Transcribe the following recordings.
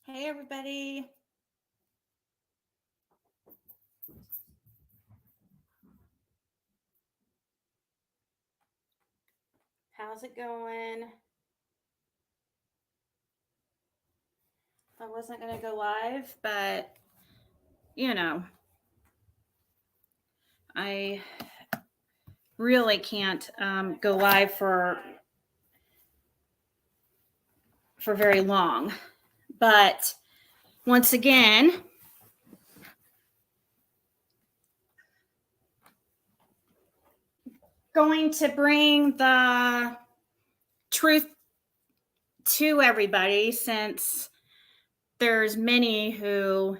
Hey, everybody. How's it going? I wasn't going to go live, but you know, I really can't go live for very long. But once again, going to bring the truth to everybody, since there's many who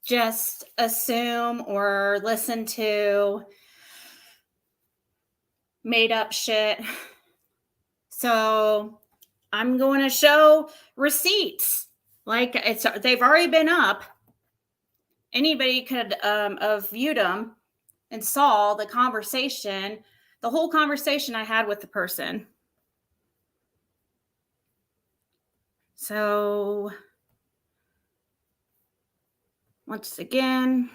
just assume or listen to made up shit. So I'm going to show receipts. Like they've already been up. Anybody could have viewed them and saw the conversation, the whole conversation I had with the person. So once again,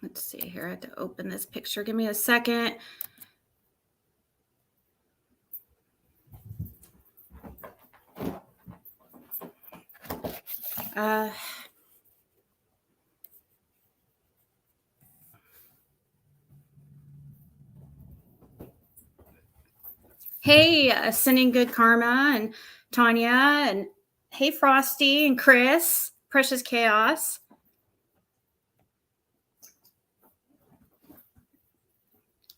let's see here. I have to open this picture. Give me a second. Hey, sending good karma, and Tanya, and hey, Frosty, and Chris, Precious Chaos.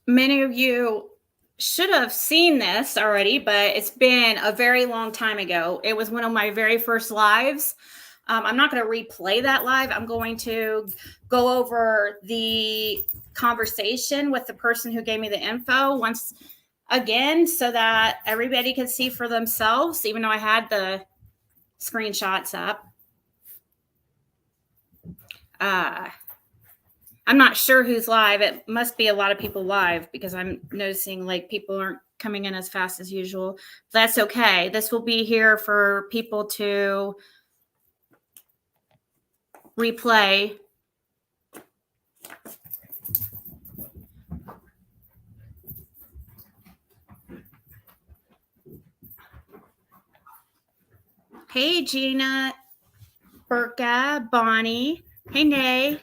Many of you should have seen this already, but it's been a very long time ago. It was one of my very first lives. I'm not going to replay that live. I'm going to go over the conversation with the person who gave me the info once again, so that everybody can see for themselves, even though I had the screenshots up. I'm not sure who's live. It must be a lot of people live, because I'm noticing like people aren't coming in as fast as usual. That's okay. This will be here for people to replay. Hey, Gina, Burka, Bonnie. Hey, Nay.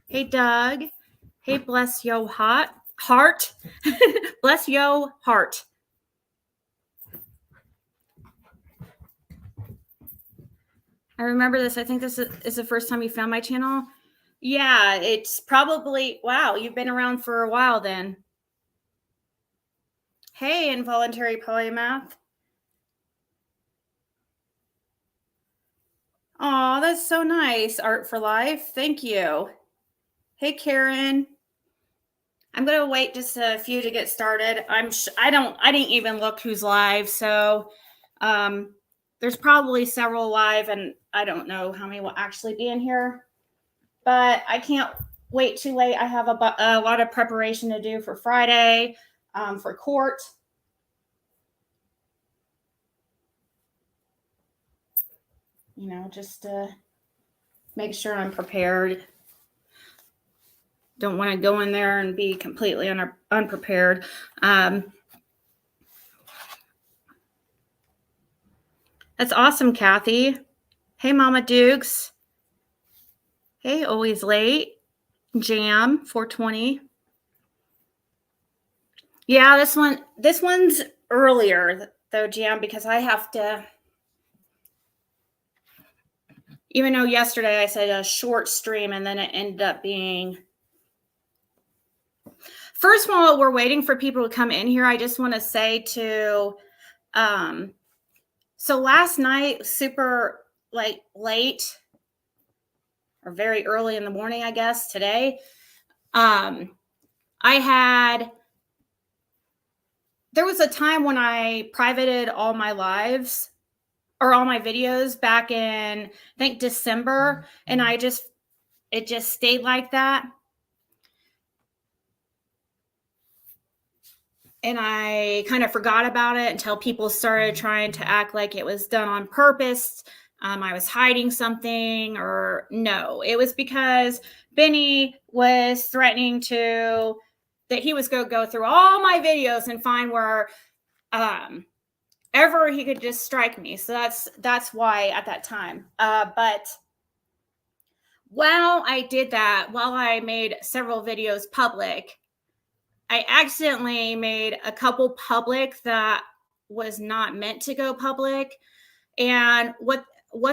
Hey, Doug. Hey, bless yo heart. Bless yo heart. I remember this. I think this is the first time you found my channel. Yeah, it's probably, wow, you've been around for a while then. Hey, involuntary polymath. Oh, that's so nice. Art for Life. Thank you. Hey, Karen. I'm going to wait just a few to get started. I didn't even look who's live. So, there's probably several live, and I don't know how many will actually be in here, but I can't wait too late. I have a lot of preparation to do for Friday, for court. You know, just to make sure I'm prepared. Don't want to go in there and be completely unprepared. That's awesome, Kathy. Hey, Mama Dukes. Hey, always late. Jam 420. Yeah, this one's earlier though, Jam, because I have to, even though yesterday I said a short stream and then it ended up being. First, while we're waiting for people to come in here, I just want to say to, so last night, super like late or very early in the morning, I guess today, there was a time when I privated all my lives or all my videos back in, I think, December, and it just stayed like that. and I kind of forgot about it until people started trying to act like it was done on purpose. I was hiding something, or no, it was because Benny was threatening that he was going to go through all my videos and find where ever he could just strike me. So that's why at that time. But while I did that, while I made several videos public, I accidentally made a couple public that was not meant to go public. And what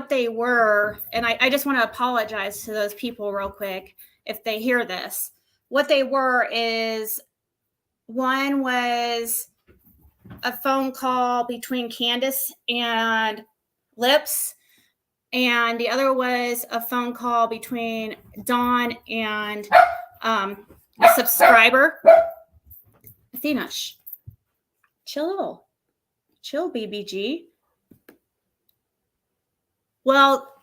they were, and I just want to apologize to those people real quick if they hear this. What they were is, one was a phone call between Candace and Lips, and the other was a phone call between Dawn and a subscriber. Athena, chill, BBG. Well,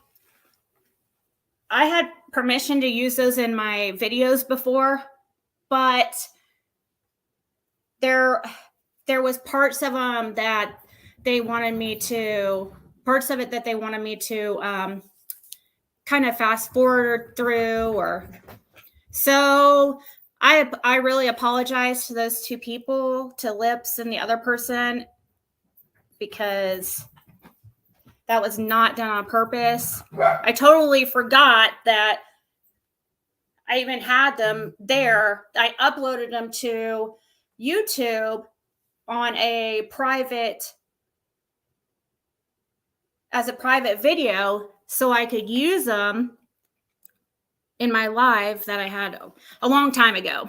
I had permission to use those in my videos before, but there was parts of them that they wanted me to, kind of fast forward through, or so I really apologize to those two people, to Lips and the other person, because that was not done on purpose. I totally forgot that I even had them there. I uploaded them to YouTube on as a private video, so I could use them in my live that I had a long time ago.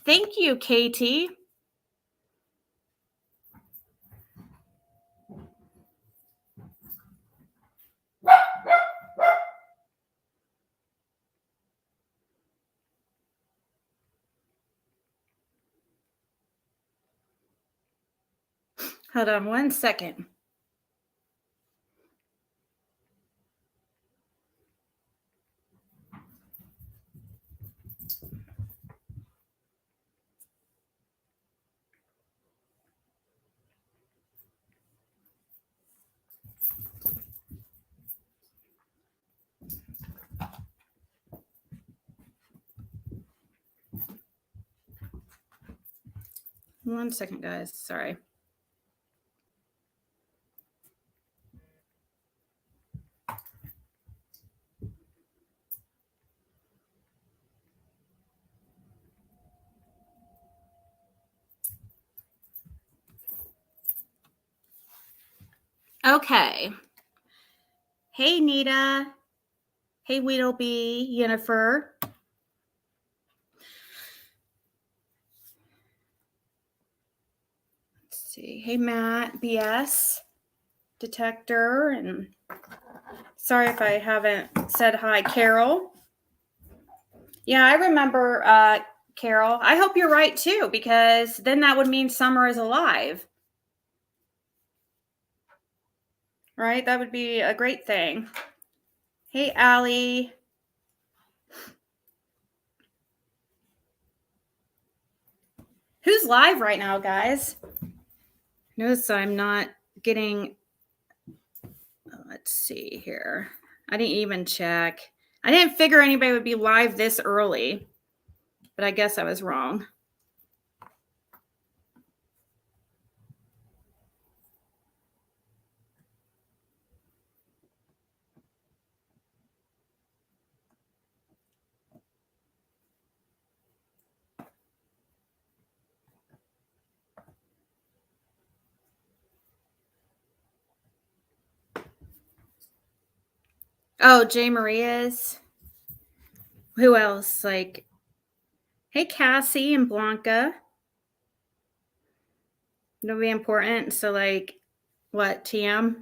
Thank you, Katie. Hold on one second. One second, guys. Sorry. Okay. Hey, Nita. Hey, Weedlebee, Jennifer. Let's see. Hey, Matt, BS, Detector, and sorry if I haven't said hi, Carol. Yeah, I remember Carol. I hope you're right too, because then that would mean summer is alive. Right? That would be a great thing. Hey, Allie. Who's live right now, guys? Notice I'm not getting, let's see here. I didn't even check. I didn't figure anybody would be live this early, but I guess I was wrong. Oh, J. Maria's. Who else? Like, hey, Cassie and Blanca. It'll be important. So, like, what, TM?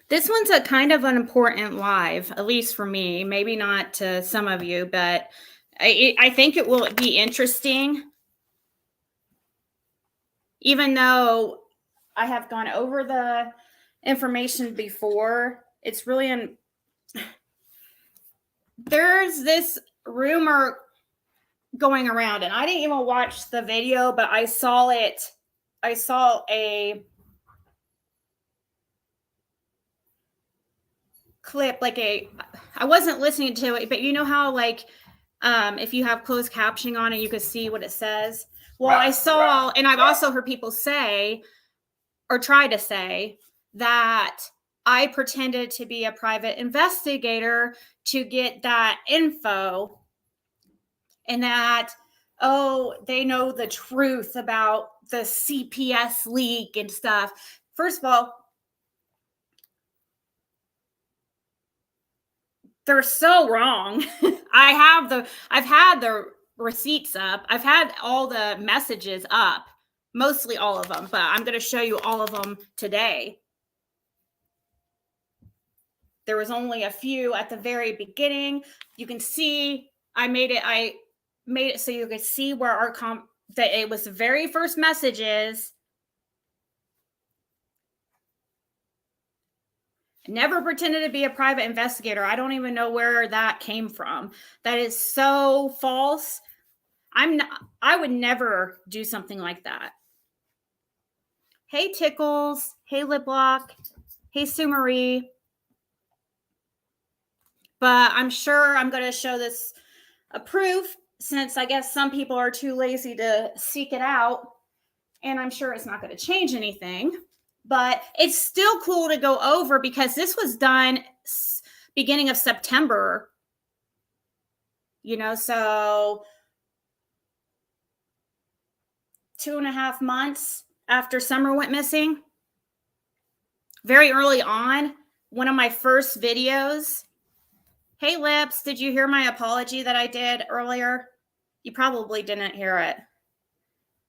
This one's a kind of an important live, at least for me. Maybe not to some of you, but I think it will be interesting. Even though I have gone over the information before, it's really there's this rumor going around, and I didn't even watch the video, but I saw it. I saw a clip, I wasn't listening to it, but you know how if you have closed captioning on it, you can see what it says. Well, I saw, and I've also heard people say or try to say that I pretended to be a private investigator to get that info, and that, oh, they know the truth about the CPS leak and stuff. First of all, they're so wrong. I've had the receipts up. I've had all the messages up, mostly all of them, but I'm going to show you all of them today. There was only a few at the very beginning. You can see I made it so you could see where that it was the very first messages. Never pretended to be a private investigator. I don't even know where that came from. That is so false. I would never do something like that. Hey, Tickles. Hey, Liplock. Hey, Sue Marie. But I'm sure I'm going to show this a proof, since I guess some people are too lazy to seek it out. And I'm sure it's not going to change anything. But it's still cool to go over, because this was done beginning of September. So 2.5 months after Summer went missing. Very early on, one of my first videos. Hey, Lips, did you hear my apology that I did earlier? You probably didn't hear it.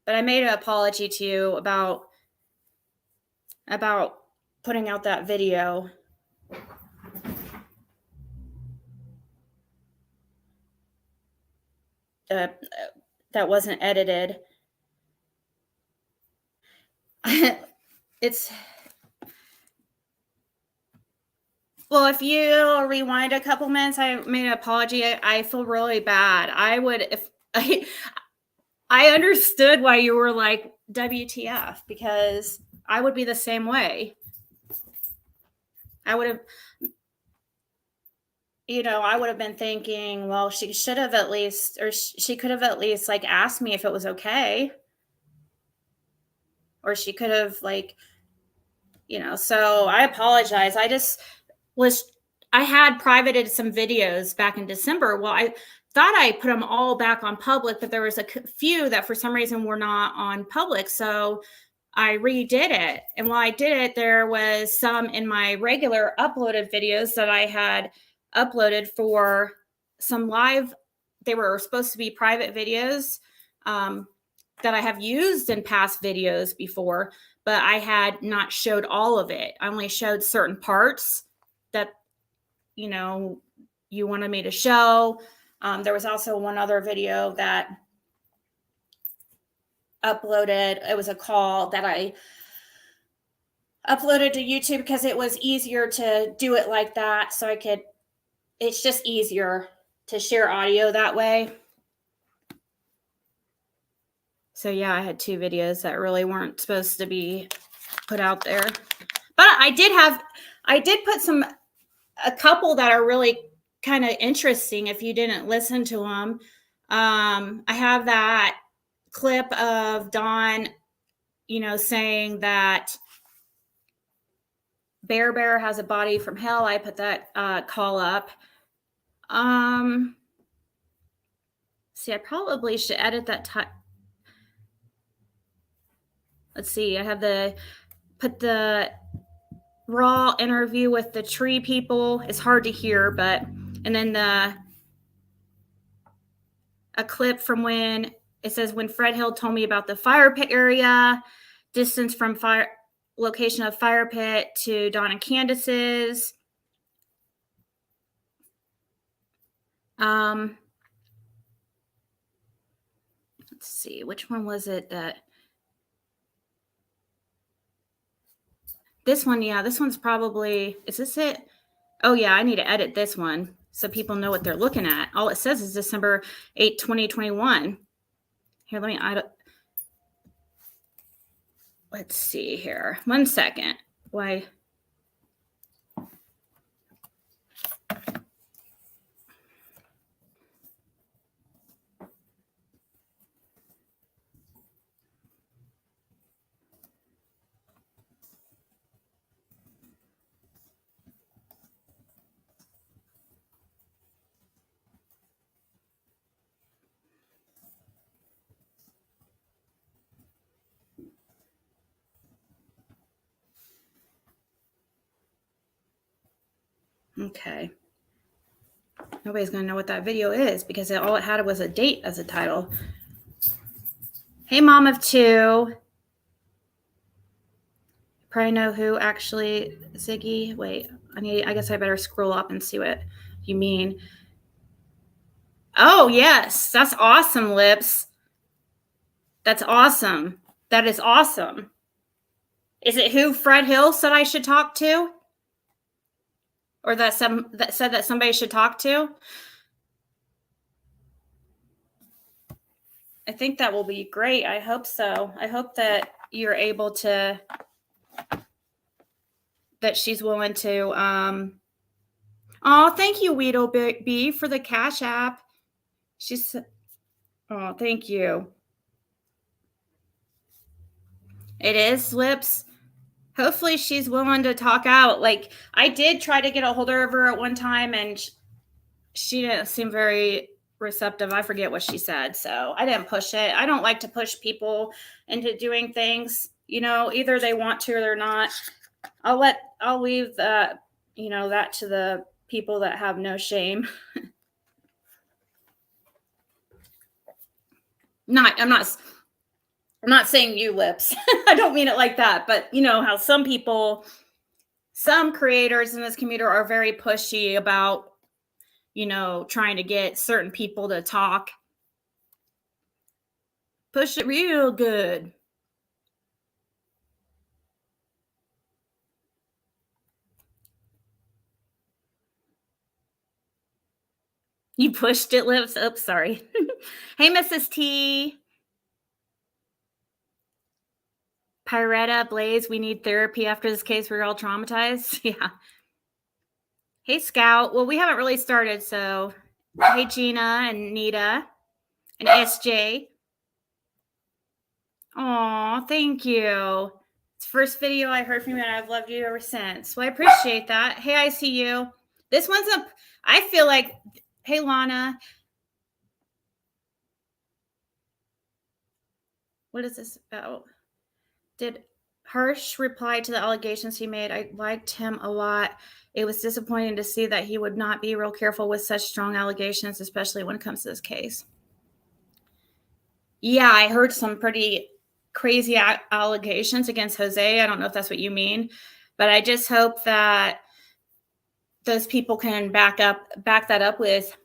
But I made an apology to you about putting out that video. That wasn't edited. Well, if you rewind a couple minutes, I made an apology. I feel really bad. I understood why you were like, WTF, because I would be the same way. I would have been thinking, well, she should have at least, or she could have at least asked me if it was okay. Or she could have so I apologize. I had privated some videos back in December. Well, I thought I put them all back on public, but there was a few that for some reason were not on public. So I redid it. And while I did it, there was some in my regular uploaded videos that I had uploaded for some live. They were supposed to be private videos that I have used in past videos before, but I had not showed all of it. I only showed certain parts that, you wanted me to show. There was also one other video that uploaded. It was a call that I uploaded to YouTube because it was easier to do it like that. So it's just easier to share audio that way. So yeah, I had 2 videos that really weren't supposed to be put out there. But I did put a couple that are really kind of interesting if you didn't listen to them. I have that clip of Dawn, saying that Bear has a body from hell. I put that call up. See, I probably should edit that Let's see. I have put the raw interview with the tree people. It's hard to hear, and then a clip from when it says, when Fred Hill told me about the fire pit area, distance from fire. location of fire pit to Dawn and Candace's. Let's see, which one was it that? This one, yeah, this one's probably, is this it? Oh yeah, I need to edit this one so people know what they're looking at. All it says is December 8, 2021. Here, let me add it. Let's see here. 1 second. Why? Okay. Nobody's going to know what that video is because all it had was a date as a title. Hey, mom of two. Probably know who actually, Ziggy. Wait, I guess I better scroll up and see what you mean. Oh, yes. That's awesome, Lips. That's awesome. That is awesome. Is it who Fred Hill said I should talk to? Or that said that somebody should talk to? I think that will be great. I hope so. I hope that you're able to, that she's willing to, oh, thank you, Weedle B, for the Cash App. She's, oh, thank you. It is, Lips. Hopefully she's willing to talk out. Like, I did try to get a hold of her at one time, and she didn't seem very receptive. I forget what she said, so I didn't push it. I don't like to push people into doing things. You know, either they want to or they're not. I'll leave that, you know, that to the people that have no shame. I'm not saying you, Lips. I don't mean it like that, but you know how some creators in this community are very pushy about, you know, trying to get certain people to talk. Push it real good. You pushed it, Lips. Oops, sorry. Hey, Mrs. T. Pyretta, Blaze, we need therapy after this case. We're all traumatized. Yeah. Hey, Scout. Well, we haven't really started, so hey, Gina and Nita and SJ. Aw, thank you. It's the first video I heard from you, and I've loved you ever since. Well, I appreciate that. Hey, I see you. This one's I feel like, hey, Lana. What is this about? Did Harsh reply to the allegations he made? I liked him a lot. It was disappointing to see that he would not be real careful with such strong allegations, especially when it comes to this case. Yeah, I heard some pretty crazy allegations against Jose. I don't know if that's what you mean, but I just hope that those people can back that up with,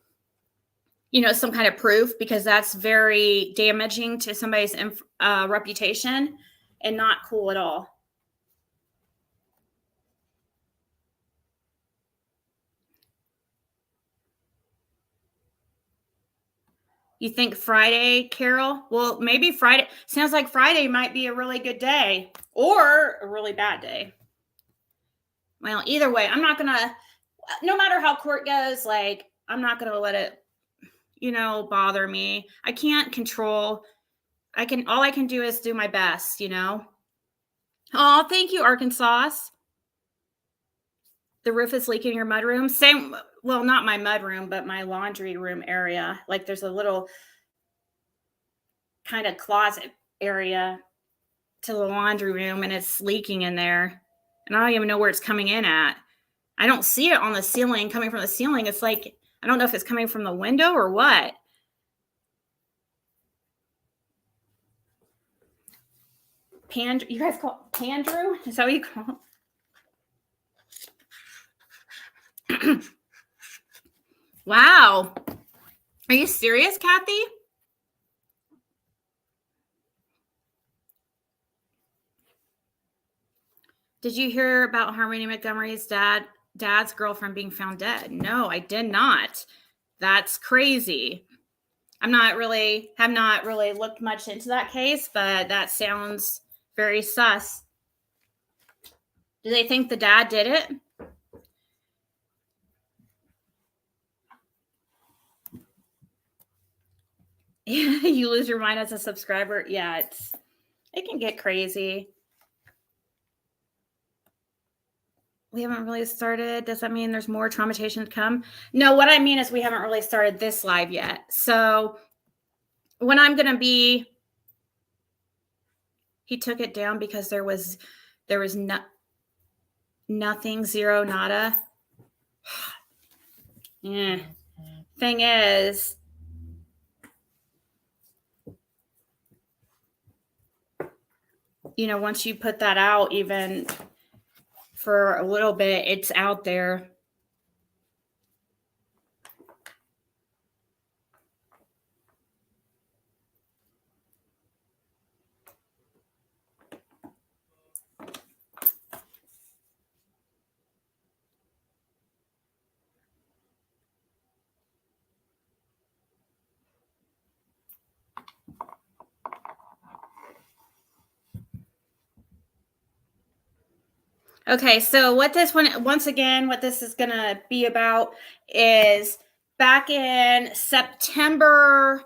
you know, some kind of proof, because that's very damaging to somebody's reputation and not cool at all. You think Friday, Carol? Well, maybe Friday. Sounds like Friday might be a really good day or a really bad day. Well, either way, I'm not going to, no matter how court goes, like, I'm not going to let it, you know, bother me. I can't control. All I can do is do my best, you know? Oh, thank you, Arkansas. The roof is leaking in your mudroom. Same, well, not my mudroom, but my laundry room area. Like, there's a little kind of closet area to the laundry room, and it's leaking in there. And I don't even know where it's coming in at. I don't see it on the ceiling, coming from the ceiling. It's like, I don't know if it's coming from the window or what. You guys call it Pandrew? Is that what you call it? Wow. Are you serious, Kathy? Did you hear about Harmony Montgomery's dad's girlfriend being found dead? No, I did not. That's crazy. Have not really looked much into that case, but that sounds very sus. Do they think the dad did it? You lose your mind as a subscriber. Yeah, it can get crazy. We haven't really started. Does that mean there's more traumatization to come? No, what I mean is we haven't really started this live yet. So when I'm going to be, he took it down because there was nothing, zero, nada. Yeah. Thing is, once you put that out, even for a little bit, it's out there. Okay, so what this is going to be about is back in September.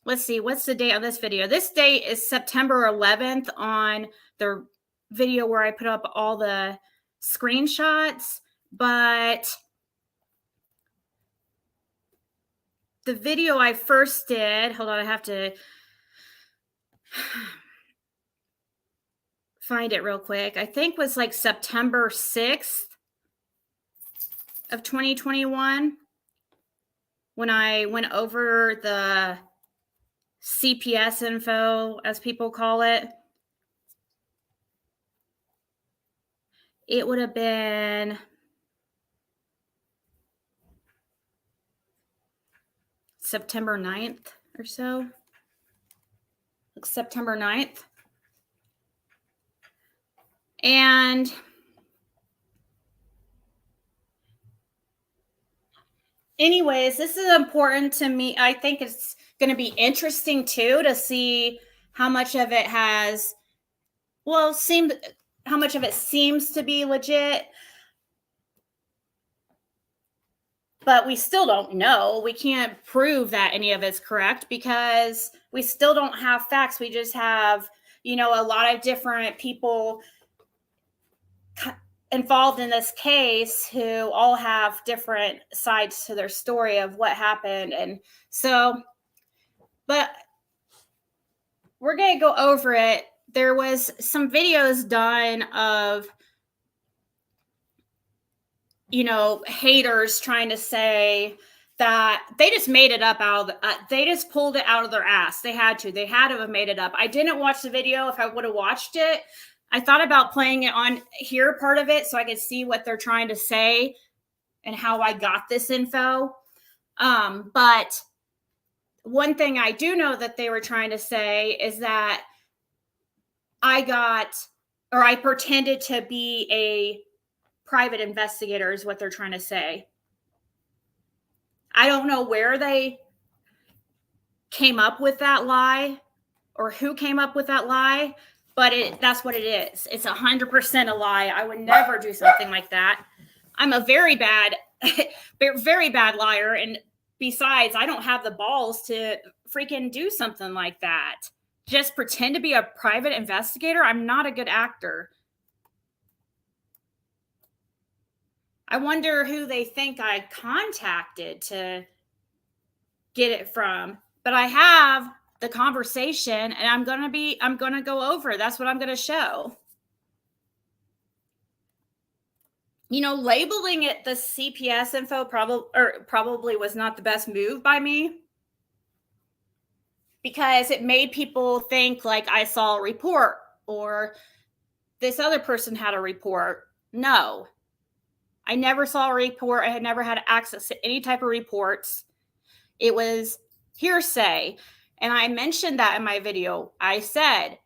Let's see, what's the date on this video? This date is September 11th on the video where I put up all the screenshots, but the video I first did, hold on, I have to find it real quick. I think was like September 6th of 2021 when I went over the CPS info, as people call it. It would have been September 9th or so. September 9th. And anyways, this is important to me. I think it's going to be interesting too to see how much of it seems to be legit. But we still don't know. We can't prove that any of it's correct because we still don't have facts. We just have, a lot of different people involved in this case who all have different sides to their story of what happened. And so, but we're going to go over it. There was some videos done of, haters trying to say that they just made it up they just pulled it out of their ass. They had to have made it up. I didn't watch the video. If I would have watched it, I thought about playing it on here, part of it, so I could see what they're trying to say and how I got this info. But one thing I do know that they were trying to say is that I pretended to be a private investigator is what they're trying to say. I don't know where they came up with that lie or who came up with that lie, but that's what it is. It's 100% a lie. I would never do something like that. I'm a very bad liar. And besides, I don't have the balls to freaking do something like that. Just pretend to be a private investigator. I'm not a good actor. I wonder who they think I contacted to get it from. But I have the conversation and I'm going to go over. That's what I'm going to show. Labeling it the CPS info probably was not the best move by me because it made people think like I saw a report or this other person had a report. No, I never saw a report. I had never had access to any type of reports. It was hearsay. And I mentioned that in my video. I said,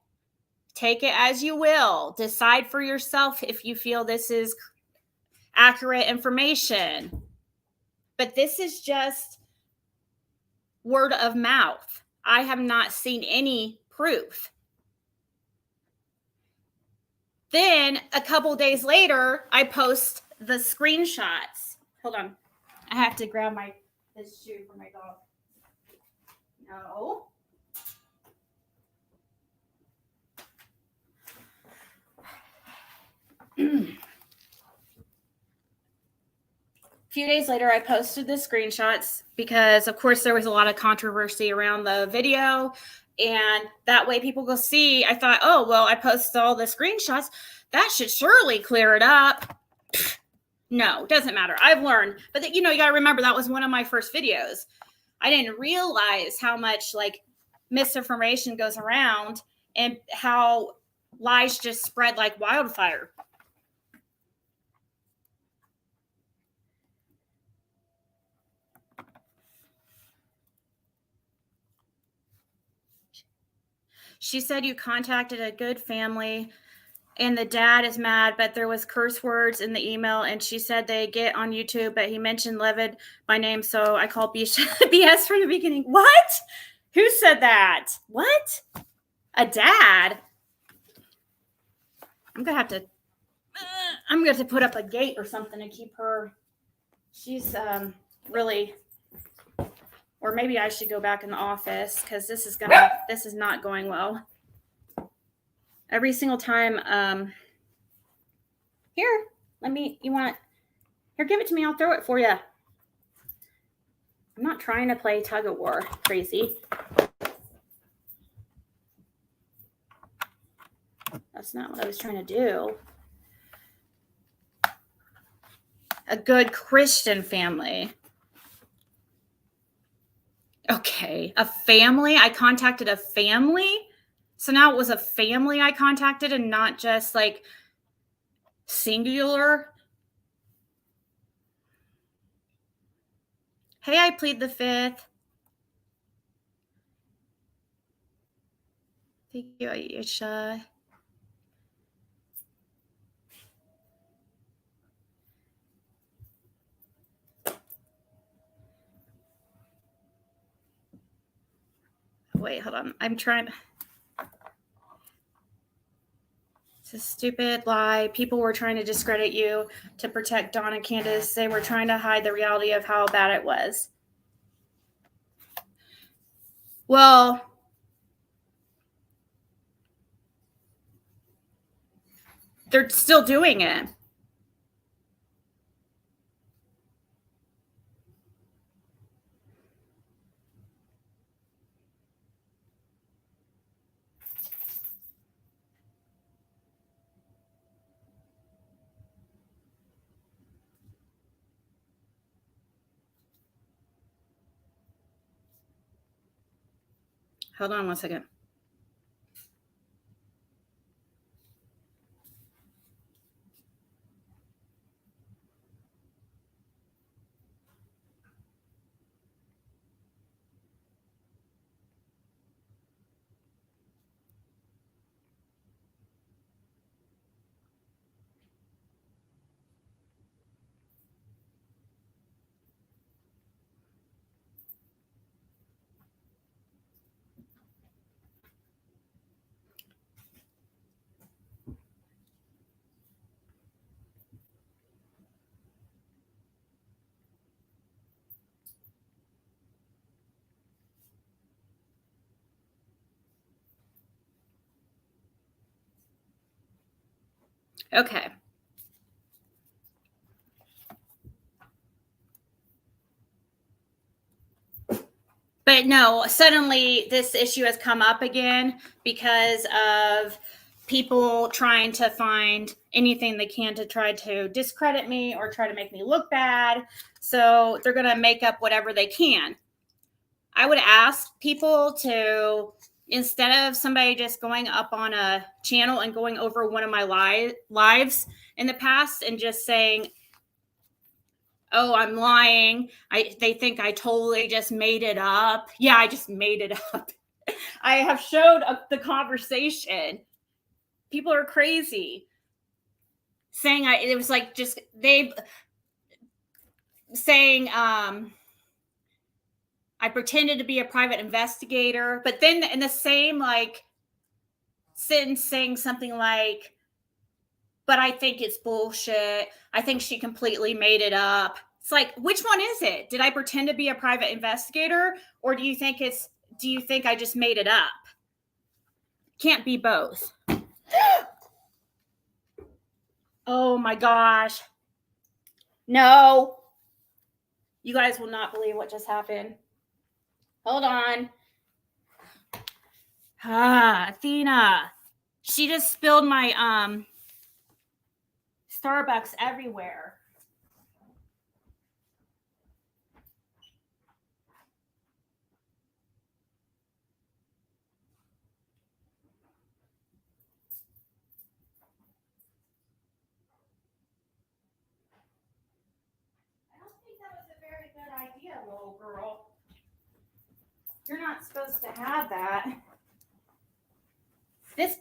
take it as you will. Decide for yourself if you feel this is accurate information. But this is just word of mouth. I have not seen any proof. Then a couple days later, I post the screenshots. Hold on. I have to grab this shoe for my dog. No. A few days later, I posted the screenshots because, of course, there was a lot of controversy around the video. And that way people go see. I thought, oh, well, I posted all the screenshots. That should surely clear it up. No, doesn't matter. I've learned. But, you got to remember, that was one of my first videos. I didn't realize how much, misinformation goes around and how lies just spread like wildfire. She said you contacted a good family and the dad is mad, but there was curse words in the email. And she said they get on YouTube, but he mentioned Levid by name. So I called BS from the beginning. What? Who said that? What? A dad? I'm going to have to put up a gate or something to keep her. She's really, or maybe I should go back in the office because this is not going well. Every single time, here, here, give it to me. I'll throw it for you. I'm not trying to play tug of war, crazy. That's not what I was trying to do. A good Christian family. Okay, a family? I contacted a family? So now it was a family I contacted and not just singular. Hey, I plead the fifth. Thank you, Aisha. Wait, hold on. I'm trying. It's a stupid lie. People were trying to discredit you to protect Dawn and Candace. They were trying to hide the reality of how bad it was. Well, they're still doing it. Hold on one second. Okay. But no, suddenly this issue has come up again because of people trying to find anything they can to try to discredit me or try to make me look bad. So they're going to make up whatever they can. I would ask people to instead of somebody just going up on a channel and going over one of my lives in the past and just saying, oh, I'm lying. They think I totally just made it up. Yeah, I just made it up. I have showed up the conversation. People are crazy. Saying it was like just they saying I pretended to be a private investigator, but then in the same like sentence saying something like, but I think it's bullshit. I think she completely made it up. It's like, which one is it? Did I pretend to be a private investigator, or do you think I just made it up? Can't be both. Oh my gosh. No. You guys will not believe what just happened. Hold on. Athena. She just spilled my Starbucks everywhere. I don't think that was a very good idea, little girl. You're not supposed to have that. This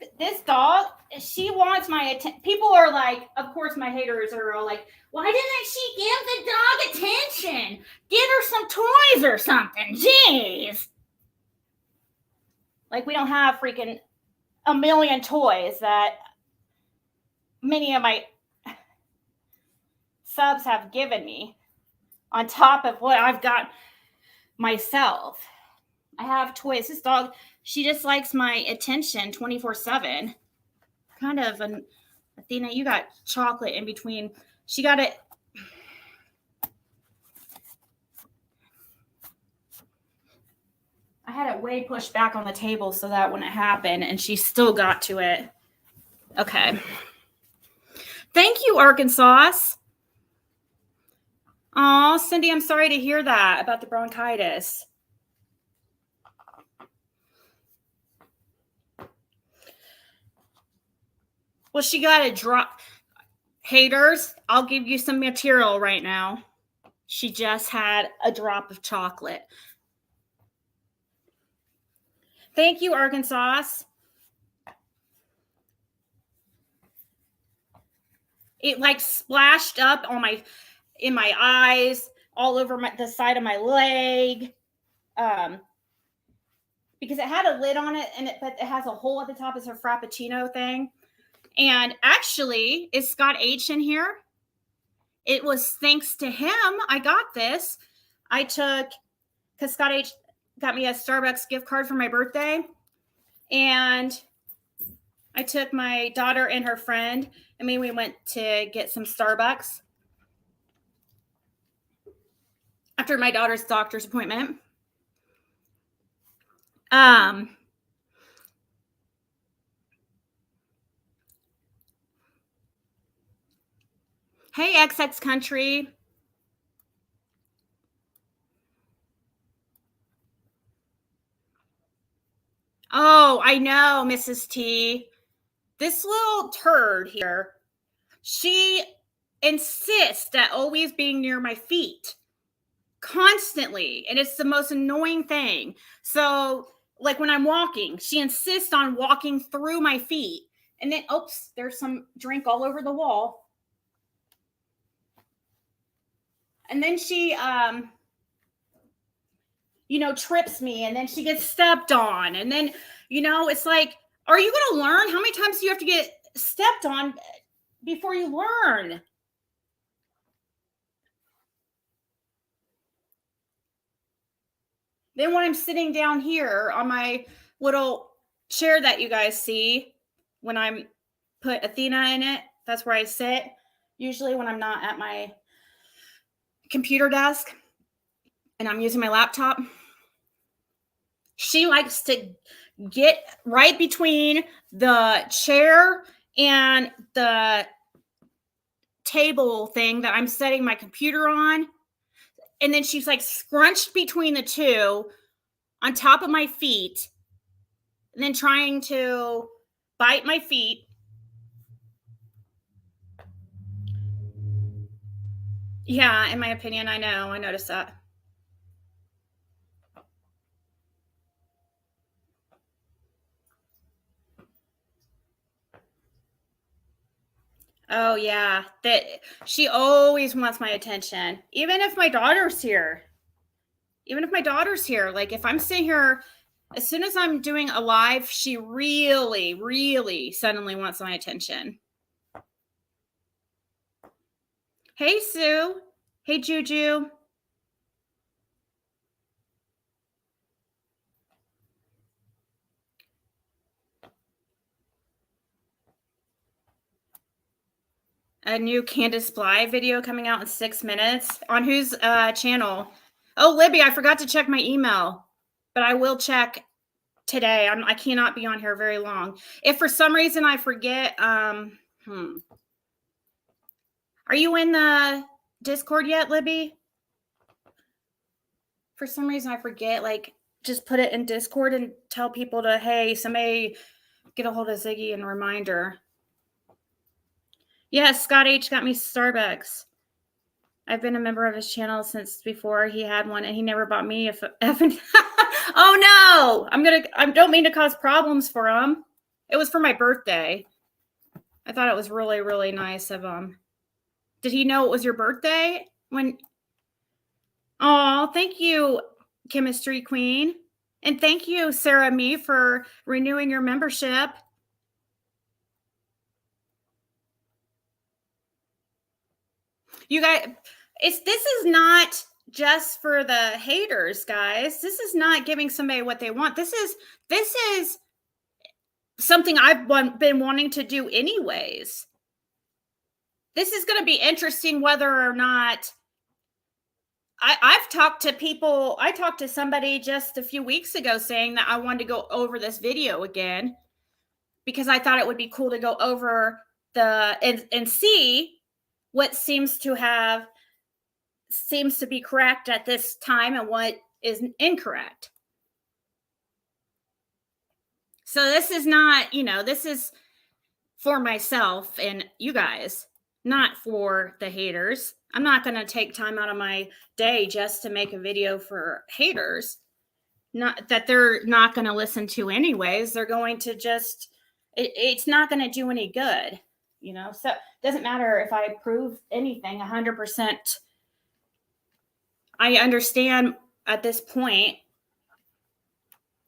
dog, she wants my attention. People are like, of course, my haters are all like, why didn't she give the dog attention? Get her some toys or something. Jeez. Like, we don't have freaking a million toys that many of my subs have given me on top of what I've got myself. I have toys. This dog, she just likes my attention 24/7. Kind of an Athena, you got chocolate in between. She got it. I had it way pushed back on the table so that wouldn't happen, and she still got to it. Okay. Thank you, Arkansas. Oh, Cindy, I'm sorry to hear that about the bronchitis. Well, she got a drop. Haters, I'll give you some material right now. She just had a drop of chocolate. Thank you, Arkansas. It like splashed up on in my eyes, all over the side of my leg. Because it had a lid on it, but it has a hole at the top. It's a Frappuccino thing. And actually, is Scott H in here? It was thanks to him I got this. Because Scott H got me a Starbucks gift card for my birthday. And I took my daughter and her friend. We went to get some Starbucks after my daughter's doctor's appointment. Hey, XX Country. Oh, I know, Mrs. T. This little turd here, she insists at always being near my feet constantly. And it's the most annoying thing. So, like when I'm walking, she insists on walking through my feet. And then, oops, there's some drink all over the wall. And then she, trips me, and then she gets stepped on. And then, it's like, are you going to learn? How many times do you have to get stepped on before you learn? Then when I'm sitting down here on my little chair that you guys see, when I'm put Athena in it, that's where I sit. Usually when I'm not at my computer desk and I'm using my laptop, she likes to get right between the chair and the table thing that I'm setting my computer on. And then she's like scrunched between the two on top of my feet. and then trying to bite my feet. Yeah, in my opinion, I know. I noticed that. Oh yeah, that she always wants my attention. Even if my daughter's here. Like if I'm sitting here, as soon as I'm doing a live, she really, really suddenly wants my attention. Hey Sue. Hey Juju. A new Candace Bly video coming out in 6 minutes. On whose channel? Oh, Libby, I forgot to check my email, but I will check today. I cannot be on here very long. If for some reason I forget, Are you in the Discord yet, Libby? For some reason I forget, like, just put it in Discord and tell people to, hey, somebody get a hold of Ziggy and reminder. Yes, Scott H got me Starbucks. I've been a member of his channel since before he had one, and he never bought me a effing. Oh no! I don't mean to cause problems for him. It was for my birthday. I thought it was really, really nice of him. Did he know it was your birthday? Oh, thank you, Chemistry Queen. And thank you, Sarah Me, for renewing your membership. You guys, this is not just for the haters, guys. This is not giving somebody what they want. This is something I've been wanting to do anyways. This is going to be interesting whether or not I've talked to people. I talked to somebody just a few weeks ago saying that I wanted to go over this video again because I thought it would be cool to go over and see what seems to be correct at this time and what is incorrect. So this is not, this is for myself and you guys, not for the haters. I'm not going to take time out of my day just to make a video for haters. Not that they're not going to listen to anyways. They're going to just, it's not going to do any good, So it doesn't matter if I prove anything 100%. I understand at this point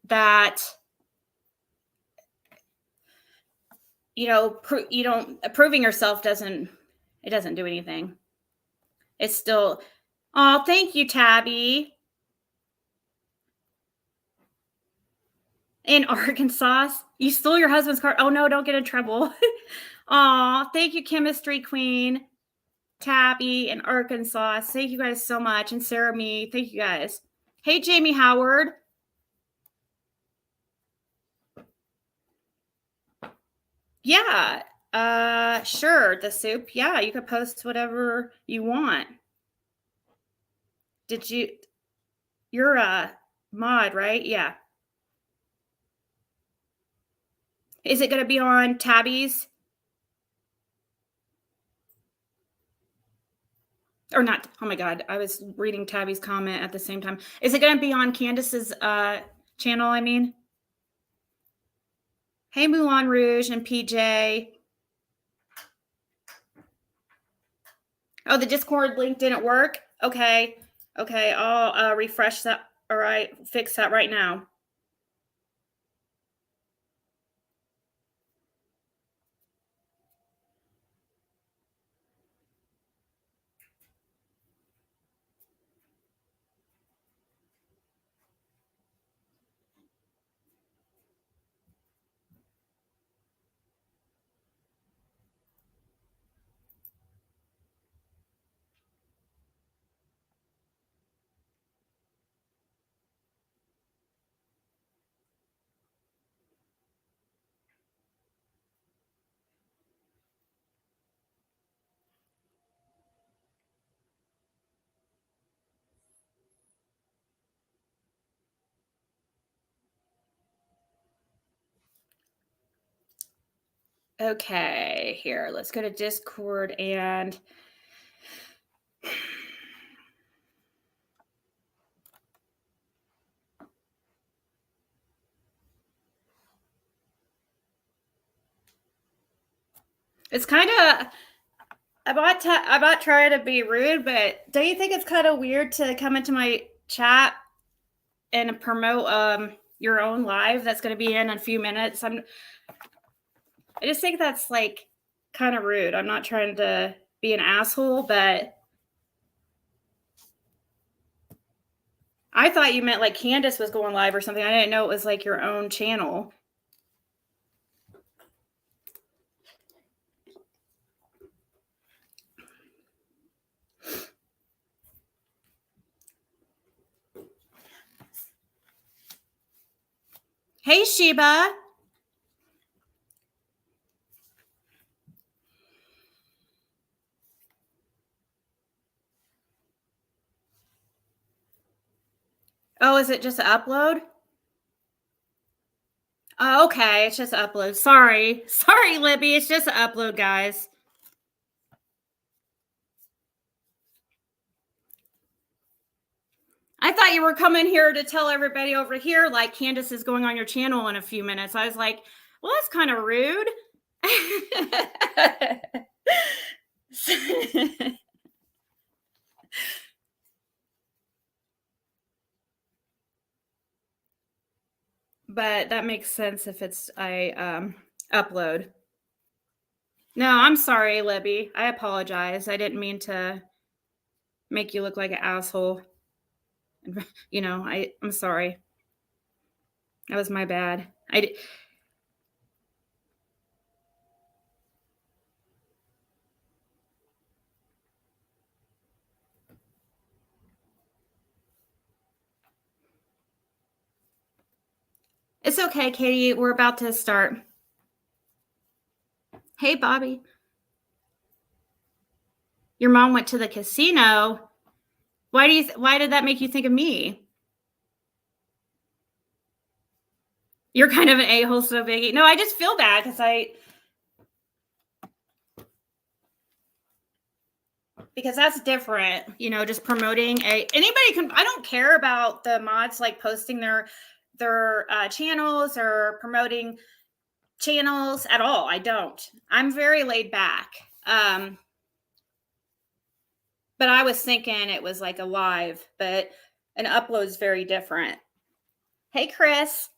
that proving yourself doesn't do anything. It's still, oh, thank you, Tabby. In Arkansas, you stole your husband's car. Oh no, don't get in trouble. Oh, thank you, Chemistry Queen, Tabby in Arkansas. Thank you guys so much. And Sarah Me, thank you guys. Hey, Jamie Howard. Yeah, sure, the soup. Yeah, you could post whatever you want. You're a mod, right? Yeah. Is it going to be on Tabby's? Or not? Oh my God, I was reading Tabby's comment at the same time. Is it going to be on Candace's channel, I mean? Hey, Moulin Rouge and PJ. Oh, the Discord link didn't work? Okay, I'll refresh that. All right, fix that right now. Okay, here, let's go to Discord and it's kind of I'm not trying to be rude, but don't you think it's kind of weird to come into my chat and promote your own live that's going to be in a few minutes? I just think that's like kind of rude. I'm not trying to be an asshole, but I thought you meant like Candace was going live or something. I didn't know it was like your own channel. Hey, Sheba. Oh, is it just an upload? Oh, okay. It's just an upload. Sorry. Sorry, Libby. It's just an upload, guys. I thought you were coming here to tell everybody over here, like Candace is going on your channel in a few minutes. I was like, well, that's kind of rude. But that makes sense if it's I upload. No, I'm sorry, Libby. I apologize. I didn't mean to make you look like an asshole. You know, I'm sorry. That was my bad. It's okay, Katie. We're about to start. Hey, Bobby. Your mom went to the casino. Why did that make you think of me? You're kind of an a-hole, so Biggie. No, I just feel bad because that's different, you know, just promoting anybody can. I don't care about the mods like posting their channels or promoting channels at all. I don't. I'm very laid back. But I was thinking it was like a live, but an upload is very different. Hey, Chris.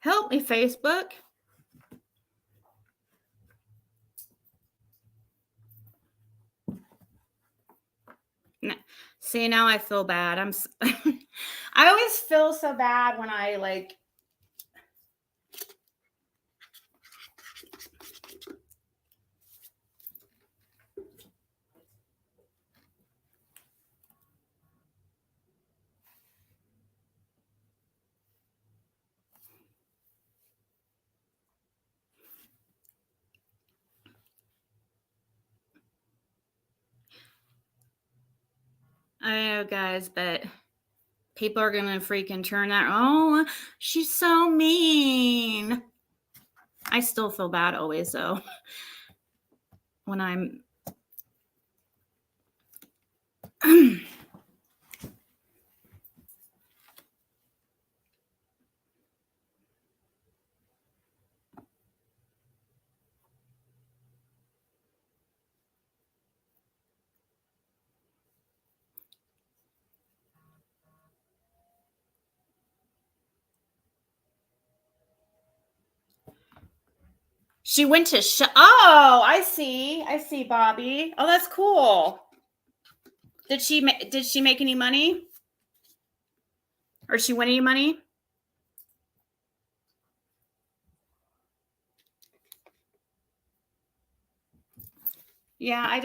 Help me, Facebook. See, now I feel bad. I always feel so bad when I like. I know, guys, but people are gonna freaking turn that. Oh, she's so mean. I still feel bad always, though, when I'm. She went to oh, I see, Bobby. Oh, that's cool. Did she make any money? Or she win any money? Yeah, I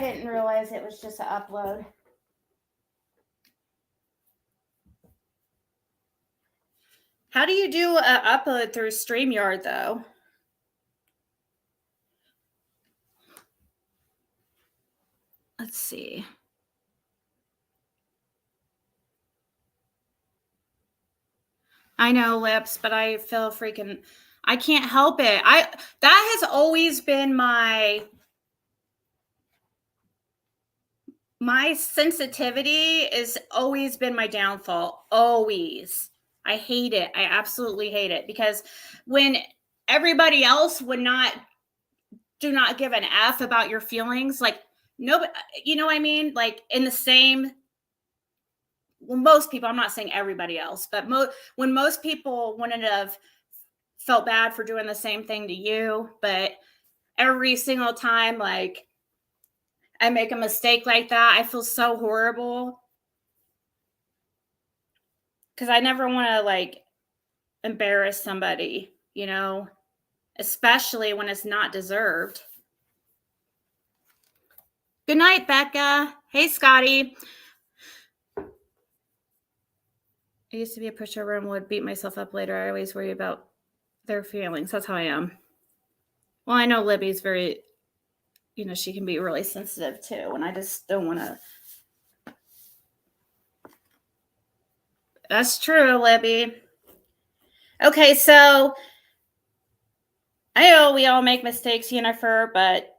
didn't realize it was just an upload. How do you do an upload through StreamYard, though? Let's see. I know, Lips, but I feel freaking, I can't help it. That has always been my sensitivity has always been my downfall. Always. I hate it. I absolutely hate it because when everybody else would not do not give an F about your feelings, like nobody, you know what I mean? Like in the same, well, most people, I'm not saying everybody else, but when most people wouldn't have felt bad for doing the same thing to you, but every single time, like I make a mistake like that, I feel so horrible because I never want to like embarrass somebody, you know, especially when it's not deserved. Good night, Becca. Hey, Scotty. I used to be a pushover and would beat myself up later. I always worry about their feelings. That's how I am. Well, I know Libby's very, you know, she can be really sensitive too. And I just don't want to. That's true, Libby. Okay, so I know we all make mistakes, Jennifer, but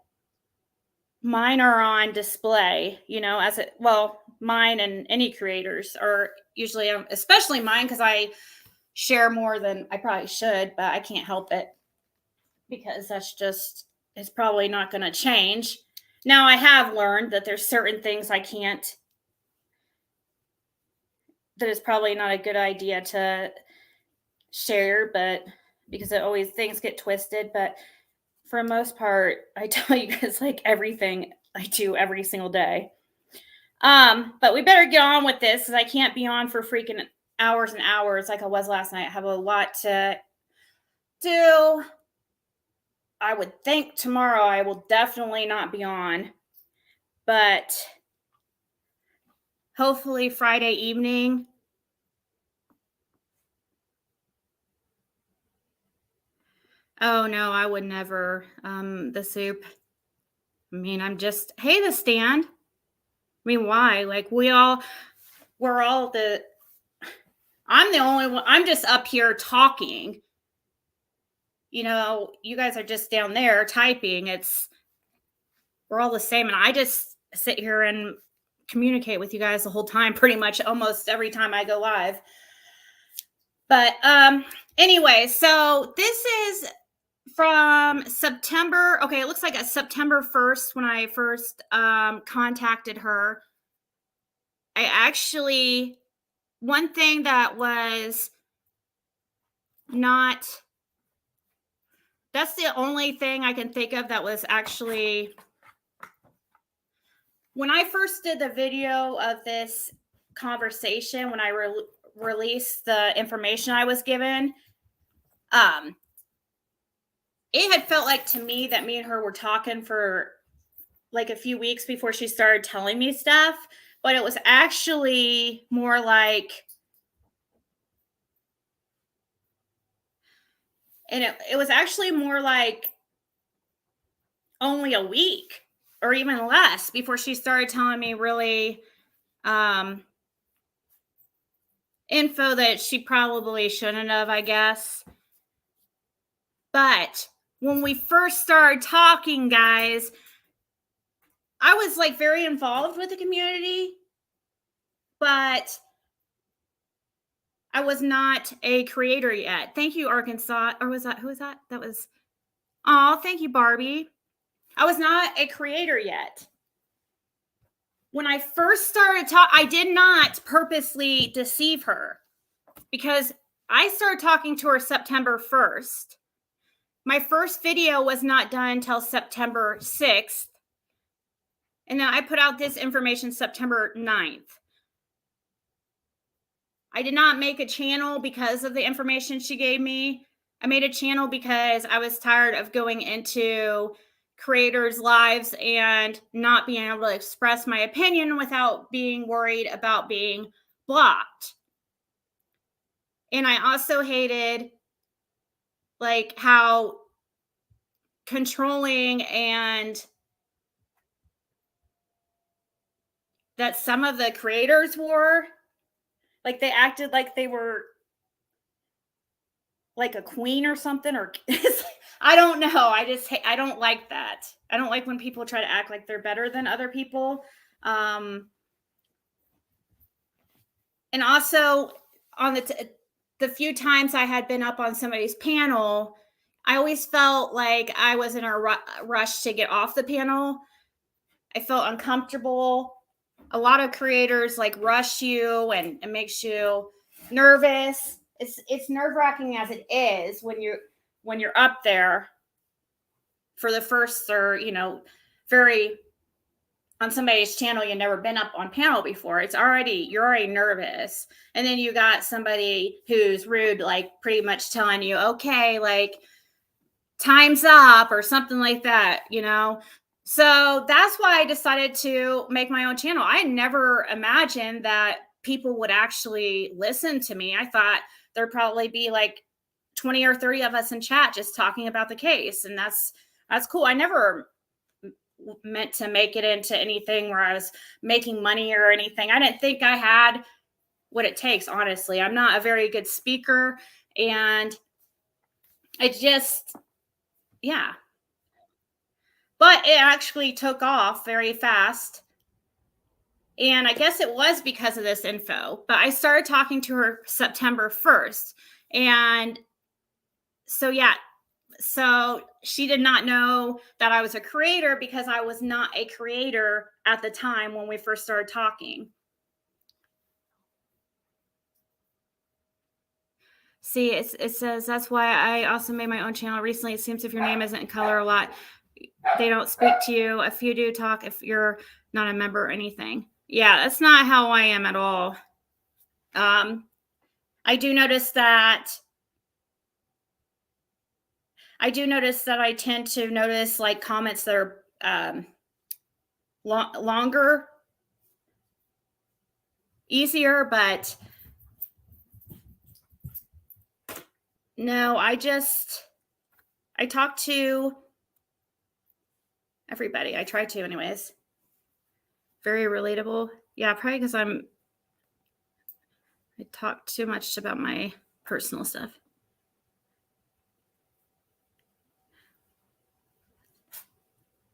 mine are on display, you know, as it, well, mine and any creators are usually, especially mine, because I share more than I probably should, but I can't help it because that's just, it's probably not going to change. Now, I have learned that there's certain things I can't, that is probably not a good idea to share, but because it always, things get twisted. But for the most part, I tell you guys like everything I do every single day. But we better get on with this because I can't be on for freaking hours and hours like I was last night. I have a lot to do. I would think tomorrow I will definitely not be on, but hopefully Friday evening. Oh no, I would never. The soup. I mean, I'm just, hey, the stand. I mean, why? Like we're all I'm the only one, I'm just up here talking. You know, you guys are just down there typing. We're all the same. And I just sit here and communicate with you guys the whole time, pretty much almost every time I go live. But anyway, so this is from September. Okay, it looks like it's September 1st when I first contacted her. I actually, one thing that was not, that's the only thing I can think of that was actually, when I first did the video of this conversation, when I released the information I was given, it had felt like to me that me and her were talking for like a few weeks before she started telling me stuff, but it was actually more like, and it was actually more like only a week or even less before she started telling me really info that she probably shouldn't have, I guess. But when we first started talking, guys, I was like very involved with the community, but I was not a creator yet. Thank you, Arkansas. Or was that, who was that? That was, oh, thank you, Barbie. I was not a creator yet. When I first started talking, I did not purposely deceive her because I started talking to her September 1st. My first video was not done until September 6th. And then I put out this information September 9th. I did not make a channel because of the information she gave me. I made a channel because I was tired of going into creators' lives and not being able to express my opinion without being worried about being blocked. And I also hated like how controlling and that some of the creators were. Like they acted like they were like a queen or something, or I don't know. I don't like that. I don't like when people try to act like they're better than other people. And also on the few times I had been up on somebody's panel, I always felt like I was in a rush to get off the panel. I felt uncomfortable. A lot of creators like rush you and it makes you nervous. It's nerve-wracking as it is when you're up there for the first, or very on somebody's channel, you've never been up on panel before. You're already nervous. And then you got somebody who's rude, like pretty much telling you, okay, like time's up or something like that, So that's why I decided to make my own channel. I never imagined that people would actually listen to me. I thought there'd probably be like 20 or 30 of us in chat just talking about the case. And that's cool. I never meant to make it into anything where I was making money or anything. I didn't think I had what it takes, honestly. I'm not a very good speaker, and it just, yeah. But it actually took off very fast. And I guess it was because of this info. But I started talking to her September 1st. And so, yeah. So she did not know that I was a creator because I was not a creator at the time when we first started talking. See, it says, that's why I also made my own channel recently. It seems if your name isn't in color a lot, they don't speak to you. If you do talk, if you're not a member or anything. Yeah, that's not how I am at all. I do notice that I tend to notice like comments that are longer, easier, but no, I talk to everybody. I try to anyways. Very relatable. Yeah, probably because I talk too much about my personal stuff.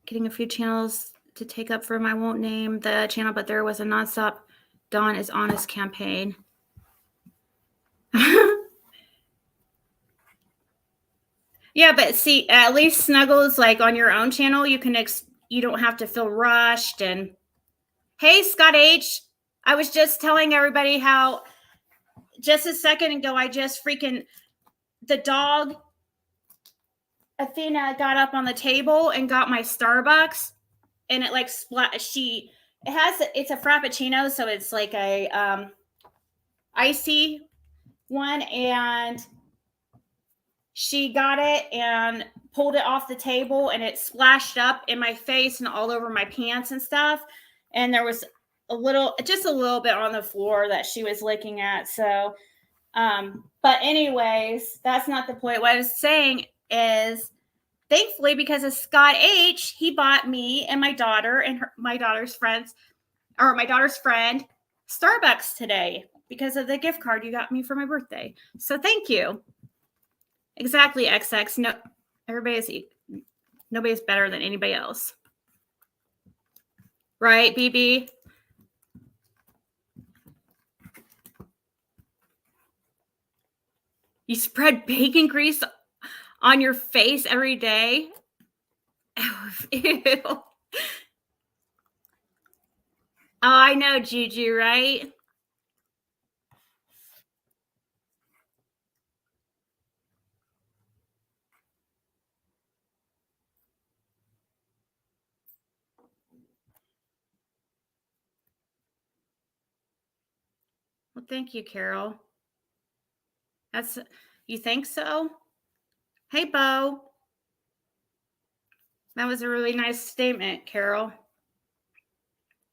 Getting a few channels to take up for him. I won't name the channel, but there was a nonstop Dawn is Honest campaign. Yeah, but see, at least Snuggles, like on your own channel, you don't have to feel rushed. And hey, Scott H, I was just telling everybody how just a second ago, the dog Athena got up on the table and got my Starbucks, and it like it's a Frappuccino, so it's like a icy one, and she got it and pulled it off the table, and it splashed up in my face and all over my pants and stuff. And there was just a little bit on the floor that she was licking at. So, but anyways, that's not the point. What I was saying is, thankfully, because of Scott H, he bought me and my daughter and my daughter's friend Starbucks today because of the gift card you got me for my birthday. So thank you. Exactly, XX. No, nobody's better than anybody else. Right, BB? You spread bacon grease on your face every day? Ew. Oh, I know, Juju, right? Well, thank you, Carol. You think so? Hey, Bo. That was a really nice statement, Carol.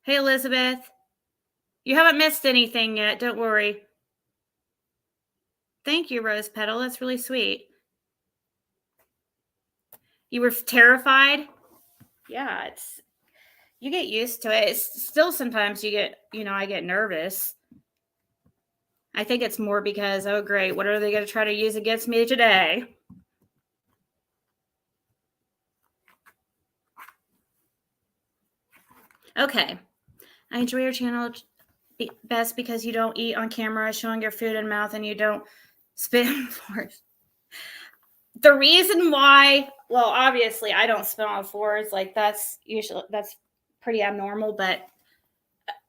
Hey, Elizabeth. You haven't missed anything yet. Don't worry. Thank you, Rose Petal. That's really sweet. You were terrified? Yeah, you get used to it. It's still sometimes I get nervous. I think it's more because, oh, great, what are they going to try to use against me today? Okay. I enjoy your channel best because you don't eat on camera, showing your food in mouth, and you don't spit on the floors. The reason why, well, obviously I don't spit on the floors. Like that's pretty abnormal, but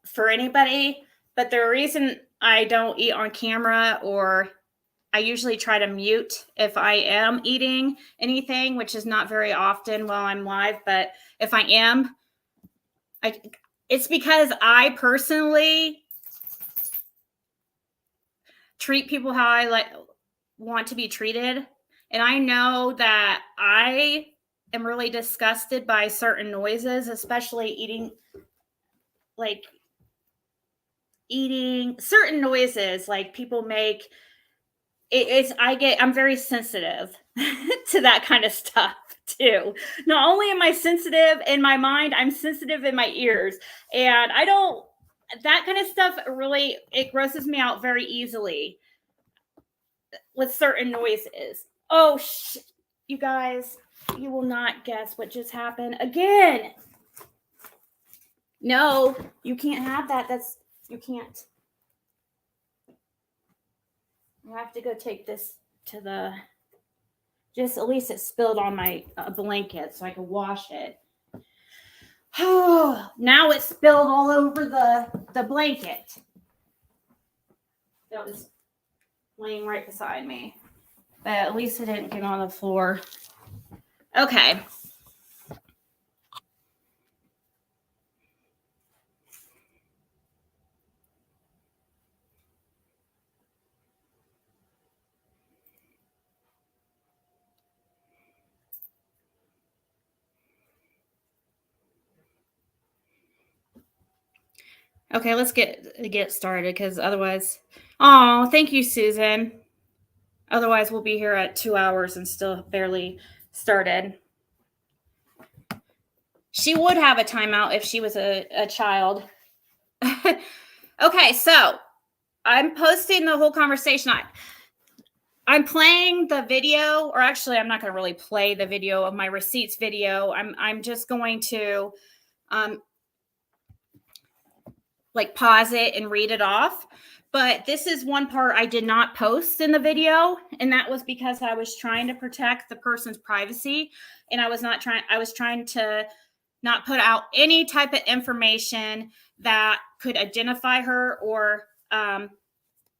for anybody. But the reason I don't eat on camera, or I usually try to mute if I am eating anything, which is not very often while I'm live. But if I am, it's because I personally treat people how I want to be treated. And I know that I am really disgusted by certain noises, especially eating certain noises like people make. I'm very sensitive to that kind of stuff too. Not only am I sensitive in my mind, I'm sensitive in my ears. And that kind of stuff really, it grosses me out very easily with certain noises. Oh, you guys, you will not guess what just happened again. No, you can't have that. You can't. I have to go take this to just at least it spilled on my blanket so I can wash it. Oh, now it spilled all over the blanket that was laying right beside me. But at least it didn't get on the floor. Okay. Okay, let's get started because otherwise, oh, thank you, Susan. Otherwise, we'll be here at 2 hours and still barely started. She would have a timeout if she was a child. Okay, so I'm posting the whole conversation. I'm playing the video, or actually, I'm not going to really play the video of my receipts video. I'm just going to pause it and read it off. But this is one part I did not post in the video, and that was because I was trying to protect the person's privacy, and I was trying to not put out any type of information that could identify her or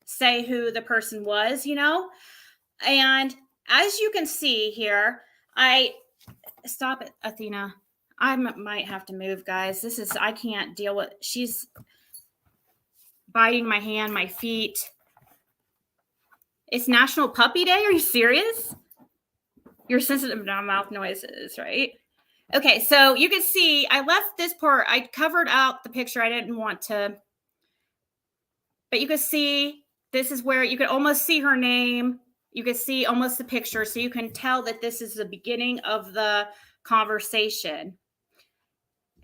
say who the person was, And as you can see here, stop it, Athena. I might have to move, guys. I can't deal with, she's biting my hand, my feet. It's National Puppy Day. Are you serious? You're sensitive to mouth noises, right? Okay, so you can see I left this part. I covered out the picture. I didn't want to. But you can see this is where you can almost see her name. You can see almost the picture. So you can tell that this is the beginning of the conversation.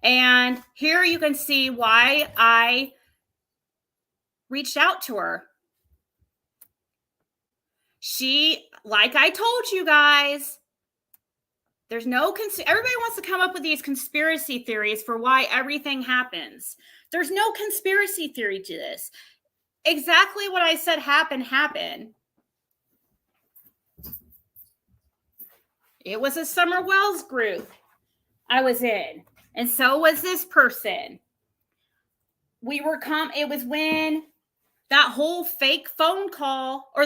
And here you can see why I reached out to her. Like I told you guys, there's everybody wants to come up with these conspiracy theories for why everything happens. There's no conspiracy theory to this. Exactly what I said happened. It was a Summer Wells group I was in, and so was this person. It was when that whole fake phone call, or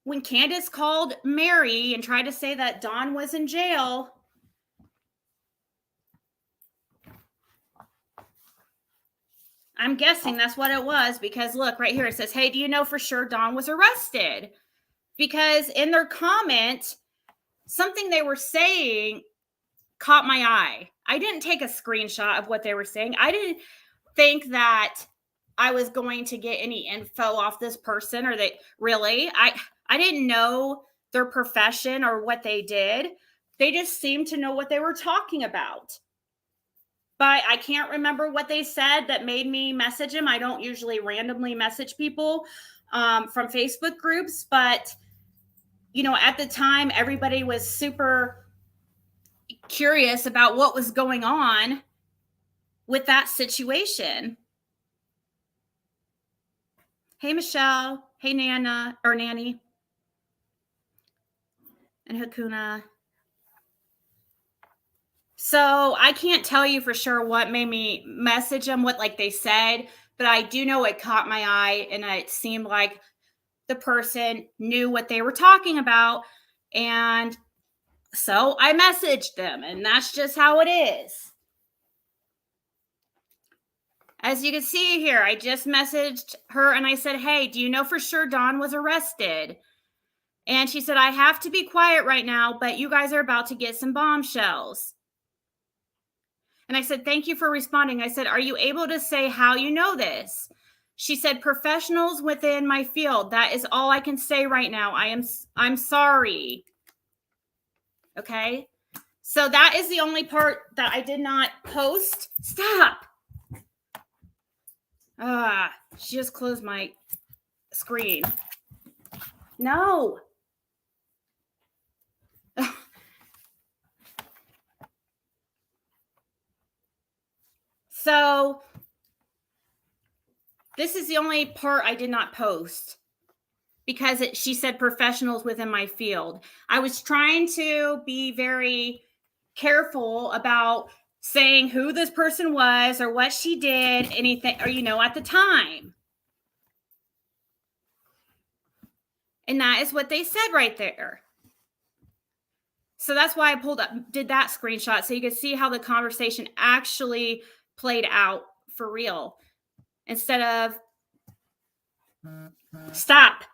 when Candace called Mary and tried to say that Dawn was in jail. I'm guessing that's what it was, because look right here, it says, hey, do you know for sure Dawn was arrested? Because in their comment, something they were saying caught my eye. I didn't take a screenshot of what they were saying. I didn't think that I was going to get any info off this person, or I didn't know their profession or what they did. They just seemed to know what they were talking about. but I can't remember what they said that made me message him. I don't usually randomly message people from Facebook groups, but at the time, everybody was super curious about what was going on with that situation. Hey, Michelle. Hey, Nana or Nanny and Hakuna. So I can't tell you for sure what made me message them, what like they said, but I do know it caught my eye and it seemed like the person knew what they were talking about. And so I messaged them, and that's just how it is. As you can see here, I just messaged her and I said, hey, do you know for sure Dawn was arrested? And she said, I have to be quiet right now, but you guys are about to get some bombshells. And I said, thank you for responding. I said, are you able to say how you know this? She said, professionals within my field. That is all I can say right now. I'm sorry. Okay. So that is the only part that I did not post. Stop. She just closed my screen. No. So this is the only part I did not post because she said professionals within my field. I was trying to be very careful about saying who this person was or what she did, anything, or, at the time. And that is what they said right there. So that's why I did that screenshot so you could see how the conversation actually played out for real. Instead of, stop.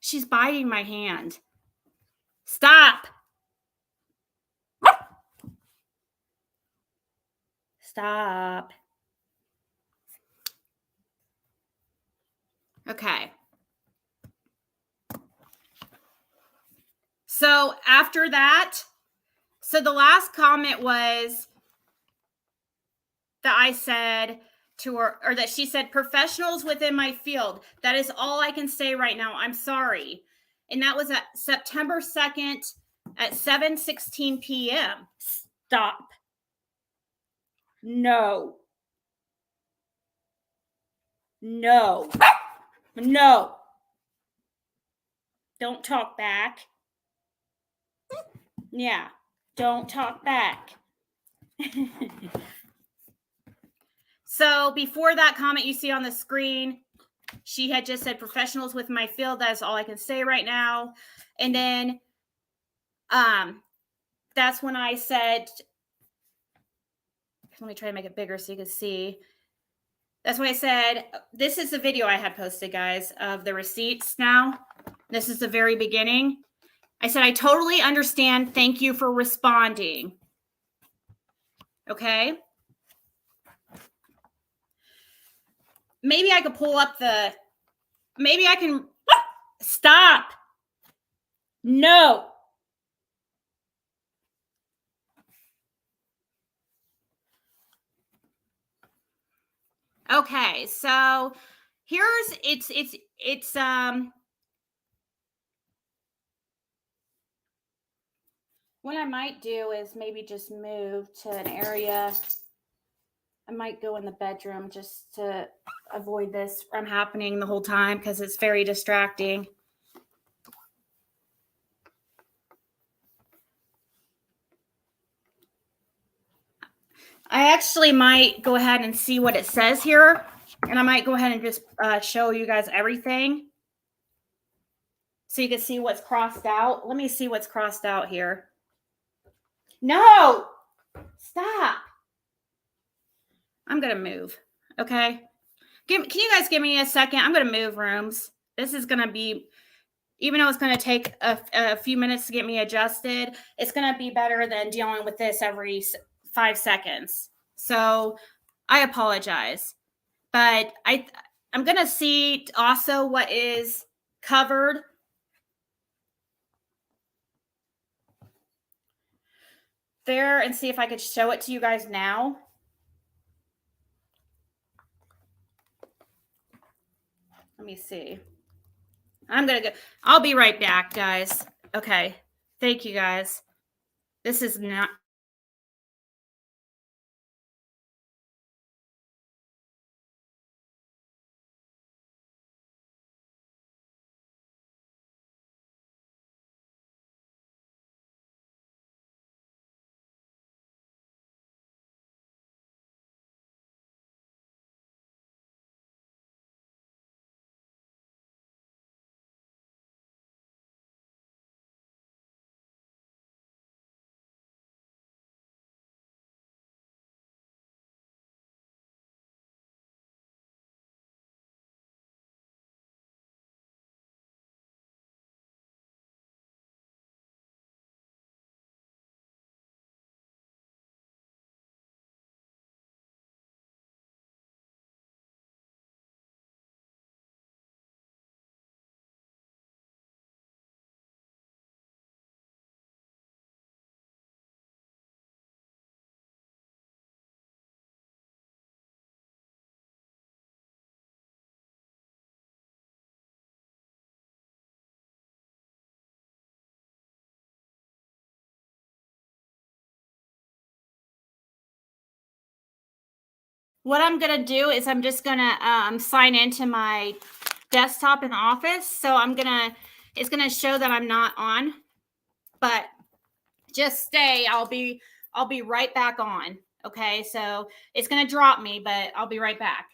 She's biting my hand. Stop. Stop. Okay. So after that, so the last comment was that I said to her, or that she said, professionals within my field. That is all I can say right now. I'm sorry. And that was at September 2nd at 7:16 p.m. Stop. No. No. No. Don't talk back. Yeah. Don't talk back. So before that comment you see on the screen, she had just said professionals with my field. That's all I can say right now. And then that's when I said, let me try to make it bigger so you can see. That's when I said, this is the video I had posted, guys, of the receipts now. This is the very beginning. I said, I totally understand. Thank you for responding. Okay. Maybe I could pull up maybe I can, stop. No. Okay, so here's it's what I might do is maybe just move to an area. I might go in the bedroom just to avoid this from happening the whole time because it's very distracting. I actually might go ahead and see what it says here, and I might go ahead and just show you guys everything so you can see what's crossed out. Let me see what's crossed out here. No! Stop. I'm going to move, okay? Can you guys give me a second? I'm going to move rooms. This is going to be, even though it's going to take a few minutes to get me adjusted, it's going to be better than dealing with this every 5 seconds. So I apologize. But I'm going to see also what is covered. there and see if I could show it to you guys now. Let me see. I'm going to go. I'll be right back, guys. Okay. Thank you, guys. This is not. What I'm going to do is I'm just going to sign into my desktop in the office. So it's going to show that I'm not on, but just stay. I'll be right back on. Okay. So it's going to drop me, but I'll be right back.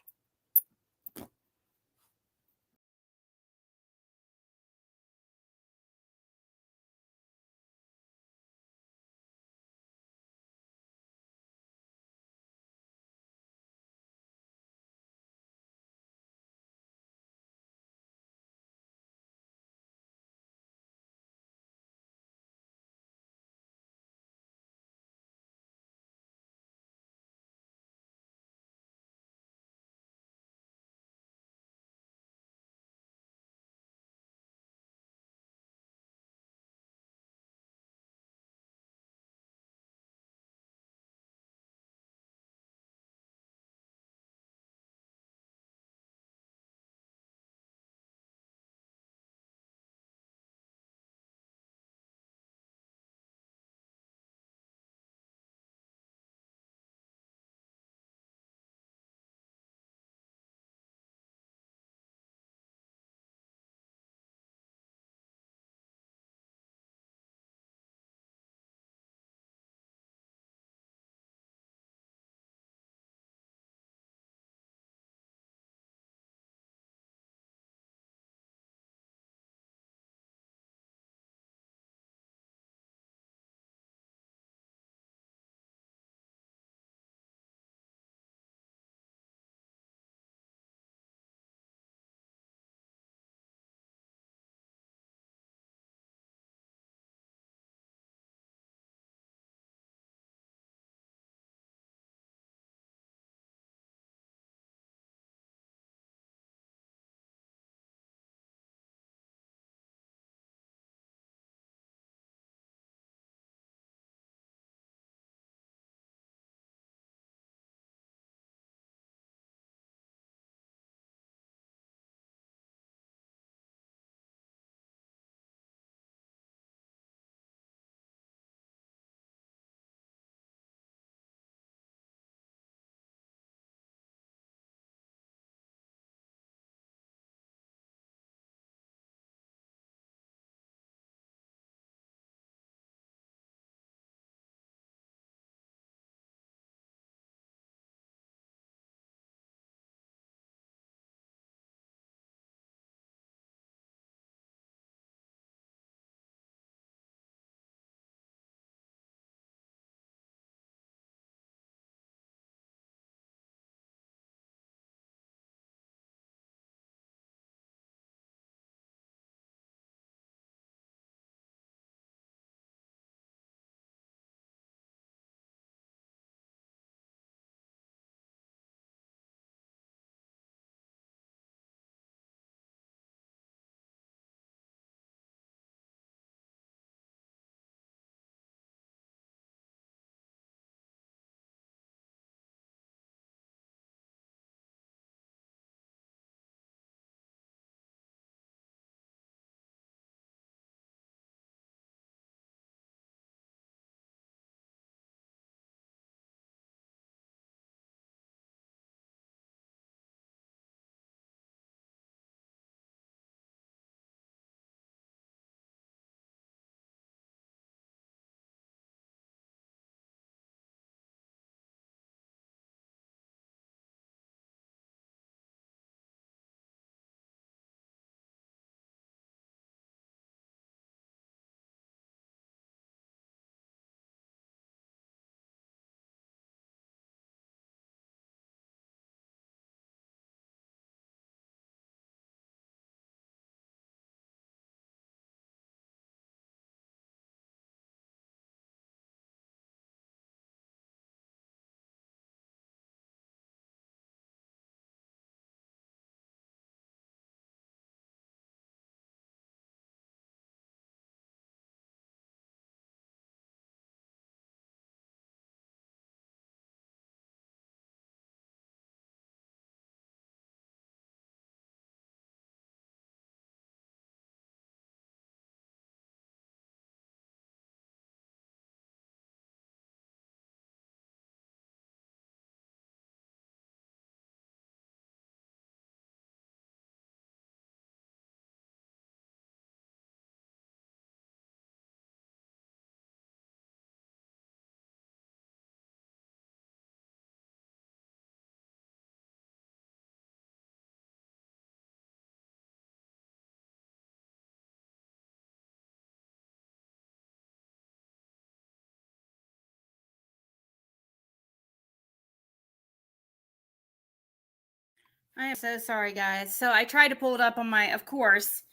I am so sorry, guys. So I tried to pull it up on my, of course,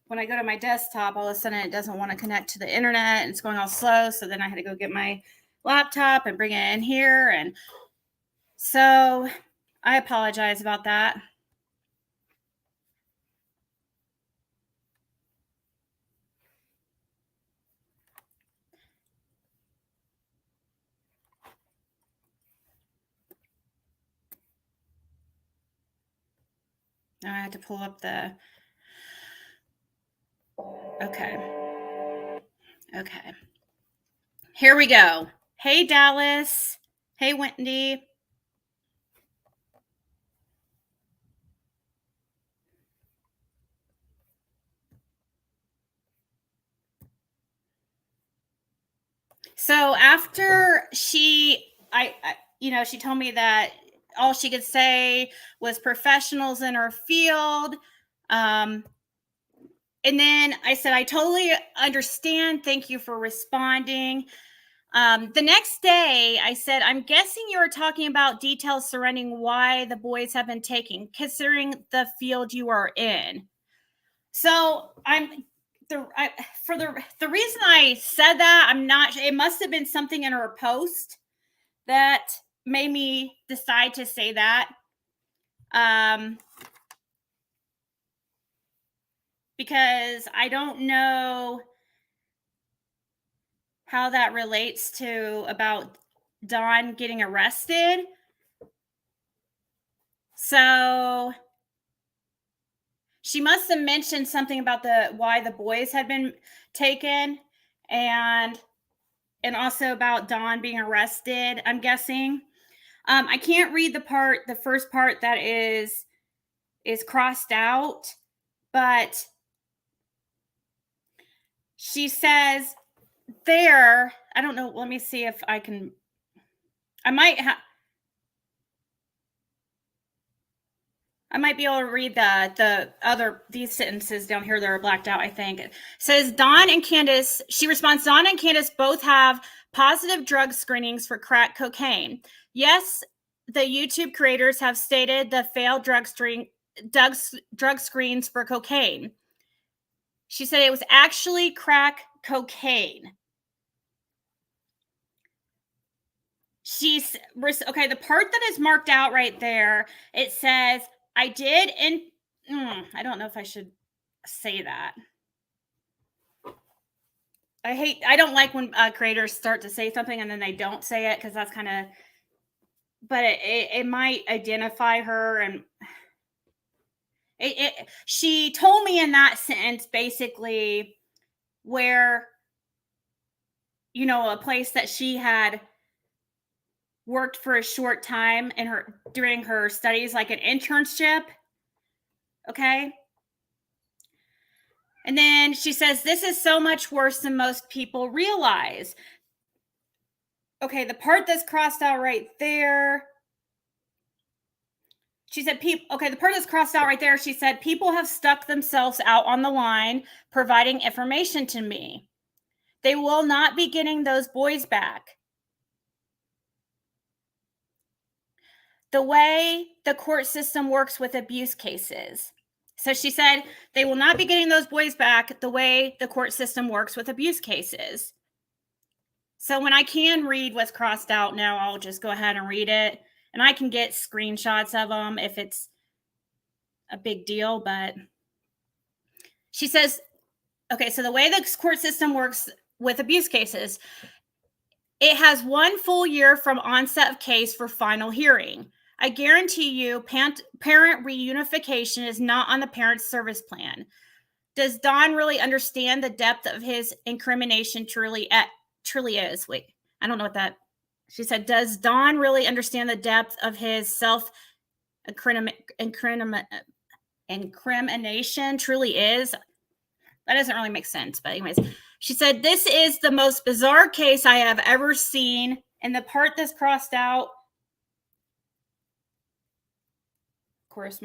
when I go to my desktop, all of a sudden it doesn't want to connect to the internet and it's going all slow. So then I had to go get my laptop and bring it in here. And so I apologize about that. Now I have to pull up the, okay. Okay. Here we go. Hey, Dallas. Hey, Wendy. So after she told me that all she could say was professionals in her field. And then I said, I totally understand. Thank you for responding. The next day, I said, I'm guessing you are talking about details surrounding why the boys have been taken, considering the field you are in. So the reason I said that, I'm not. It must have been something in her post that made me decide to say that. Because I don't know how that relates to about Dawn getting arrested. So she must have mentioned something about why the boys had been taken, and also about Dawn being arrested, I'm guessing. I can't read the first part that is crossed out, but she says there, I don't know, let me see if I can, I might be able to read these sentences down here that are blacked out, I think. It says Dawn and Candace, she responds, Dawn and Candace both have positive drug screenings for crack cocaine. Yes, the YouTube creators have stated the failed drug screens for cocaine. She said it was actually crack cocaine. Okay, the part that is marked out right there, it says, I did, and I don't know if I should say that. I don't like when creators start to say something and then they don't say it, because that's kind of, but it might identify her. And she told me in that sentence basically where, a place that she had worked for a short time during her studies, like an internship. Okay. And then she says, this is so much worse than most people realize. Okay, the part that's crossed out right there. She said, the part that's crossed out right there, she said, people have stuck themselves out on the line providing information to me. They will not be getting those boys back. The way the court system works with abuse cases. So she said, they will not be getting those boys back the way the court system works with abuse cases. So when I can read what's crossed out now, I'll just go ahead and read it. And I can get screenshots of them if it's a big deal. But she says, okay, so the way the court system works with abuse cases, it has 1 full year from onset of case for final hearing. I guarantee you, parent reunification is not on the parent's service plan. Does Don really understand the depth of his incrimination truly is? Wait, I don't know what that. She said, does Don really understand the depth of his incrimination truly is? That doesn't really make sense. But anyways, she said, this is the most bizarre case I have ever seen. And the part that's crossed out, of course,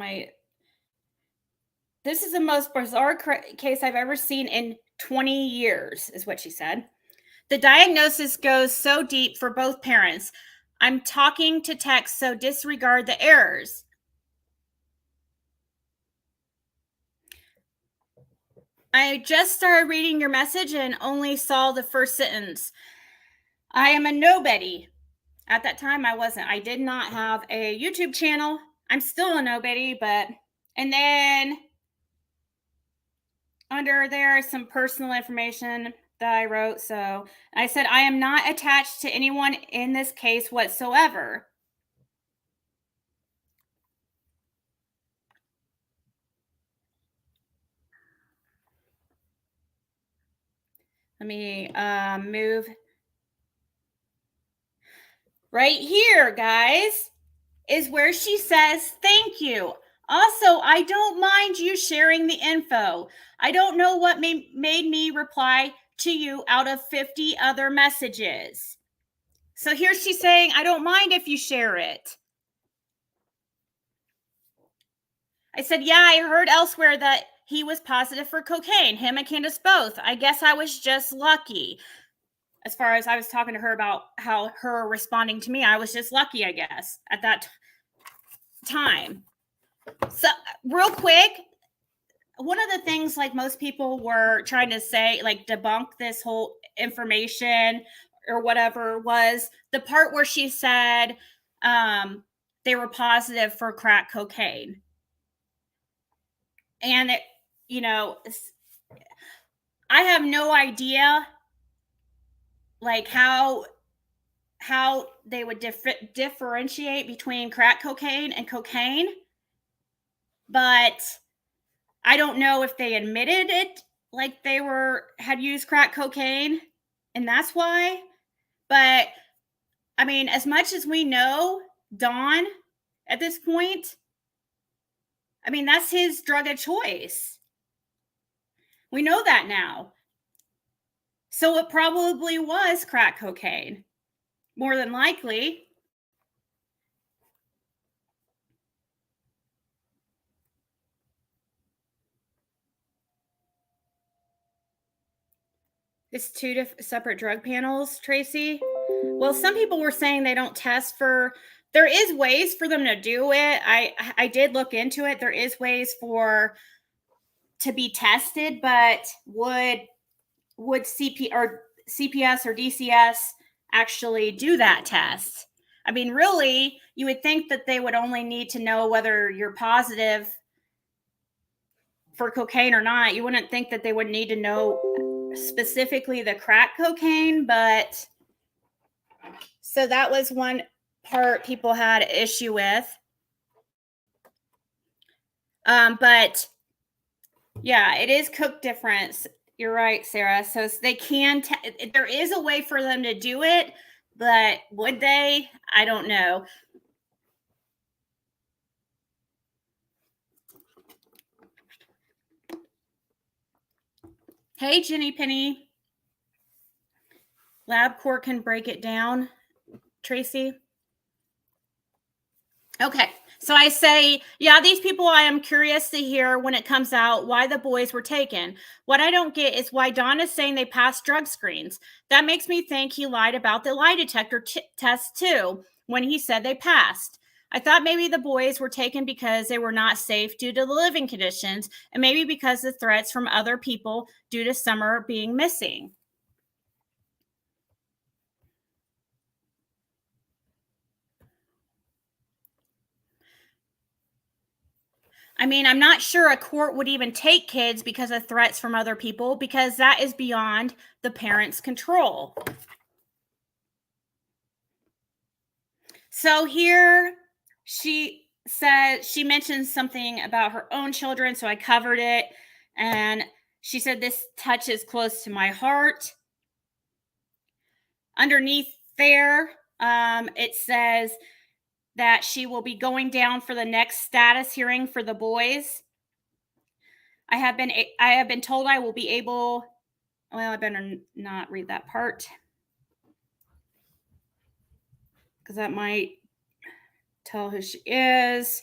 this is the most bizarre case I've ever seen in 20 years, is what she said. The diagnosis goes so deep for both parents. I'm talking to text, so disregard the errors. I just started reading your message and only saw the first sentence. I am a nobody. At that time, I wasn't. I did not have a YouTube channel. I'm still a nobody, but. And then under there is some personal information that I wrote. So I said, I am not attached to anyone in this case whatsoever. Let me move right here, guys, is where she says, thank you. Also, I don't mind you sharing the info. I don't know what made me reply to you out of 50 other messages. So here she's saying, I don't mind if you share it. I said, yeah, I heard elsewhere that he was positive for cocaine, him and Candace both. I guess I was just lucky. As far as I was talking to her about how her responding to me, I was just lucky, I guess, at that time. So real quick, one of the things like most people were trying to say, like debunk this whole information or whatever, was the part where she said they were positive for crack cocaine. And it, you know, I have no idea like how they would differentiate between crack cocaine and cocaine, but I don't know if they admitted it, like they had used crack cocaine, and that's why. But I mean, as much as we know Don at this point, I mean, that's his drug of choice. We know that now. So it probably was crack cocaine, more than likely. It's two separate drug panels, Tracy. Well, some people were saying they don't test for. There is ways for them to do it. I did look into it. There is ways to be tested, but would CPS or DCS actually do that test? I mean, really, you would think that they would only need to know whether you're positive for cocaine or not. You wouldn't think that they would need to know specifically the crack cocaine, but so that was one part people had an issue with. But yeah, it is cooked different. You're right, Sarah. So they can, there is a way for them to do it, but would they? I don't know. Hey, Jenny Penny. LabCorp can break it down, Tracy. Okay. So I say, yeah, these people, I am curious to hear when it comes out why the boys were taken. What I don't get is why Don is saying they passed drug screens. That makes me think he lied about the lie detector test too, when he said they passed. I thought maybe the boys were taken because they were not safe due to the living conditions, and maybe because of threats from other people due to Summer being missing. I mean, I'm not sure a court would even take kids because of threats from other people, because that is beyond the parents' control. So here she said, she mentioned something about her own children, so I covered it. And she said, this touches close to my heart. Underneath there, it says that she will be going down for the next status hearing for the boys. I have been told I will be able, well, I better not read that part, because that might tell who she is.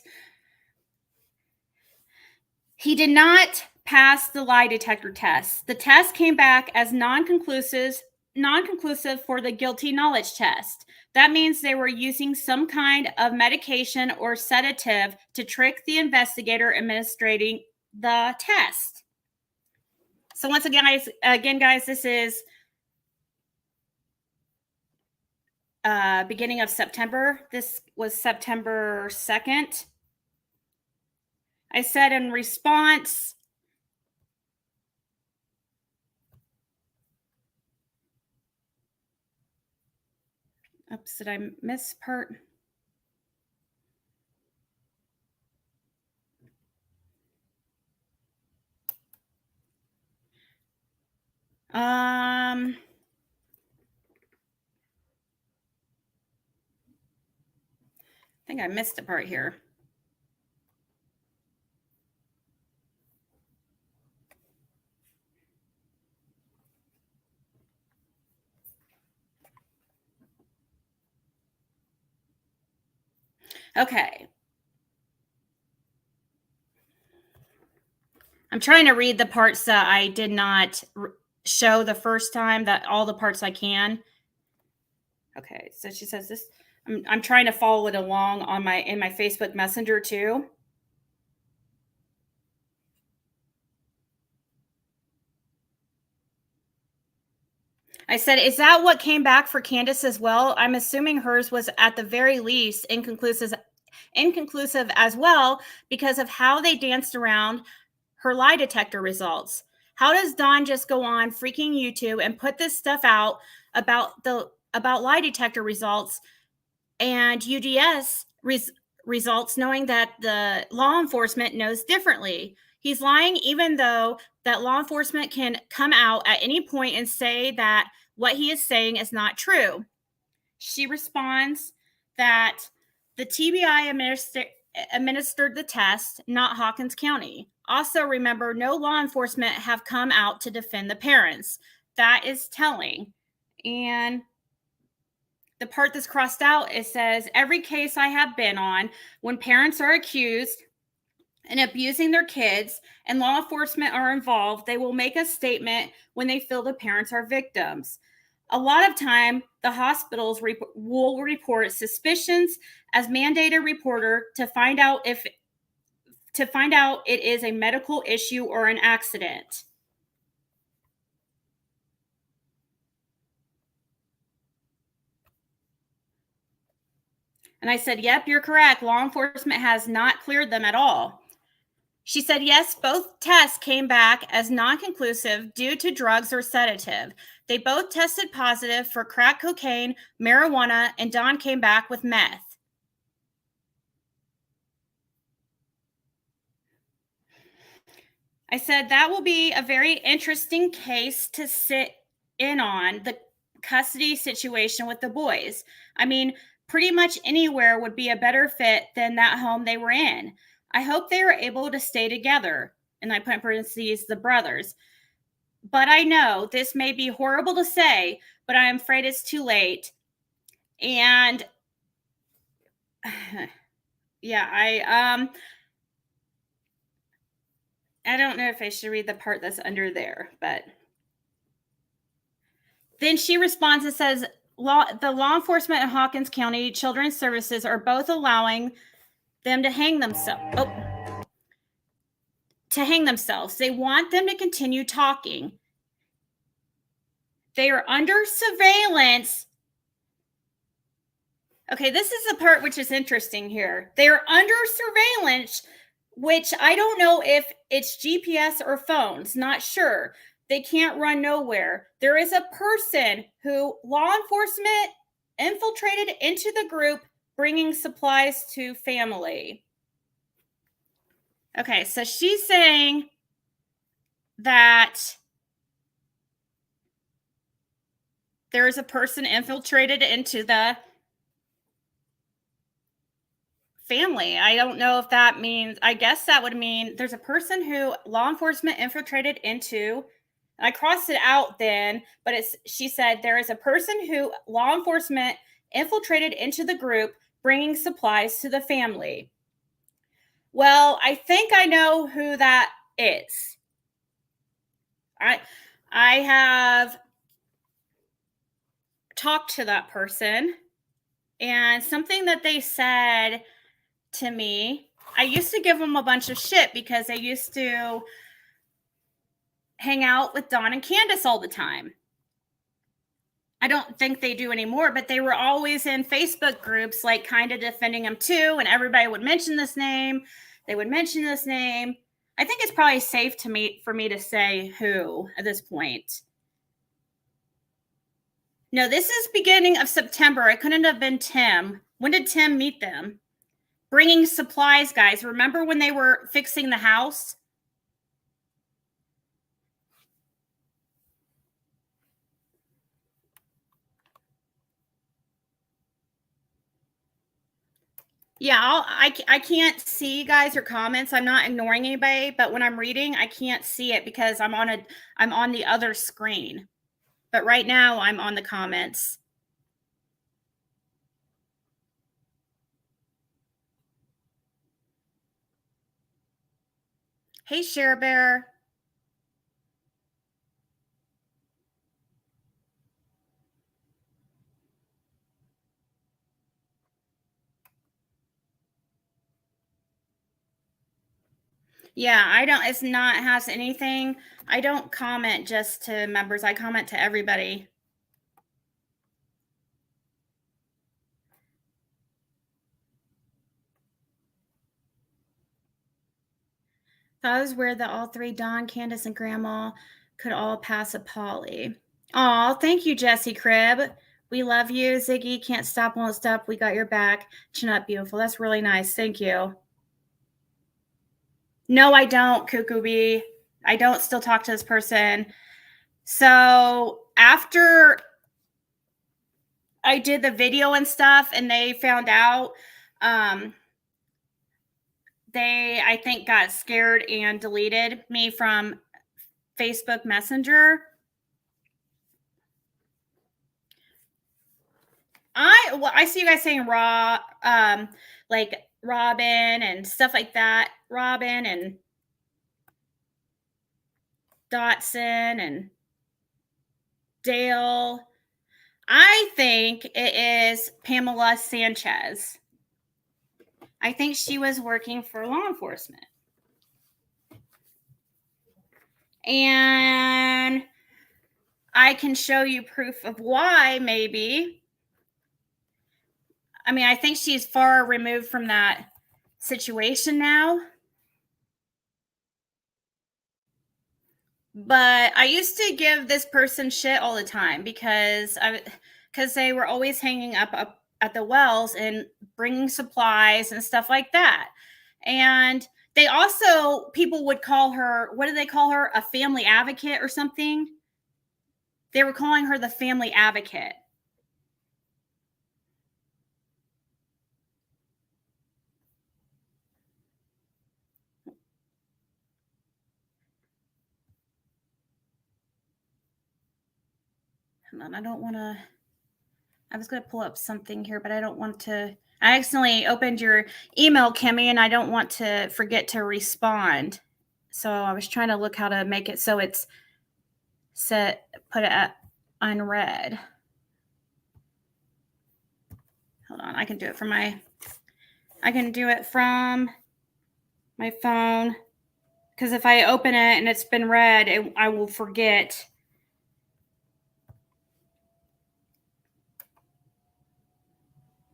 He did not pass the lie detector test. The test came back as non-conclusive for the guilty knowledge test. That means they were using some kind of medication or sedative to trick the investigator administrating the test. So once again, guys, this is beginning of September. This was September 2nd. I said in response, oops, did I miss part? I think I missed a part here. Okay. I'm trying to read the parts that I did not show the first time, that all the parts I can. Okay, so she says this. I'm trying to follow it along on in my Facebook Messenger too. I said, is that what came back for Candace as well? I'm assuming hers was at the very least inconclusive as well because of how they danced around her lie detector results. How does Dawn just go on freaking YouTube and put this stuff out about lie detector results and UDS results, knowing that the law enforcement knows differently? He's lying, even though that law enforcement can come out at any point and say that what he is saying is not true. She responds that the TBI administered the test, not Hawkins County. Also, remember, no law enforcement have come out to defend the parents. That is telling. And the part that's crossed out, it says, every case I have been on, when parents are accused and abusing their kids and law enforcement are involved, they will make a statement when they feel the parents are victims. A lot of time, the hospitals will report suspicions as mandated reporter to find out it is a medical issue or an accident. And I said, yep, you're correct. Law enforcement has not cleared them at all. She said, yes, both tests came back as non-conclusive due to drugs or sedative. They both tested positive for crack cocaine, marijuana, and Dawn came back with meth. I said, that will be a very interesting case to sit in on, the custody situation with the boys. I mean, pretty much anywhere would be a better fit than that home they were in. I hope they were able to stay together. And I put in parentheses, the brothers. But I know this may be horrible to say, but I'm afraid it's too late. And yeah, I don't know if I should read the part that's under there, but then she responds and says, the law enforcement in Hawkins County Children's Services are both allowing them to hang themselves. They want them to continue talking. They are under surveillance. Okay, this is the part which is interesting here. They are under surveillance, which I don't know if it's GPS or phones, not sure. They can't run nowhere. There is a person who law enforcement infiltrated into the group bringing supplies to family. Okay, so she's saying that there is a person infiltrated into the family. I don't know if that means, I guess that would mean there's a person who law enforcement infiltrated into. I crossed it out then, but she said there is a person who law enforcement infiltrated into the group bringing supplies to the family. Well, I think I know who that is. I have talked to that person, and something that they said to me, I used to give them a bunch of shit because they used to hang out with Dawn and Candace all the time. I don't think they do anymore, but they were always in Facebook groups, like kind of defending them too. And everybody would mention this name. They would mention this name. I think it's probably safe for me to say who at this point. No, this is beginning of September. It couldn't have been Tim. When did Tim meet them? Bringing supplies, guys. Remember when they were fixing the house? Yeah, I can't see guys or comments. I'm not ignoring anybody, but when I'm reading, I can't see it because I'm on the other screen. But right now I'm on the comments. Hey, Share Bear. Yeah, I don't, it's not, has anything. I don't comment just to members. I comment to everybody. That was where the all three, Dawn, Candace, and Grandma, could all pass a Polly. Oh, thank you, Jesse Crib. We love you. Ziggy, can't stop, won't stop. We got your back. Chin up, beautiful. That's really nice. Thank you. No, I don't, Cuckoo Bee. I don't still talk to this person. So after I did the video and stuff and they found out, they, I think, got scared and deleted me from Facebook Messenger. I see you guys saying like Robin and stuff like that. Robin and Dotson and Dale. I think it is Pamela Sanchez. I think she was working for law enforcement. And I can show you proof of why, maybe. I mean, I think she's far removed from that situation now. But I used to give this person shit all the time because they were always hanging up at the wells and bringing supplies and stuff like that. And they also, people would call her, what did they call her? A family advocate or something? They were calling her the family advocate. Hold on, I don't want to, I was going to pull up something here, but I don't want to, I accidentally opened your email, Kimmy, and I don't want to forget to respond. So I was trying to look how to make it so it's set, put it at unread. Hold on, I can do it from my phone. Because if I open it and it's been read, I will forget.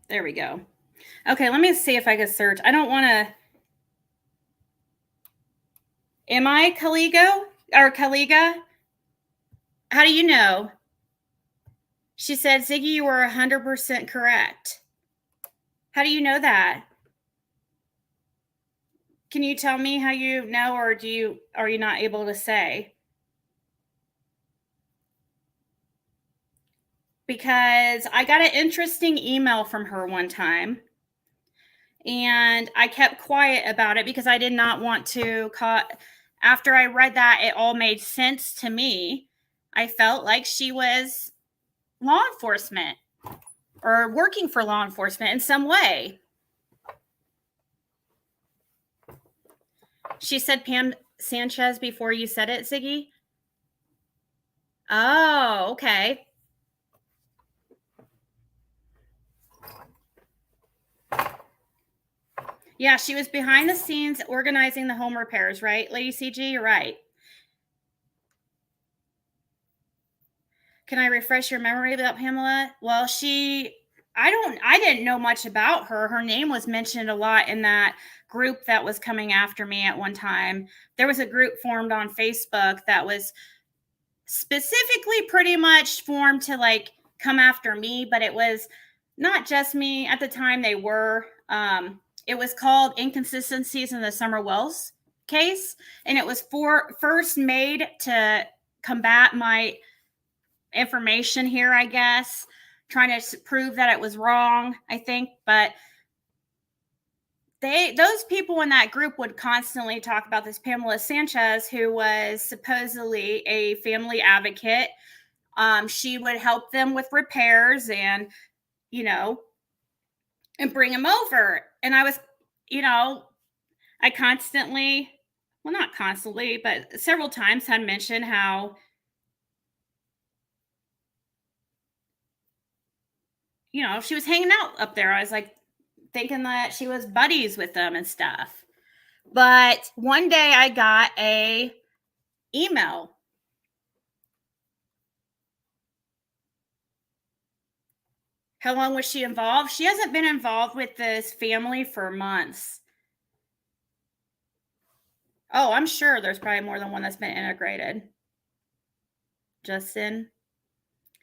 There we go. Okay, let me see if I can search. I don't want to. Am I Caligo or Caliga? How do you know? She said, Ziggy, you were 100% correct. How do you know that? Can you tell me how you know, or are you not able to say? Because I got an interesting email from her one time. And I kept quiet about it because I did not want to after I read that, it all made sense to me. I felt like she was law enforcement or working for law enforcement in some way. She said Pam Sanchez before you said it, Ziggy? Oh, okay. Yeah, she was behind the scenes organizing the home repairs, right? Lady CG, you're right. Can I refresh your memory about Pamela? Well, I didn't know much about her. Her name was mentioned a lot in that group that was coming after me at one time. There was a group formed on Facebook that was specifically pretty much formed to like come after me, but it was not just me at the time. They were, it was called Inconsistencies in the Summer Wells case. And it was first made to combat my information here, I guess, trying to prove that it was wrong, I think. But those people in that group would constantly talk about this Pamela Sanchez, who was supposedly a family advocate. She would help them with repairs and, you know, and bring them over. And I was, you know, I constantly, well, not constantly, but several times had mentioned how, you know, she was hanging out up there. I was like thinking that she was buddies with them and stuff. But one day I got a email. How long was she involved? She hasn't been involved with this family for months. Oh, I'm sure there's probably more than one that's been integrated. Justin.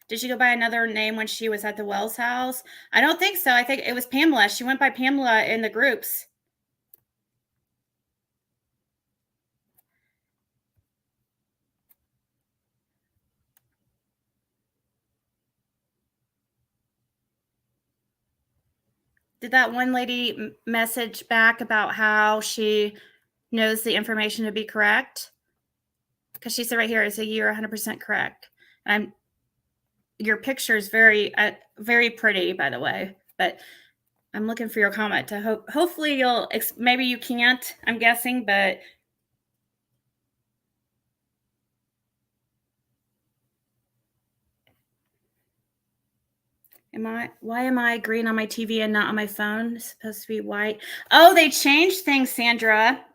Did she go by another name when she was at the Wells house? I don't think so. I think it was Pamela. She went by Pamela in the groups. Did that one lady message back about how she knows the information to be correct? Because she said right here, "Is you're 100% correct." And your picture is very, very pretty, by the way. But I'm looking for your comment to hopefully you'll. Maybe you can't. I'm guessing, but. Why am I green on my TV and not on my phone? It's supposed to be white. Oh, they changed things, Sandra.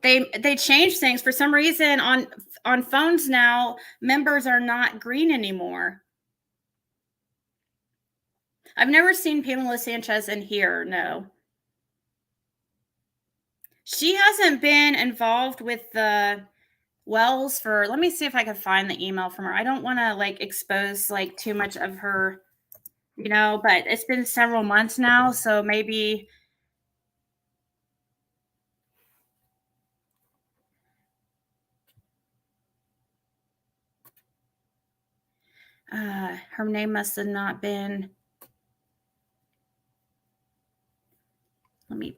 They changed things for some reason on phones now. Members are not green anymore. I've never seen Pamela Sanchez in here. No, she hasn't been involved with the Wells for. Let me see if I can find the email from her. I don't want to like expose like too much of her, you know. But it's been several months now, so maybe. Her name must have not been. Let me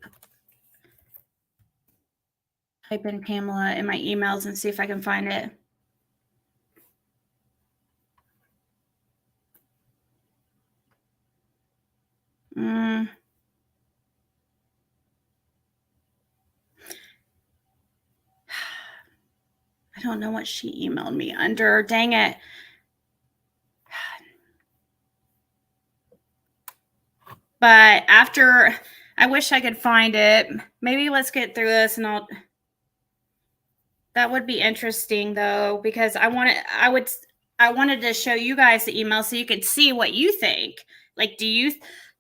type in Pamela in my emails and see if I can find it. I don't know what she emailed me under. Dang it. But after, I wish I could find it. Maybe let's get through this and that would be interesting though, because I wanted to show you guys the email so you could see what you think. Like, the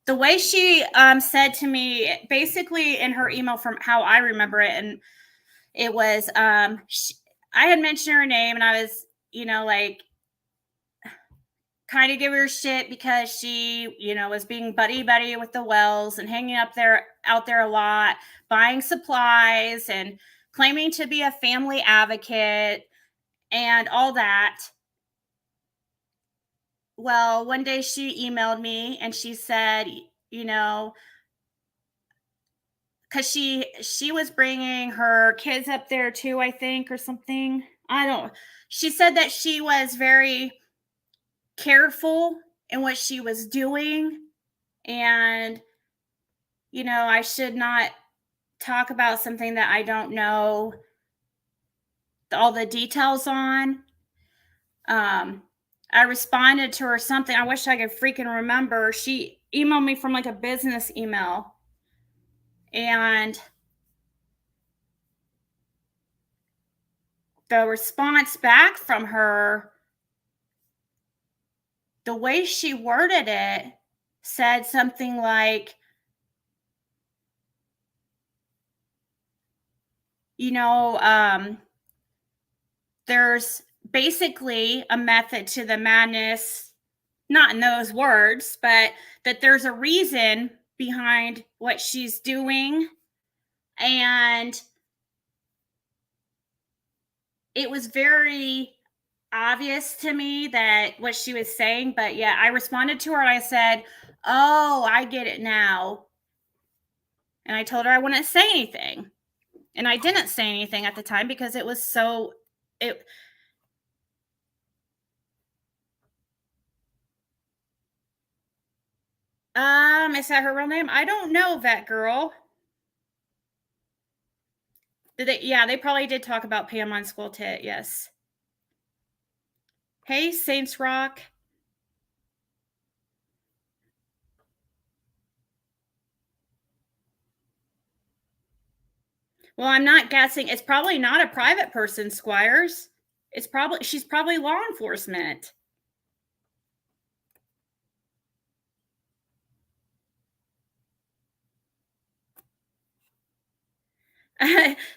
way she said to me, basically in her email from how I remember it, and it was, I had mentioned her name and I was, you know, like, kind of give her shit because she, you know, was being buddy with the Wells and hanging out there a lot, buying supplies and claiming to be a family advocate and all that. Well, one day she emailed me and she said, you know, because she was bringing her kids up there too, I think, or something. I don't. She said that she was very careful in what she was doing, and you know, I should not talk about something that I don't know all the details on. I responded to her something. I wish I could freaking remember. She emailed me from like a business email, and the response back from her the way she worded it said something like, there's basically a method to the madness, not in those words, but that there's a reason behind what she's doing. And it was very obvious to me that what she was saying, but yeah, I responded to her and I said, "Oh, I get it now." And I told her I wouldn't say anything. And I didn't say anything at the time because it was so it is that her real name? I don't know that girl. Did they? Yeah, they probably did talk about Pam on School Tit. Yes. Hey, Saints Rock. Well, I'm not guessing. It's probably not a private person, Squires. She's probably law enforcement.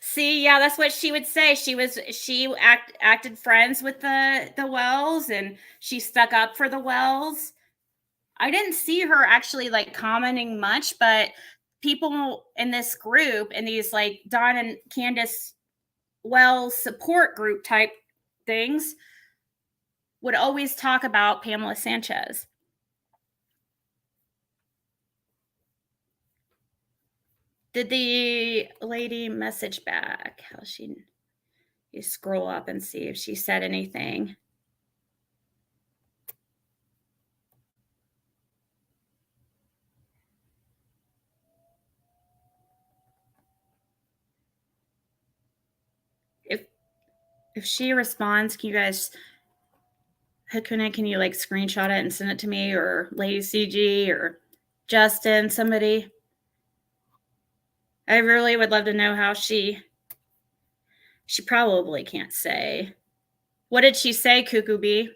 See, yeah, that's what she would say. She acted friends with the Wells, and she stuck up for the Wells. I didn't see her actually like commenting much, but people in this group, in these like Don and Candace Wells support group type things, would always talk about Pamela Sanchez. Did the lady message back? You scroll up and see if she said anything. If she responds, can you guys, Hakuna, can you like screenshot it and send it to me, or Lady CG or Justin, somebody? I really would love to know how she probably can't say. What did she say, Cuckoo Bee?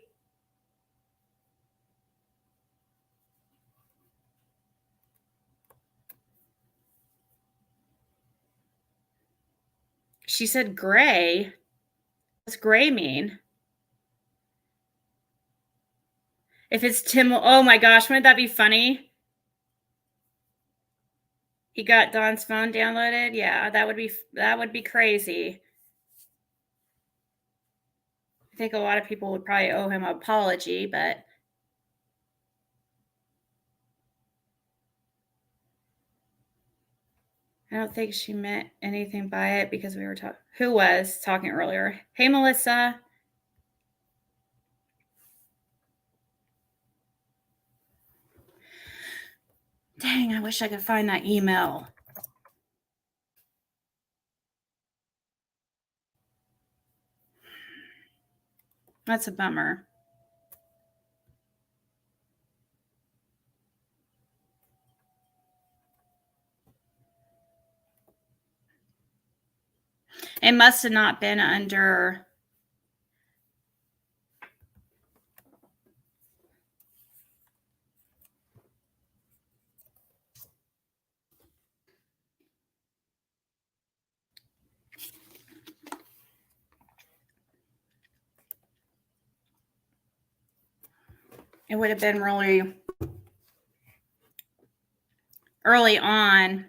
She said gray. What's gray mean? If it's Tim, oh my gosh, wouldn't that be funny? He got Don's phone downloaded. Yeah, that would be crazy. I think a lot of people would probably owe him an apology, but I don't think she meant anything by it because we were talking. Who was talking earlier? Hey, Melissa. Dang, I wish I could find that email. That's a bummer. It must have not been under. It would have been really early on.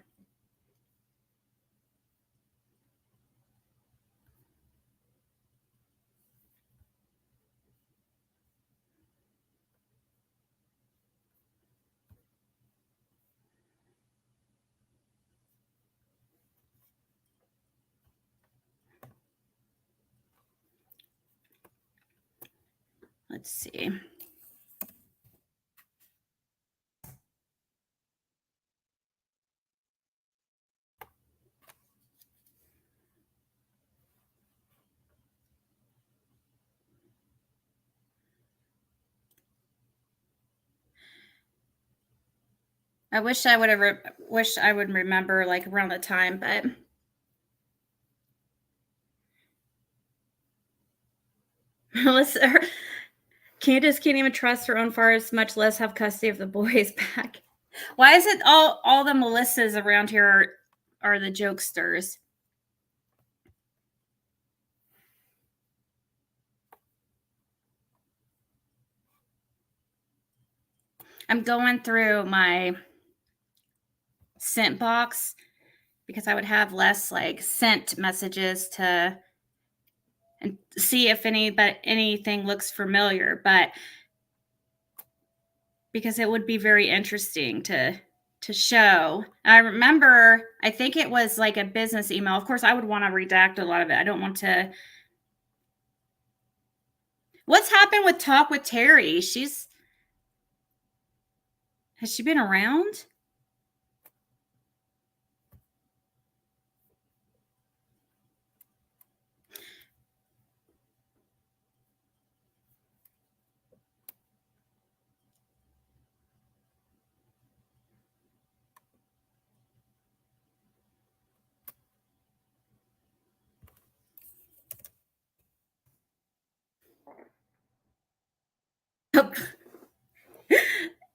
Let's see. I wish I would have wish I would remember like around the time, but Melissa, Candace can't even trust her own farts, much less have custody of the boys back. Why is it all the Melissas around here are the jokesters? I'm going through my sent box because I would have less like sent messages to and see if anything looks familiar, but because it would be very interesting to show. I remember, I think it was like a business email. Of course, I would want to redact a lot of it. I don't want to. What's happened with Talk with Terry? Has she been around?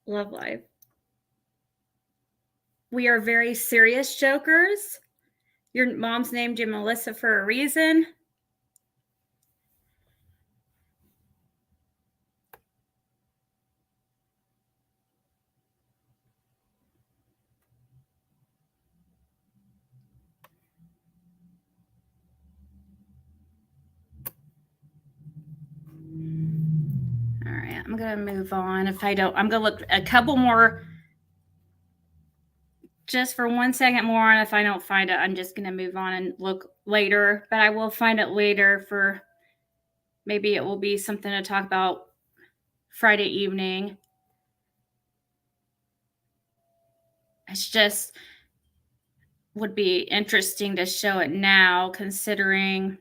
Love life. We are very serious jokers. Your mom's named you Melissa for a reason. All right, I'm going to move on. If I don't, I'm going to look a couple more just for 1 second more. And if I don't find it, I'm just going to move on and look later. But I will find it later for maybe it will be something to talk about Friday evening. It's just would be interesting to show it now, considering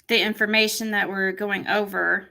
the information that we're going over.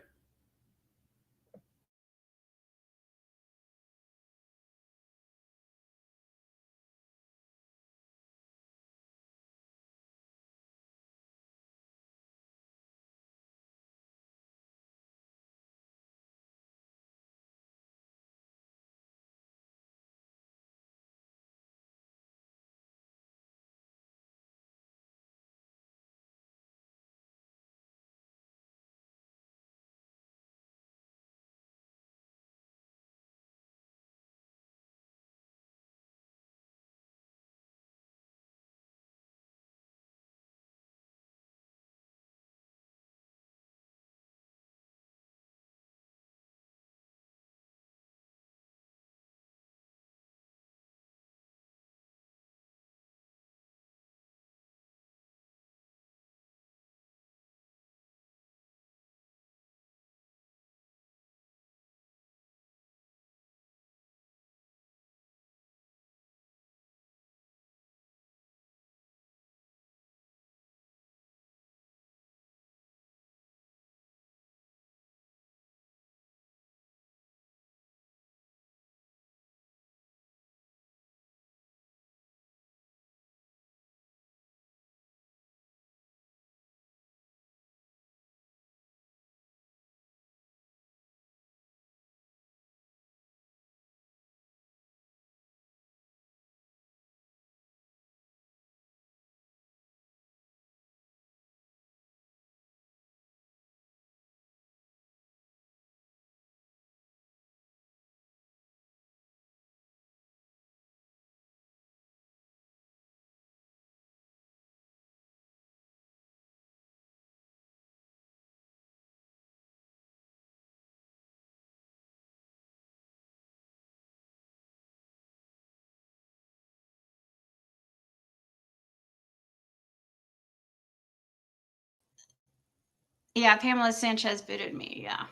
Yeah, Pamela Sanchez booted me. Yeah.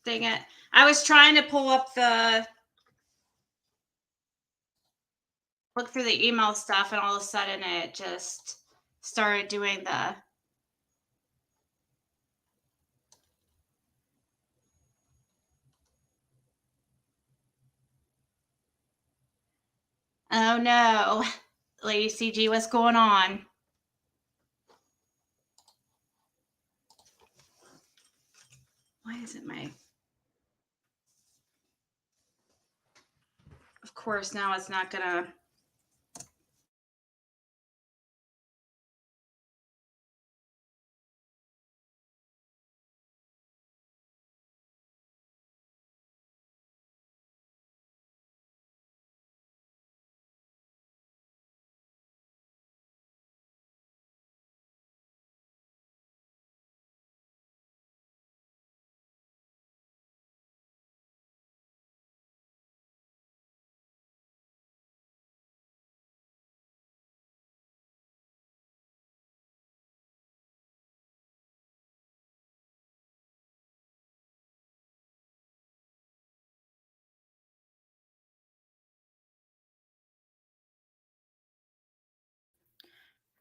Dang it. I was trying to pull up look through the email stuff, and all of a sudden it just started doing the. Oh no. Lady CG, what's going on? Why isn't my... Of course, now it's not gonna...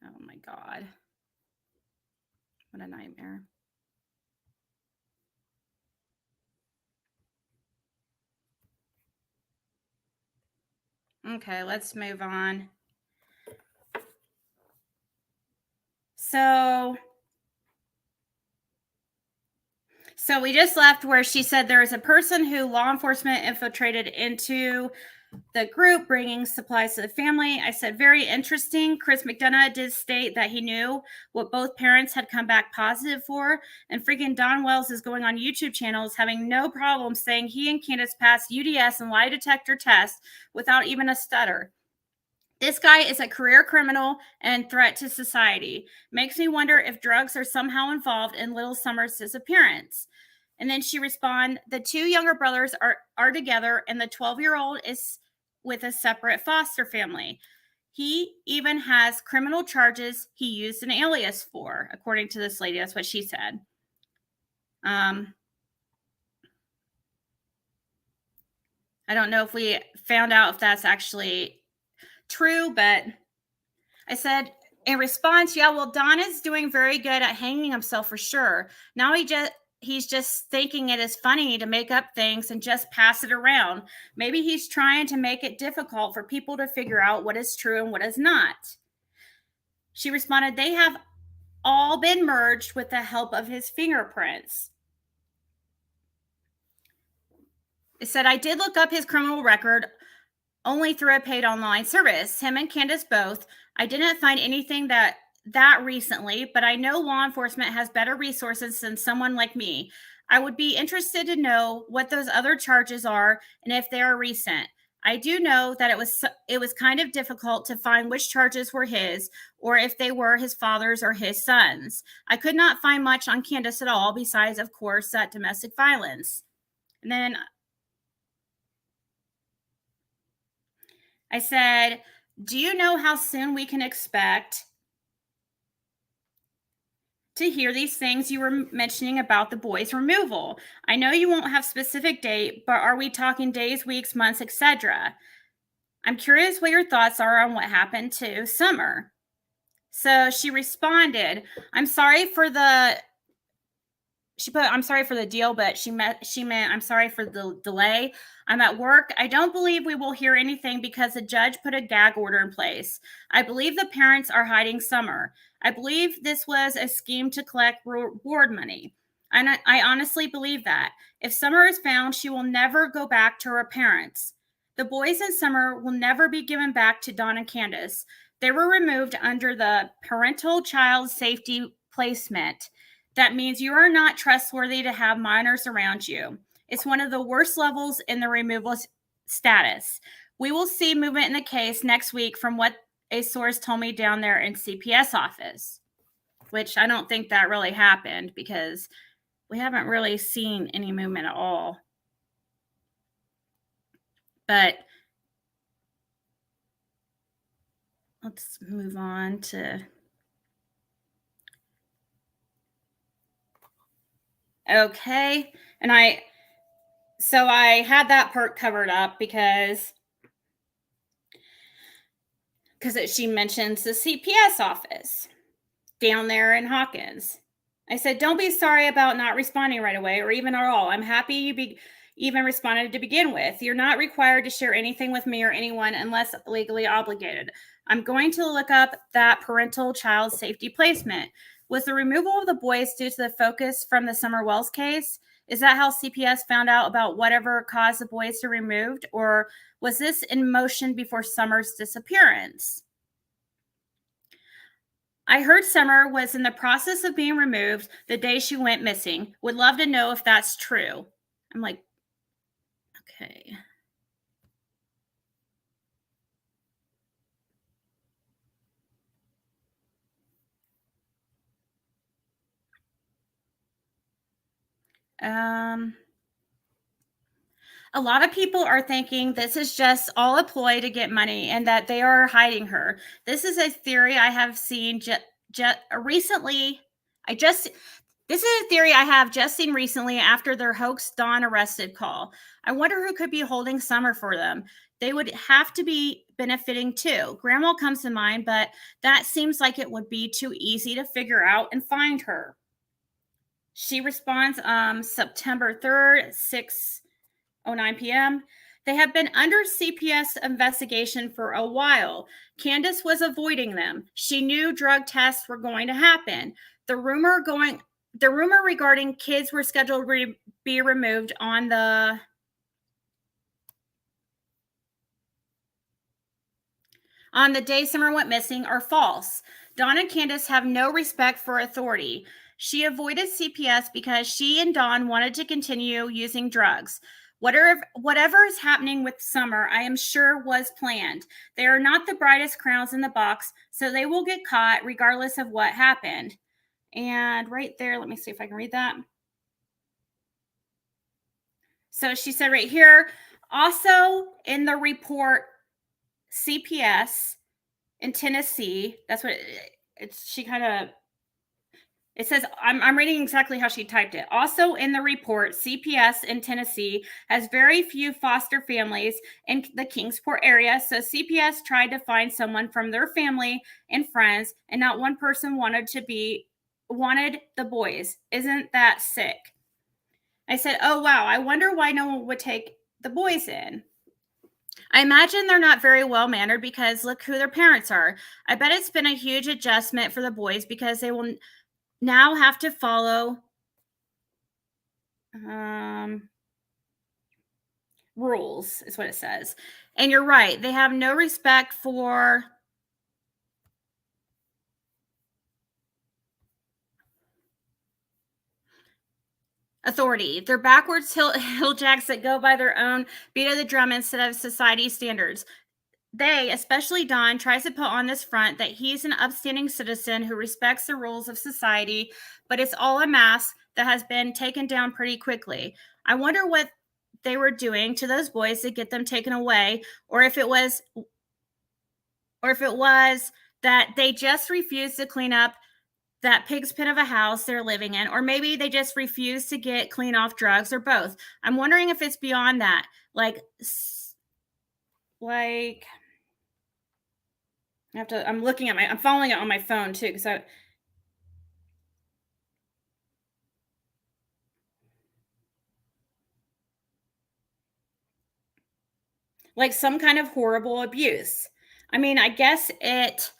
Oh my God. What a nightmare. Okay, let's move on. So we just left where she said there is a person who law enforcement infiltrated into the group bringing supplies to the family. I said, very interesting. Chris McDonough did state that he knew what both parents had come back positive for. And freaking Don Wells is going on YouTube channels having no problem saying he and Candace passed UDS and lie detector tests without even a stutter. This guy is a career criminal and threat to society. Makes me wonder if drugs are somehow involved in Little Summer's disappearance. And then she responds, the two younger brothers are together, and the 12-year-old is with a separate foster family. He even has criminal charges he used an alias for, according to this lady. That's what she said. I don't know if we found out if that's actually true, but I said in response, yeah, well, Don is doing very good at hanging himself for sure. Now he's just thinking it is funny to make up things and just pass it around. Maybe he's trying to make it difficult for people to figure out what is true and what is not. She responded, they have all been merged with the help of his fingerprints. It said, I did look up his criminal record only through a paid online service. Him and Candace both. I didn't find anything that recently, but I know law enforcement has better resources than someone like me. I would be interested to know what those other charges are and if they are recent. I do know that it was kind of difficult to find which charges were his or if they were his father's or his son's. I could not find much on Candace at all besides, of course, that domestic violence. And then I said, do you know how soon we can expect to hear these things you were mentioning about the boys' removal? I know you won't have specific date, but are we talking days, weeks, months, etc.? I'm curious what your thoughts are on what happened to Summer. So she responded, I'm sorry for the deal, but she meant I'm sorry for the delay. I'm at work. I don't believe we will hear anything because the judge put a gag order in place. I believe the parents are hiding Summer. I believe this was a scheme to collect reward money. I honestly believe that. If Summer is found, she will never go back to her parents. The boys and Summer will never be given back to Don and Candace. They were removed under the parental child safety placement. That means you are not trustworthy to have minors around you. It's one of the worst levels in the removal status. We will see movement in the case next week from what a source told me down there in CPS office, which I don't think that really happened because we haven't really seen any movement at all. But let's move on to... Okay. And I had that part covered up because she mentions the CPS office down there in Hawkins. I said, don't be sorry about not responding right away or even at all. I'm happy even responded to begin with. You're not required to share anything with me or anyone unless legally obligated. I'm going to look up that parental child safety placement. Was the removal of the boys due to the focus from the Summer Wells case? Is that how CPS found out about whatever caused the boys to be removed? Or was this in motion before Summer's disappearance? I heard Summer was in the process of being removed the day she went missing. Would love to know if that's true. I'm like, okay. A lot of people are thinking this is just all a ploy to get money and that they are hiding her. This is a theory I have seen recently. This is a theory I have just seen recently after their hoax Dawn arrested call. I wonder who could be holding Summer for them. They would have to be benefiting too. Grandma comes to mind, but that seems like it would be too easy to figure out and find her. She responds September 3rd, 6:09 p.m. They have been under CPS investigation for a while. Candace was avoiding them. She knew drug tests were going to happen. The rumor regarding kids were scheduled to be removed on the day Summer went missing are false. Dawn and Candace have no respect for authority. She avoided CPS because she and Dawn wanted to continue using drugs. Whatever is happening with Summer, I am sure was planned. They are not the brightest crowns in the box, so they will get caught regardless of what happened. And right there, let me see if I can read that. So she said right here, also in the report, CPS in Tennessee, that's what she kind of, it says, I'm reading exactly how she typed it. Also in the report, CPS in Tennessee has very few foster families in the Kingsport area. So CPS tried to find someone from their family and friends, and not one person wanted the boys. Isn't that sick? I said, oh, wow. I wonder why no one would take the boys in. I imagine they're not very well mannered because look who their parents are. I bet it's been a huge adjustment for the boys because they will now have to follow rules, is what it says. And you're right. They have no respect for authority. They're backwards hilljacks that go by their own beat of the drum instead of society standards. They, especially Don, tries to put on this front that he's an upstanding citizen who respects the rules of society, but it's all a mask that has been taken down pretty quickly. I wonder what they were doing to those boys to get them taken away, or if it was that they just refused to clean up that pig's pen of a house they're living in, or maybe they just refuse to get clean off drugs, or both. I'm wondering if it's beyond that. Like I'm looking at I'm following it on my phone too, because like some kind of horrible abuse. I mean, I guess it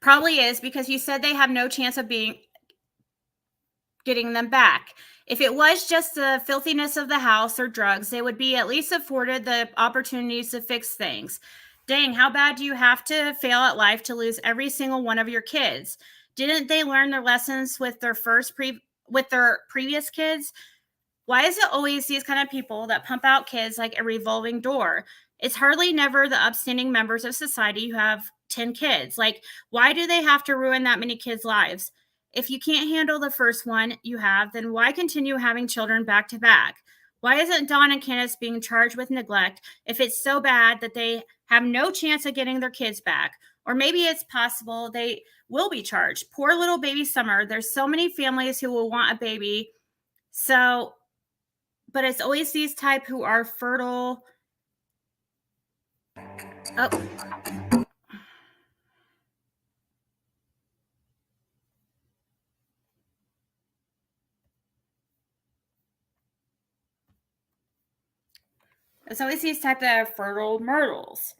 probably is because you said they have no chance of getting them back. If it was just the filthiness of the house or drugs, they would be at least afforded the opportunities to fix things. Dang, how bad do you have to fail at life to lose every single one of your kids? Didn't they learn their lessons with their previous kids? Why is it always these kind of people that pump out kids like a revolving door? It's hardly never the upstanding members of society who have 10 kids. Like, why do they have to ruin that many kids' lives? If you can't handle the first one you have, then why continue having children back to back? Why isn't Dawn and Candace being charged with neglect if it's so bad that they have no chance of getting their kids back? Or maybe it's possible they will be charged. Poor little baby Summer. There's so many families who will want a baby. So, but it's always these type who are fertile. Oh, It's always these type of fertile myrtles.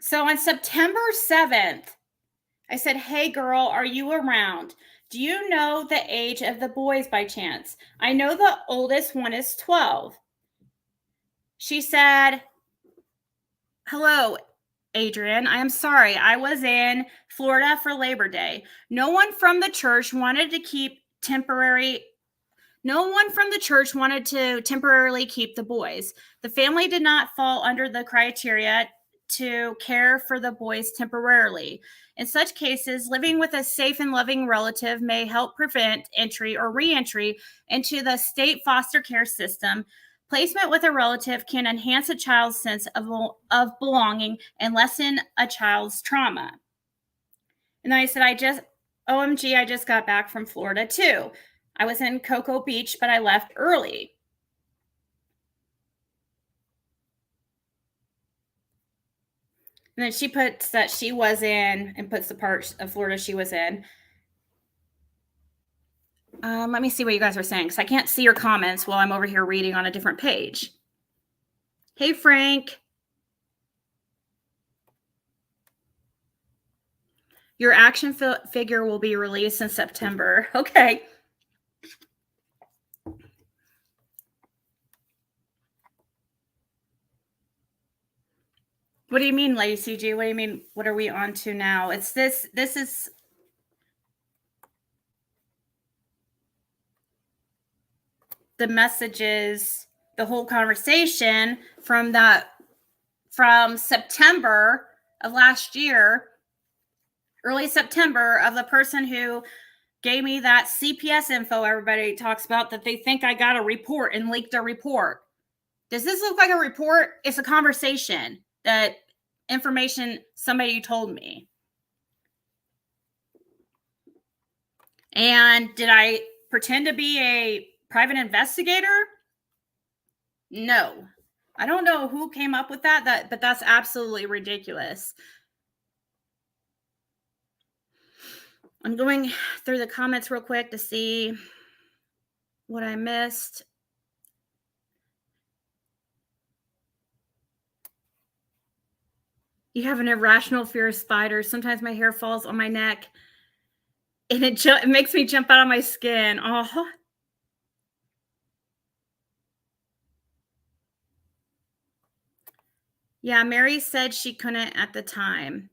So on September 7th, I said, "Hey girl, are you around? Do you know the age of the boys by chance? I know the oldest one is 12. She said, "Hello, Adrian. I am sorry. I was in Florida for Labor Day. No one from the church wanted to temporarily keep the boys. The family did not fall under the criteria to care for the boys temporarily. In such cases, living with a safe and loving relative may help prevent entry or re-entry into the state foster care system. Placement with a relative can enhance a child's sense of belonging and lessen a child's trauma." And then I said, OMG, I just got back from Florida too. I was in Cocoa Beach, but I left early. And then she puts that she was in and puts the part of Florida she was in. Let me see what you guys are saying because I can't see your comments while I'm over here reading on a different page. Hey, Frank. Your action figure will be released in September. Okay. What do you mean, Lady CG? What do you mean? What are we on to now? It's this. This is the messages, the whole conversation from September of last year, early September, of the person who gave me that CPS info everybody talks about, that they think I got a report and leaked a report. Does this look like a report? It's a conversation, that information somebody told me. And did I pretend to be a private investigator? No. I don't know who came up with that, but that's absolutely ridiculous. I'm going through the comments real quick to see what I missed. You have an irrational fear of spiders. Sometimes my hair falls on my neck and it makes me jump out of my skin. Oh. Yeah, Mary said she couldn't at the time.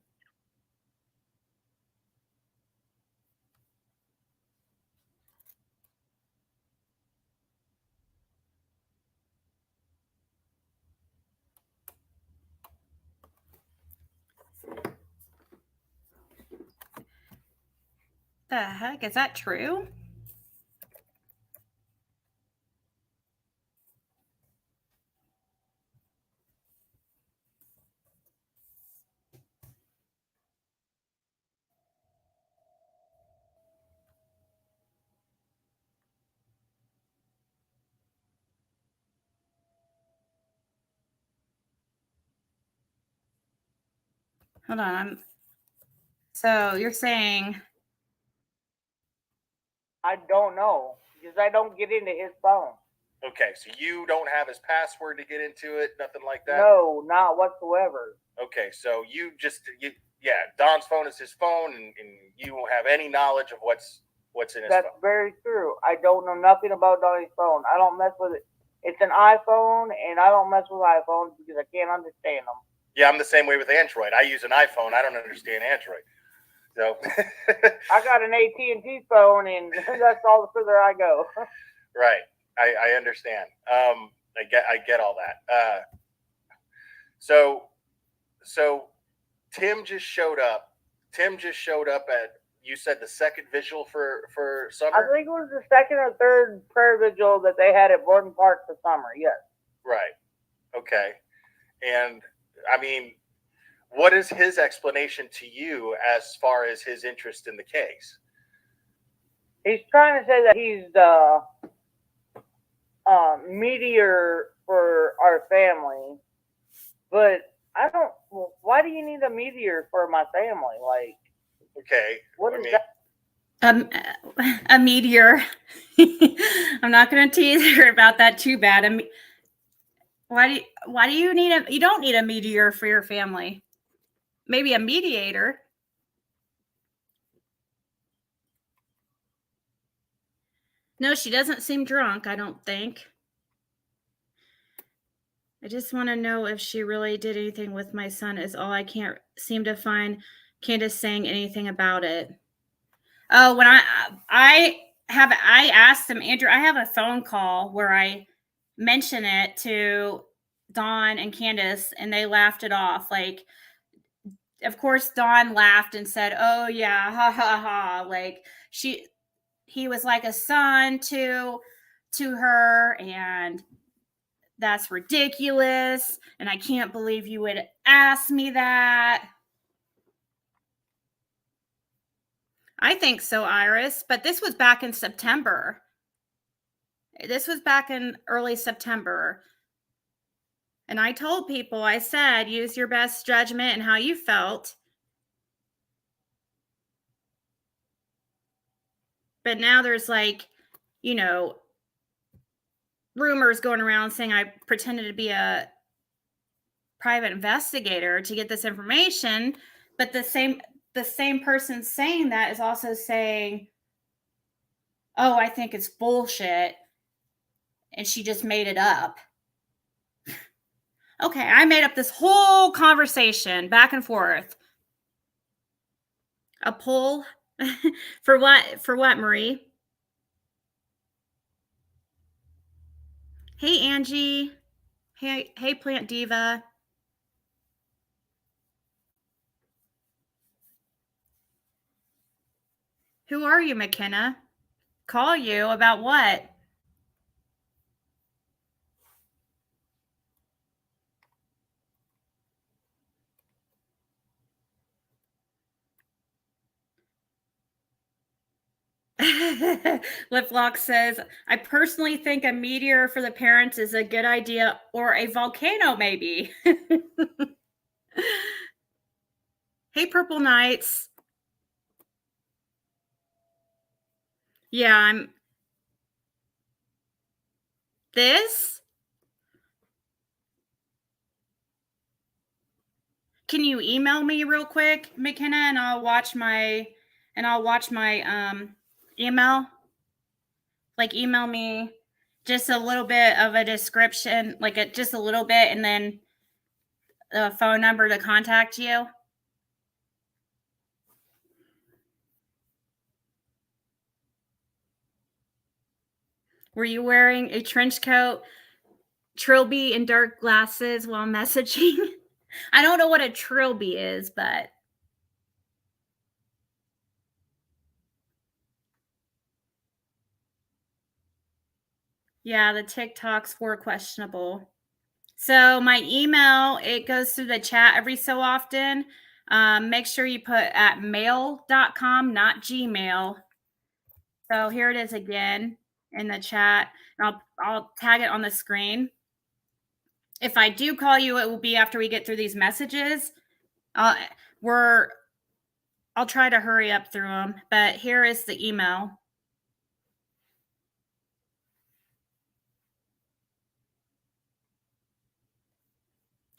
The heck? Is that true? Hold on. So you're saying... I don't know because I don't get into his phone. Okay, so you don't have his password to get into it, nothing like that? No, not whatsoever. Okay, so Don's phone is his phone, and you won't have any knowledge of what's in his phone. That's very true. I don't know nothing about Donnie's phone. I don't mess with it. It's an iPhone, and I don't mess with iPhones because I can't understand them. Yeah, I'm the same way with Android. I use an iPhone. I don't understand Android. So I got an AT&T phone, and that's all the further I go. Right. I understand. I get all that. So Tim just showed up. At, you said, the second vigil for summer? I think it was the second or third prayer vigil that they had at Borden Park for summer. Yes. Right. Okay. And I mean, what is his explanation to you as far as his interest in the case? He's trying to say that he's the mediator for our family, but I don't. Why do you need a mediator for my family? Like, okay, what is that? A meteor. I'm not going to tease her about that too bad. Why do you need you don't need a mediator for your family. Maybe a mediator. No, she doesn't seem drunk, I don't think. I just want to know if she really did anything with my son is all. I can't seem to find Candace saying anything about it. Oh, when I asked him, Andrew, I have a phone call where I mention it to Dawn and Candace and they laughed it off. Like, of course, Dawn laughed and said, "Oh yeah, ha ha ha." Like he was like a son to her, and that's ridiculous. And I can't believe you would ask me that. I think so, Iris. But this was back in September. This was back in early September. And I told people, I said, use your best judgment and how you felt. But now there's like, you know, rumors going around saying I pretended to be a private investigator to get this information. But the same person saying that is also saying, oh, I think it's bullshit. And she just made it up. Okay, I made up this whole conversation back and forth. A poll for what? For what, Marie? Hey, Angie. Hey, Plant Diva. Who are you, McKenna? Call you about what? Liplock says, I personally think a meteor for the parents is a good idea, or a volcano, maybe. Hey, Purple Knights. Yeah, I'm. This? Can you email me real quick, McKenna, and I'll watch my email? Like, email me just a little bit of a description, like just a little bit, and then a phone number to contact you. Were you wearing a trench coat, trilby, and dark glasses while messaging? I don't know what a trilby is, but yeah, the TikToks were questionable. So my email, it goes through the chat every so often. Make sure you put at mail.com, not Gmail. So here it is again in the chat. I'll tag it on the screen. If I do call you, it will be after we get through these messages. I'll try to hurry up through them, but here is the email.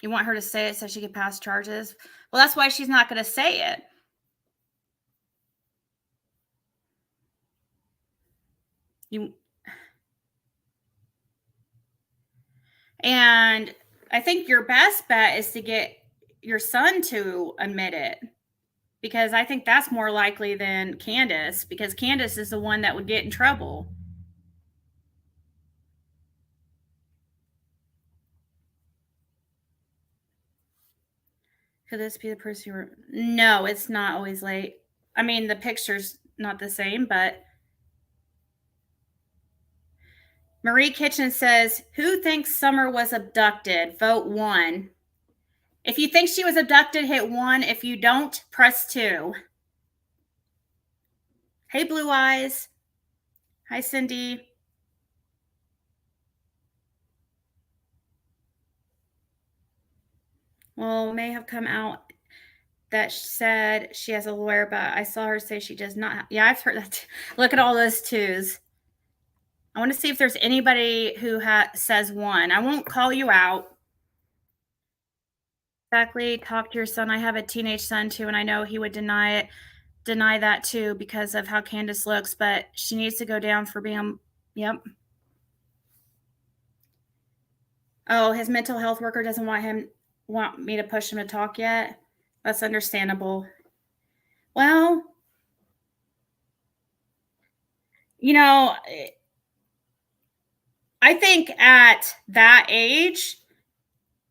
You want her to say it so she can pass charges? Well, that's why she's not going to say it. And I think your best bet is to get your son to admit it, because I think that's more likely than Candace, because Candace is the one that would get in trouble. Could this be the person you were? No, it's not always late. I mean, the picture's not the same, but Marie Kitchen says, who thinks Summer was abducted? Vote 1. If you think she was abducted, hit 1. If you don't, press 2. Hey, Blue Eyes. Hi, Cindy. Well, may have come out that said she has a lawyer, but I saw her say she does not. Yeah, I've heard that. Look at all those 2s. I want to see if there's anybody who says one. I won't call you out. Exactly. Talk to your son. I have a teenage son too, and I know he would deny that too because of how Candace looks, but she needs to go down for being, yep. Oh, his mental health worker doesn't want me to push him to talk yet. That's understandable. Well, you know, I think at that age,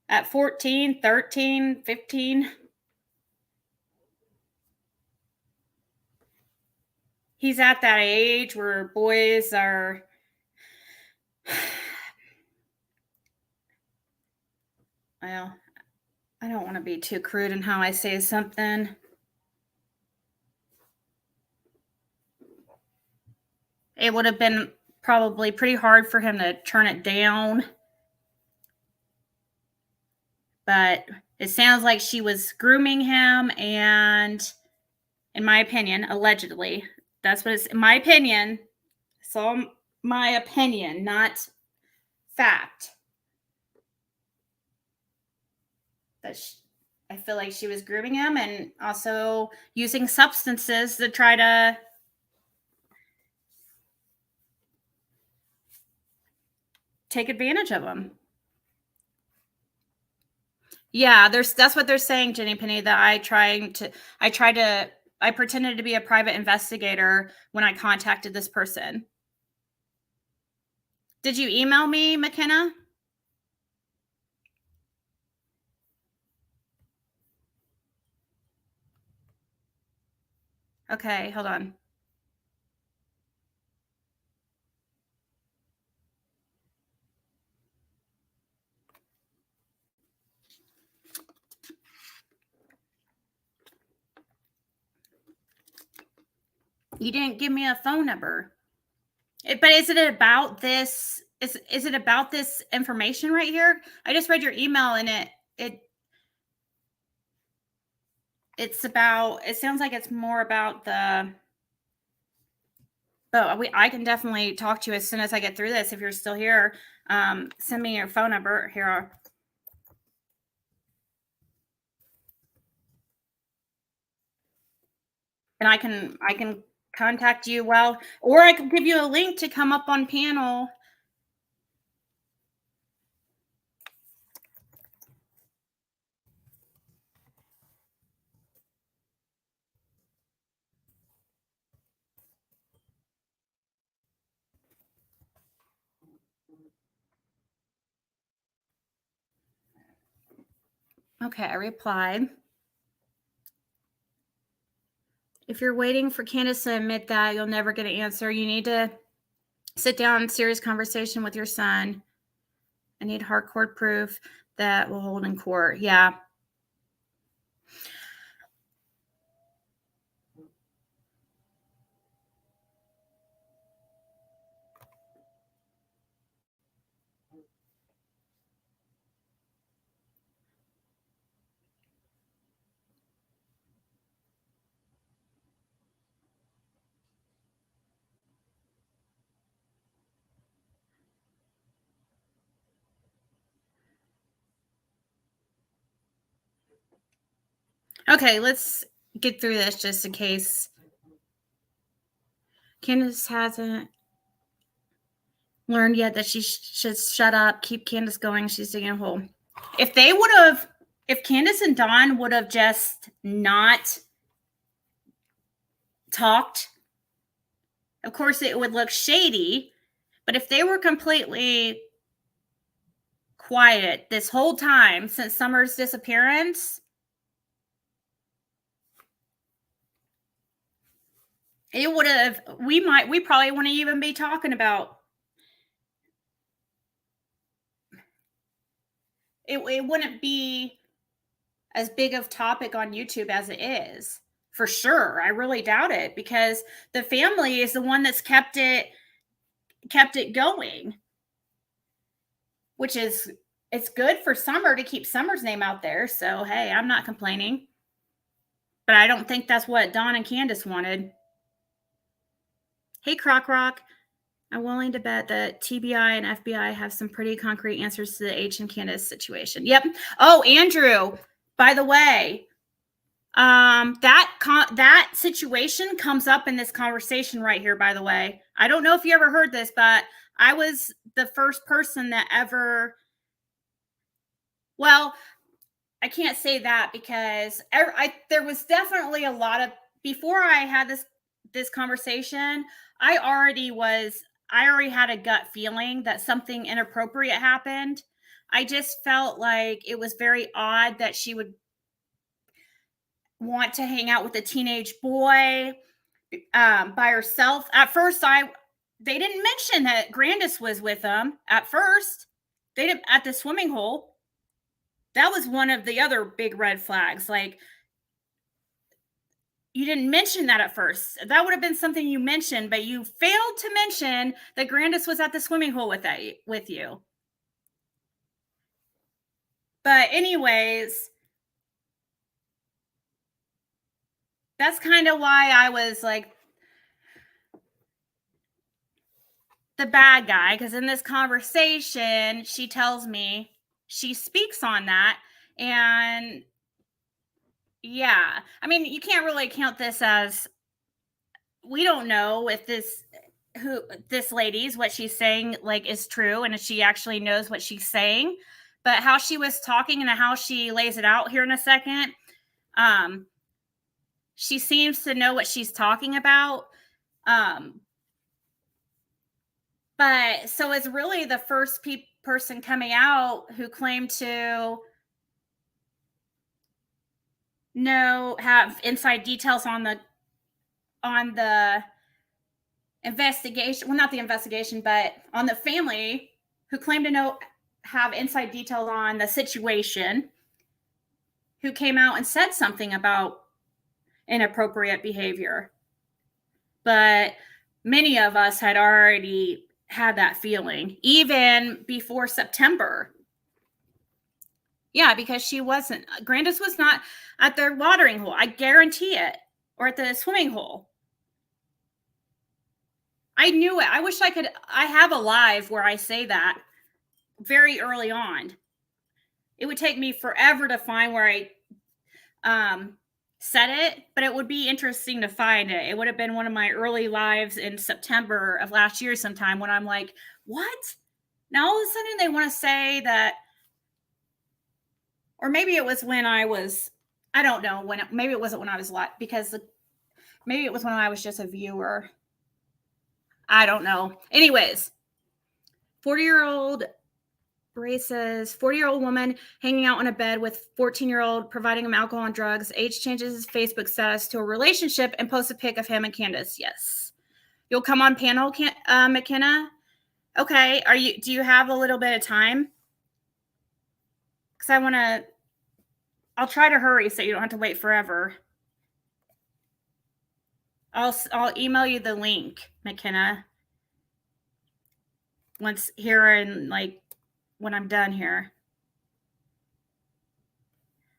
at 14, 13, 15, he's at that age where boys are, well, I don't want to be too crude in how I say something. It would have been probably pretty hard for him to turn it down. But it sounds like she was grooming him, and in my opinion, allegedly, that's what it's in my opinion. So my opinion, not fact. That I feel like she was grooming him and also using substances to try to take advantage of him. Yeah, that's what they're saying, Jenny Penny, that I pretended to be a private investigator when I contacted this person. Did you email me, McKenna? Okay, hold on. You didn't give me a phone number. But is it about this? Is it about this information right here? I just read your email and it's about. It sounds like it's more about the. Oh, I can definitely talk to you as soon as I get through this. If you're still here, send me your phone number here. And I can contact you. Well, or I can give you a link to come up on panel. Okay, I replied. If you're waiting for Candace to admit that, you'll never get an answer. You need to sit down in serious conversation with your son. I need hardcore proof that will hold in court. Yeah. Okay, let's get through this just in case. Candace hasn't learned yet that she should shut up, keep Candace going. She's digging a hole. If Candace and Dawn would have just not talked, of course it would look shady, but if they were completely quiet this whole time since Summer's disappearance, it would have, we probably wouldn't even be talking about it. It wouldn't be as big of topic on YouTube as it is, for sure. I really doubt it, because the family is the one that's kept it going, which is, it's good for Summer to keep Summer's name out there. So, hey, I'm not complaining, but I don't think that's what Dawn and Candace wanted. Hey, Croc Rock. I'm willing to bet that TBI and FBI have some pretty concrete answers to the H and Candace situation. Yep. Oh, Andrew, by the way, that situation comes up in this conversation right here, by the way. I don't know if you ever heard this, but I was the first person that ever, well, I can't say that because there was definitely a lot of, before I had this conversation, I already had a gut feeling that something inappropriate happened. I just felt like it was very odd that she would want to hang out with a teenage boy by herself. At first, they didn't mention that Grandis was with them. At first, they didn't at the swimming hole. That was one of the other big red flags. Like, you didn't mention that at first. That would have been something you mentioned, but you failed to mention that Grandis was at the swimming hole with you. But anyways, that's kind of why I was like the bad guy, because in this conversation, she tells me, she speaks on that, and yeah, I mean, you can't really count this as, we don't know if this lady's, what she's saying, like, is true, and if she actually knows what she's saying. But how she was talking and how she lays it out here in a second, she seems to know what she's talking about. But so it's really the first person coming out who claimed to have inside details on the investigation. Well, not the investigation, but on the family, who claimed to have inside details on the situation, who came out and said something about inappropriate behavior. But many of us had already had that feeling, even before September. Yeah, because Grandis was not at their watering hole. I guarantee it. Or at the swimming hole. I knew it. I wish I have a live where I say that very early on. It would take me forever to find where I said it, but it would be interesting to find it. It would have been one of my early lives in September of last year sometime, when I'm like, what? Now all of a sudden they want to say that, or maybe it was when I was, I don't know, maybe it wasn't when I was live, because maybe it was when I was just a viewer. I don't know. Anyways, 40-year-old Ray says, 40-year-old woman hanging out on a bed with 14-year-old, providing him alcohol and drugs. H changes his Facebook status to a relationship and posts a pic of him and Candace. Yes. You'll come on panel, McKenna? Okay. Do you have a little bit of time? Because I'll try to hurry so you don't have to wait forever. I'll email you the link, McKenna. Once here, and like when I'm done here.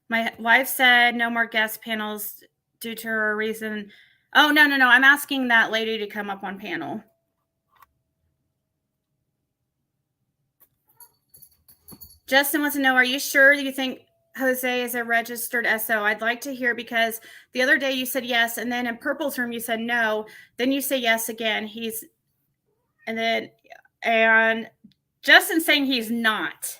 My wife said no more guest panels due to her reason. Oh, no. I'm asking that lady to come up on panel. Justin wants to know, are you sure you think Jose is a registered SO? I'd like to hear, because the other day you said yes, and then in Purple's room you said no. Then you say yes again. And Justin's saying he's not.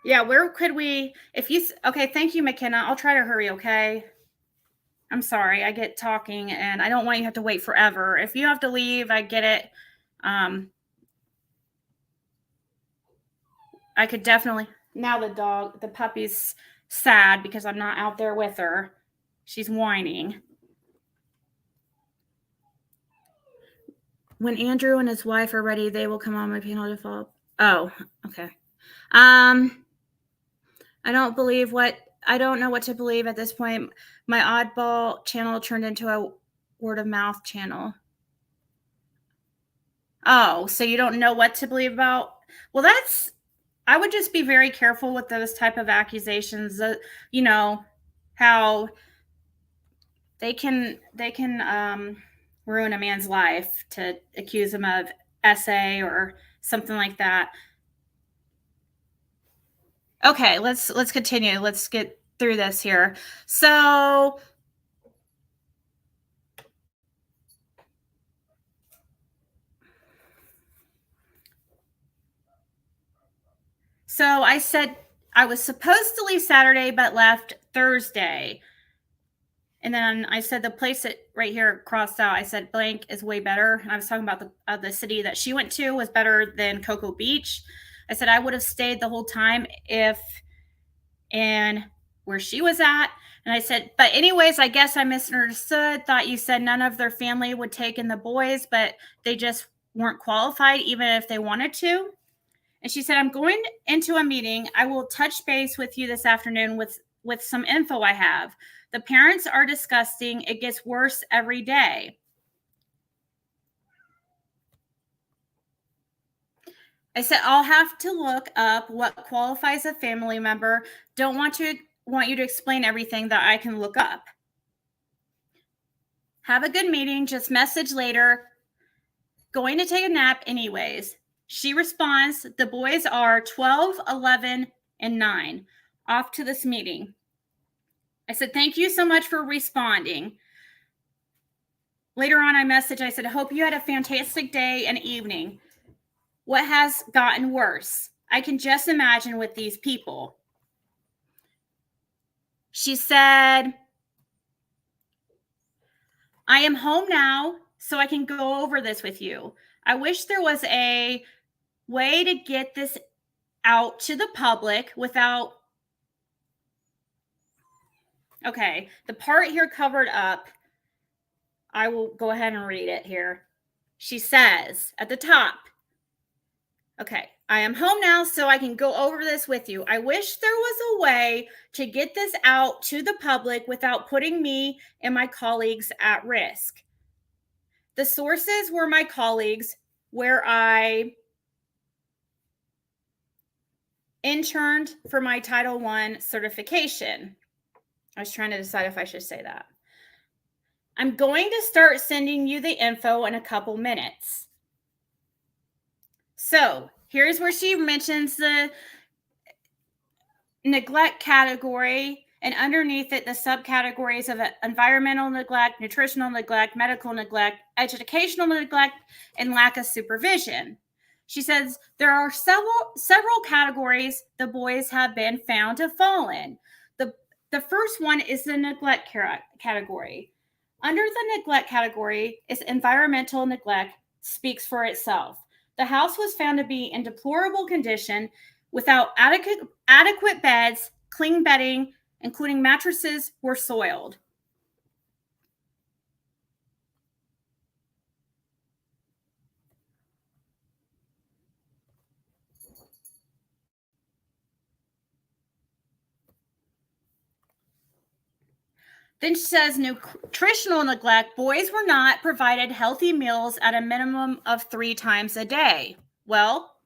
Yeah, where could we, okay, thank you, McKenna. I'll try to hurry, okay? I'm sorry, I get talking, and I don't want you to have to wait forever. If you have to leave, I get it. I could definitely, now the puppy's sad because I'm not out there with her. She's whining. When Andrew and his wife are ready, they will come on my panel to follow up. Oh, okay. I don't know what to believe at this point. My oddball channel turned into a word of mouth channel. Oh, so you don't know what to believe about? Well, I would just be very careful with those type of accusations. You know, how they can ruin a man's life to accuse him of SA or something like that. Okay, let's continue. Let's get through this here. So I said I was supposed to leave Saturday but left Thursday. And then I said the place that right here crossed out, I said blank is way better. And I was talking about the city that she went to was better than Cocoa Beach. I said I would have stayed the whole time if in where she was at. And I said, but anyways, I guess I misunderstood. Thought you said none of their family would take in the boys, but they just weren't qualified even if they wanted to. And she said, I'm going into a meeting. I will touch base with you this afternoon with some info I have. The parents are disgusting. It gets worse every day. I said, I'll have to look up what qualifies a family member. Don't want you to explain everything that I can look up. Have a good meeting. Just message later. Going to take a nap anyways. She responds, the boys are 12, 11, and 9. Off to this meeting. I said, thank you so much for responding. Later on, I said, hope you had a fantastic day and evening. What has gotten worse? I can just imagine with these people. She said, I am home now, so I can go over this with you. I wish there was a way to get this out to the public without... Okay, the part here covered up, I will go ahead and read it here. She says at the top, okay, I am home now, so I can go over this with you. I wish there was a way to get this out to the public without putting me and my colleagues at risk. The sources were my colleagues where I interned for my Title I certification. I was trying to decide if I should say that. I'm going to start sending you the info in a couple minutes. So here's where she mentions the neglect category, and underneath it, the subcategories of environmental neglect, nutritional neglect, medical neglect, educational neglect, and lack of supervision. She says there are several categories the boys have been found to fall in. The first one is the neglect category. Under the neglect category is environmental neglect, speaks for itself. The house was found to be in deplorable condition without adequate beds, clean bedding, including mattresses, were soiled. Then she says nutritional neglect. Boys were not provided healthy meals at a minimum of 3 times a day. Well,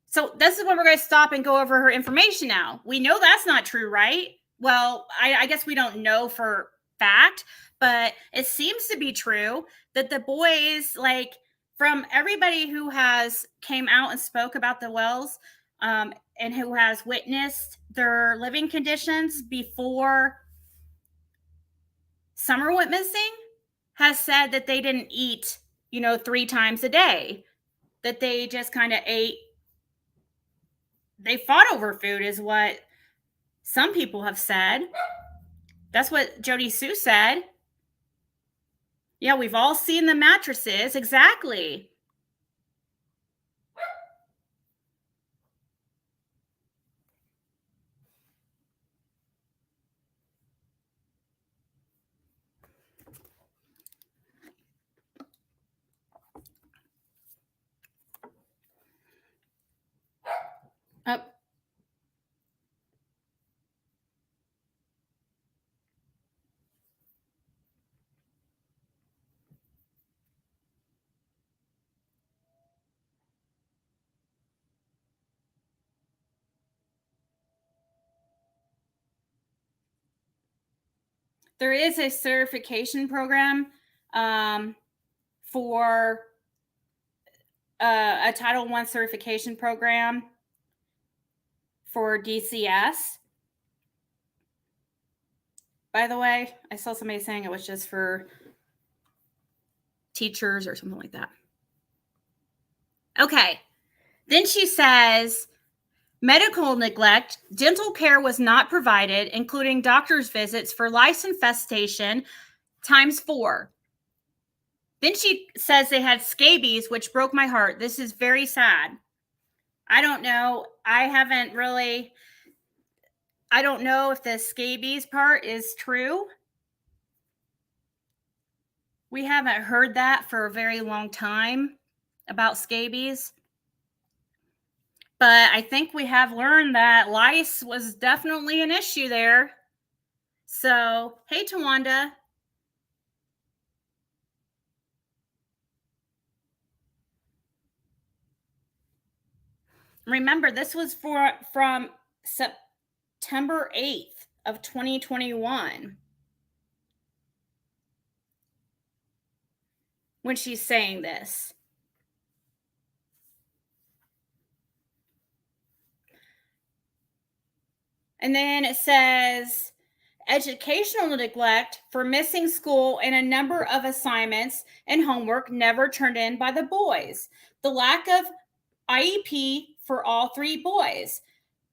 so this is when we're going to stop and go over her information now. We know that's not true, right? Well, I guess we don't know for fact, but it seems to be true that the boys, like from everybody who has came out and spoke about the wells and who has witnessed their living conditions before Summer went missing, has said that they didn't eat, 3 times a day, that they just kind of ate. They fought over food is what some people have said. That's what Jody Sue said. Yeah, we've all seen the mattresses. Exactly. Oh. There is a certification program for a Title I certification program for DCS. By the way, I saw somebody saying it was just for teachers or something like that. Okay. Then she says, medical neglect, dental care was not provided, including doctor's visits for lice infestation ×4. Then she says they had scabies, which broke my heart. This is very sad. I don't know. I don't know if the scabies part is true. We haven't heard that for a very long time about scabies. But I think we have learned that lice was definitely an issue there. So, hey, Tawanda. Remember, this was from September 8th of 2021 when she's saying this. And then it says, educational neglect for missing school and a number of assignments and homework never turned in by the boys. The lack of IEP for all 3 boys.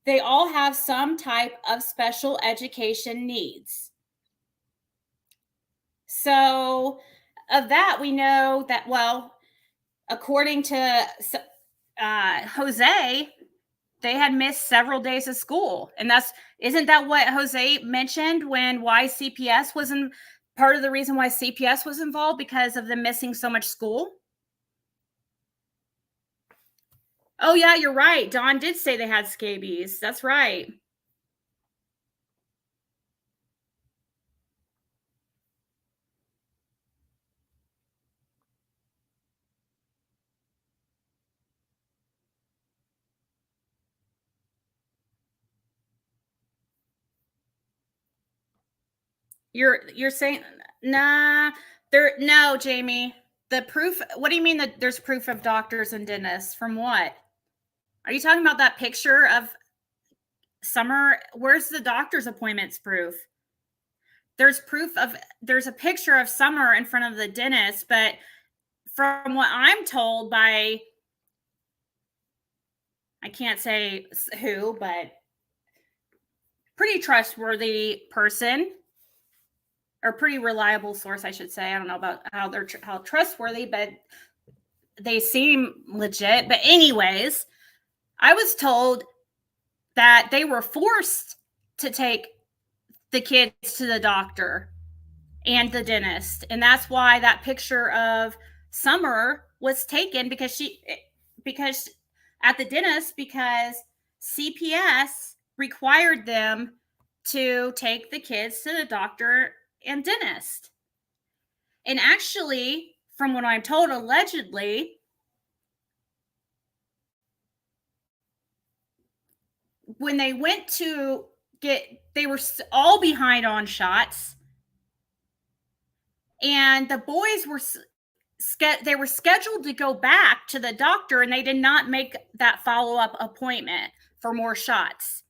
They all have some type of special education needs. So, of that, we know that, well, according to Jose, they had missed several days of school. And isn't that what Jose mentioned when CPS was part of the reason why CPS was involved, because of them missing so much school? Oh, yeah, you're right. Dawn did say they had scabies. That's right. You're saying, nah, no, Jamie. The proof, what do you mean that there's proof of doctors and dentists? From what? Are you talking about that picture of Summer? Where's the doctor's appointments proof? There's a picture of Summer in front of the dentist, but from what I'm told by, I can't say who, but pretty trustworthy person, or pretty reliable source, I should say. I don't know about how trustworthy, but they seem legit. But anyways, I was told that they were forced to take the kids to the doctor and the dentist. And that's why that picture of Summer was taken, because at the dentist, because CPS required them to take the kids to the doctor and dentist. And actually, from what I'm told, allegedly, when they went to they were all behind on shots, and the boys were scheduled to go back to the doctor, and they did not make that follow-up appointment for more shots.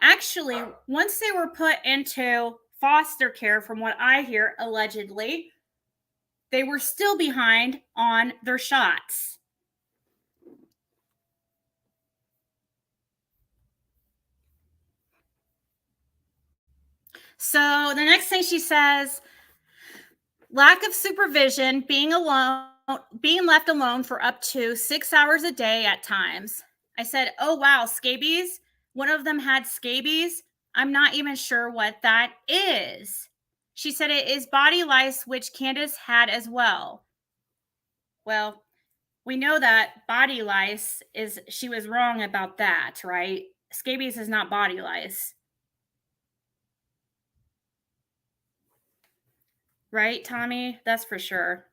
Actually, once they were put into foster care, from what I hear, allegedly, they were still behind on their shots. So the next thing she says, lack of supervision, being left alone for up to 6 hours a day at times. I said, oh, wow, scabies? One of them had scabies? I'm not even sure what that is. She said it is body lice, which Candace had as well. Well, we know that body lice she was wrong about that, right? Scabies is not body lice. Right, Tommy? That's for sure.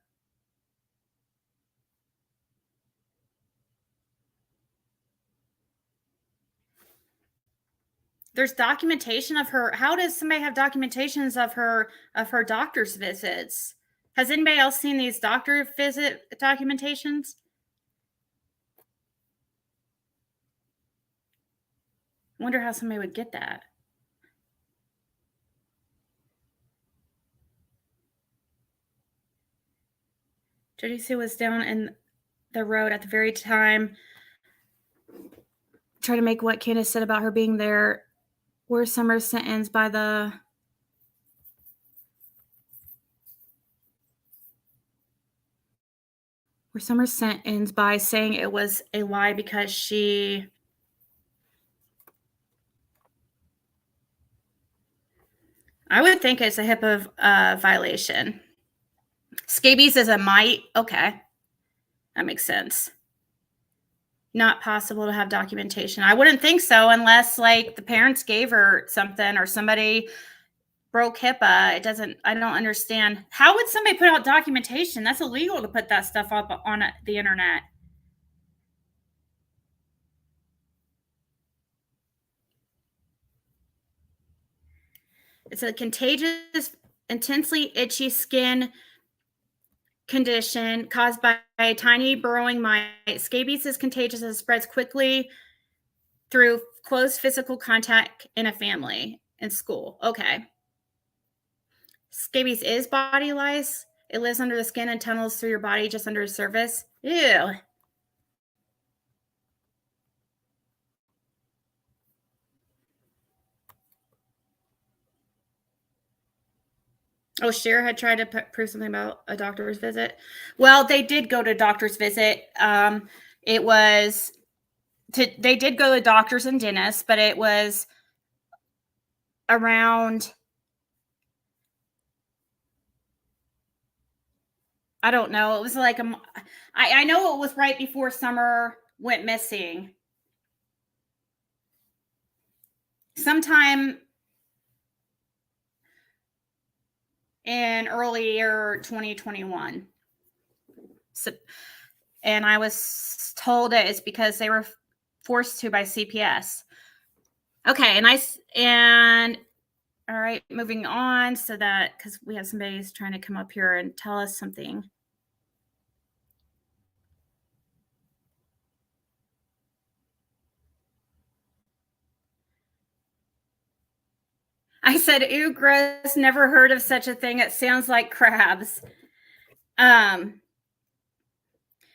There's documentation of her. How does somebody have documentations of her doctor's visits? Has anybody else seen these doctor visit documentations? I wonder how somebody would get that. Jody was down in the road at the very time. Try to make what Candace said about her being there. Were Summer's sentence by the... Were Summer's sentence by saying it was a lie because she... I would think it's a HIPAA violation. Scabies is a might. Okay. That makes sense. Not possible to have documentation. I wouldn't think so unless like the parents gave her something or somebody broke HIPAA. I don't understand. How would somebody put out documentation? That's illegal to put that stuff up on the internet. It's a contagious, intensely itchy skin condition caused by a tiny burrowing mite. Scabies is contagious and spreads quickly through close physical contact in a family and school. Okay. Scabies is body lice. It lives under the skin and tunnels through your body just under the surface. Ew. Oh, Cher had tried to prove something about a doctor's visit. Well, they did go to doctor's visit. They did go to doctors and dentists, but it was around, I don't know. It was like, I know it was right before Summer went missing. Sometime in earlier 2021. So, and I was told that it's because they were forced to by CPS. Okay, and all right, moving on, so that because we have somebody who's trying to come up here and tell us something. I said, "Ew, gross! Never heard of such a thing. It sounds like crabs."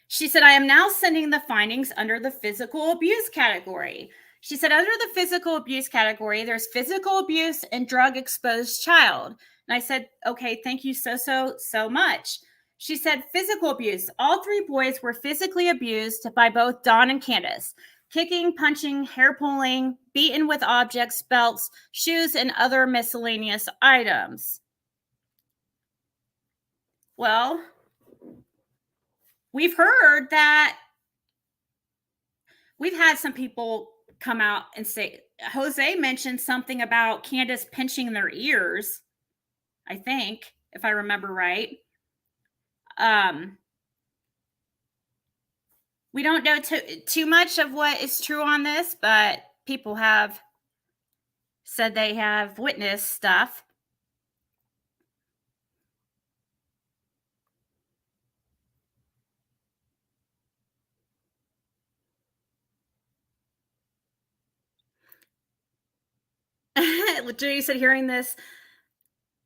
She said, "I am now sending the findings under the physical abuse category." She said, under the physical abuse category, there's physical abuse and drug exposed child. And I said, okay, thank you so much. She said, physical abuse. All three boys were physically abused by both Dawn and Candace. Kicking, punching, hair pulling, beaten with objects, belts, shoes, and other miscellaneous items. Well, we've heard that we've had some people come out and say, Jose mentioned something about Candace pinching their ears, I think, if I remember right. We don't know too much of what is true on this, but people have said they have witnessed stuff. Judy said, hearing this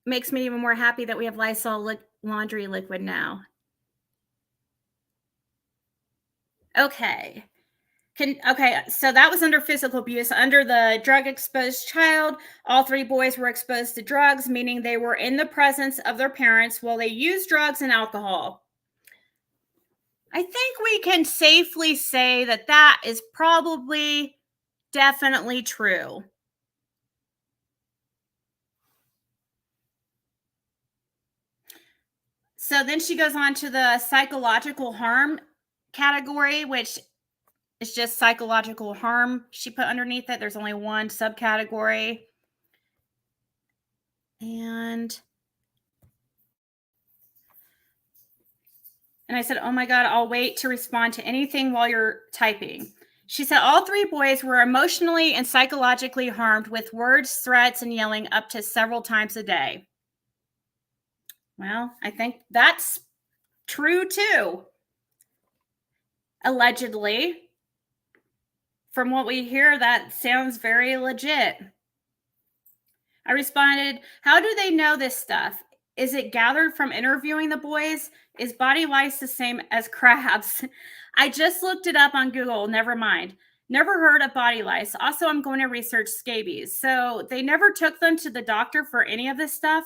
makes me even more happy that we have Lysol laundry liquid now. Okay. Okay, so that was under physical abuse. Under the drug exposed child, all three boys were exposed to drugs, meaning they were in the presence of their parents while they used drugs and alcohol. I think we can safely say that that is probably definitely true. So then she goes on to the psychological harm category, which is just psychological harm. She put underneath it, there's only one subcategory. And I said, oh my God, I'll wait to respond to anything while you're typing. She said all three boys were emotionally and psychologically harmed with words, threats, and yelling up to several times a day. Well, I think that's true too. Allegedly. From what we hear, that sounds very legit. I responded, how do they know this stuff? Is it gathered from interviewing the boys? Is body lice the same as crabs? I just looked it up on Google. Never mind. Never heard of body lice. Also, I'm going to research scabies. So they never took them to the doctor for any of this stuff.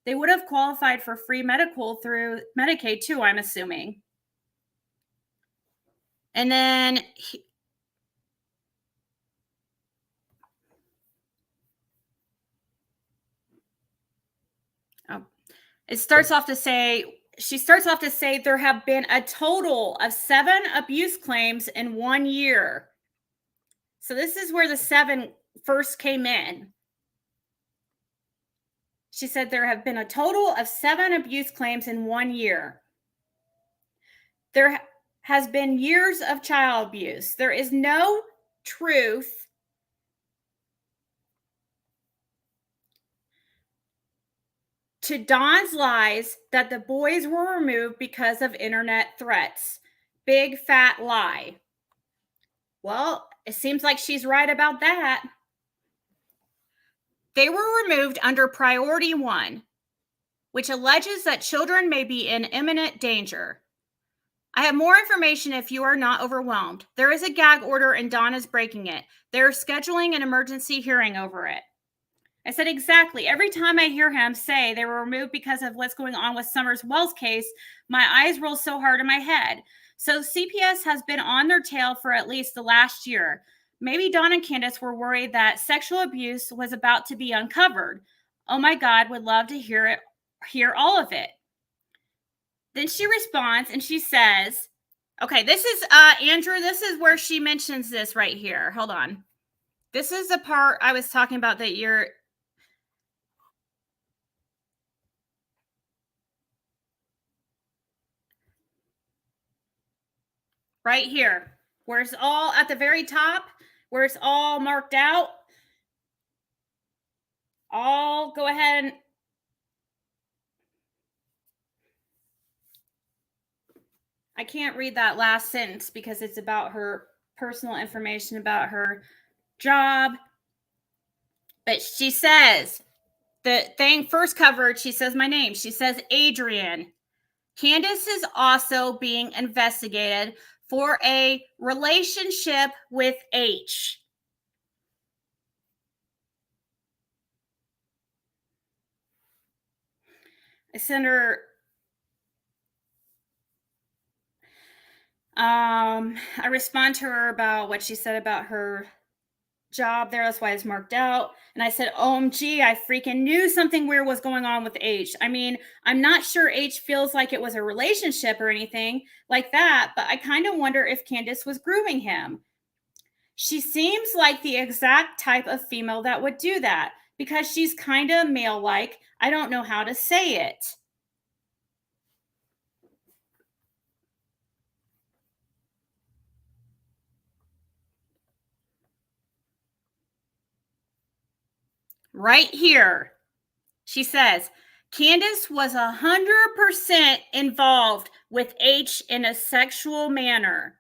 They would have qualified for free medical through Medicaid too, I'm assuming. And then she starts off to say there have been a total of 7 abuse claims in 1 year. So this is where the 7 first came in. She said there have been a total of 7 abuse claims in 1 year. There has been years of child abuse. There is no truth to Dawn's lies that the boys were removed because of internet threats. Big fat lie. Well, it seems like she's right about that. They were removed under Priority 1, which alleges that children may be in imminent danger. I have more information if you are not overwhelmed. There is a gag order and Dawn is breaking it. They're scheduling an emergency hearing over it. I said, exactly. Every time I hear him say they were removed because of what's going on with Summers Wells case, my eyes roll so hard in my head. So CPS has been on their tail for at least the last year. Maybe Dawn and Candace were worried that sexual abuse was about to be uncovered. Oh my God, would love to hear all of it. Then she responds and she says, okay, this is, Andrew, this is where she mentions this right here. Hold on. This is the part I was talking about that you're, right here, where it's all at the very top, where it's all marked out. I'll go ahead and I can't read that last sentence because it's about her personal information about her job. But she says, the thing first covered, she says my name. She says Adrian. Candace is also being investigated for a relationship with H. I send her I respond to her about what she said about her job there. That's why it's marked out. And I said, OMG, I freaking knew something weird was going on with H. I mean, I'm not sure H feels like it was a relationship or anything like that, but I kind of wonder if Candace was grooming him. She seems like the exact type of female that would do that because she's kind of male-like. I don't know how to say it. Right here, she says, Candace was 100% involved with H in a sexual manner.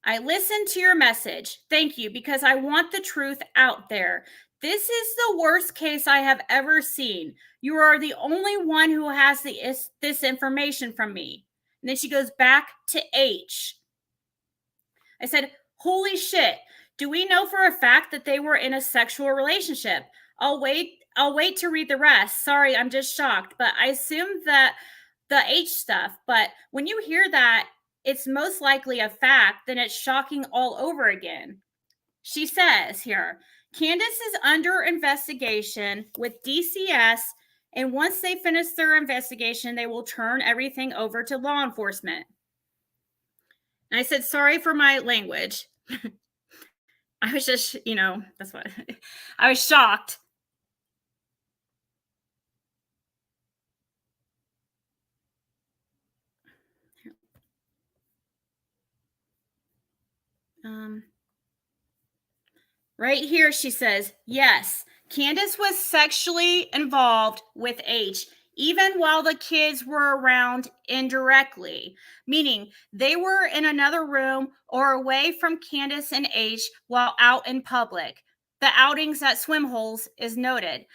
I listened to your message. Thank you, because I want the truth out there. This is the worst case I have ever seen. You are the only one who has this information from me. And then she goes back to H. I said, holy shit. Do we know for a fact that they were in a sexual relationship? I'll wait to read the rest. Sorry, I'm just shocked. But I assume that the H stuff. But when you hear that, it's most likely a fact, then it's shocking all over again. She says here, Candace is under investigation with DCS, and once they finish their investigation, they will turn everything over to law enforcement. And I said, sorry for my language. I was just, that's what I was shocked. Right here, she says, yes, Candace was sexually involved with H, even while the kids were around indirectly, meaning they were in another room or away from Candace and H while out in public. The outings at swim holes is noted.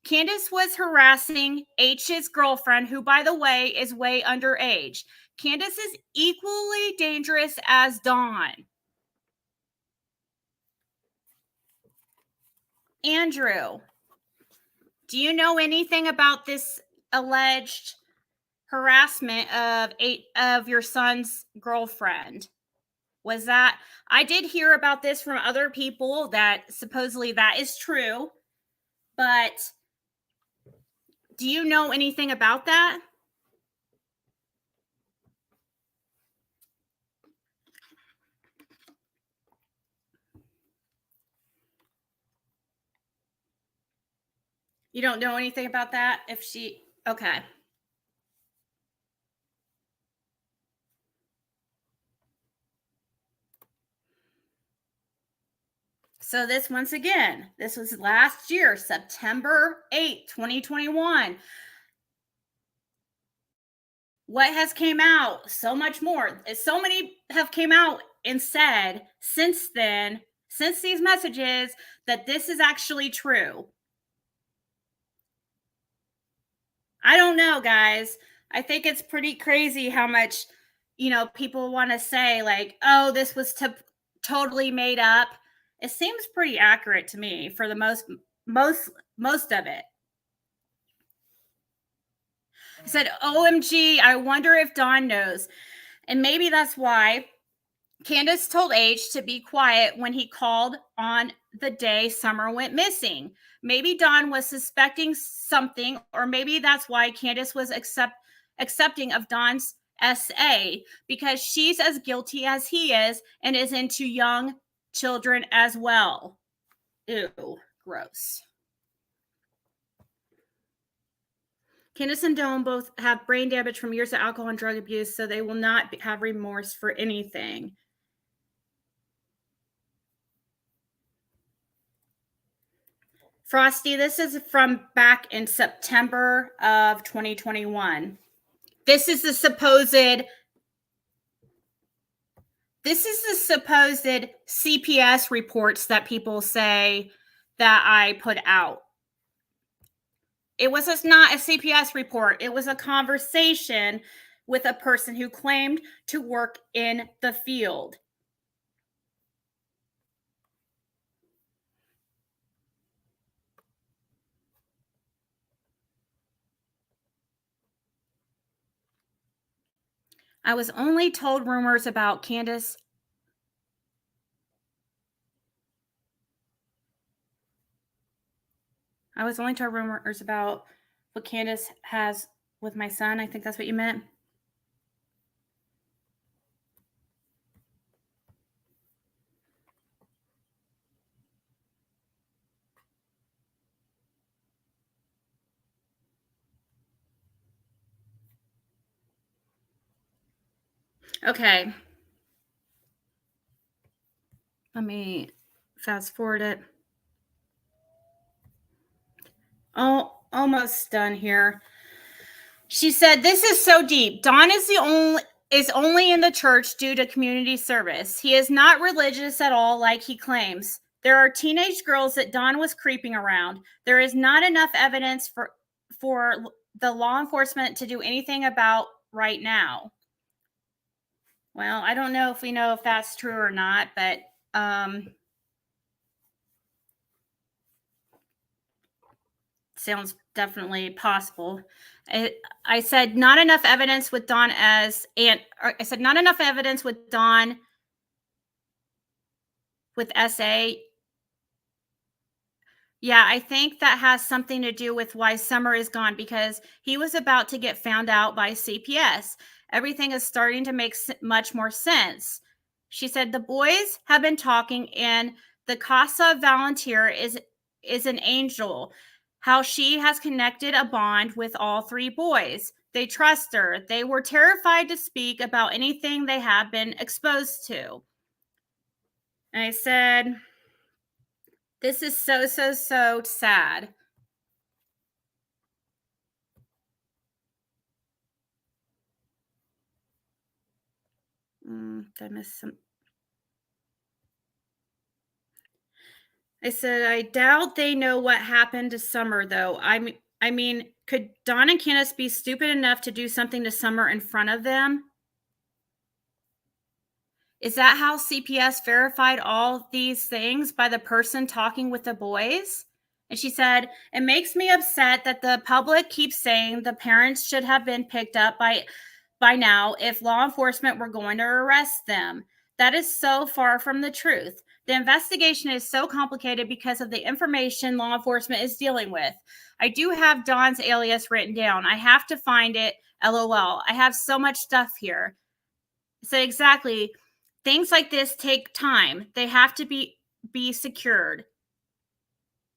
Candace was harassing H's girlfriend, who, by the way, is way underage. Candace is equally dangerous as Dawn. Andrew, do you know anything about this alleged harassment of your son's girlfriend? Was that, I did hear about this from other people that supposedly that is true, but do you know anything about that? You don't know anything about that? If she, okay. So this, once again, this was last year, September 8th, 2021. What has came out? So much more. So many have came out and said since then, since these messages, that this is actually true. I don't know, guys. I think it's pretty crazy how much, people want to say like, oh, this was totally made up. It seems pretty accurate to me for the most of it. I said, OMG, I wonder if Dawn knows. And maybe that's why Candace told H to be quiet when he called on the day Summer went missing. Maybe Dawn was suspecting something, or maybe that's why Candace was accepting of Dawn's SA, because she's as guilty as he is and is into young children as well. Ew, gross. Candace and Dawn both have brain damage from years of alcohol and drug abuse, so they will not have remorse for anything. Frosty, this is from back in September of 2021. This is the supposed CPS reports that people say that I put out. It was not a CPS report. It was a conversation with a person who claimed to work in the field. I was only told rumors about Candace. I was only told rumors about what Candace has with my son. I think that's what you meant. Okay. Let me fast forward it. Oh, almost done here. She said, "This is so deep. Dawn is only in the church due to community service. He is not religious at all, like he claims. There are teenage girls that Dawn was creeping around. There is not enough evidence for the law enforcement to do anything about right now." Well, I don't know if we know if that's true or not, but sounds definitely possible. I said not enough evidence with Dawn I said not enough evidence with Dawn with SA. Yeah, I think that has something to do with why Summer is gone, because he was about to get found out by CPS. Everything is starting to make much more sense. She said the boys have been talking, and the CASA volunteer is an angel. How she has connected a bond with all three boys. They trust her. They were terrified to speak about anything they have been exposed to. And I said, this is so sad. Did I miss some? I said, I doubt they know what happened to Summer, though. I mean, could Dawn and Candace be stupid enough to do something to Summer in front of them? Is that how CPS verified all these things, by the person talking with the boys? And she said, it makes me upset that the public keeps saying the parents should have been picked up by now if law enforcement were going to arrest them. That is so far from the truth. The investigation is so complicated because of the information law enforcement is dealing with. I do have Dawn's alias written down. I have to find it. LOL. I have so much stuff here. So exactly, things like this take time. They have to be secured,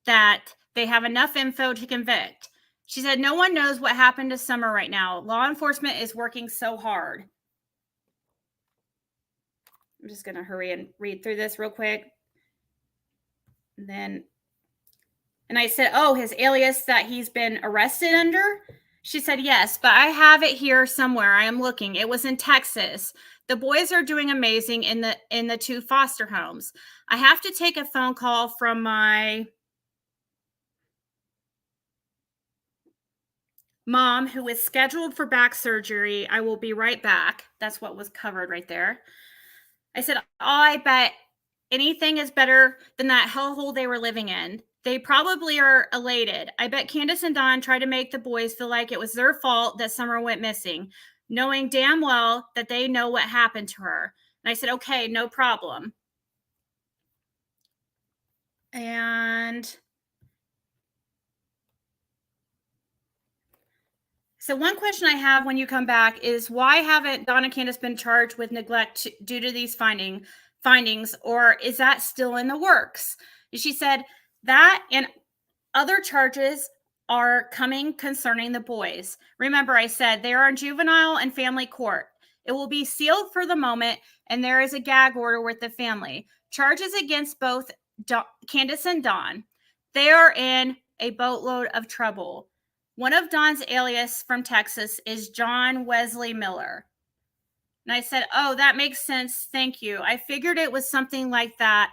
that they have enough info to convict. She said, no one knows what happened to Summer right now. Law enforcement is working so hard. I'm just going to hurry and read through this real quick. And I said, oh, his alias that he's been arrested under? She said, yes, but I have it here somewhere. I am looking. It was in Texas. The boys are doing amazing in the 2 foster homes. I have to take a phone call from my mom, who is scheduled for back surgery. I will be right back. That's what was covered right there. I said, oh, I bet anything is better than that hellhole they were living in. They probably are elated. I bet Candace and Dawn tried to make the boys feel like it was their fault that Summer went missing, knowing damn well that they know what happened to her. And I said, okay, no problem. And so one question I have when you come back is, why haven't Dawn and Candace been charged with neglect due to these findings, or is that still in the works? She said that and other charges are coming concerning the boys. Remember, I said they are in juvenile and family court. It will be sealed for the moment, and there is a gag order with the family. Charges against both Candace and Dawn. They are in a boatload of trouble. One of Dawn's alias from Texas is John Wesley Miller. And I said, oh, that makes sense. Thank you. I figured it was something like that.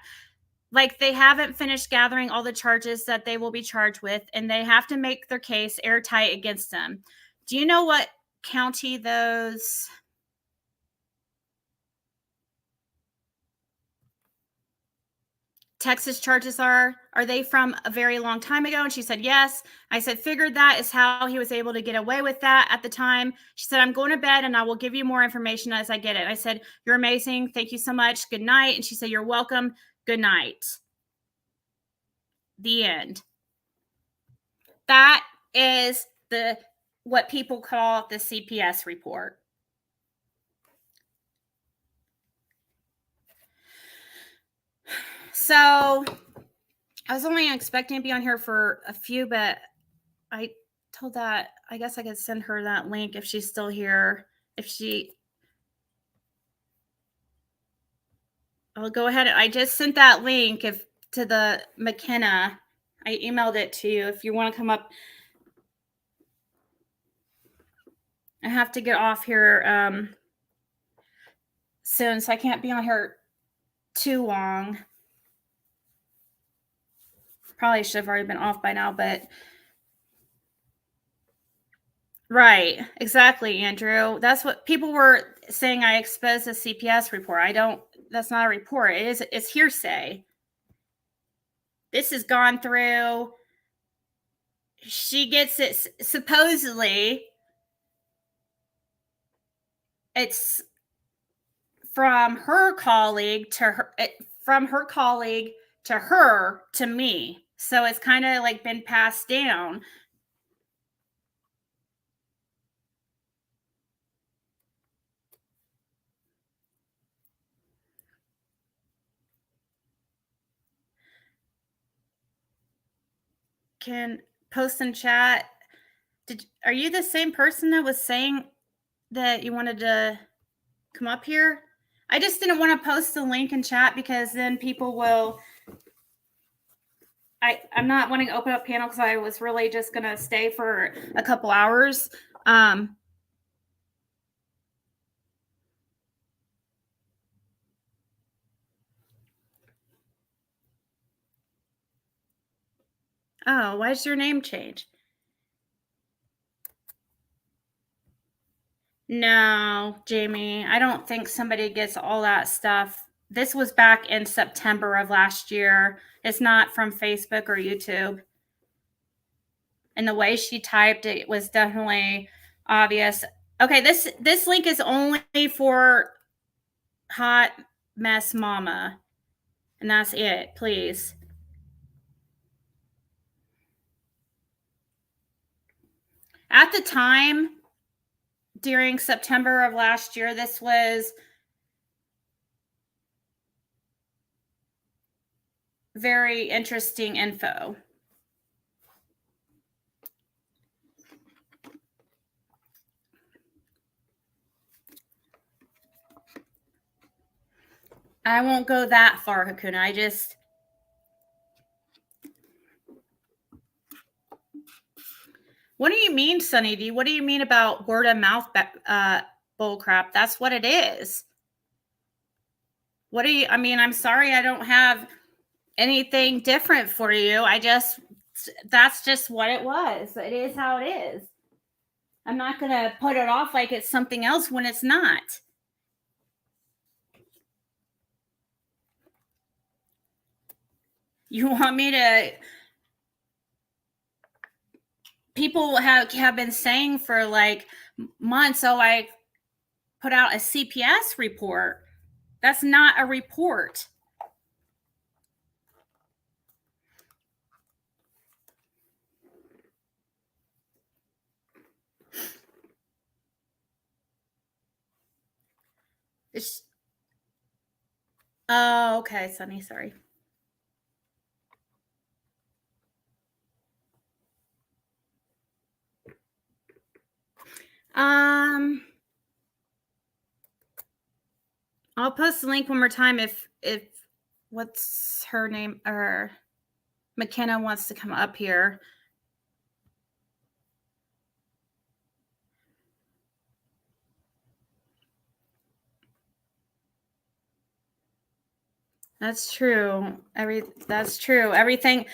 Like, they haven't finished gathering all the charges that they will be charged with, and they have to make their case airtight against them. Do you know what county those Texas charges are? Are they from a very long time ago? And she said, yes. I said, figured that is how he was able to get away with that at the time. She said, I'm going to bed and I will give you more information as I get it. I said, you're amazing. Thank you so much. Good night. And she said, you're welcome. Good night. The end. That is what people call the CPS report. So I was only expecting to be on here for a few, but I told that I guess I could send her that link if she's still here. I'll go ahead. I just sent that link to the McKenna. I emailed it to you if you want to come up. I have to get off here soon, so I can't be on here too long. Probably should have already been off by now, but right, exactly, Andrew. That's what people were saying. I exposed a CPS report. That's not a report. It's hearsay. This has gone through. She gets it supposedly. It's from her colleague to her, from her colleague to her to me. So it's kind of like been passed down. Can post in chat. Are you the same person that was saying that you wanted to come up here? I just didn't want to post the link in chat because then people will. I'm not wanting to open up panel because I was really just going to stay for a couple hours. Oh, why does your name change? No, Jamie, I don't think somebody gets all that stuff. This was back in September of last year. It's not from Facebook or YouTube. And the way she typed it was definitely obvious. Okay, this link is only for Hot Mess Mama. And that's it, please. At the time, during September of last year, this was very interesting info. I won't go that far, Hakuna. I just... What do you mean, Sunny D? What do you mean about word of mouth bullcrap? That's what it is. What do you... I mean, I'm sorry I don't have anything different for you. That's just what it was. It is how it is. I'm not going to put it off like it's something else when it's not. You want me to... People have been saying for like months, oh, I put out a CPS report. That's not a report. Oh, okay, Sunny, sorry. I'll post the link one more time if what's her name, or McKenna wants to come up here. That's true. That's true. Everything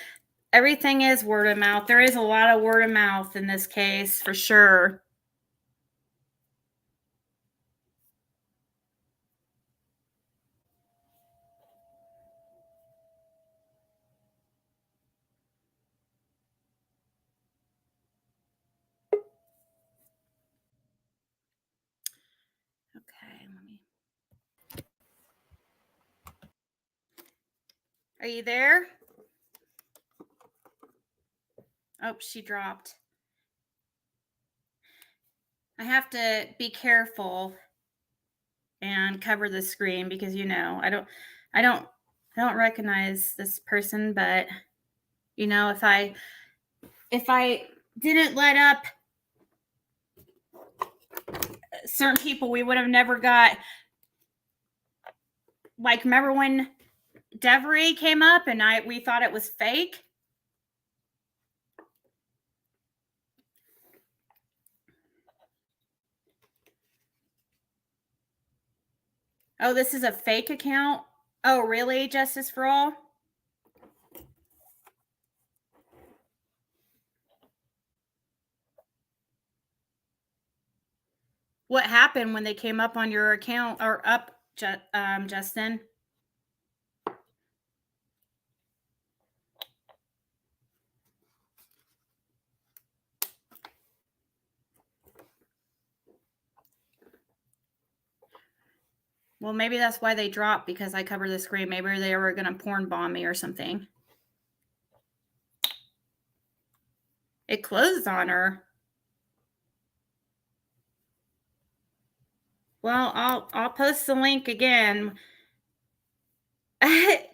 is word of mouth. There is a lot of word of mouth in this case, for sure. Okay, let me... Are you there? Oh, she dropped. I have to be careful and cover the screen because, you know, I don't recognize this person, but you know, if I didn't let up certain people, we would have never got, like, remember when Devery came up and we thought it was fake? Oh, this is a fake account? Oh, really? Justice for All? What happened when they came up on your account, or up, Justin? Well, maybe that's why they dropped, because I covered the screen. Maybe they were going to porn bomb me or something. It closed on her. Well, I'll post the link again.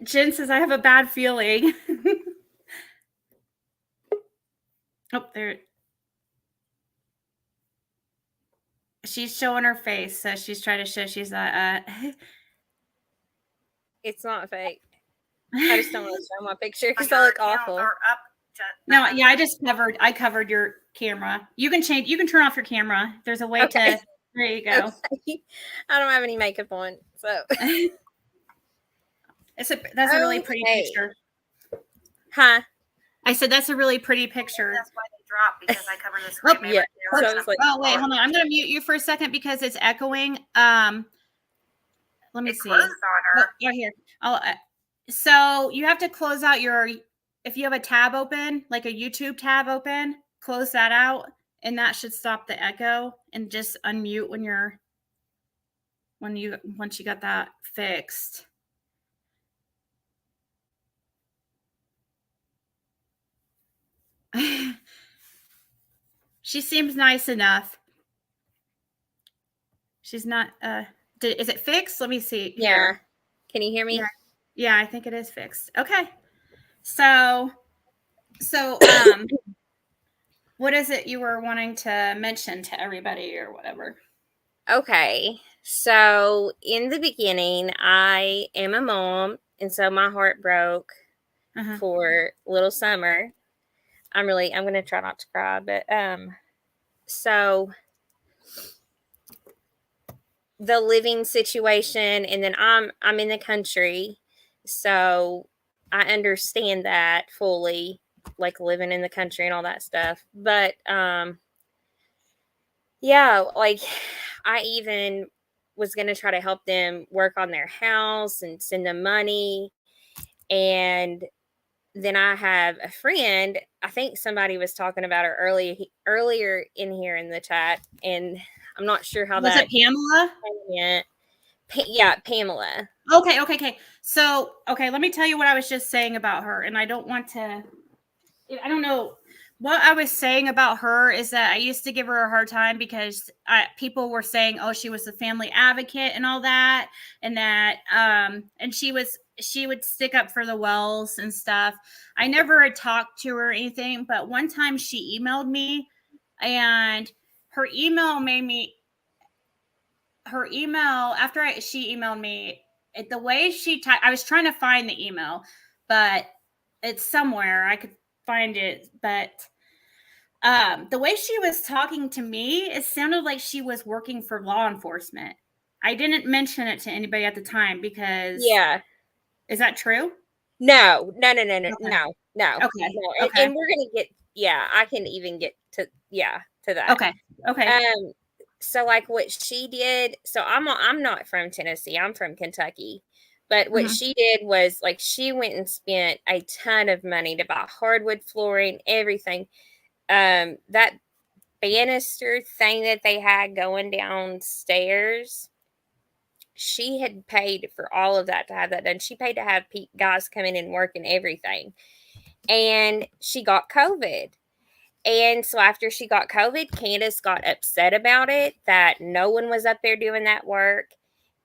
Jen says, I have a bad feeling. Oh, there. She's showing her face, so she's trying to show she's It's not fake. I just don't want to show my picture because I look awful. No, yeah, I covered your camera. You can turn off your camera. There's a way to, there you go. Okay. I don't have any makeup on, so. That's a really pretty picture. Huh? I said that's a really pretty picture. That's why they dropped, because I cover the screen. Yeah. So I was like, Oh wait, hold on. I'm gonna mute you for a second because it's echoing. Let me see. Closed on her. Oh, yeah, here. So you have to close out if you have a tab open, like a YouTube tab open, close that out, and that should stop the echo. And just unmute once you got that fixed. She seems nice enough. She's not. Is it fixed? Let me see. yeah. Here. Can you hear me? Yeah, I think it is fixed. Okay. So, what is it you were wanting to mention to everybody or whatever? Okay. So in the beginning, I am a mom, and so my heart broke for little Summer. I'm gonna try not to cry, but so the living situation, and then I'm in the country, so I understand that fully, like living in the country and all that stuff. But yeah, like I even was going to try to help them work on their house and send them money. And then I have a friend, I think somebody was talking about her earlier in here in the chat, and I'm not sure how Was it Pamela? Yeah, Pamela. Okay. So, let me tell you what I was just saying about her, and I don't know. What I was saying about her is that I used to give her a hard time because people were saying, "Oh, she was a family advocate and all that," and that, and she would stick up for the Wells and stuff. I never had talked to her or anything, but one time she emailed me, and her email after she emailed me, the way she typed, I was trying to find the email, but it's somewhere I could find it, but. The way she was talking to me, it sounded like she was working for law enforcement. I didn't mention it to anybody at the time because is that true? No. Okay. No. Okay. And we're gonna get I can even get to that. Okay. So like what she did, so I'm not from Tennessee, I'm from Kentucky. But what she did was like she went and spent a ton of money to buy hardwood flooring, everything. That banister thing that they had going downstairs, she had paid for all of that to have that done. She paid to have guys come in and work and everything. And she got COVID. And so after she got COVID, Candace got upset about it, that no one was up there doing that work,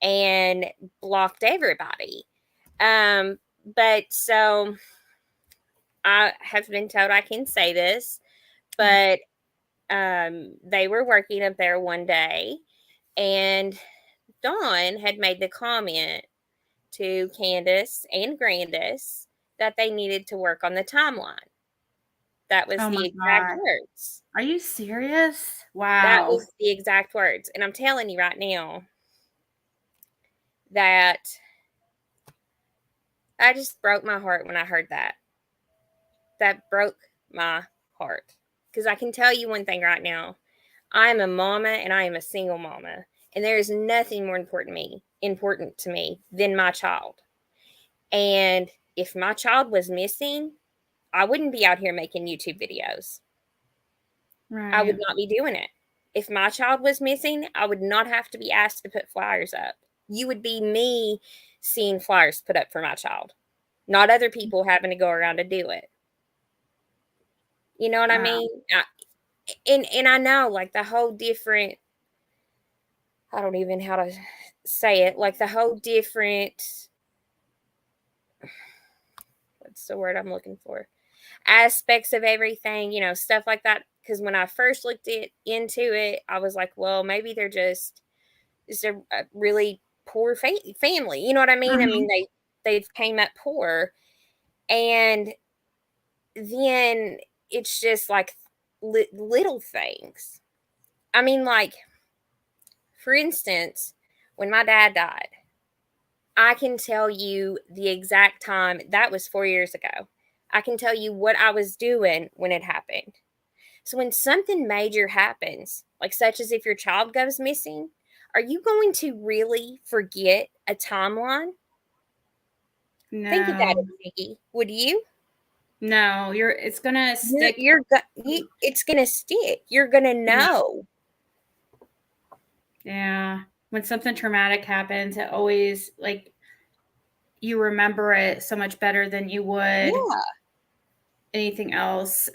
and blocked everybody. But so I have been told I can say this, but they were working up there one day, and Dawn had made the comment to Candace and Grandis that they needed to work on the timeline. That was the exact words. Are you serious? That Wow. was the exact words. And I'm telling you right now that I just broke my heart when I heard that. That broke my heart. Because I can tell you one thing right now. I am a mama, and I am a single mama. And there is nothing more important to me than my child. And if my child was missing, I wouldn't be out here making YouTube videos. Right. I would not be doing it. If my child was missing, I would not have to be asked to put flyers up. You would be me seeing flyers put up for my child, not other people having to go around to do it. You know what I mean? And I know, like, the whole different, I don't even know how to say it, like the whole different, what's the word I'm looking for? Aspects of everything, stuff like that. Because when I first looked into it, I was like, well, maybe they're just a really poor family. You know what I mean? I mean, they came up poor. And then it's just like little things. I mean, like, for instance, when my dad died, I can tell you the exact time. That was 4 years ago. I can tell you what I was doing when it happened. So when something major happens, like such as if your child goes missing, are you going to really forget a timeline? Think about No, it, Ziggy. Would you? no, it's gonna stick. It's gonna stick. You're gonna Yeah. know. Yeah. When something traumatic happens, it always like you remember it so much better than you would Yeah. anything else.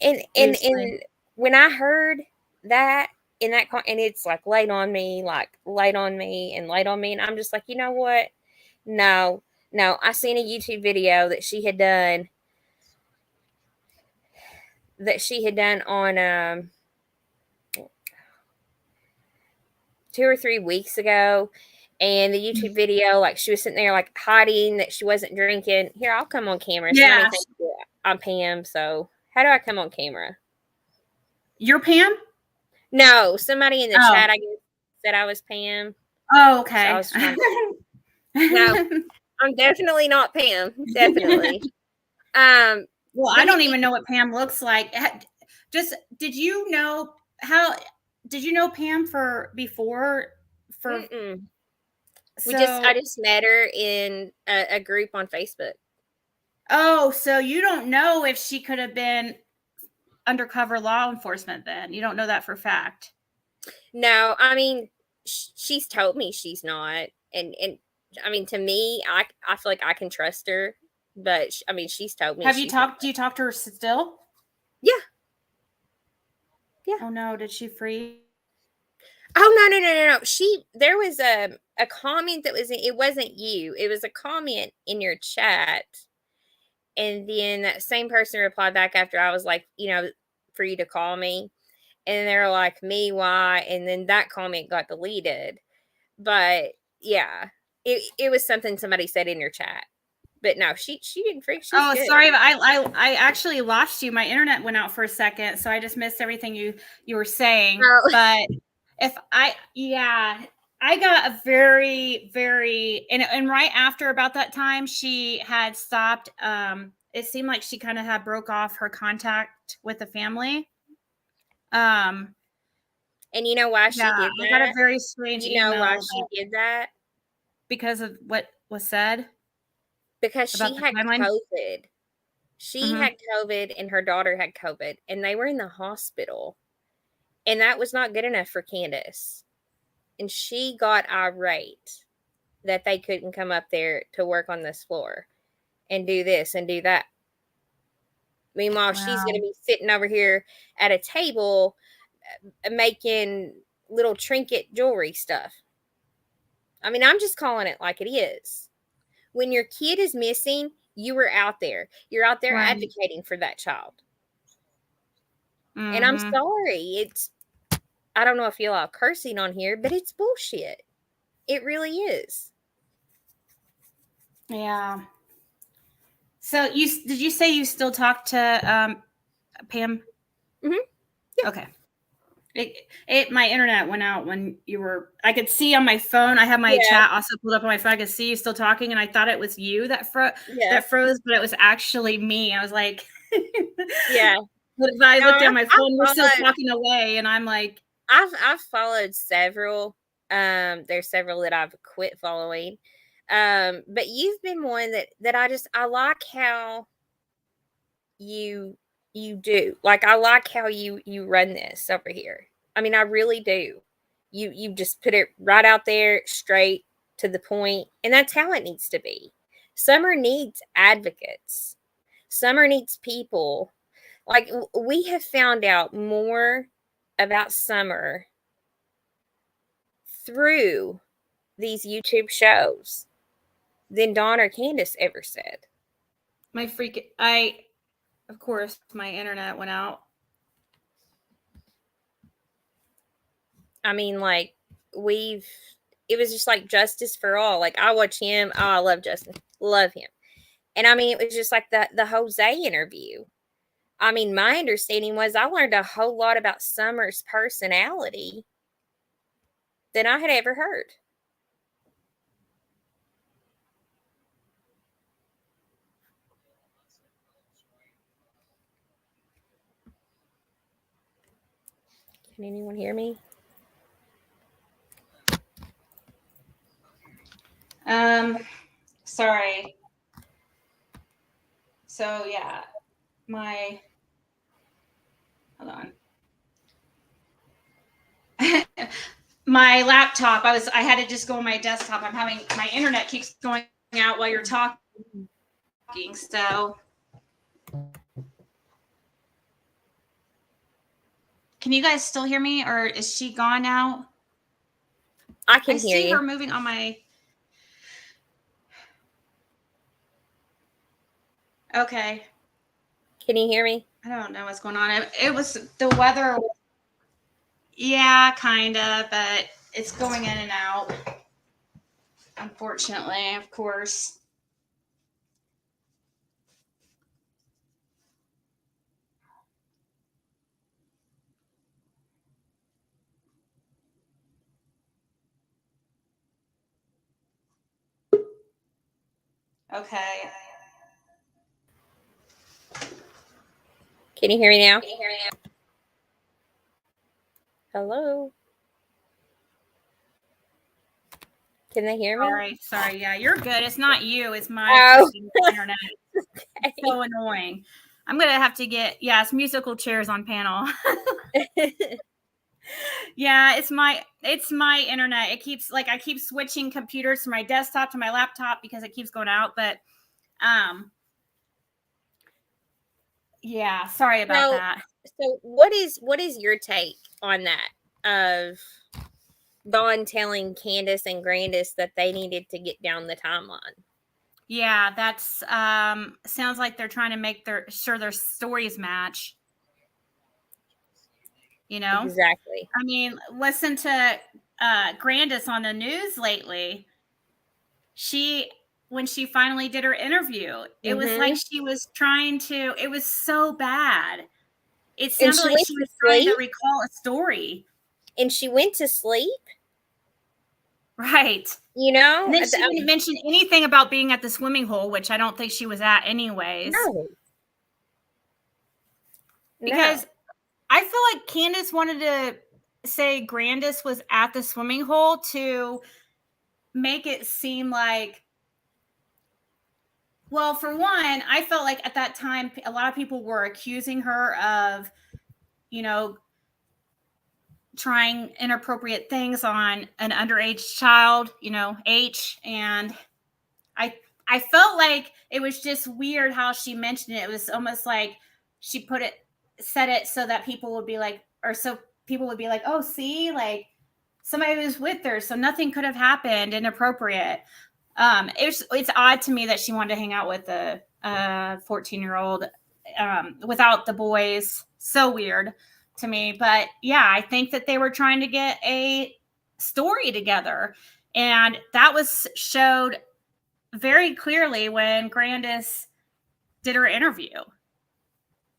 And Seriously. when I heard that in that and it's like laid on me, and I'm just like, you know what? No, no. I seen a YouTube video that she had done on 2 or 3 weeks ago. And the YouTube video, like she was sitting there like hiding that she wasn't drinking. Here, I'll come on camera. Somebody Yeah. thinks I'm Pam. So how do I come on camera? You're Pam? No, somebody in the Oh. chat, I guess, said I was Pam. Oh, So I okay. was trying No, I'm definitely not Pam. Definitely. Well, But I don't even know what Pam looks like. Did you know Pam before? mm-mm. So, I just met her in a group on Facebook. oh, so you don't know if she could have been undercover law enforcement then. You don't know that for a fact. No, I mean, she's told me she's not. And I mean, to me, I feel like I can trust her. But I mean, she's told me Do you talk to her still? Yeah. Yeah. Oh no, did she freeze? Oh no. There was a comment that it wasn't you. It was a comment in your chat. And then that same person replied back after I was like, for you to call me. And they were like, me, why? And then that comment got deleted. But yeah, it was something somebody said in your chat. But no, she didn't freak. She's Oh, good. sorry, but I actually lost you. My internet went out for a second, so I just missed everything you were saying. Oh. But I got a very, very and right after about that time, she had stopped. It seemed like she kind of had broke off her contact with the family. And you know why she did I got a that? very strange You know why email she did that? because of what was said Because about she the had timeline. COVID. She Mhm. had COVID and her daughter had COVID, and they were in the hospital. And that was not good enough for Candace. And she got irate that they couldn't come up there to work on this floor and do this and do that. Meanwhile, she's going to Wow. be sitting over here at a table making little trinket jewelry stuff. I mean, I'm just calling it like it is. When your kid is missing, you are out there. You're out there Right. advocating for that child. Mm-hmm. And I'm sorry. I don't know if you allow cursing on here, but it's bullshit. It really is. Yeah. So did you say you still talk to Pam? Mm-hmm. Yeah. Okay. My internet went out when you were. I could see on my phone. I have my chat also pulled up on my phone. I could see you still talking, and I thought it was you that froze, but it was actually me. I was like, yeah. But I looked at my phone. We're still talking away, and I'm like, I've followed several. There's several that I've quit following. But you've been one that I like how you do. Like I like how you run this over here. I mean, I really do. You just put it right out there, straight to the point, and that's how it needs to be. Summer needs advocates. Summer needs people. Like we have found out more about Summer through these YouTube shows than Dawn or Candace ever said. of course, my internet went out. I mean, like, it was just like Justice for All. Like, I watch him. Oh, I love Justin. Love him. And I mean, it was just like the Jose interview. I mean, my understanding was I learned a whole lot about Summer's personality than I had ever heard. Can anyone hear me? Sorry. So yeah, hold on. My laptop, I had to just go on my desktop. My internet keeps going out while you're talking. So can you guys still hear me, or is she gone now? I can hear see you. her moving on my. Okay. Can you hear me? I don't know what's going on. It was the weather. Yeah, kind of, but it's going in and out. Unfortunately, of course. Okay. Can you hear me now? Hello? Can they hear me? Sorry. Yeah, you're good. It's not you. It's my internet. Okay. It's so annoying. I'm going to have to get, it's musical chairs on panel. Yeah, it's my internet. It keeps I keep switching computers from my desktop to my laptop because it keeps going out. But yeah, sorry about that. So what is your take on that of Dawn telling Candace and Grandis that they needed to get down the timeline? Yeah, that's sounds like they're trying to make their stories match. You know? Exactly. I mean, listen to Grandis on the news lately. When she finally did her interview, it was like she was trying to, it was so bad. It sounded like she was trying to recall a story. And she went to sleep? Right. You know? And then she didn't mention anything about being at the swimming hole, which I don't think she was at anyways. No. Because I feel like Candace wanted to say Grandis was at the swimming hole to make it seem like, well, for one, I felt like at that time, a lot of people were accusing her of, trying inappropriate things on an underage child, H. And I felt like it was just weird how she mentioned it. It was almost like she said it so that people would be like, oh, see, like somebody was with her, so nothing could have happened inappropriate. It's odd to me that she wanted to hang out with a 14-year-old without the boys. So weird to me. But yeah, I think that they were trying to get a story together, and that was showed very clearly when Grandis did her interview.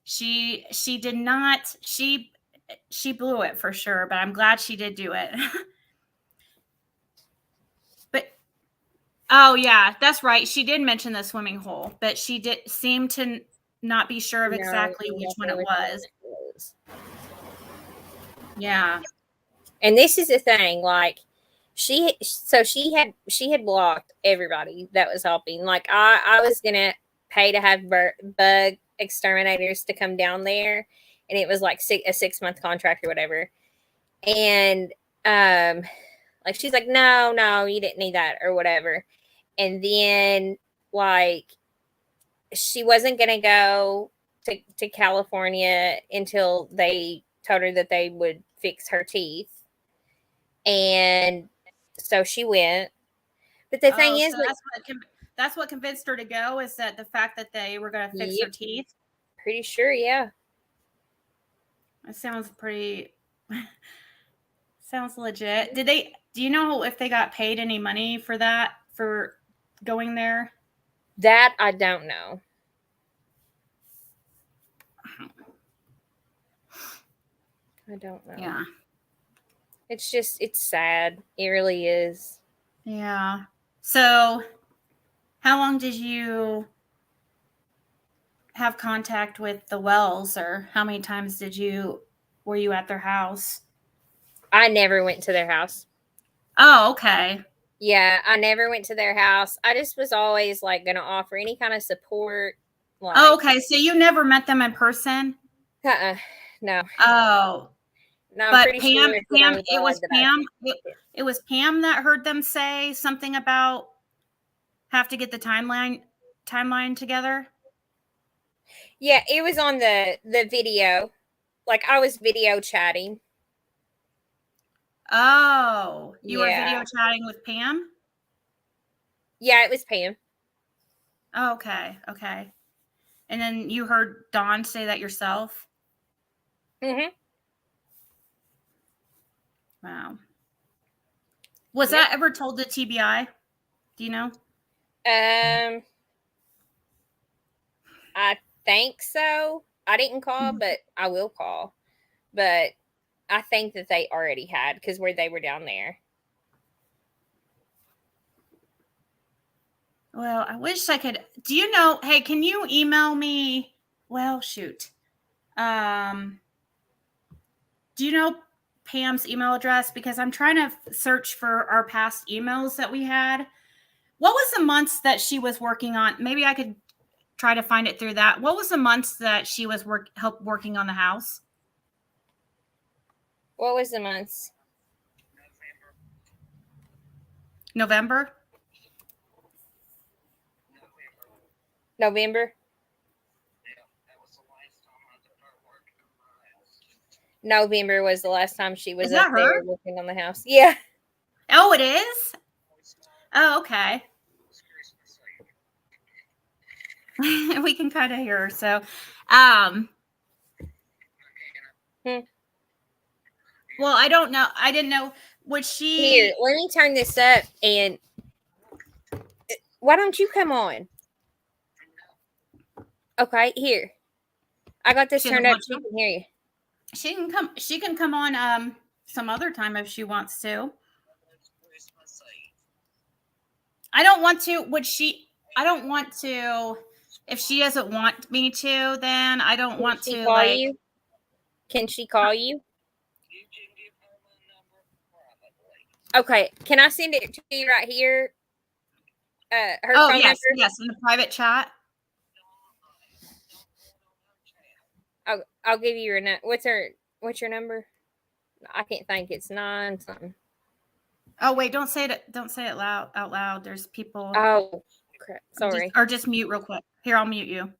She did not, she blew it for sure, but I'm glad she did do it. But oh yeah, that's right. She did mention the swimming hole, but she did seem to not be sure of exactly which one it was. Yeah. And this is the thing, like she had blocked everybody that was helping. Like I was gonna pay to have bug exterminators to come down there, and it was like a 6-month contract or whatever. And like she's like, no, you didn't need that or whatever. And then like she wasn't gonna go to California until they told her that they would fix her teeth. And so she went. But the thing is, that's what convinced her to go, is that the fact that they were going to fix her teeth. Pretty sure, yeah. That sounds sounds legit. Do you know if they got paid any money for that, for going there? That I don't know. I don't know. Yeah. It's sad. It really is. Yeah. So how long did you have contact with the Wells, or how many times were you at their house? I never went to their house. Oh, okay. Yeah, I never went to their house. I just was always like going to offer any kind of support. Like, Oh, okay. So you never met them in person? no, Oh, no. I'm but pretty Pam, sure that I'm it was glad that I Pam. did. It was Pam that heard them say something about have to get the timeline together. Yeah, it was on the video. Like I was video chatting. Oh, you were Yeah. video chatting with Pam? Yeah, it was Pam. Oh, okay, okay. And then you heard Dawn say that yourself? Mm-hmm. Wow. Was Yep. that ever told to TBI? Do you know? I think so. I didn't call, but I will call. But I think that they already had because where they were down there. Well, I wish I could. Do you know? Hey, can you email me? Well, shoot. Do you know Pam's email address? Because I'm trying to search for our past emails that we had. What was the months that she was working on? Maybe I could try to find it through that. What was the months that she was working on the house? What was the months? November? November. November was the last time she was Is that up there her? working on the house. Yeah. Oh, it is? Oh, okay. We can kind of hear her. So, well, I don't know. I didn't know. Would she? Here, let me turn this up and why don't you come on? Okay, here. I got this She turned doesn't up want so to? you can hear you. She can come on some other time if she wants to. I don't want to. I don't want to. If she doesn't want me to, then I don't want Can she to call like. you? Can she call you? Okay. Can I send it to you right here? Her Oh, phone yes, number. yes, in the private chat. I'll give you your what's your number? I can't think. It's 9 something. Oh wait, don't say it. Don't say it out loud. There's people. Oh, crap. Sorry. Just mute real quick. Here, I'll mute you.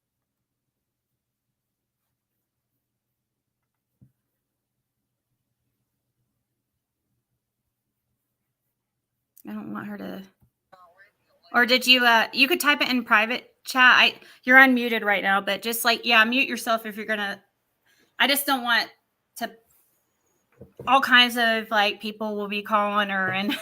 I don't want her to. Or did you? You could type it in private chat. You're unmuted right now, but just like mute yourself if you're gonna. I just don't want to. All kinds of like people will be calling her and.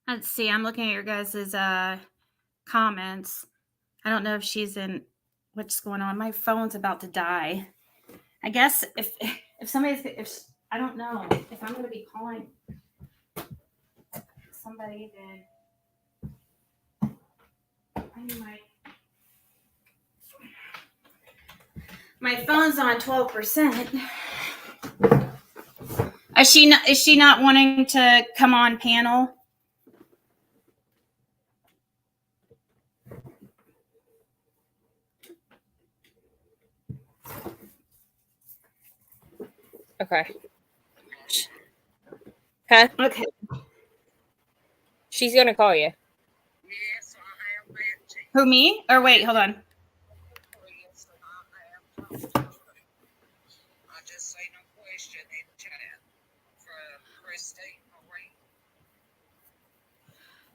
Let's see. I'm looking at your guys' comments. I don't know if she's in. What's going on? My phone's about to die. I guess if I don't know if I'm going to be calling somebody, then my phone's on 12%. Is she not wanting to come on panel? Okay. Huh? Okay. She's gonna call you. Who, me? Or wait, hold on.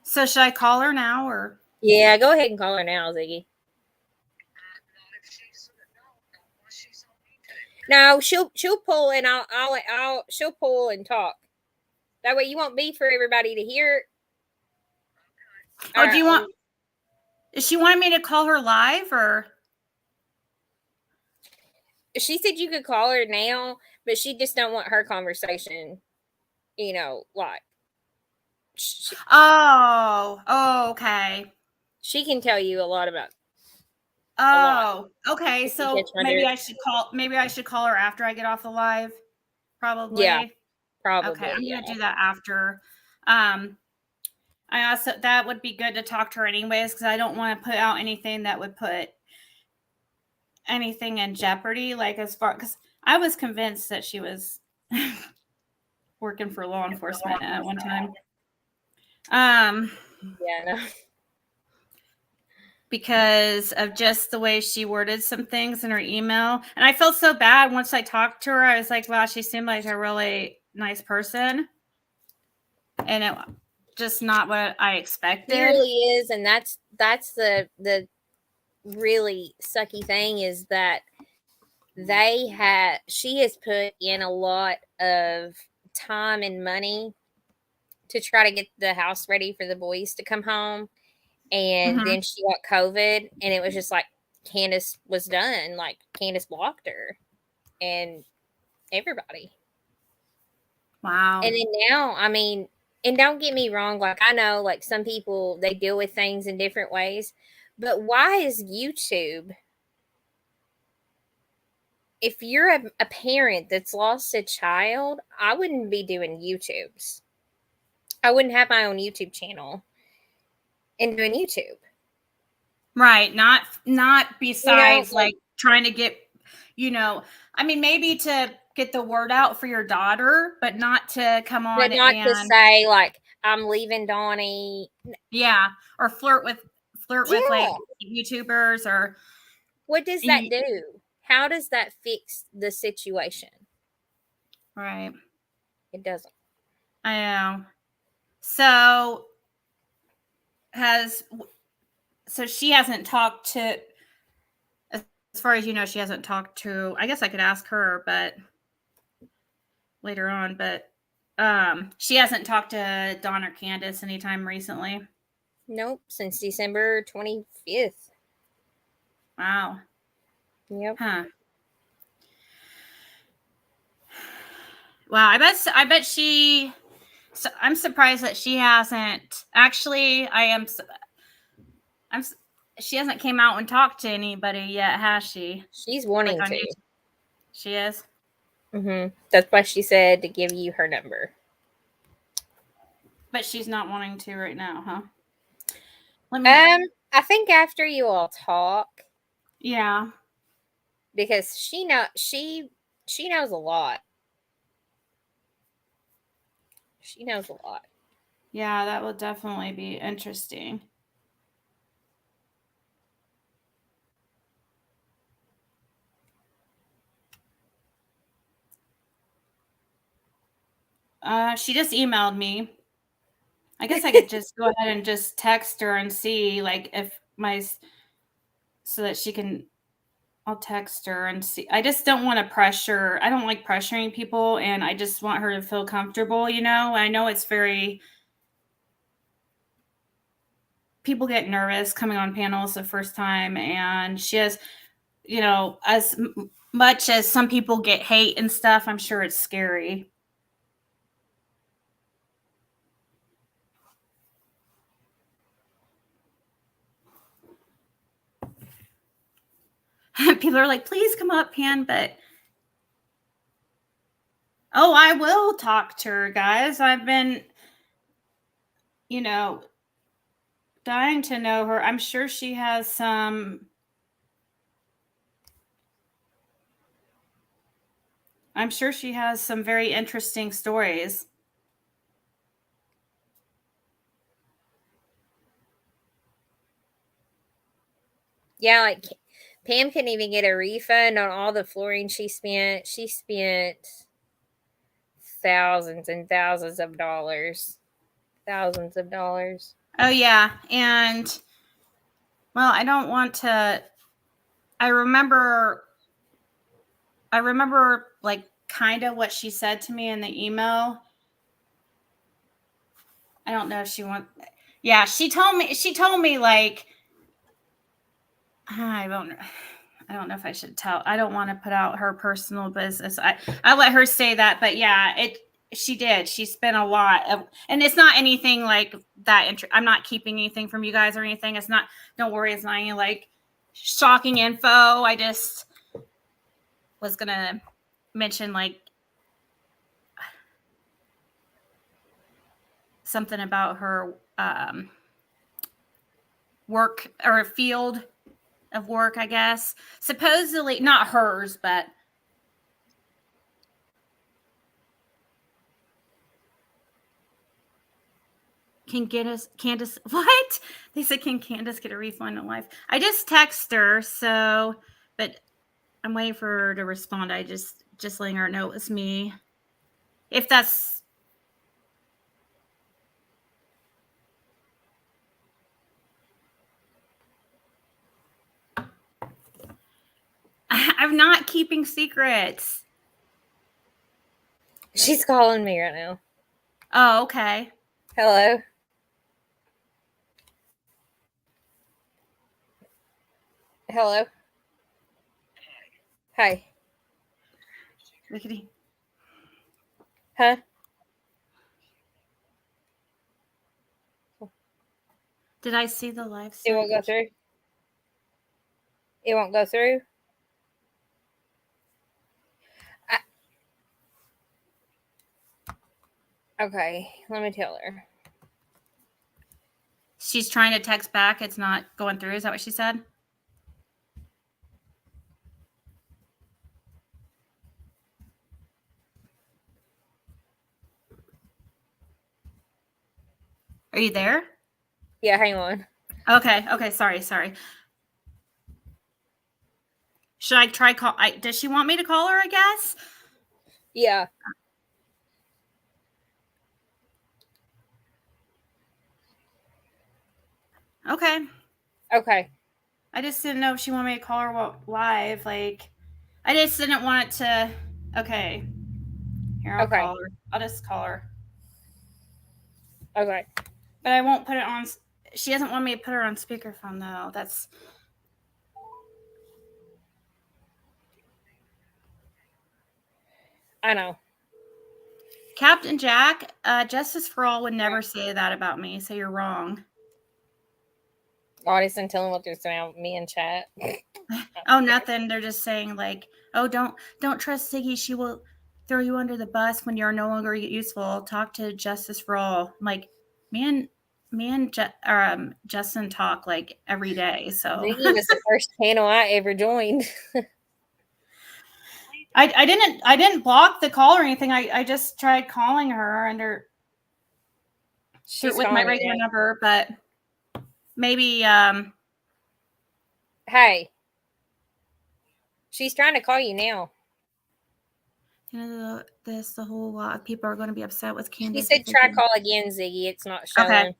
So should I call her now or? Yeah, go ahead and call her now, Ziggy. No, she'll pull and she'll pull and talk. That way you won't be for everybody to hear. Or do you want? Is she wanting me to call her live or? she said you could call her now, but she just don't want her conversation, like Oh, okay. she can tell you a lot about a lot. Oh, okay. If you So catch my drift. maybe I should call her after I get off the live. Probably. Yeah, Okay, probably. I'm Yeah. gonna do that after. I also that would be good to talk to her anyways, because I don't want to put out anything that would put anything in jeopardy. Like as far because I was convinced that she was working for law enforcement at one time. Yeah. No. Because of just the way she worded some things in her email. And I felt so bad once I talked to her. I was like, wow, she seemed like a really nice person. And it just not what I expected. It really is, and that's the really sucky thing is that she has put in a lot of time and money to try to get the house ready for the boys to come home. And then she got COVID, and it was just like Candace was done. Like Candace blocked her and everybody. Wow. And then now, I mean, and don't get me wrong, like I know like some people they deal with things in different ways, but why is YouTube, if you're a parent that's lost a child, I wouldn't be doing YouTubes. I wouldn't have my own YouTube channel and doing YouTube. Right. Not besides like like trying to get, I mean, maybe to get the word out for your daughter, but not to come on but not and to say like I'm leaving Donnie. yeah, or flirt with like Yeah. YouTubers or What does that do? How does that fix the situation? right. It doesn't. I know. So she hasn't talked to, as far as you know, she hasn't talked to, I guess I could ask her, but later on, but she hasn't talked to Dawn or Candace anytime recently. Nope, since December 25th. Wow. Yep. Huh. Wow, I bet she, so I'm surprised that she hasn't, actually, she hasn't came out and talked to anybody yet, has she? She's wanting Like to. YouTube? She is? That's why she said to give you her number. But she's not wanting to right now, huh? I think after you all talk. Yeah. Because she knows a lot. She knows a lot. Yeah, that will definitely be interesting. She just emailed me. I guess I could just go ahead and just text her and see, like, so that she can. I'll text her and see. I just don't want to pressure. I don't like pressuring people, and I just want her to feel comfortable. I know it's people get nervous coming on panels the first time, and she has, as much as some people get hate and stuff, I'm sure it's scary. People are like, please come up, Pan, but I will talk to her, guys. I've been, dying to know her. I'm sure she has some very interesting stories. Yeah, like Pam couldn't even get a refund on all the flooring she spent. She spent thousands and thousands of dollars. Thousands of dollars. Oh, yeah. And, well, I don't want to. I remember, like, kind of what she said to me in the email. I don't know if she wants. Yeah, she told me, like, I don't know. I don't know if I should tell. I don't want to put out her personal business. I let her say that, but yeah, she did. She spent a lot of, and it's not anything like that. I'm not keeping anything from you guys or anything. It's not, don't worry. It's not any like shocking info. I just was going to mention like something about her work or field of work, I guess. Supposedly, not hers, but Candace, what? They said, can Candace get a refund on life? I just text her, so, but I'm waiting for her to respond. I just letting her know it was me. If that's, I'm not keeping secrets. She's calling me right now. Oh, okay. Hello. Hello. Hi. Rickety. Huh? Did I see the live? It won't go through. It won't go through. Okay, let me tell her. She's trying to text back. It's not going through. Is that what she said? Are you there? Yeah, hang on. Okay. Sorry. Should I try call? Does she want me to call her? I guess. Yeah. Okay. I just didn't know if she wanted me to call her live. Like, I just didn't want it to. Okay. Here, I'll call her. I'll just call her. Okay. But I won't put it on. She doesn't want me to put her on speakerphone, though. That's. I know. Captain Jack, Justice for All would never say that about me, so you're wrong. I just didn't tell them what they're saying about me in chat. Oh, nothing. They're just saying like, oh, don't trust Ziggy. She will throw you under the bus when you're no longer useful. Talk to Justice for All. I'm like, me and Justin talk like every day. So Ziggy was the first channel I ever joined. I didn't block the call or anything. I just tried calling her under with my regular number, but maybe Hey. She's trying to call you now. The whole lot of people are going to be upset with Candace. She said try call again, Ziggy. It's not showing. Okay.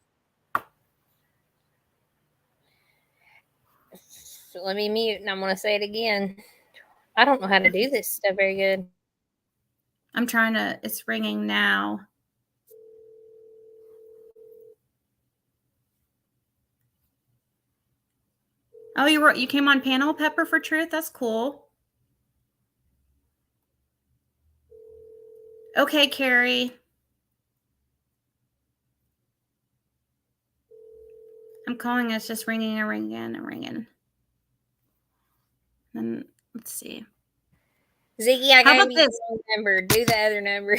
So let me mute and I'm going to say it again. I don't know how to do this stuff very good. I'm trying to, it's ringing now. Oh, you came on panel, Pepper for Truth? That's cool. Okay, Carrie. I'm calling. It's just ringing and ringing. Then let's see. Ziggy, I gave you the wrong number. Do the other number.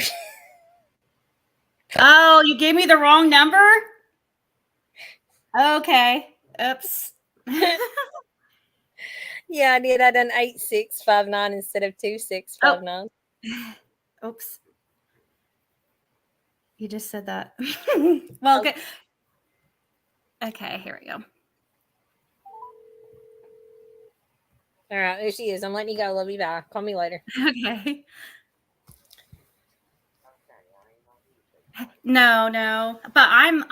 Oh, you gave me the wrong number? Okay. Oops. Yeah, I did. I done 8659 instead of 2659. Oh. Oops. You just said that. Well, good. Okay, here we go. All right, there she is. I'm letting you go. Love you. Bye. Call me later. Okay. No. But I'm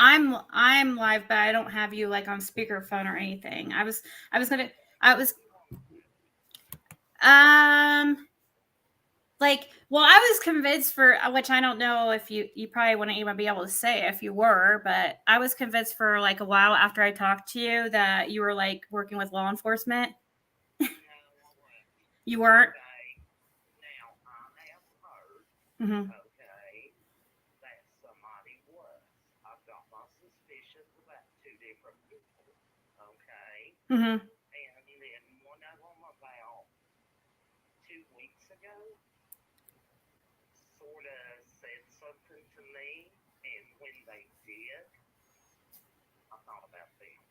live, but I don't have you like on speakerphone or anything. I was I was convinced for, which I don't know if you probably wouldn't even be able to say if you were, but I was convinced for like a while after I talked to you that you were like working with law enforcement. You weren't? Okay. Now I have heard, Mm-hmm. okay, that somebody was. I've got my suspicions about two different people. Okay. Mm-hmm. And then one of them about 2 weeks ago sort of said something to me, and when they did, I thought about them.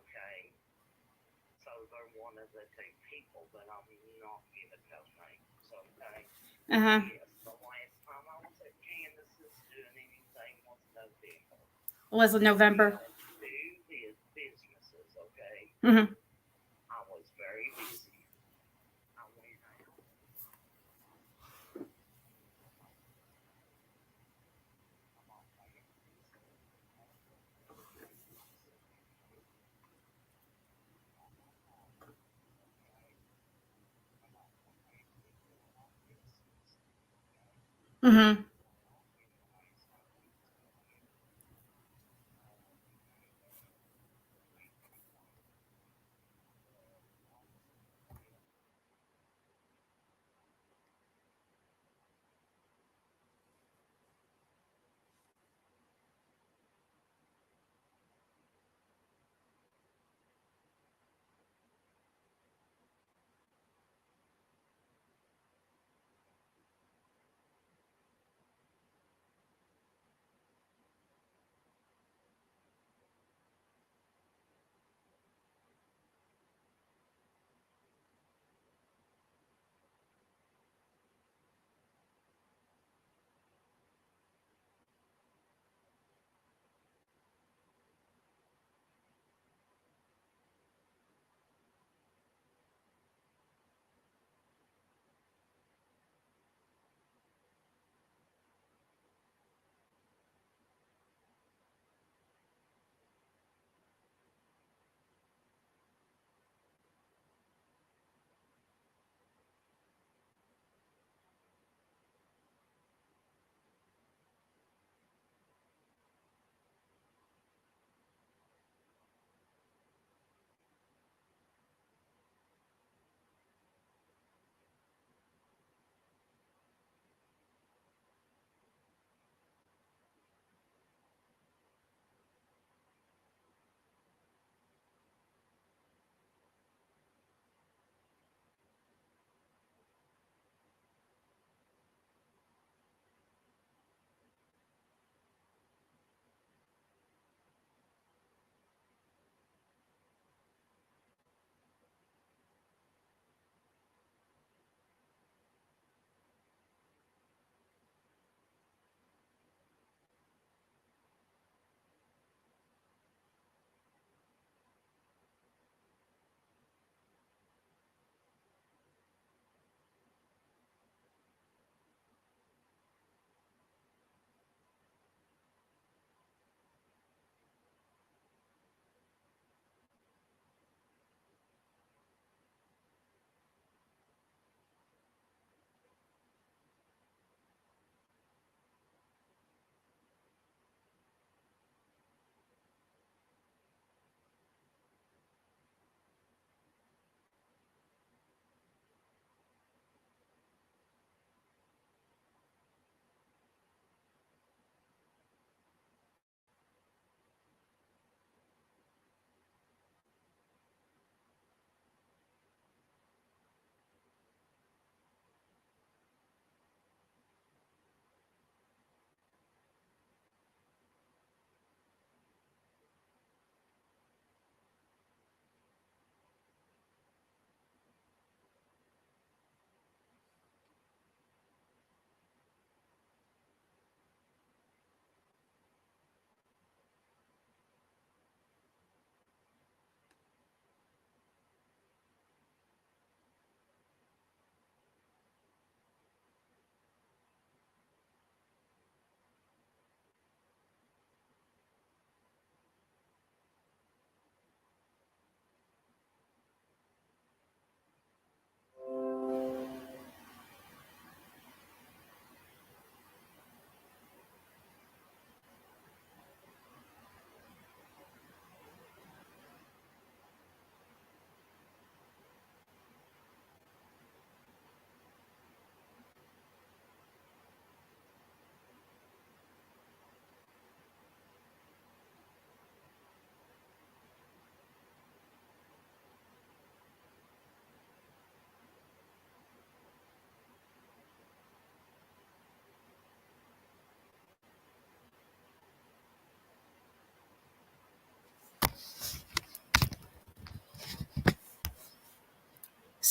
Okay. So they're one of the two people that I'm not giving no names. Okay. Uh-huh. Yes, the last time I was at Candace's doing anything was November. Was it November? Two businesses, okay. Mm-hmm. I was very busy. I went out. Mm-hmm.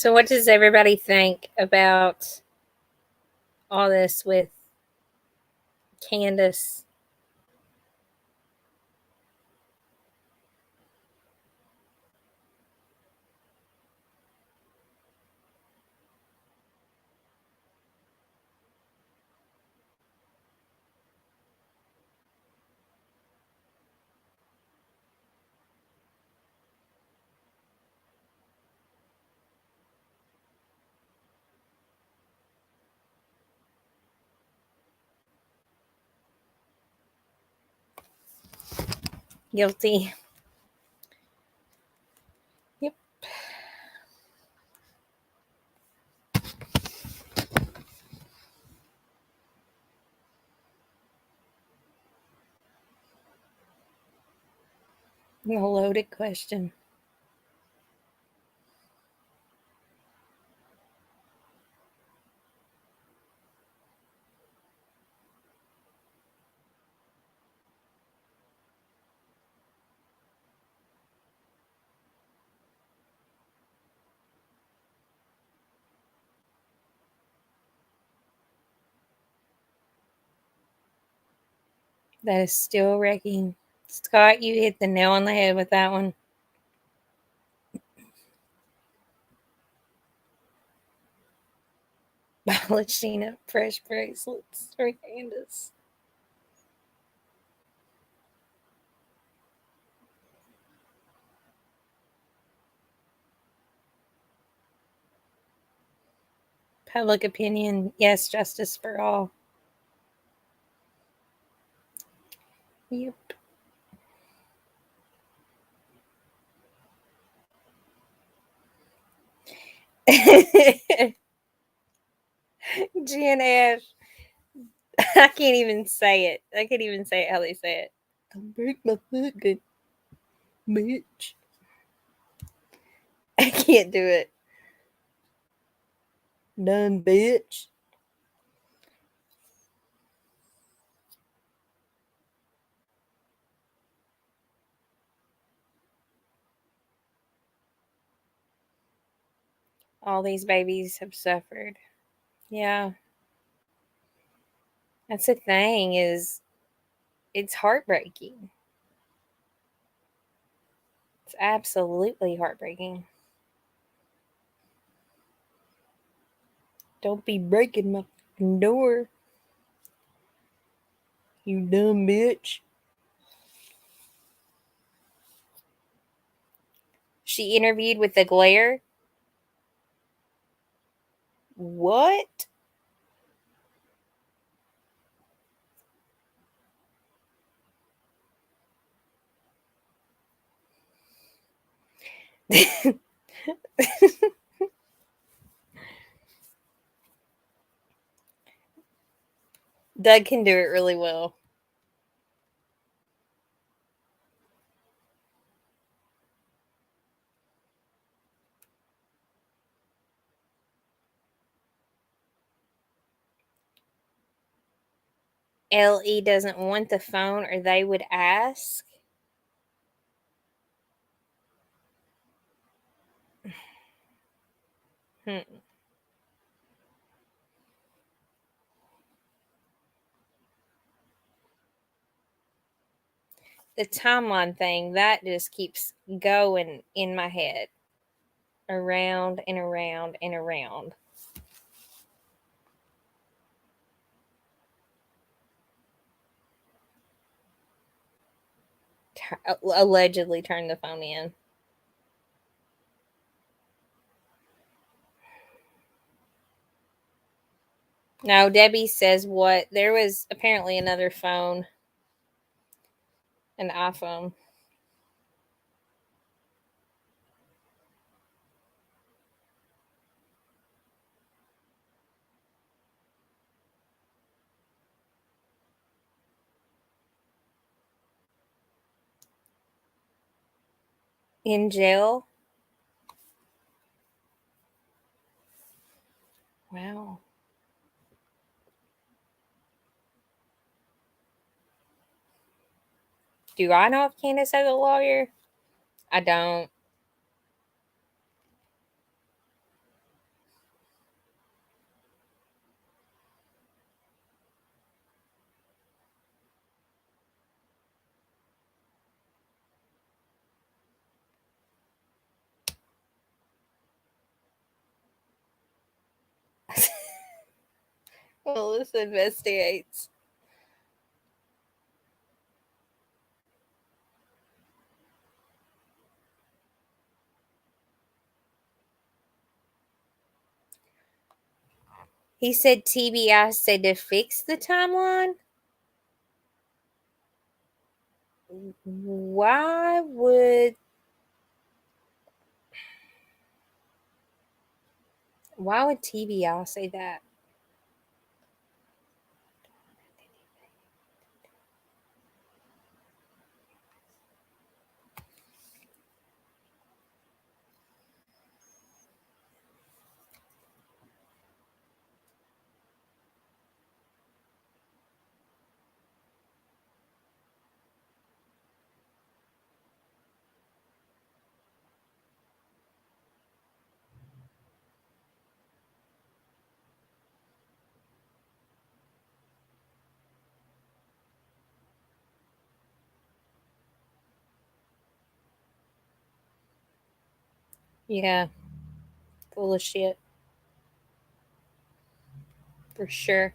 So what does everybody think about all this with Candace? Guilty. Yep. A loaded question. That is still wrecking. Scott, you hit the nail on the head with that one. Polishing up fresh bracelets for Candace. Public opinion, yes, justice for all. Yep. GNF. I can't even say it. I can't even say it how they say it. Don't break my foot, good bitch. I can't do it. Done, bitch. All these babies have suffered. Yeah. That's the thing, is it's heartbreaking. It's absolutely heartbreaking. Don't be breaking my door, you dumb bitch. She interviewed with the glare. What? Doug can do it really well. LE doesn't want the phone, or they would ask. The timeline thing, that just keeps going in my head. Around and around and around. Allegedly turned the phone in. No, Debbie says what? There was apparently another phone, an iPhone. In jail. Wow. Do I know if Candace has a lawyer? I don't. Melissa investigates. He said TBI said to fix the timeline. Why would TBI say that? Yeah, full of shit. For sure.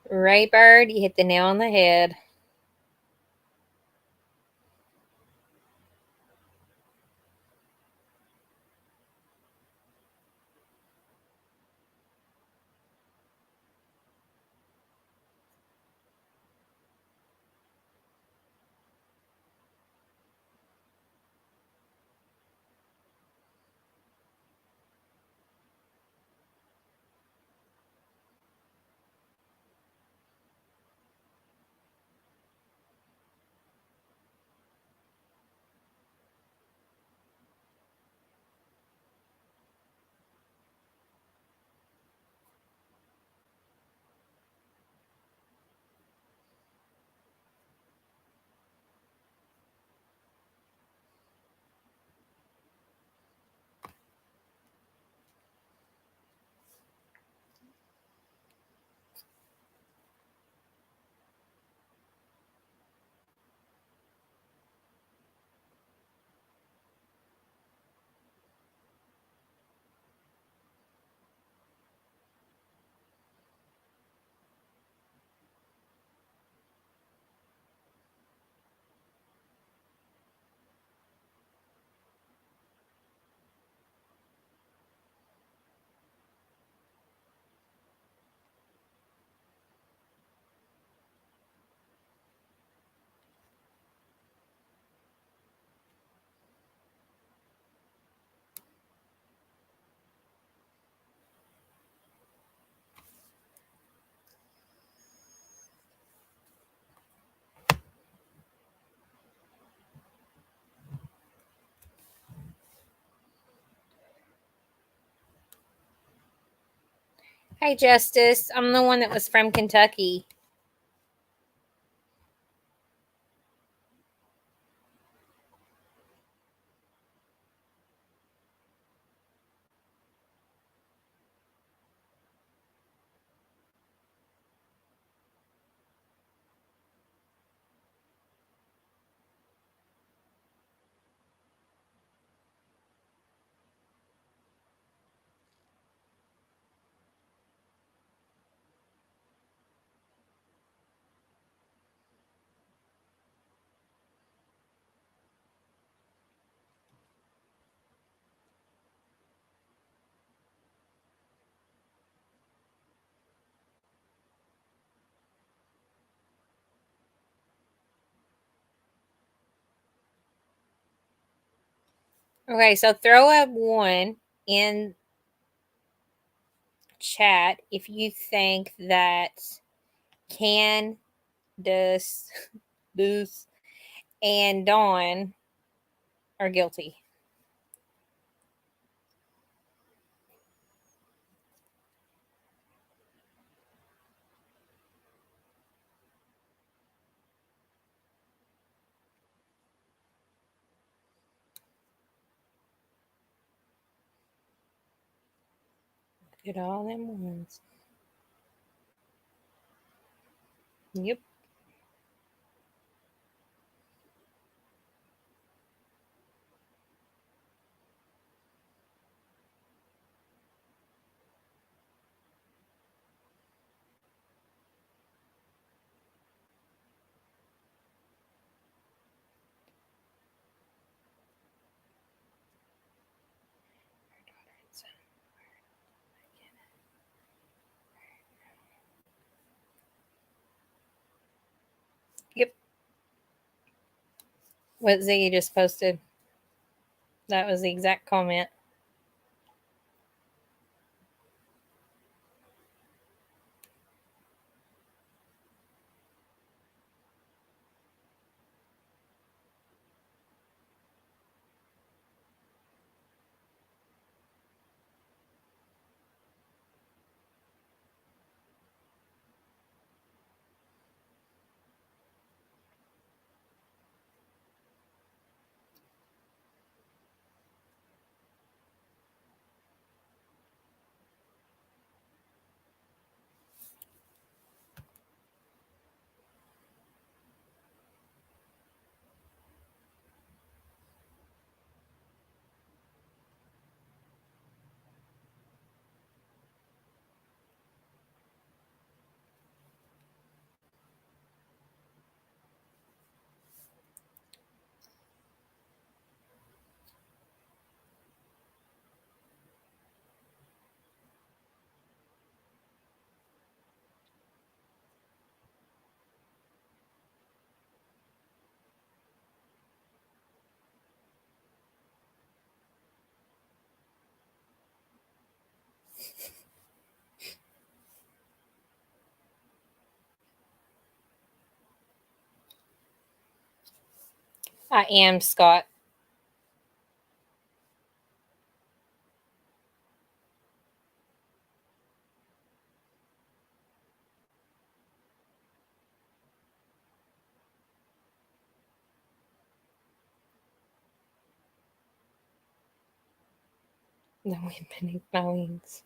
Ray Bird, you hit the nail on the head. Hey, Justice. I'm the one that was from Kentucky. Okay, so throw up 1 in chat if you think that Candace Booth and Dawn are guilty. Get all them ones. Yep. Yep. What Ziggy just posted. That was the exact comment. I am Scott. The wind beneath my wings.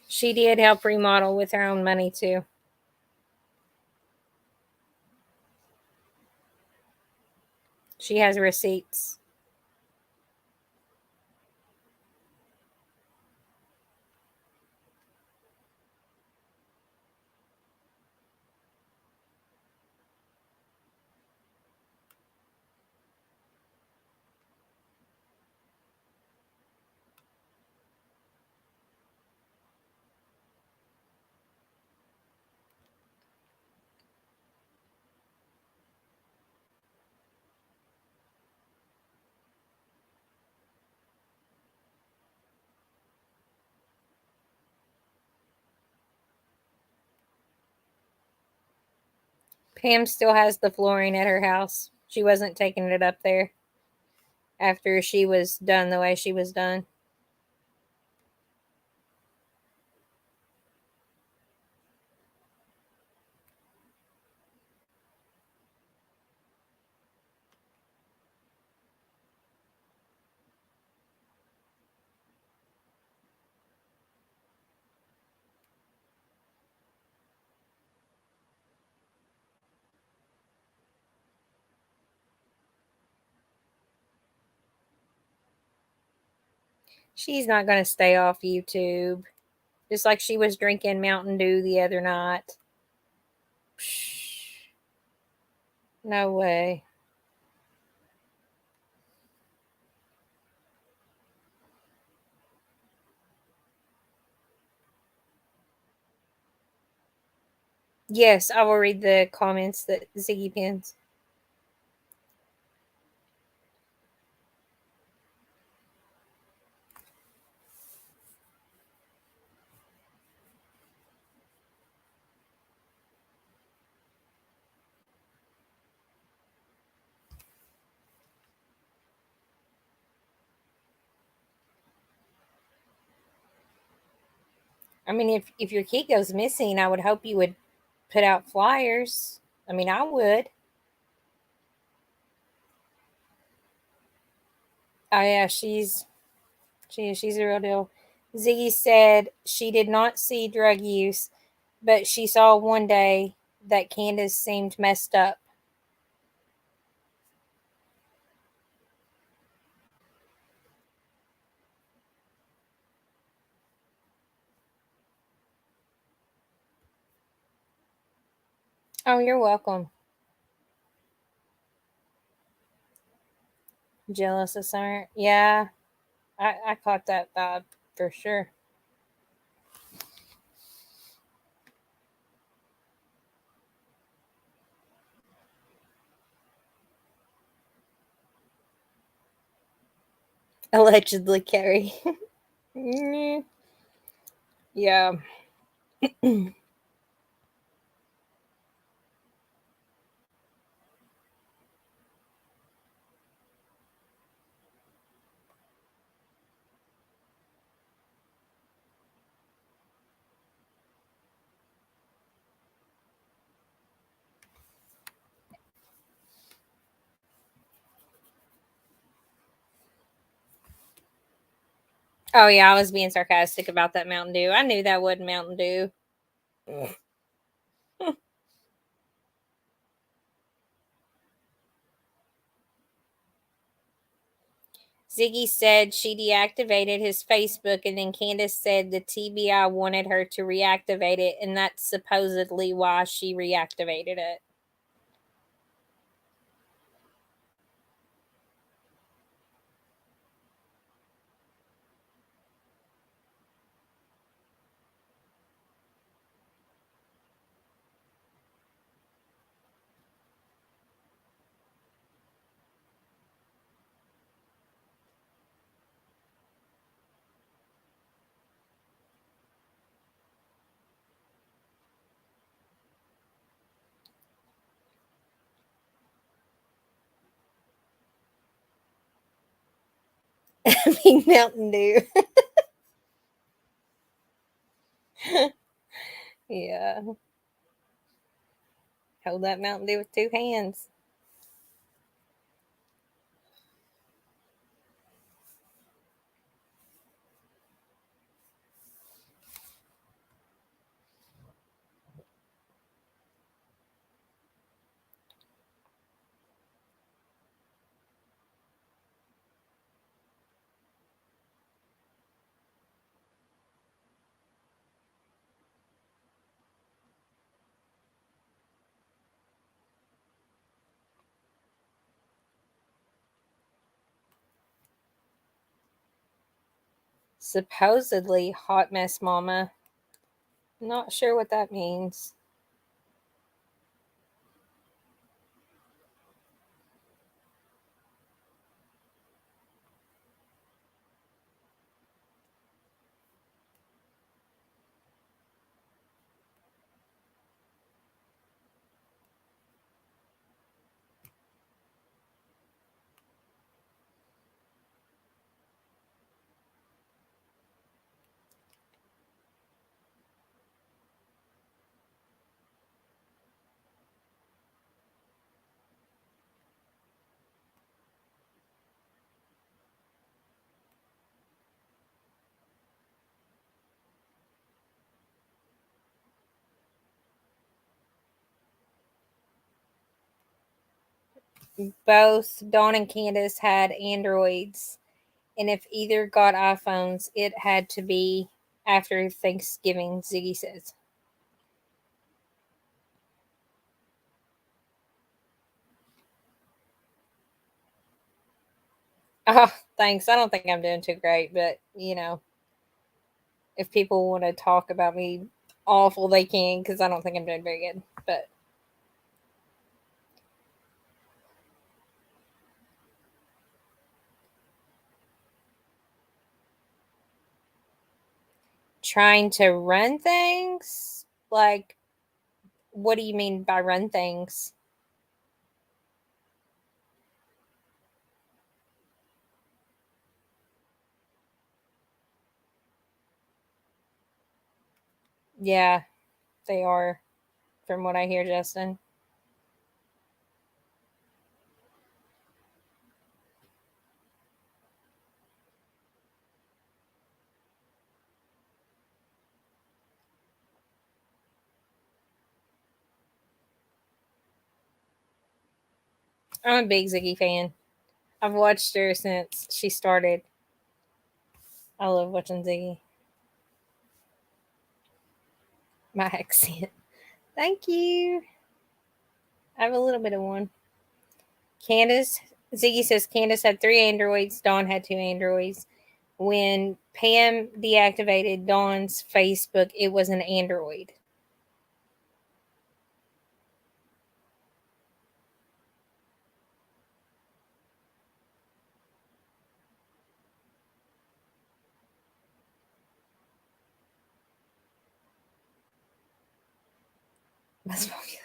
She did help remodel with her own money too. She has receipts. Pam still has the flooring at her house. She wasn't taking it up there after she was done the way she was done. She's not going to stay off YouTube. Just like she was drinking Mountain Dew the other night. Psh, no way. Yes, I will read the comments that Ziggy pins. I mean, if your key goes missing, I would hope you would put out flyers. I mean, I would. Oh yeah, she's a real deal. Ziggy said she did not see drug use, but she saw one day that Candace seemed messed up. Oh, you're welcome. Jealous of Summer. Yeah, I caught that vibe for sure. Allegedly, Carrie. Yeah. Oh yeah, I was being sarcastic about that Mountain Dew. I knew that wasn't Mountain Dew. Ziggy said she deactivated his Facebook, and then Candace said the TBI wanted her to reactivate it, and that's supposedly why she reactivated it. I mean, Mountain Dew. Yeah. Hold that Mountain Dew with two hands. Supposedly hot mess mama. Not sure what that means. Both Dawn and Candace had Androids, and if either got iPhones, it had to be after Thanksgiving, Ziggy says. Oh, thanks. I don't think I'm doing too great, but if people want to talk about me awful, they can, because I don't think I'm doing very good. But trying to run things? Like, what do you mean by run things? Yeah, they are, from what I hear, Justin. I'm a big Ziggy fan. I've watched her since she started. I love watching Ziggy. My accent. Thank you. I have a little bit of one. Ziggy says Candace had 3 androids. Dawn had 2 androids. When Pam deactivated Dawn's Facebook, it was an android. That's popular.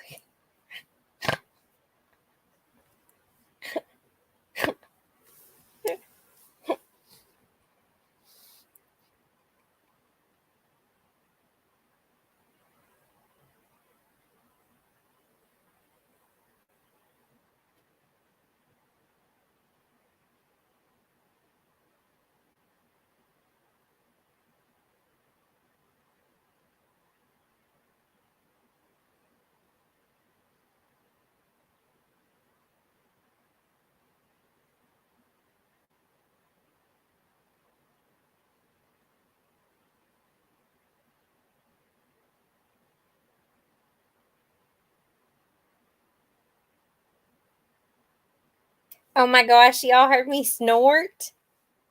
Oh my gosh, y'all heard me snort?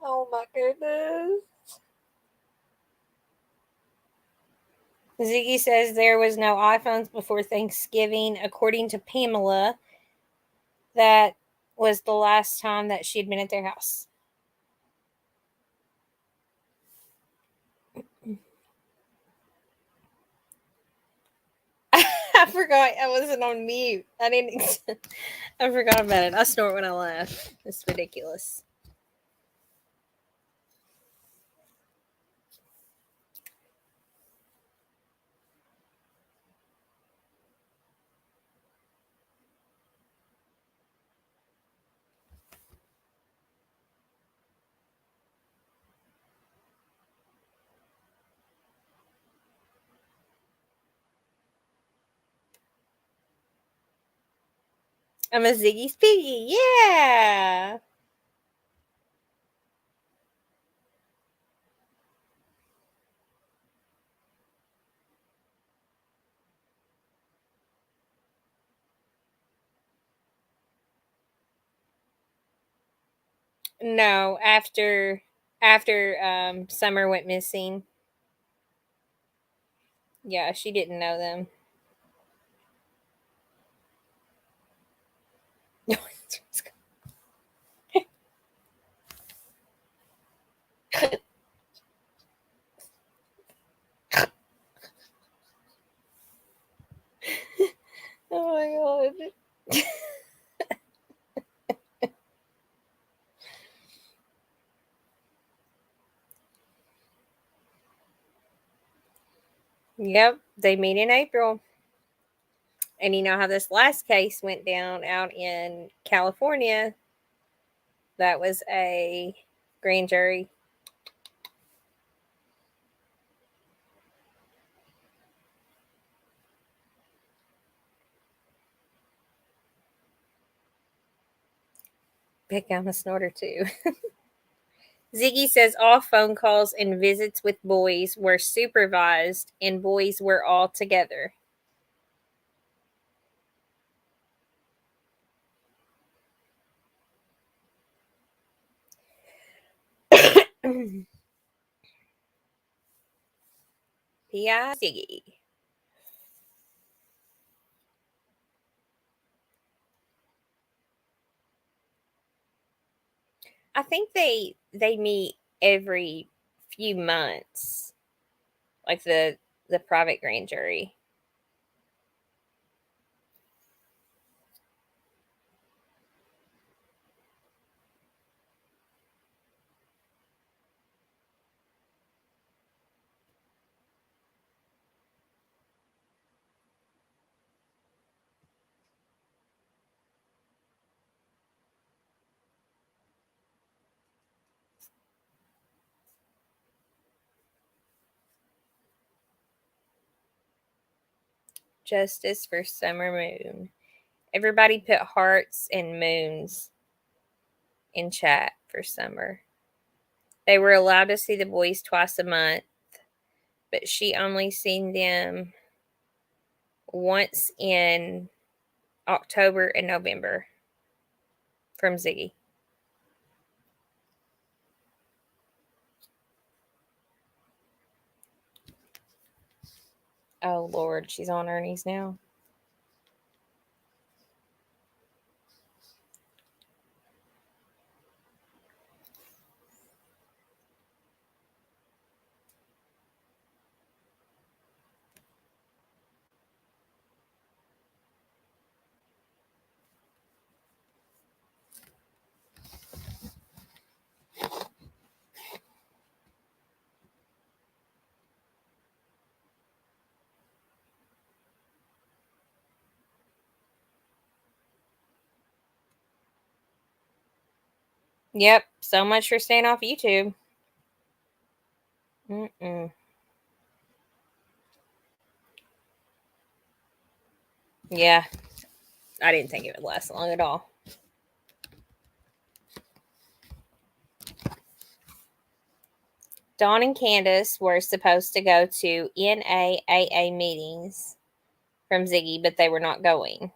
Oh my goodness. Ziggy says there was no iPhones before Thanksgiving. According to Pamela, that was the last time that she'd been at their house. I forgot I wasn't on mute. I forgot about it. I snort when I laugh. It's ridiculous. I'm a Ziggy Spiggy. Yeah. No, after After Summer went missing. Yeah, she didn't know them. Oh my god. Yep, they meet in April. And you know how this last case went down out in California? That was a grand jury. Pick on a snorter too. Ziggy says all phone calls and visits with boys were supervised and boys were all together. P.I. Ziggy. I think they meet every few months, like the private grand jury. Justice for Summer Moon. Everybody put hearts and moons in chat for Summer. They were allowed to see the boys twice a month, but she only seen them once in October and November from Ziggy. Oh, Lord, she's on her knees now. Yep, so much for staying off YouTube. Yeah, I didn't think it would last long at all. Dawn and Candace were supposed to go to NAAA meetings from Ziggy, but they were not going.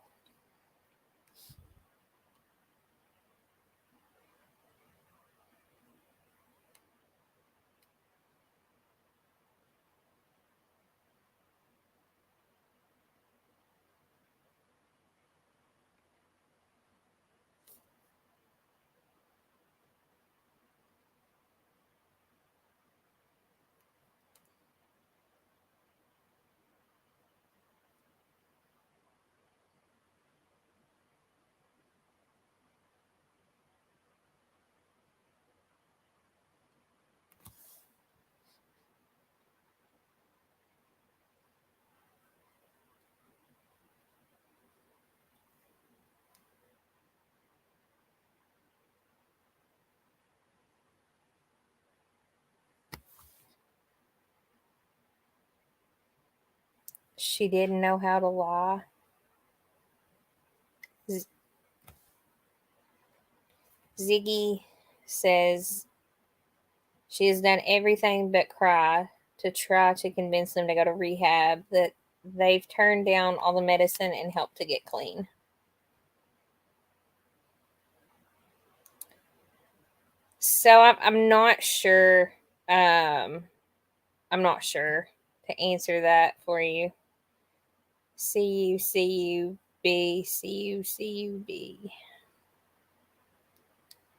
She didn't know how to lie. Ziggy says she has done everything but cry to try to convince them to go to rehab, that they've turned down all the medicine and helped to get clean. So I'm not sure. I'm not sure to answer that for you. CUCUB, CUCUB.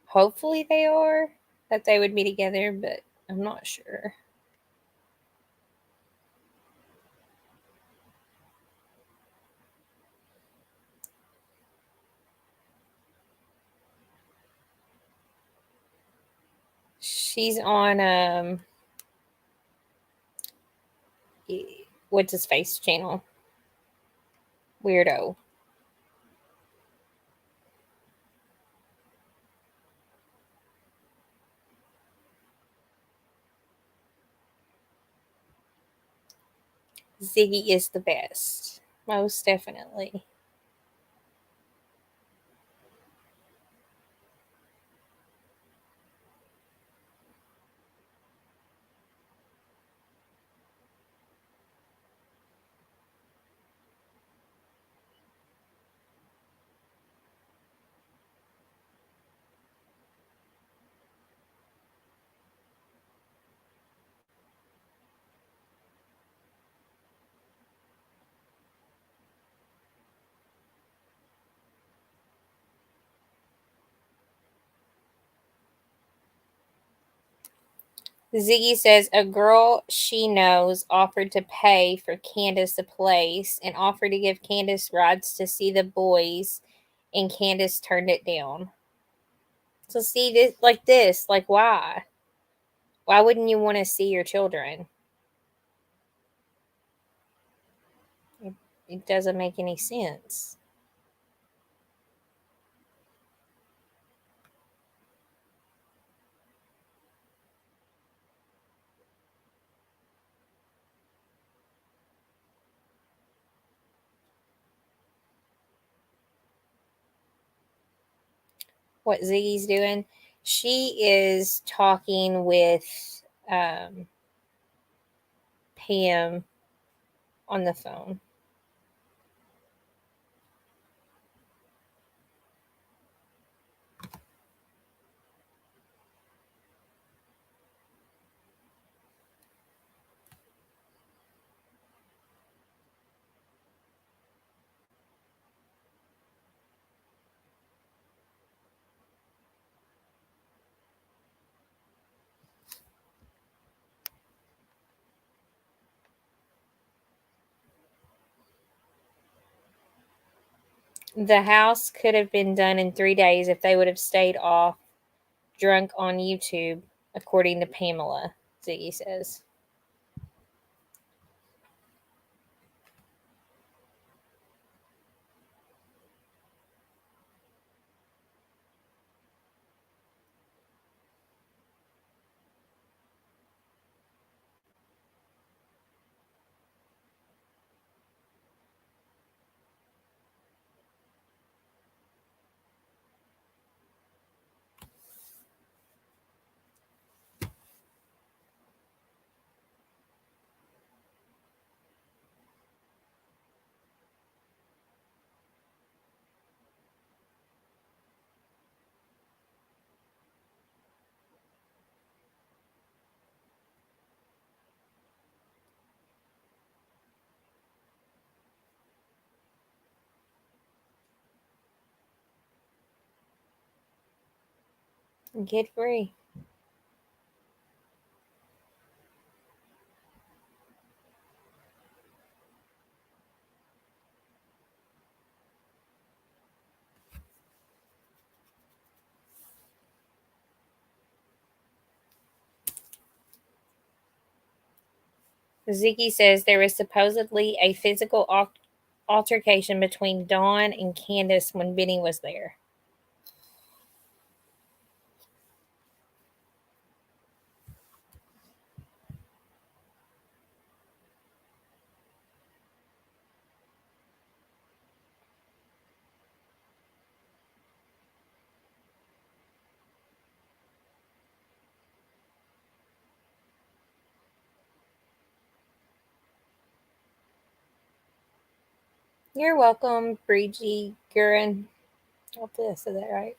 Hopefully they are, that they would be together, but I'm not sure. She's on what's his face channel? Weirdo. Ziggy is the best. Most definitely. Ziggy says a girl she knows offered to pay for Candace a place and offered to give Candace rides to see the boys, and Candace turned it down. So see this, like why? Why wouldn't you want to see your children? It doesn't make any sense. What Ziggy's doing? She is talking with Pam on the phone. The house could have been done in 3 days if they would have stayed off drunk on YouTube, according to Pamela, Ziggy says. Get free. Ziggy says there was supposedly a physical altercation between Dawn and Candace when Benny was there. You're welcome, Breegy Gurin. Hopefully I said that right.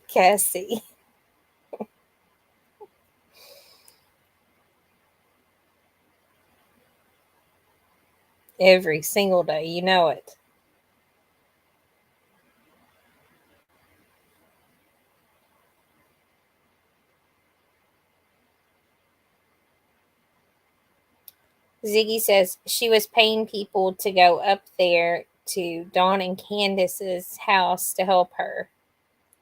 Cassie. Every single day, you know it. Ziggy says she was paying people to go up there to Dawn and Candace's house to help her.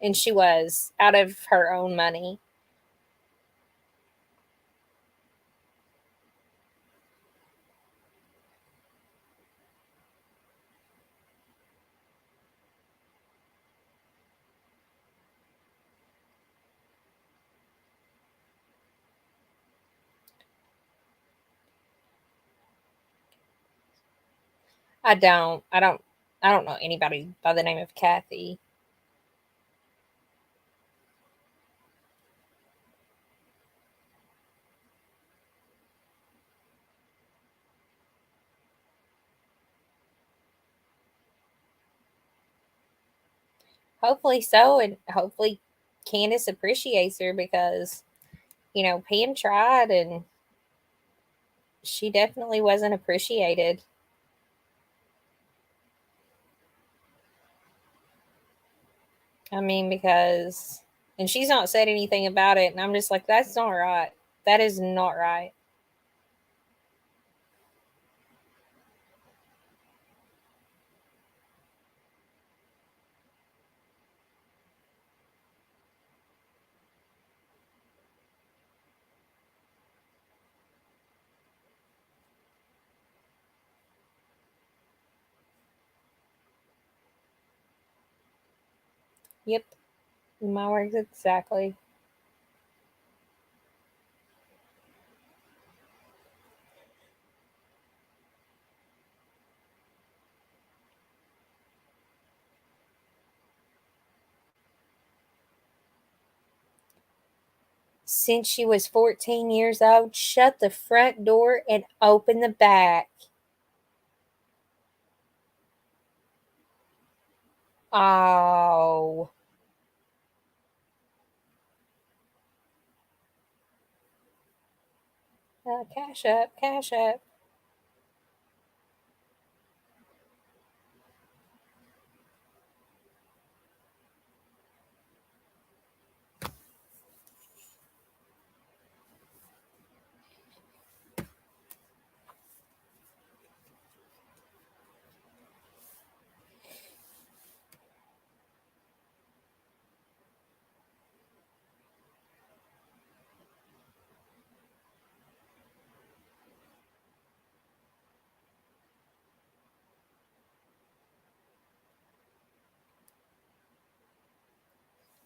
And she was, out of her own money. I don't know anybody by the name of Kathy. Hopefully so, and hopefully Candace appreciates her because, Pam tried and she definitely wasn't appreciated. I mean, and she's not said anything about it, and I'm just like, that's not right. That is not right. Yep. My words exactly. Since she was 14 years old, shut the front door and open the back. Oh. Cashapp, Cashapp.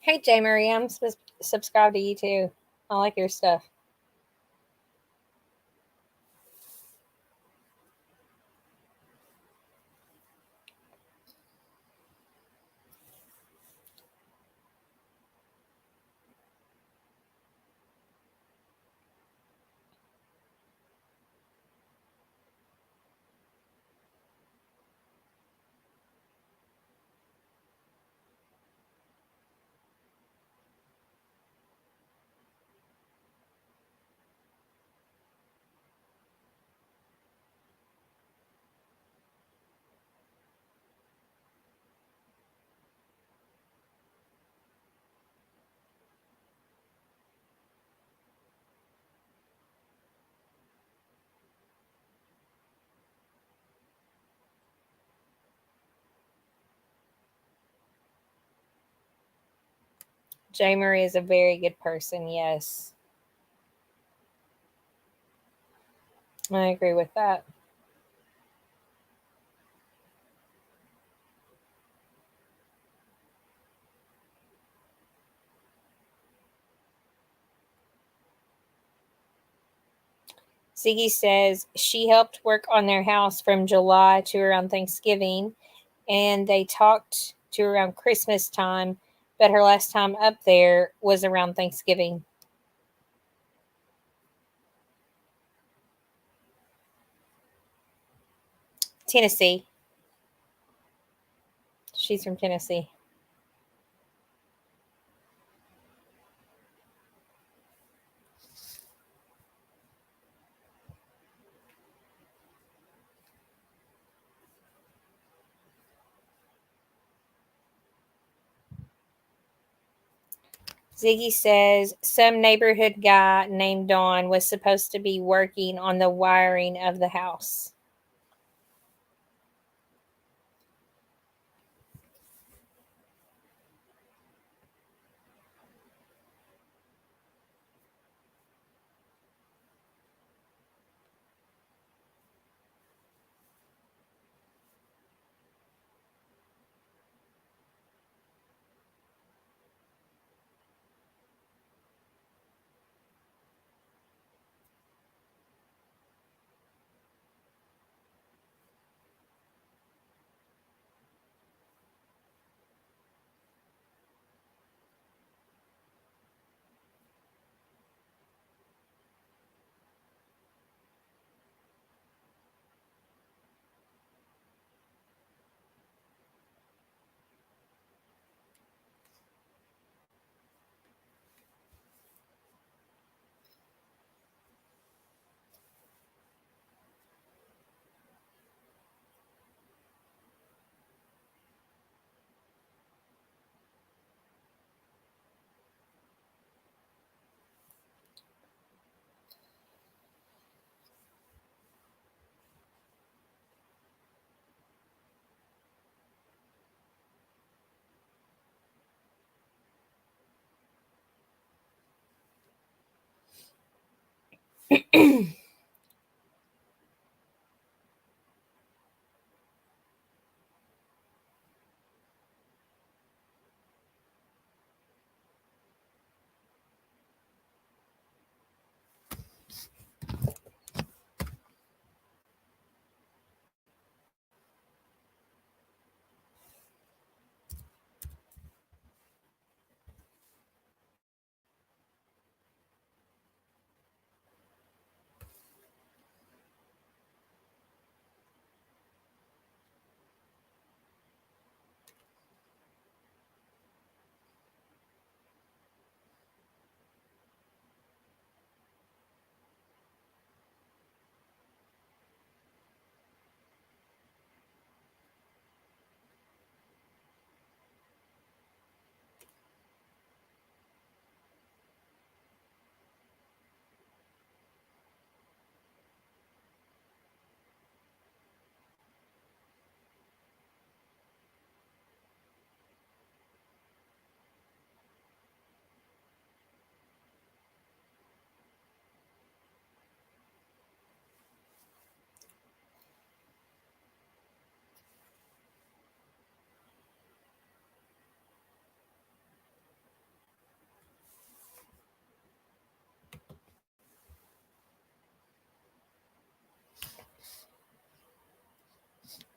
Hey, J. Marie, I'm subscribed to you too. I like your stuff. J. Marie is a very good person, yes. I agree with that. Ziggy says she helped work on their house from July to around Thanksgiving, and they talked to around Christmas time, but her last time up there was around Thanksgiving. Tennessee. She's from Tennessee. Ziggy says some neighborhood guy named Don was supposed to be working on the wiring of the house.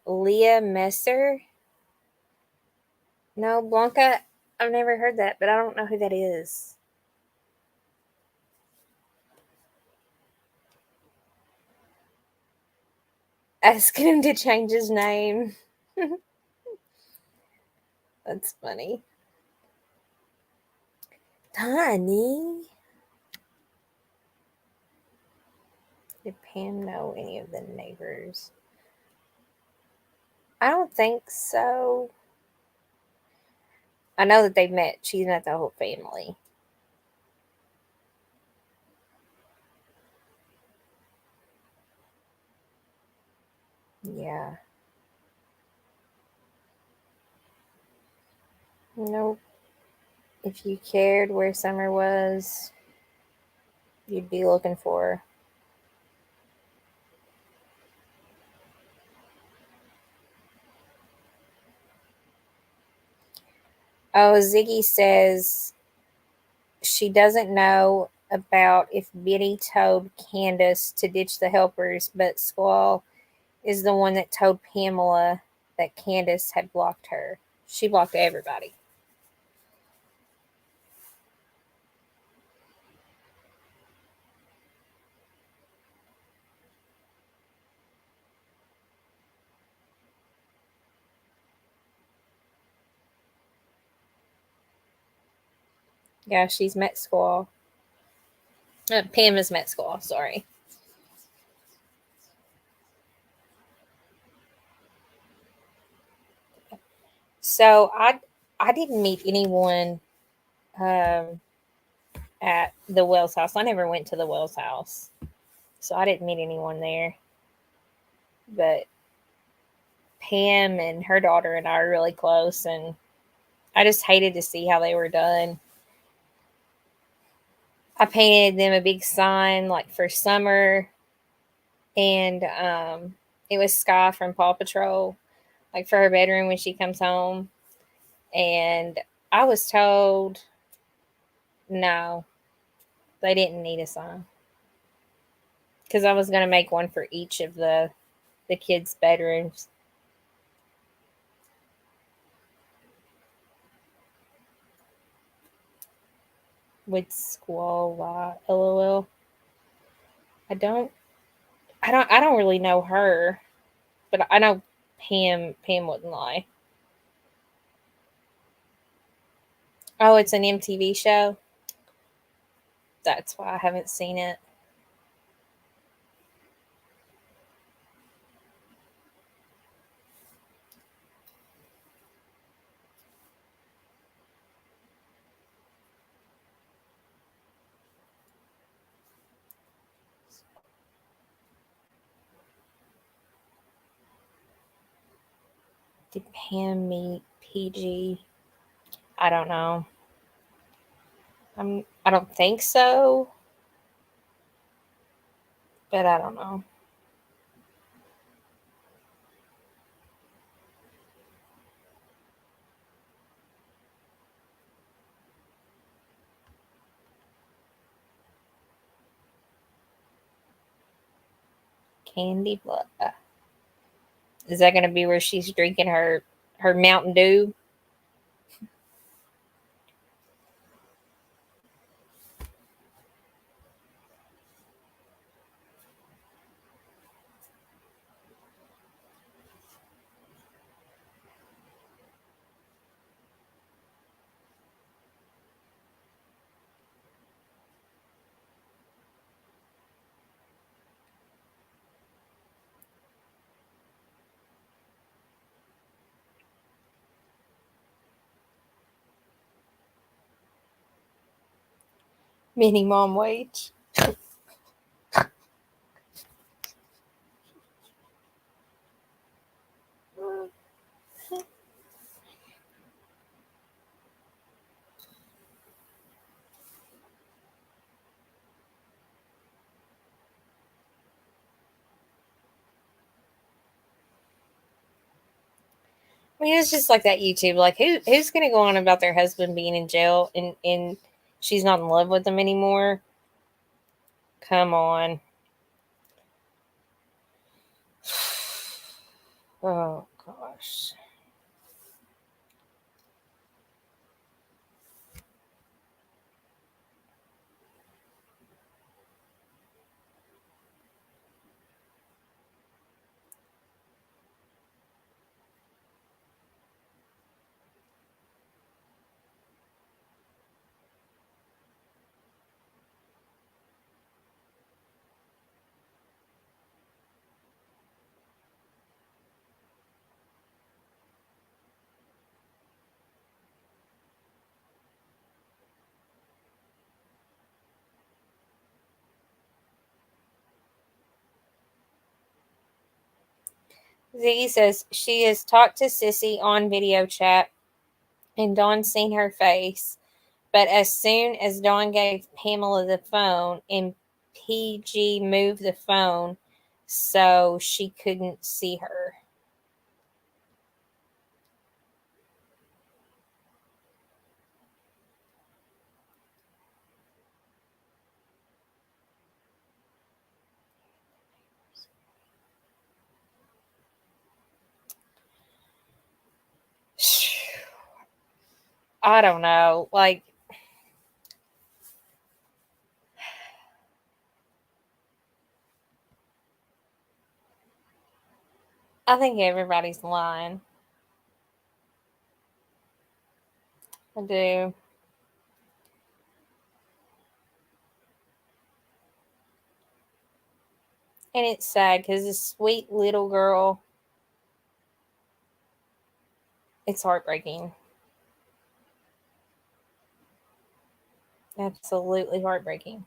Leah Messer? No, Blanca, I've never heard that, but I don't know who that is. Asking him to change his name. That's funny. Tiny. Did Pam know any of the neighbors? I don't think so. I know that they've met. She's met the whole family. Yeah. Nope. If you cared where Summer was, you'd be looking for her. Oh, Ziggy says she doesn't know about if Biddy told Candace to ditch the helpers, but Squall is the one that told Pamela that Candace had blocked her. She blocked everybody. Yeah, she's met Squall. Pam has met Squall, sorry. So I didn't meet anyone at the Wells house. I never went to the Wells house, so I didn't meet anyone there. But Pam and her daughter and I are really close, and I just hated to see how they were done. I painted them a big sign like for summer, and it was Sky from Paw Patrol, like for her bedroom when she comes home. And I was told no, they didn't need a sign because I was going to make one for each of the kids' bedrooms. With squall, lol. I don't really know her, but I know Pam wouldn't lie. Oh, it's an MTV show. That's why I haven't seen it. Did Pam meet PG? I don't know. I don't think so, but I don't know. Candy blood. Is that going to be where she's drinking her Mountain Dew? Mini mom wage. I mean, it's just like that YouTube. Like, who's going to go on about their husband being in jail and she's not in love with him anymore? Come on. Oh, gosh. Ziggy says she has talked to Sissy on video chat and Dawn's seen her face. But as soon as Dawn gave Pamela the phone and PG moved the phone so she couldn't see her. I don't know. Like, I think everybody's lying. I do. And it's sad because this sweet little girl, it's heartbreaking. Absolutely heartbreaking.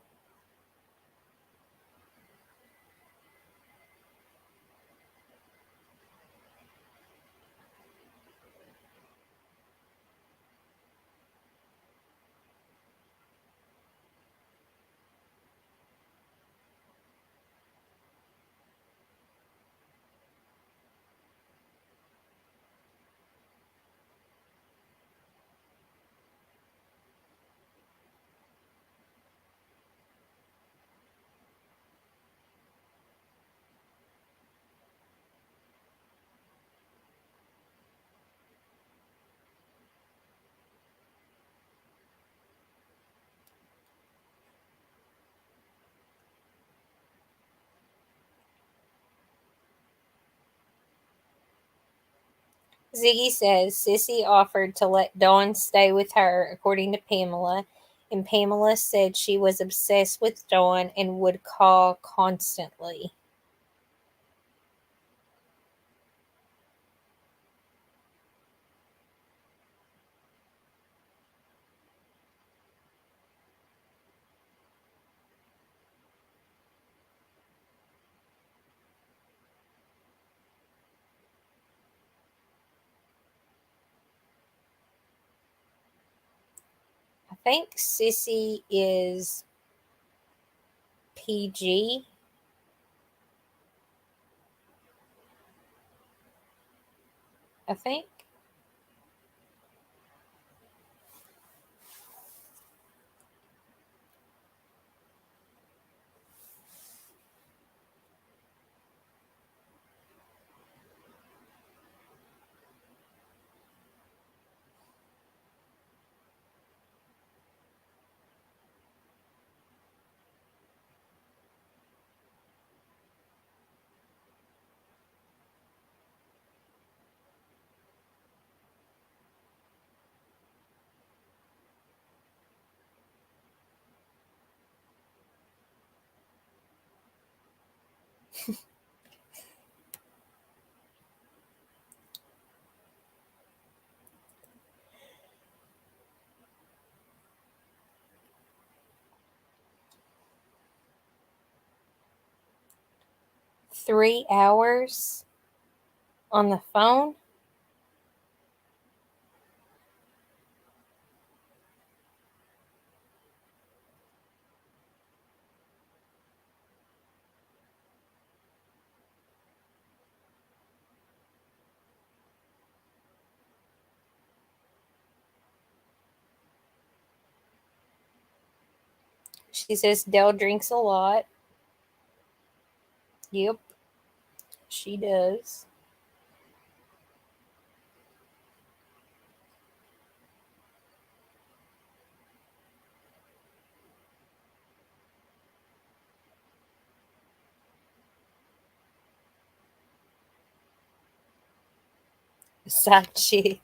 Ziggy says Sissy offered to let Dawn stay with her, according to Pamela, and Pamela said she was obsessed with Dawn and would call constantly. I think Sissy is PG. I think. Three hours on the phone? She says Dell drinks a lot. Yep, she does. Side chick.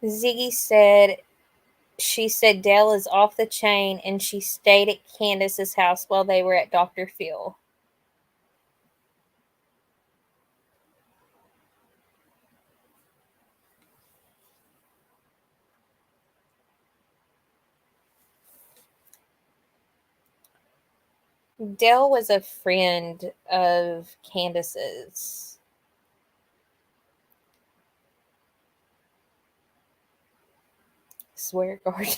Ziggy said, she said Dell is off the chain and she stayed at Candace's house while they were at Dr. Phil. Dell was a friend of Candace's. Swear guard.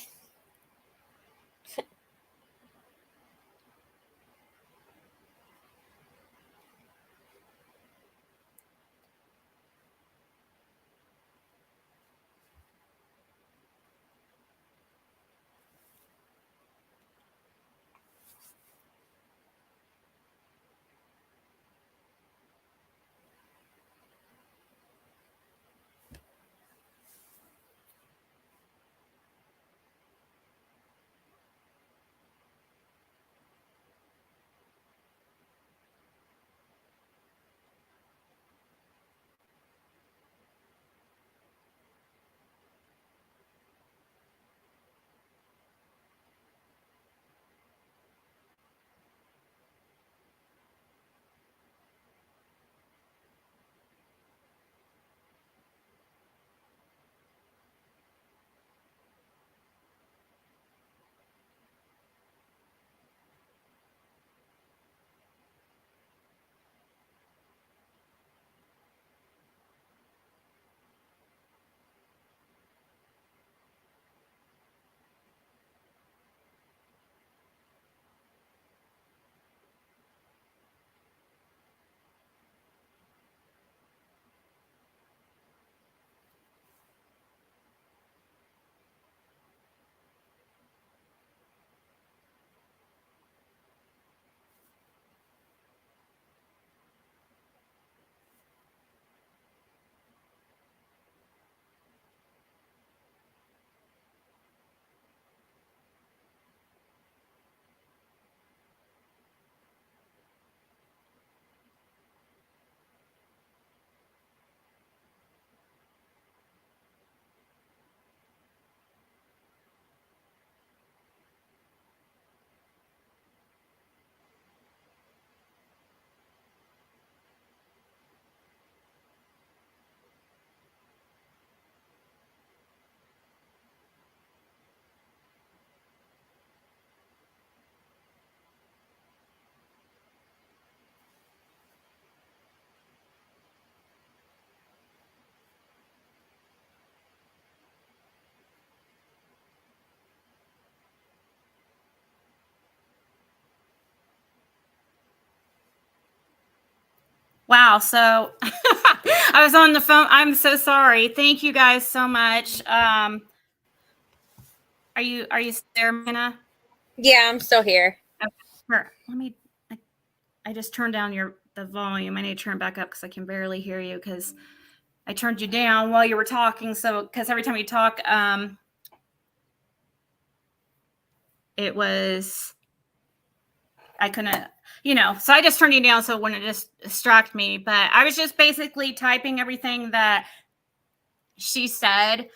Wow. So I was on the phone. I'm so sorry. Thank you guys so much. Are you there, Mina? Yeah, I'm still here. Okay. Here, let me. I just turned down the volume. I need to turn it back up because I can barely hear you because I turned you down while you were talking. So because every time you talk, it was I couldn't. So I just turned you down so it wouldn't just distract me. But I was just basically typing everything that she said.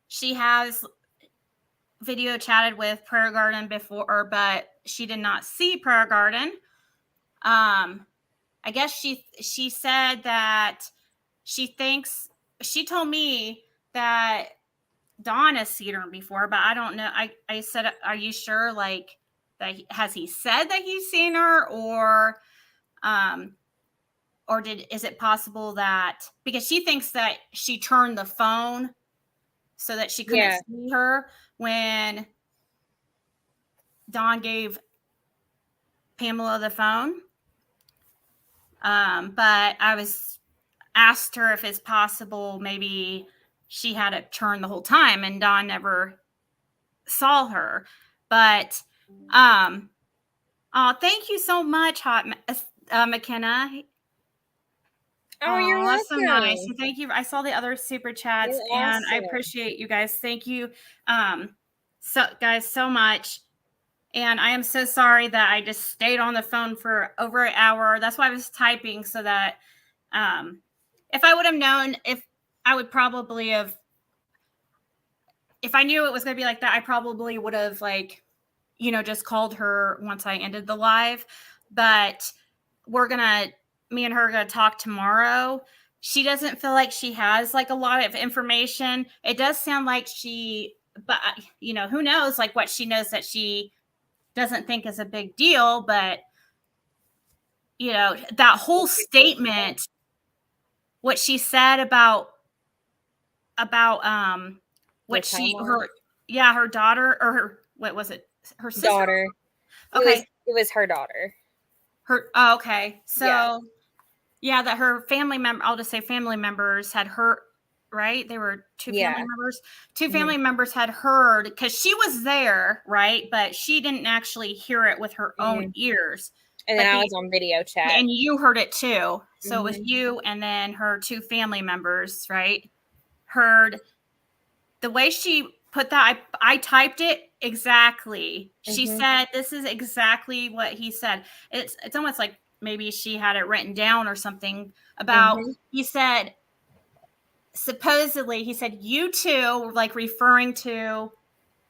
She has video chatted with Prayer Garden before, but she did not see Prayer Garden. I guess she said that she told me that Dawn has seen her before, but I don't know. I said, are you sure? Like, that has he said that he's seen her, or is it possible that because she thinks that she turned the phone so that she couldn't see her when Dawn gave Pamela the phone. But I was asked her if it's possible maybe she had it turned the whole time and Dawn never saw her. But thank you so much, McKenna. Oh, you're welcome. That's so nice. And thank you. I saw the other super chats and I appreciate you guys. Thank you so much. And I am so sorry that I just stayed on the phone for over an hour. That's why I was typing so that if I would have known, if I would probably have if I knew it was going to be like that, I probably would have like, just called her once I ended the live. But me and her are going to talk tomorrow. She doesn't feel like she has like a lot of information. It does sound like but who knows like what she knows that she doesn't think is a big deal. But, that whole statement, what she said about what her daughter or what was it? Her sister? Daughter. Okay. It was her daughter. Okay. So that her family member, I'll just say family members had heard, right? They were two family members. Two family members had heard because she was there, right? But she didn't actually hear it with her own ears. And then I was on video chat. And you heard it too. So it was you and then her two family members, right? Heard the way she put that. I typed it exactly. She said, this is exactly what he said. It's almost like maybe she had it written down or something about, he said, supposedly, he said, you two, like referring to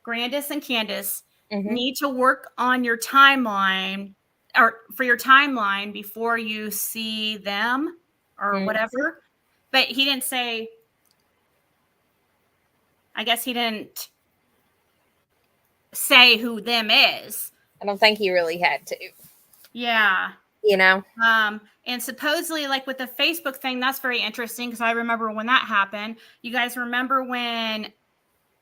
Grandis and Candace, need to work on your timeline or for your timeline before you see them or whatever. But he didn't say, I guess he didn't say who them is. I don't think he really had to. Yeah. And supposedly like with the Facebook thing, that's very interesting because I remember when that happened. You guys remember when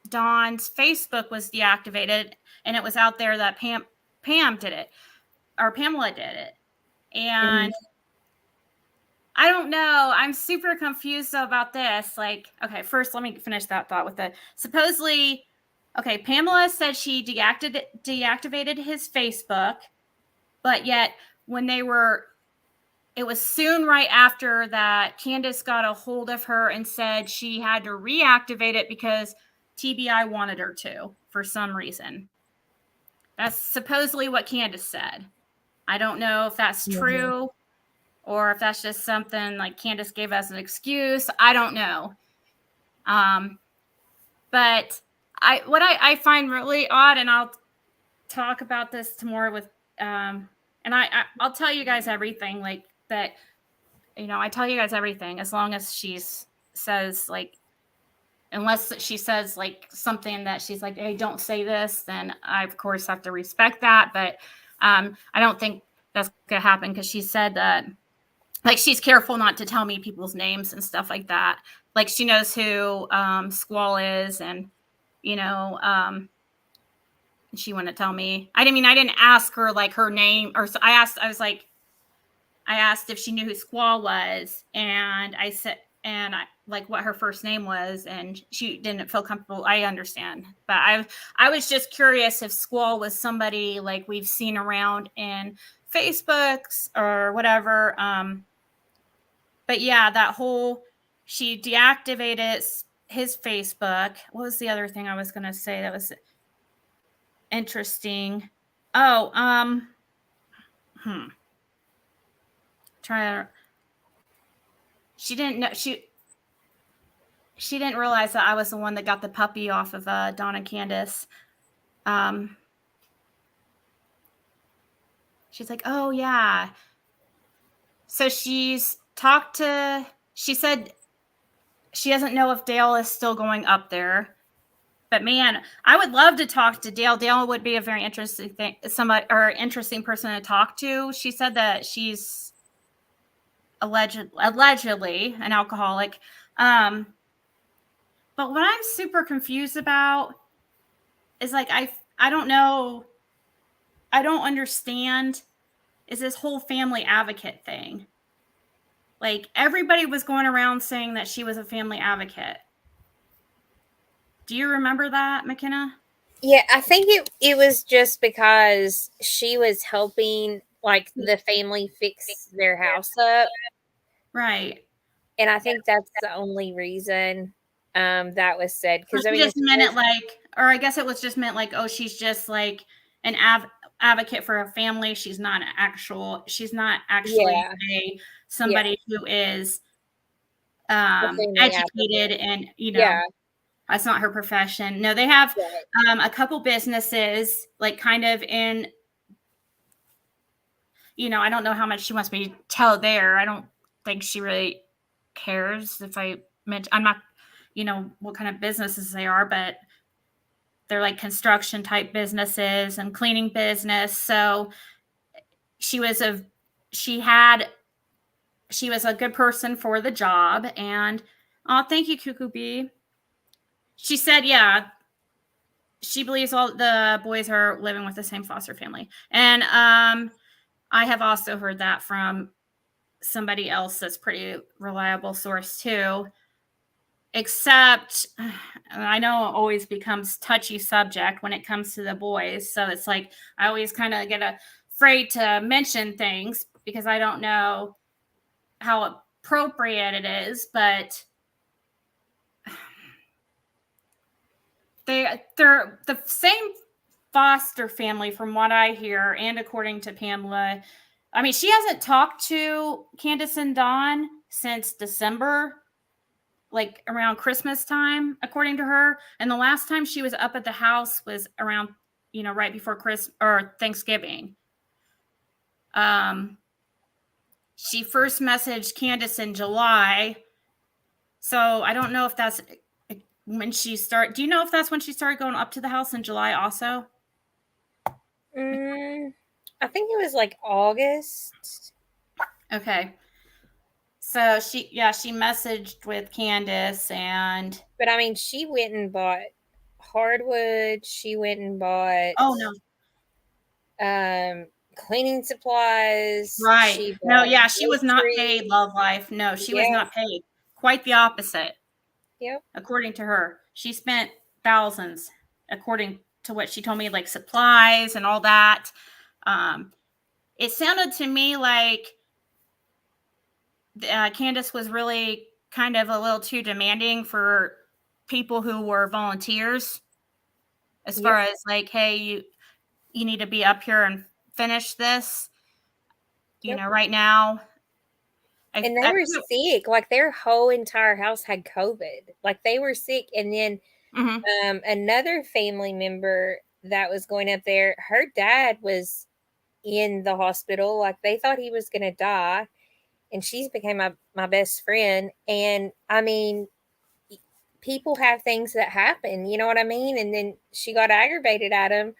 Dawn's Facebook was deactivated and it was out there that Pam did it or Pamela did it. And I don't know. I'm super confused about this. Like, okay, first let me finish that thought with the supposedly. Okay, Pamela said she deactivated his Facebook, but yet when it was soon right after that Candace got a hold of her and said she had to reactivate it because TBI wanted her to for some reason. That's supposedly what Candace said. I don't know if that's true or if that's just something like Candace gave as an excuse. I don't know. But what I find really odd, and I'll talk about this tomorrow with, and I'll tell you guys everything like that. I tell you guys everything as long as she says like, unless she says like something that she's like, hey, don't say this, then I of course have to respect that. But I don't think that's gonna happen because she said that like she's careful not to tell me people's names and stuff like that. Like she knows who Squall is, and she wouldn't tell me. I didn't ask her like her name, or so I asked if she knew who Squall was, and I said, and I like what her first name was, and she didn't feel comfortable. I understand, but I was just curious if Squall was somebody like we've seen around in Facebooks or whatever. But yeah, that whole she deactivated his Facebook. What was the other thing I was going to say that was interesting? Oh, she didn't know she didn't realize that I was the one that got the puppy off of Dawn and Candace. She's like, oh yeah. So she said she doesn't know if Dale is still going up there. But man, I would love to talk to Dale. Dale would be a very interesting interesting person to talk to. She said that she's allegedly an alcoholic. But what I'm super confused about is like I don't know. I don't understand is this whole family advocate thing. Like everybody was going around saying that she was a family advocate. Do you remember that, McKenna? Yeah, I think it was just because she was helping like the family fix their house up. Right. And I think that's the only reason that was said. Because I just meant it like, or I guess it was just meant like, oh, she's just like an advocate for a family. She's not actually somebody who is educated and That's not her profession. No, they have Right. a couple businesses, like kind of in, I don't know how much she wants me to tell there. I don't think she really cares if I mention, I'm not, what kind of businesses they are, but they're like construction type businesses and cleaning business. So she was a good person for the job. And thank you, Cuckoo Bee. She said, yeah, she believes all the boys are living with the same foster family. And I have also heard that from somebody else that's pretty reliable source too. Except I know it always becomes touchy subject when it comes to the boys. So it's like I always kind of get afraid to mention things because I don't know how appropriate it is, but they're the same foster family from what I hear, and according to Pamela. I mean, she hasn't talked to Candace and Dawn since December, like around Christmas time, according to her. And the last time she was up at the house was around, right before Christmas or Thanksgiving. She first messaged Candace in July. So I don't know if that's when she started. Do you know if that's when she started going up to the house in July also? I think it was like August. Okay. So she messaged with Candace but I mean, she went and bought hardwood. She went and bought cleaning supplies. Right. No, yeah, she was not paid, groceries. Love Life. No, she was not paid. Quite the opposite. Yep. According to her, she spent thousands, according to what she told me, like supplies and all that. It sounded to me like Candace was really kind of a little too demanding for people who were volunteers, as far as like, hey, you need to be up here and finish this, right now. And they were sick. Like their whole entire house had COVID. Like they were sick. And then another family member that was going up there, her dad was in the hospital. Like they thought he was going to die. And she's became my best friend. And I mean, people have things that happen, you know what I mean? And then she got aggravated at him.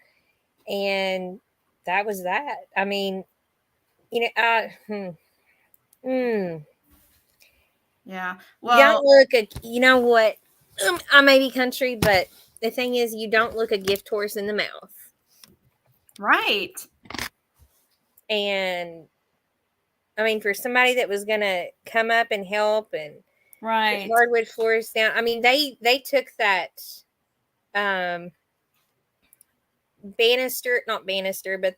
And that was that. I mean, Yeah. Well, you don't look you know what? I may be country, but the thing is, you don't look a gift horse in the mouth. Right. And I mean, for somebody that was going to come up and help and put hardwood floors down, I mean, they took that not banister, but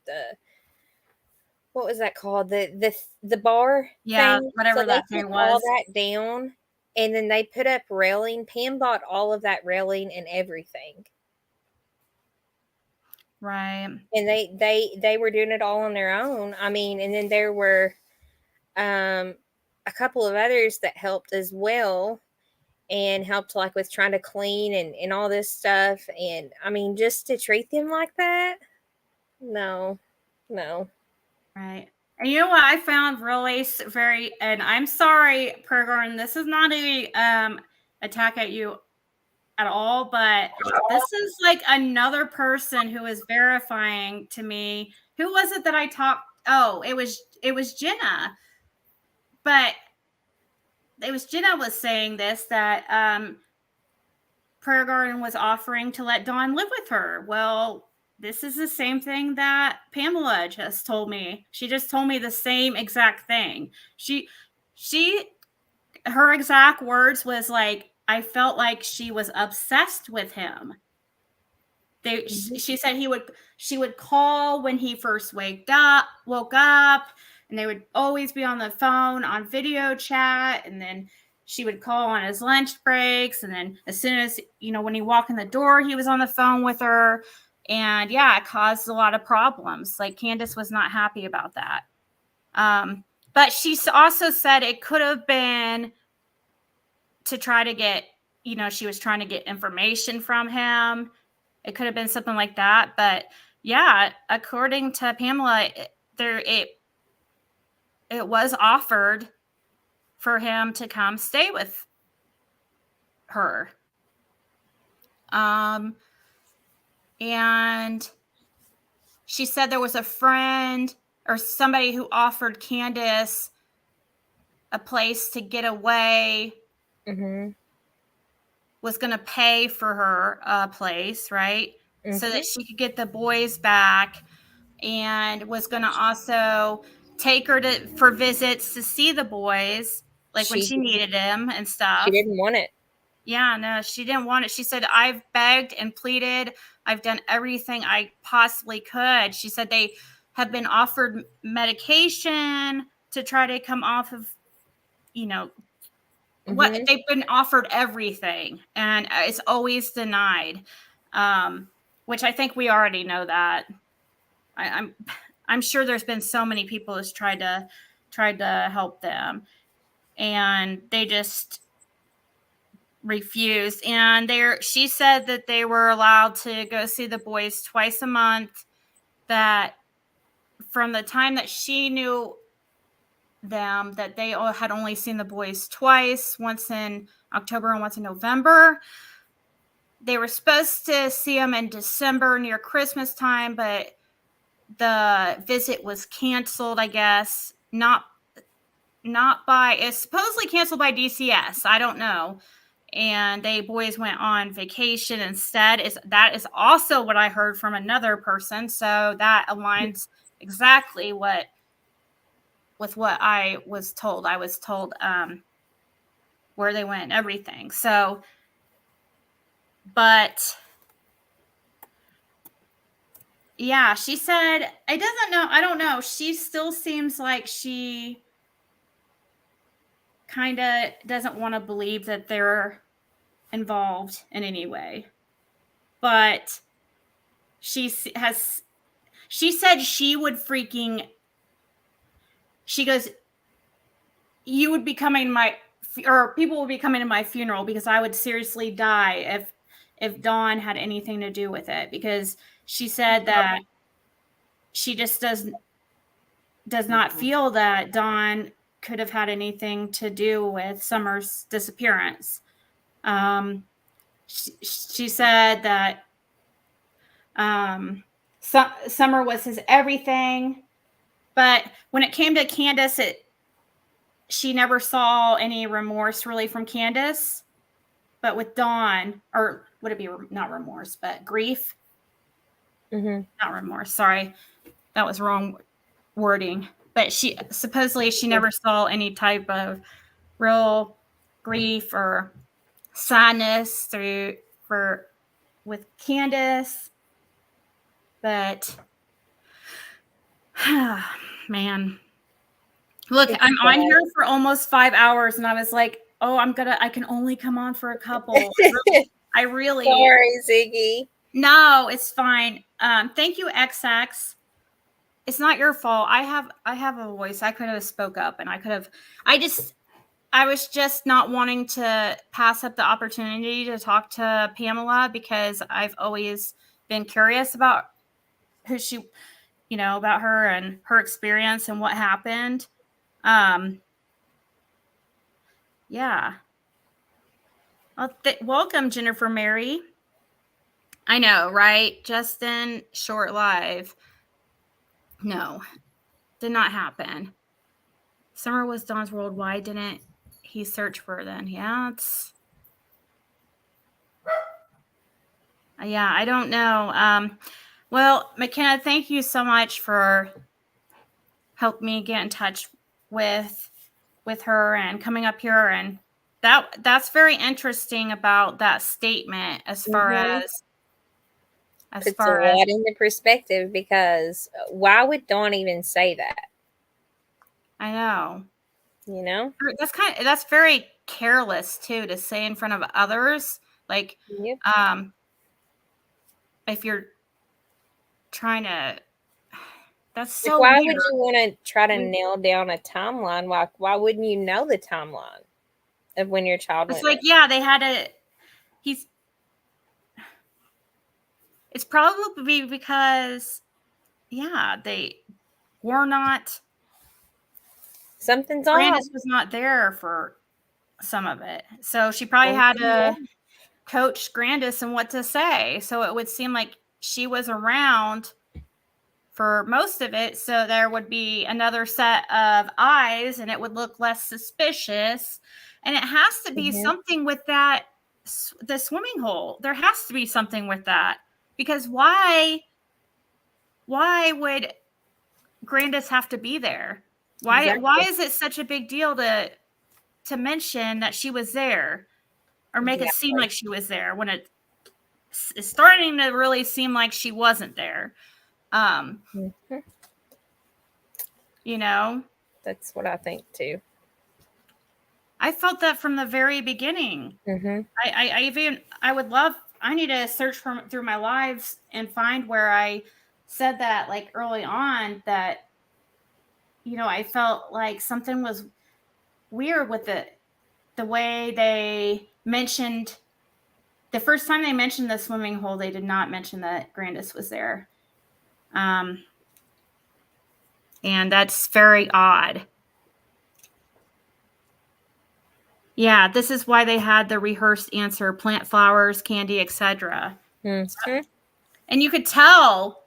what was that called? The bar thing? Whatever so that they thing took was. all that down, and then they put up railing. Pam bought all of that railing and everything. Right. And they were doing it all on their own. I mean, and then there were a couple of others that helped as well, and helped like with trying to clean and all this stuff. And I mean, just to treat them like that, no. Right. And you know what I found really and I'm sorry, Pergorn, this is not a attack at you at all, but this is like another person who is verifying to me. Who was it that I talked? Oh, it was Jenna. But it was Jenna was saying this, that Prayer Garden was offering to let Dawn live with her. Well, this is the same thing that Pamela just told me. She just told me the same exact thing. Her exact words was like, I felt like she was obsessed with him. She said she would call when he first woke up, and they would always be on the phone on video chat, and then she would call on his lunch breaks, and then as soon as when he walked in the door, he was on the phone with her. And yeah, it caused a lot of problems. Like Candace was not happy about that. But she also said it could have been to try to get she was trying to get information from him. It could have been something like that. But yeah, according to Pamela, it was offered for him to come stay with her. And she said there was a friend or somebody who offered Candace a place to get away, was going to pay for her a place, right? So that she could get the boys back, and was going to also take her for visits to see the boys, like when she needed them and stuff. She didn't want it. Yeah, no, she didn't want it. She said, I've begged and pleaded. I've done everything I possibly could. She said they have been offered medication to try to come off of, what they've been offered everything, and it's always denied. Which I think we already know that. I'm sure there's been so many people who's tried to help them, and they just refused. And she said that they were allowed to go see the boys twice a month, that from the time that she knew them, that they all had only seen the boys twice, once in October and once in November. They were supposed to see them in December near Christmas time, but the visit was canceled, I guess. It's supposedly canceled by DCS. I don't know. And they boys went on vacation instead. That is also what I heard from another person. So that aligns exactly with what I was told. I was told where they went and everything. So, but yeah, she said, I don't know. She still seems like she kind of doesn't want to believe that they're involved in any way. But she said she would she goes, you would be coming or people would be coming to my funeral, because I would seriously die if Dawn had anything to do with it, because she said that she just does not feel that Dawn could have had anything to do with Summer's disappearance. She said that Summer was his everything, but when it came to Candace, she never saw any remorse really from Candace. But with Dawn, or would it be not remorse, but grief? Not remorse. Sorry, that was wrong wording. But she never saw any type of real grief or sadness with Candace. But man, look, I'm on here for almost 5 hours, and I was like, oh, I can only come on for a couple. I really sorry, Ziggy. No, it's fine. Thank you, XX. It's not your fault. I have a voice. I could have spoke up, and I was just not wanting to pass up the opportunity to talk to Pamela, because I've always been curious about who she, about her and her experience and what happened. Yeah. Well, welcome, Jennifer Mary. I know, right? Justin, short live. No, did not happen. Summer was Dawn's world. Why didn't he search for her then? Yeah, I don't know. Well, McKenna, thank you so much for helping me get in touch with her and coming up here, and that's very interesting about that statement as far as puts a lot into perspective, because why would Dawn even say that? I know. That's very careless too, to say in front of others. Like, if you're trying to, that's so why weird. would you want to try to nail down a timeline? Why wouldn't you know the timeline of when your child went? It's like, yeah, they had to. it's probably because, yeah, they were not, Something's off. Brandis was not there for some of it. So she probably had to coach Grandis and what to say. So it would seem like she was around for most of it. So there would be another set of eyes and it would look less suspicious. And it has to be something with that, the swimming hole. There has to be something with that, because why would Grandis have to be there? Why is it such a big deal to mention that she was there, or make it seem like she was there when it's starting to really seem like she wasn't there? You know, that's what I think too. I felt that from the very beginning. I need to search through my lives and find where I said that, like, early on, that, you know, I felt like something was weird with the way they mentioned the first time they mentioned the swimming hole. They did not mention that Grandis was there. And that's very odd. Yeah, this is why they had the rehearsed answer: plant flowers, candy, etc. And you could tell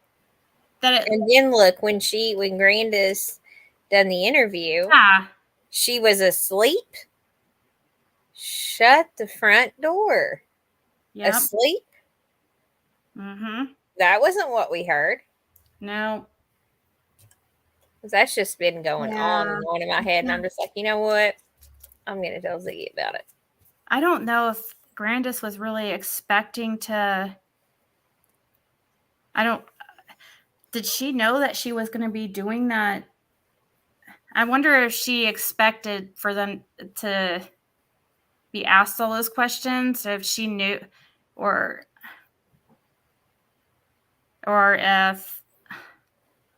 that and then look, when Grandis done the interview, she was asleep. Shut the front door. Asleep. That wasn't what we heard. No. That's just been going on and on in my head, and I'm just like, you know what? I'm going to tell Ziggy about it. I don't know if Grandis was really expecting to. Did she know that she was going to be doing that? I wonder if she expected for them to be asked all those questions, if she knew, or if,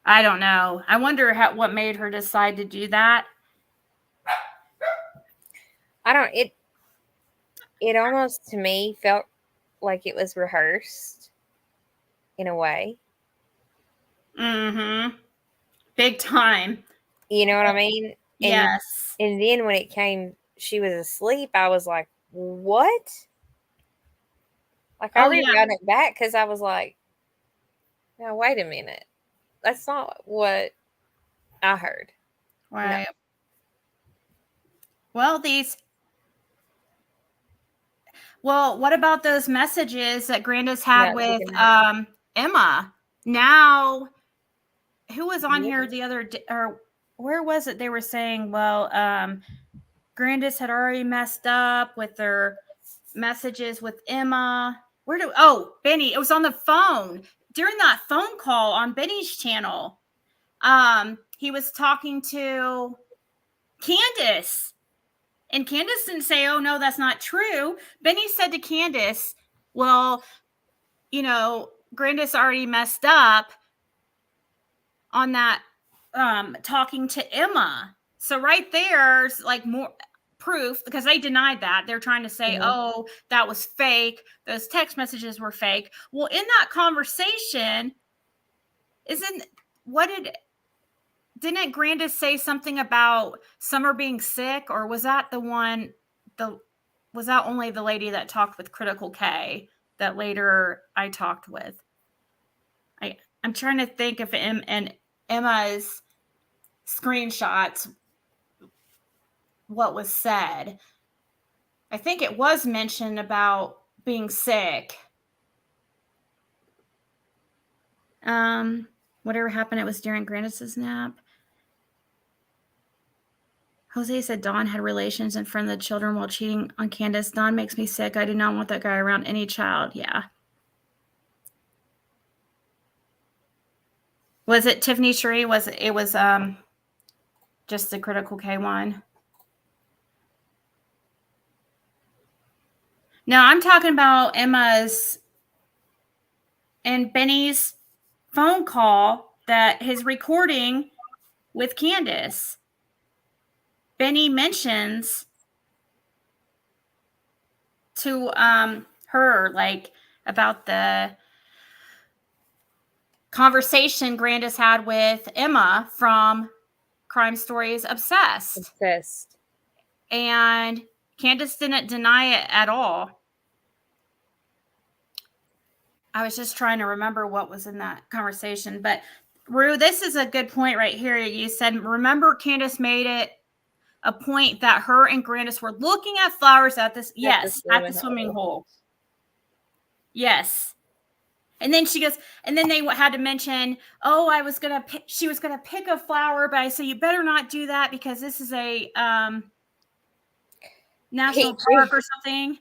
I don't know. I wonder what made her decide to do that. It almost, to me, felt like it was rehearsed in a way. Big time. You know what I mean? Yes. And then when it came, she was asleep, I was like, what? Like, I rewound it back because I was like, now, wait a minute. That's not what I heard. Right. No. Well, what about those messages that Grandis had with Emma? Now, who was on here the other day, or where was it? They were saying, well, Grandis had already messed up with their messages with Emma. Benny. It was on the phone. During that phone call on Benny's channel, he was talking to Candace. And Candace didn't say, oh, no, that's not true. Benny said to Candace, well, you know, Grandis already messed up on that talking to Emma. So right there's like more proof, because they denied that. They're trying to say, oh, that was fake. Those text messages were fake. Well, in that conversation, didn't Grandis say something about Summer being sick, or was that was that only the lady that talked with Critical K that later I talked with? I'm trying to think if in Emma's screenshots what was said. I think it was mentioned about being sick. Whatever happened, it was during Grandis's nap. Jose said Dawn had relations in front of the children while cheating on Candace. Dawn makes me sick. I do not want that guy around any child. Yeah. Was it Tiffany Cherie? It was just the Critical K one? No, I'm talking about Emma's and Benny's phone call, that his recording with Candace. Benny mentions to her, like, about the conversation Grandis had with Emma from Crime Stories Obsessed. Obsessed. And Candace didn't deny it at all. I was just trying to remember what was in that conversation. But, Rue, this is a good point right here. You said, remember Candace made it a point that her and Grandis were looking at flowers at this, at the swimming hole. Yes. And then she goes, and then they had to mention, oh, she was going to pick a flower, but I said, you better not do that because this is a national park or something.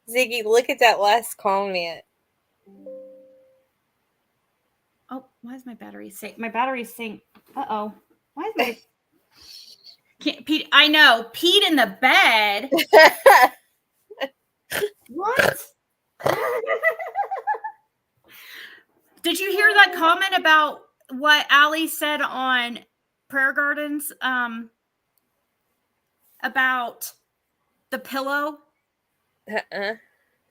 Ziggy, look at that last comment. Oh, why is my battery saying? My battery's saying, uh-oh. Why is my... Pete, I know. Pete in the bed. What? Did you hear that comment about what Allie said on Prayer Gardens about the pillow?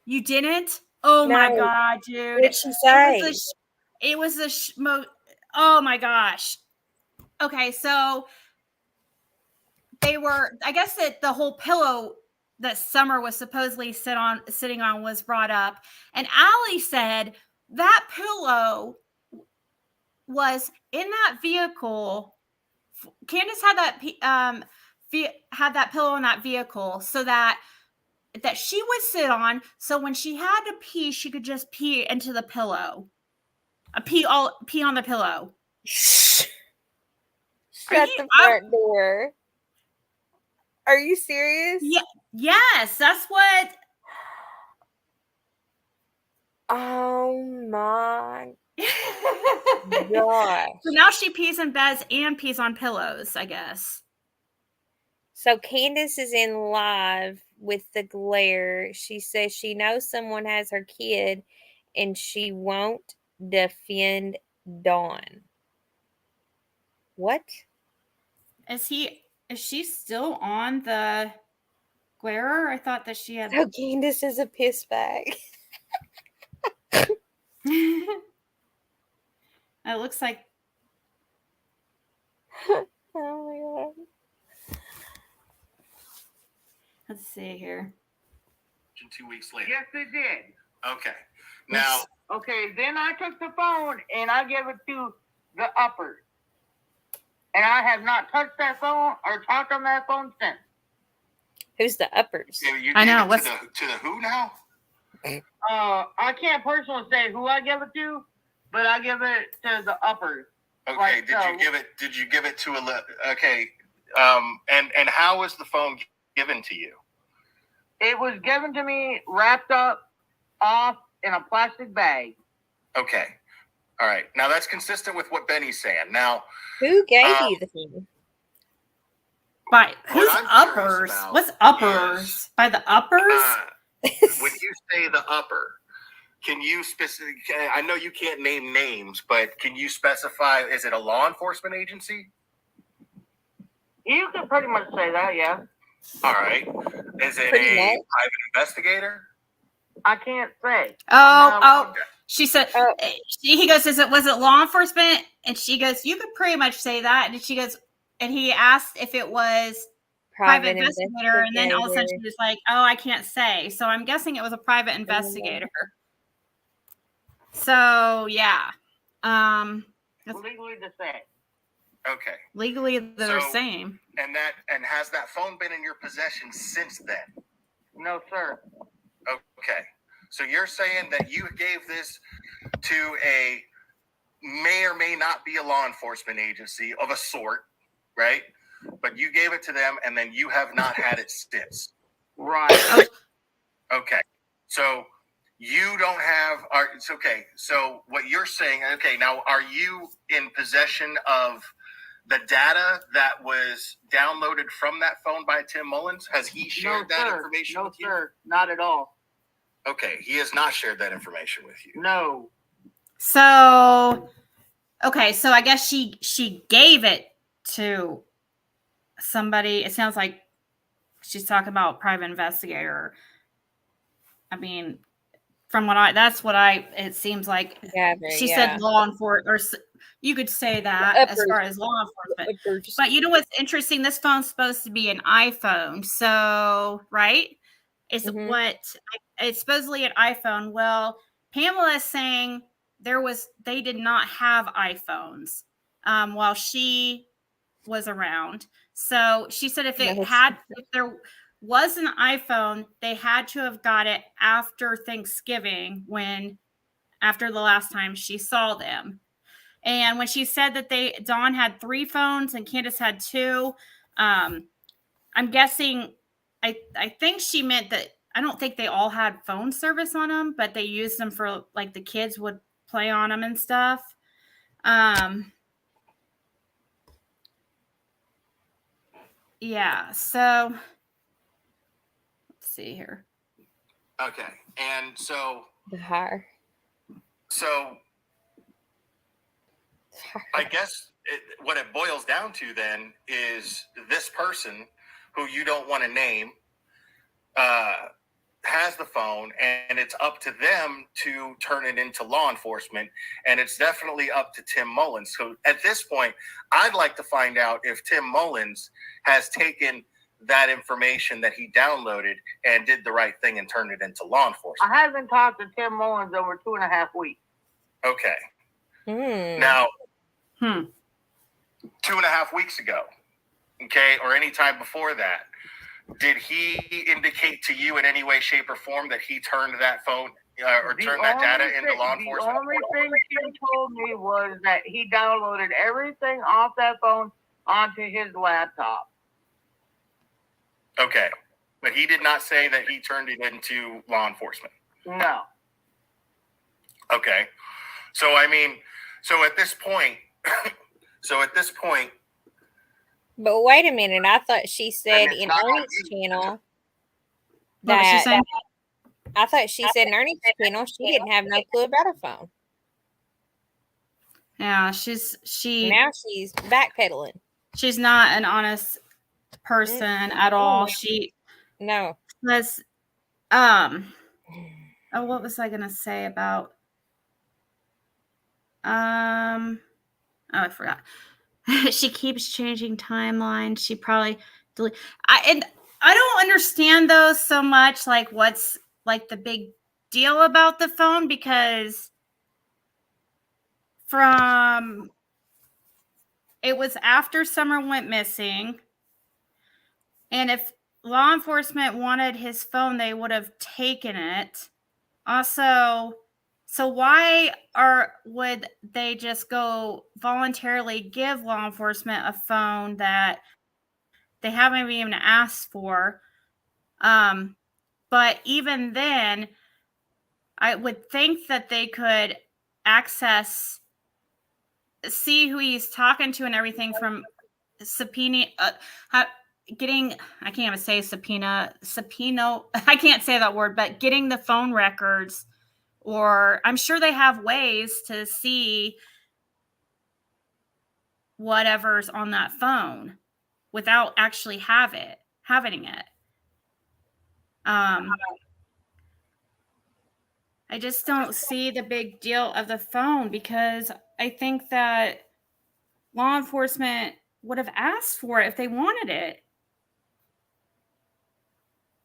You didn't? Oh, no. My God, dude. What did she say? It was oh, my gosh. Okay, so they were, I guess that the whole pillow that Summer was supposedly sitting on was brought up. And Allie said that pillow was in that vehicle. Candace had that pillow in that vehicle so that she would sit on. So when she had to pee, she could just pee into the pillow. Pee on the pillow. Shut the front door. Are you serious? Yeah. Yes, that's what. Oh my gosh. So now she pees in beds and pees on pillows, I guess. So Candace is in live with the glare. She says she knows someone has her kid and she won't defend Dawn. What? Is she still on the glarer? I thought that she had. So Candace is a piss bag. It looks like. Oh my God. Let's see here. 2 weeks later. Yes, it did. Okay. Now. Okay, then I took the phone and I gave it to the upper. And I have not touched that phone or talked on that phone since. Who's the uppers? I know. What's to the who now? I can't personally say who I give it to, but I give it to the uppers. Okay. Like, Did you give it to okay? And how was the phone given to you? It was given to me wrapped up off in a plastic bag. Okay. All right. Now that's consistent with what Benny's saying. Now, who gave you the phone? By who's uppers? What's uppers? By the uppers? When you say the upper, can you I know you can't name names, but can you specify? Is it a law enforcement agency? You can pretty much say that, yeah. All right. Is it a private investigator? I can't say. She said. He goes, was it law enforcement? And she goes, you could pretty much say that. And she goes, and he asked if it was private investigator, and then all of a sudden she was like, oh, I can't say. So I'm guessing it was a private investigator. So yeah. Legally the same. Okay. Legally they're the same. And has that phone been in your possession since then? No, sir. Okay. So you're saying that you gave this to a may or may not be a law enforcement agency of a sort, right? But you gave it to them and then you have not had it since. Right. Okay. So you don't have it's okay. So what you're saying, okay, now are you in possession of the data that was downloaded from that phone by Tim Mullins? Has he shared that information with you? No, sir. Not at all. Okay, he has not shared that information with you. No. So, okay, so I guess she gave it to somebody. It sounds like she's talking about private investigator. I mean, it seems like Gather, she yeah. said law enforcement, or you could say that as far as law enforcement. But you know what's interesting? This phone's supposed to be an iPhone. So, right? It's it's supposedly an iPhone. Well, Pamela is saying they did not have iPhones while she was around. So she said if there was an iPhone, they had to have got it after Thanksgiving, after the last time she saw them. And when she said that Dawn had 3 phones and Candace had 2, I'm guessing, I think she meant that I don't think they all had phone service on them, but they used them for like the kids would play on them and stuff. Yeah, so let's see here. Okay. And so Her. So I guess what it boils down to then is this person who you don't want to name has the phone, and it's up to them to turn it into law enforcement. And it's definitely up to Tim Mullins. So at this point, I'd like to find out if Tim Mullins has taken that information that he downloaded and did the right thing and turned it into law enforcement. I haven't talked to Tim Mullins over 2.5 weeks. Okay. Mm. Now, 2.5 weeks ago, okay, or any time before that, did he indicate to you in any way, shape, or form that he turned that phone or turned that data into law enforcement? The only thing he told me was that he downloaded everything off that phone onto his laptop. Okay. But he did not say that he turned it into law enforcement. No. Okay. So, I mean, at this point, But wait a minute, I thought she said in Ernie's channel that I thought she said in Ernie's channel she didn't have no clue about a phone. Yeah, now she's backpedaling. She's not an honest person at all. She was what was I gonna say about I forgot. She keeps changing timelines. She probably I don't understand those so much, like what's like the big deal about the phone, because it was after Summer went missing, and if law enforcement wanted his phone, they would have taken it. Also, so why would they just go voluntarily give law enforcement a phone that they haven't even asked for? But even then, I would think that they could see who he's talking to and everything from subpoena. I can't even say subpoena. I can't say that word, but getting the phone records. Or I'm sure they have ways to see whatever's on that phone without actually having it. I just don't see the big deal of the phone, because I think that law enforcement would have asked for it if they wanted it.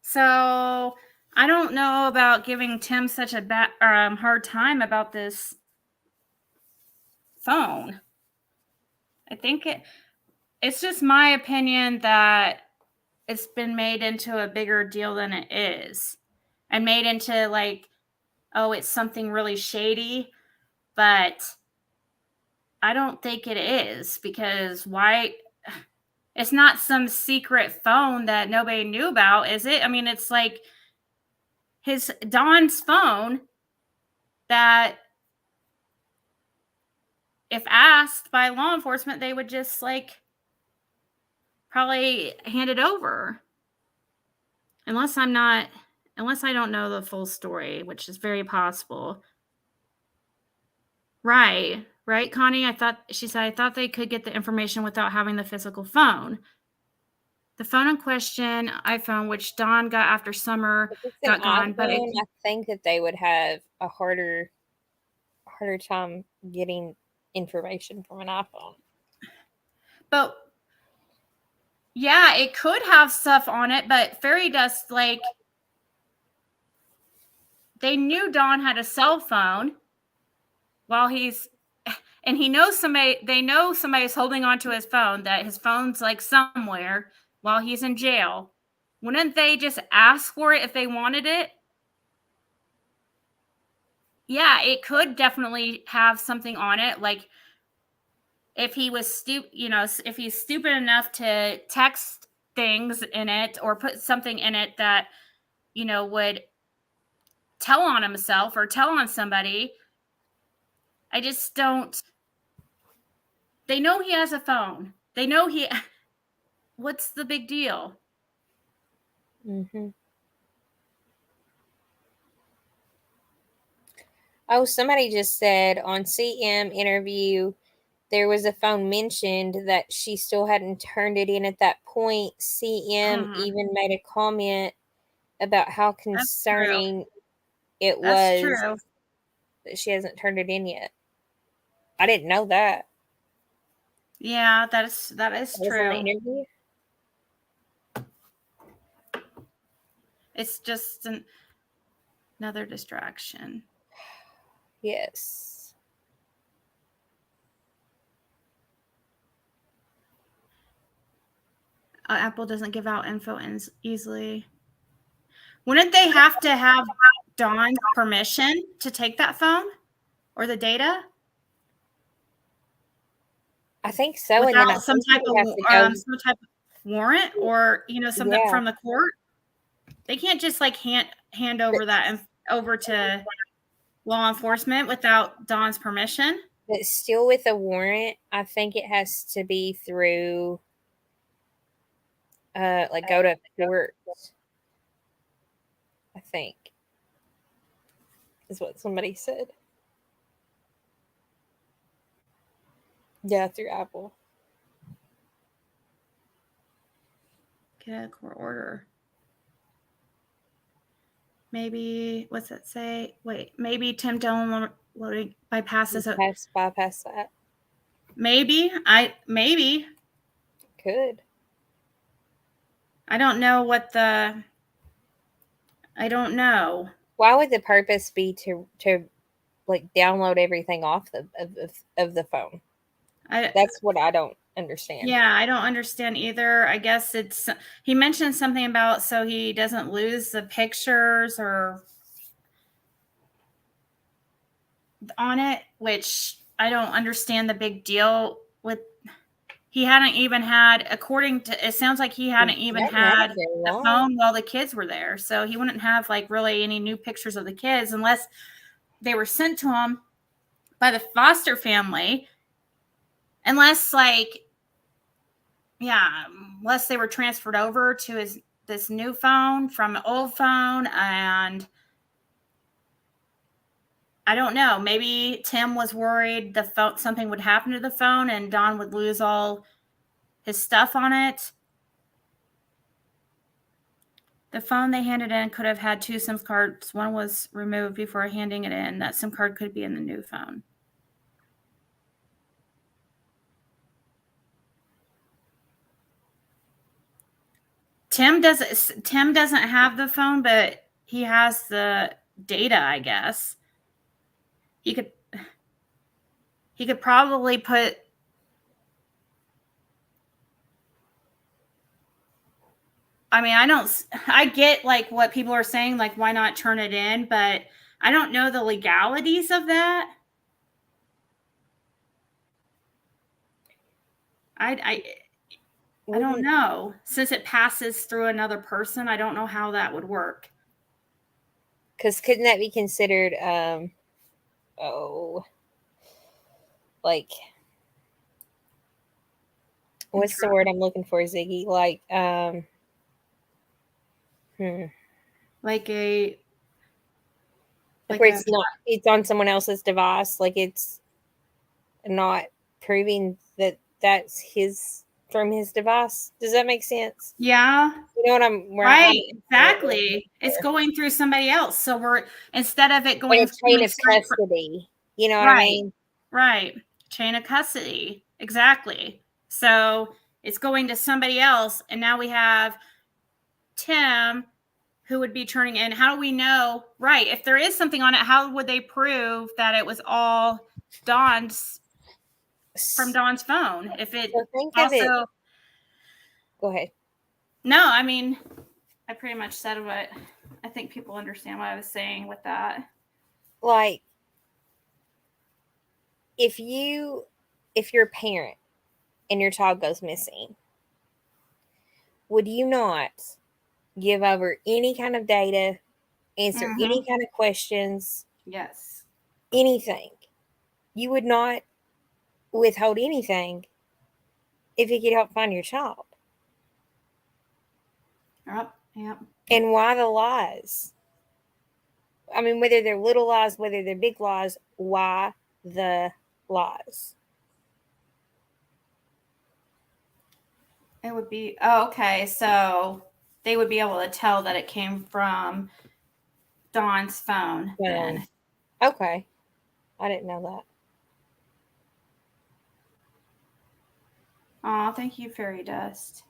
So I don't know about giving Tim such a hard time about this phone. I think it's just my opinion that it's been made into a bigger deal than it is, and made into like, oh, it's something really shady. But I don't think it is, because why? It's not some secret phone that nobody knew about, is it? I mean, it's like Don's phone that if asked by law enforcement, they would just like probably hand it over. Unless I don't know the full story, which is very possible. Right, Connie? I thought they could get the information without having the physical phone. The phone in question, iPhone, which Dawn got after Summer If it's an got gone, but iPhone, I think that they would have a harder time getting information from an iPhone. But yeah, it could have stuff on it, but fairy dust, like, they knew Dawn had a cell phone while and he knows they know somebody's holding onto his phone, that his phone's like somewhere while he's in jail. Wouldn't they just ask for it if they wanted it? Yeah, it could definitely have something on it. Like, if he was if he's stupid enough to text things in it or put something in it that, would tell on himself or tell on somebody. I just don't. They know he has a phone. They know what's the big deal? Mm-hmm. Oh, somebody just said on CM interview, there was a phone mentioned that she still hadn't turned it in at that point. CM even made a comment about how concerning it That's was true. that she hasn't turned it in yet. I didn't know that. Yeah, that is true. On the interview? It's just another distraction. Yes. Apple doesn't give out info easily. Wouldn't they have to have Dawn's permission to take that phone or the data? I think so. Without and then some type of warrant or something from the court. They can't just like hand over that over to law enforcement without Dawn's permission. But still, with a warrant, I think it has to be through like go to court. I think is what somebody said. Yeah, through Apple. Get a court order. Maybe, what's that say? Wait, maybe Tim Dillon bypasses it. Bypass that. Maybe. Could. I don't know I don't know. Why would the purpose be to like download everything off of the phone? That's what I don't understand. Yeah, I don't understand either. I guess he mentioned something about so he doesn't lose the pictures or on it, which I don't understand the big deal with. He hadn't even had, according to, it sounds like he hadn't even had the phone while the kids were there. So he wouldn't have like really any new pictures of the kids unless they were sent to him by the foster family. Unless unless they were transferred over to this new phone from an old phone. And I don't know, maybe Tim was worried something would happen to the phone and Dawn would lose all his stuff on it. The phone they handed in could have had 2 SIM cards. One was removed before handing it in. That SIM card could be in the new phone. Tim doesn't have the phone, but he has the data, I guess. He could probably put I get like what people are saying, like why not turn it in, but I don't know the legalities of that. I don't know. Since it passes through another person, I don't know how that would work. Because couldn't that be considered, like, what's the word I'm looking for, Ziggy? Like, like where it's on someone else's device, like it's not proving that that's his from his device. Does that make sense? Yeah. You know what I'm Right. Exactly. It's going through somebody else. So we're, instead of it going a chain of straight custody. You know what I right. mean? Right. Chain of custody. Exactly. So it's going to somebody else. And now we have Tim who would be turning in. How do we know? Right. If there is something on it, how would they prove that it was all Dawn's from Dawn's phone? If it So think also, of it. Go ahead. no, I mean, I pretty much said what I think people understand what I was saying with that. Like, if you're a parent and your child goes missing, would you not give over any kind of data, answer any kind of questions? Yes. Anything. You would not withhold anything if it could help find your child. Yep. Yep. And why the lies? I mean, whether they're little lies, whether they're big lies, why the lies? It would be, oh, okay. So they would be able to tell that it came from Dawn's phone then. Okay. I didn't know that. Oh, thank you, Fairy Dust.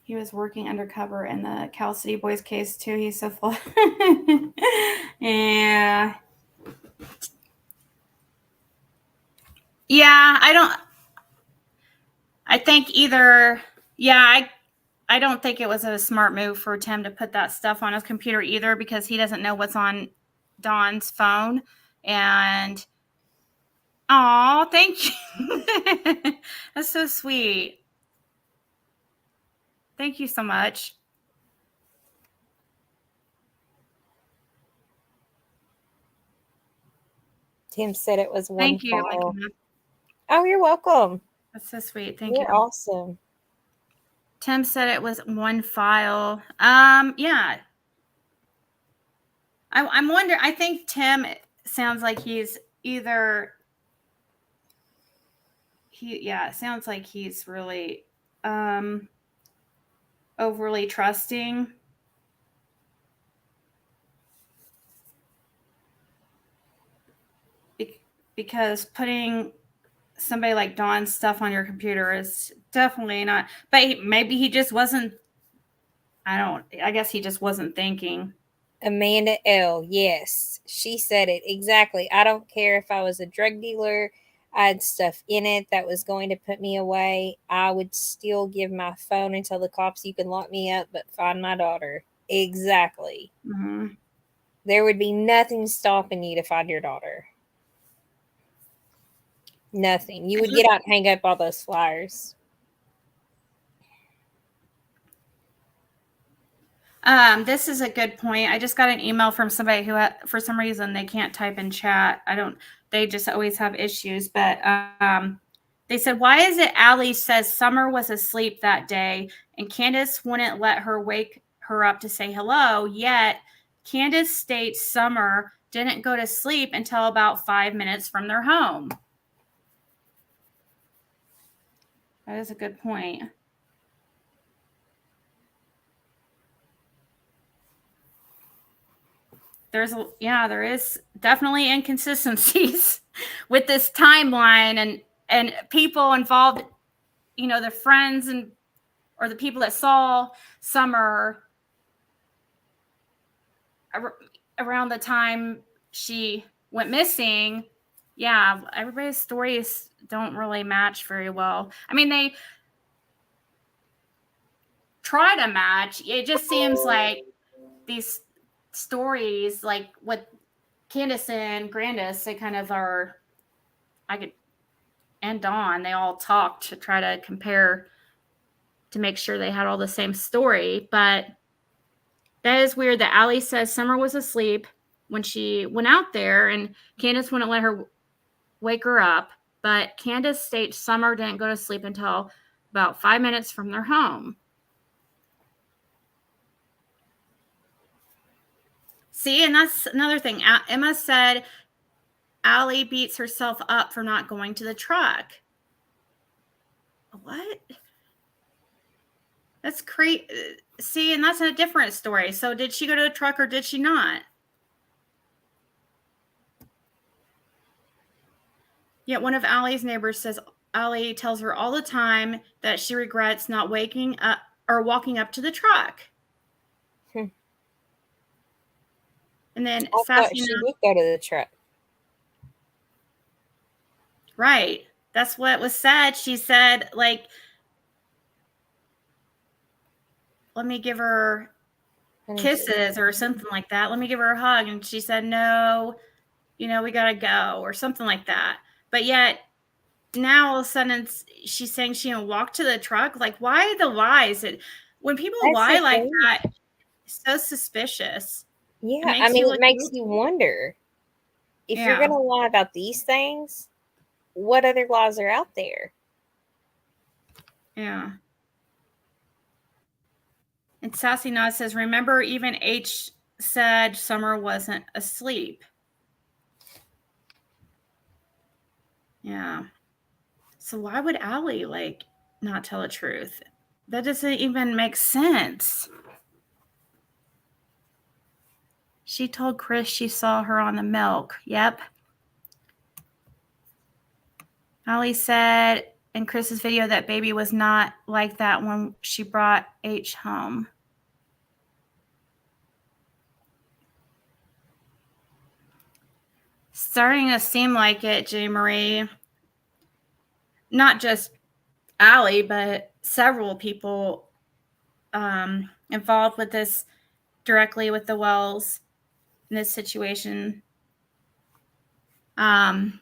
He was working undercover in the Cal City Boys case too. He's so full. Yeah. Yeah, I think either, yeah, I don't think it was a smart move for Tim to put that stuff on his computer either, because he doesn't know what's on Dawn's phone. And oh, thank you. That's so sweet. Thank you so much. Tim said it was one Thank you. file. Oh, you're welcome. That's so sweet. Thank you. You're awesome. Tim said it was one file. Yeah. I'm wondering, I think Tim sounds like he's either it sounds like he's really overly trusting. Because putting somebody like Dawn's stuff on your computer is definitely not, but maybe he just wasn't, I guess he just wasn't thinking. Amanda L. Yes, she said it exactly. I don't care if I was a drug dealer, I had stuff in it that was going to put me away. I would still give my phone and tell the cops you can lock me up, but find my daughter. Exactly. Mm-hmm. There would be nothing stopping you to find your daughter. Nothing. You would get out and hang up all those flyers. This is a good point. I just got an email from somebody who, for some reason, they can't type in chat. They just always have issues. But they said, why is it Allie says Summer was asleep that day and Candace wouldn't let her wake her up to say hello, yet Candace states Summer didn't go to sleep until about 5 minutes from their home. That is a good point. There is definitely inconsistencies with this timeline and people involved, the friends or the people that saw Summer around the time she went missing. Yeah, everybody's stories don't really match very well. I mean, they try to match. It just seems like these stories, like with Candace and Grandis, they kind of are, and Dawn, they all talked to try to compare to make sure they had all the same story. But that is weird that Allie says Summer was asleep when she went out there and Candace wouldn't let her wake her up. But Candace states Summer didn't go to sleep until about 5 minutes from their home. See, and that's another thing. Emma said Allie beats herself up for not going to the truck. What? That's crazy. See, and that's a different story. So did she go to the truck or did she not? Yet one of Allie's neighbors says Allie tells her all the time that she regrets not waking up or walking up to the truck. And then I thought she would go to the truck. Right. That's what was said. She said, like, let me give her kisses or something like that. Let me give her a hug. And she said, no, we got to go or something like that. But yet now all of a sudden she's saying she didn't walk to the truck. Like, why the lies? When people lie like that, it's so suspicious. Yeah, it makes you wonder. If you're going to lie about these things, what other lies are out there? Yeah. And Sassy Nod says, remember, even H said Summer wasn't asleep. Yeah. So why would Allie, like, not tell the truth? That doesn't even make sense. She told Chris she saw her on the milk. Yep. Allie said in Chris's video that baby was not like that when she brought H home. Starting to seem like it, J. Marie. Not just Allie, but several people involved with this directly with the Wells in this situation. Allie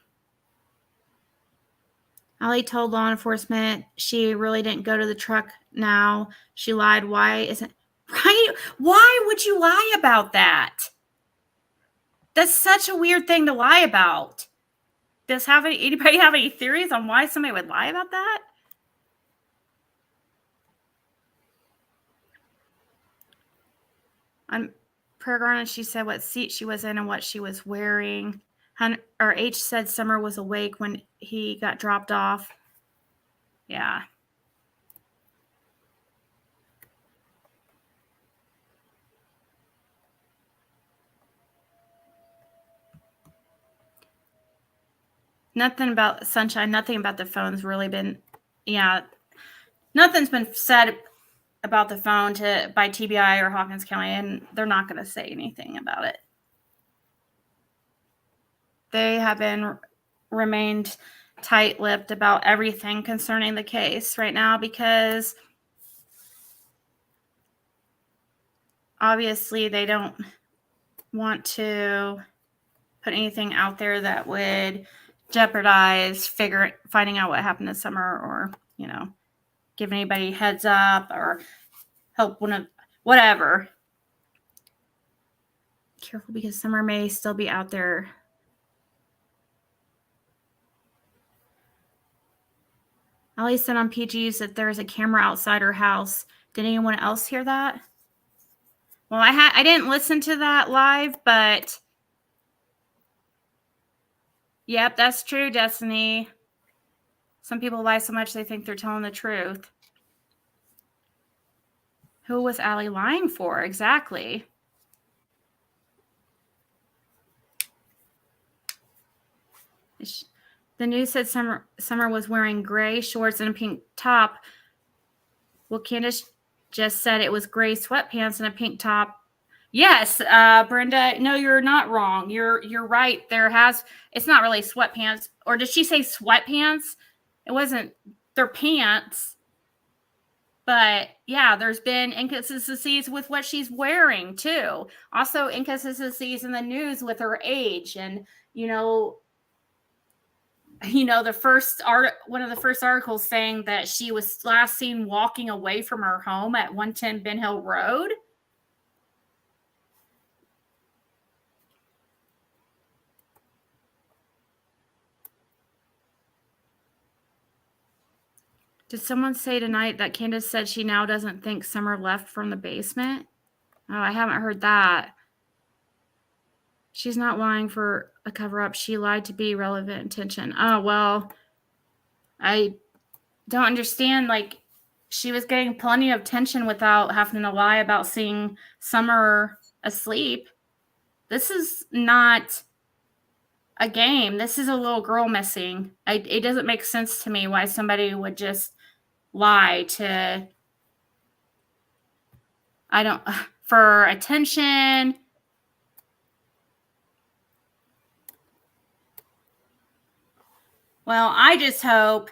told law enforcement she really didn't go to the truck now. She lied. Why would you lie about that? That's such a weird thing to lie about. Does anybody have any theories on why somebody would lie about that? On Prayer Garden, she said what seat she was in and what she was wearing. H said Summer was awake when he got dropped off. Yeah. Nothing about Sunshine, nothing about the phone's really been, nothing's been said about the phone by TBI or Hawkins County, and they're not going to say anything about it. They have remained tight-lipped about everything concerning the case right now because obviously they don't want to put anything out there that would jeopardize finding out what happened this summer or, give anybody heads up or help whatever. Careful because Summer may still be out there. Allie said on PGs that there's a camera outside her house. Did anyone else hear that? Well, I didn't listen to that live, but yep, that's true, Destiny. Some people lie so much they think they're telling the truth. Who was Allie lying for? Exactly. The news said Summer was wearing gray shorts and a pink top. Well, Candace just said it was gray sweatpants and a pink top. Yes, Brenda. No, you're not wrong. You're right. It's not really sweatpants. Or did she say sweatpants? It wasn't. They're pants. But yeah, there's been inconsistencies with what she's wearing too. Also inconsistencies in the news with her age and, the one of the first articles saying that she was last seen walking away from her home at 110 Ben Hill Road. Did someone say tonight that Candace said she now doesn't think Summer left from the basement? Oh, I haven't heard that. She's not lying for a cover-up. She lied to be relevant attention. Oh, well, I don't understand. Like, she was getting plenty of attention without having to lie about seeing Summer asleep. This is not a game. This is a little girl missing. It doesn't make sense to me why somebody would just lie to, I don't, for attention. Well, I just hope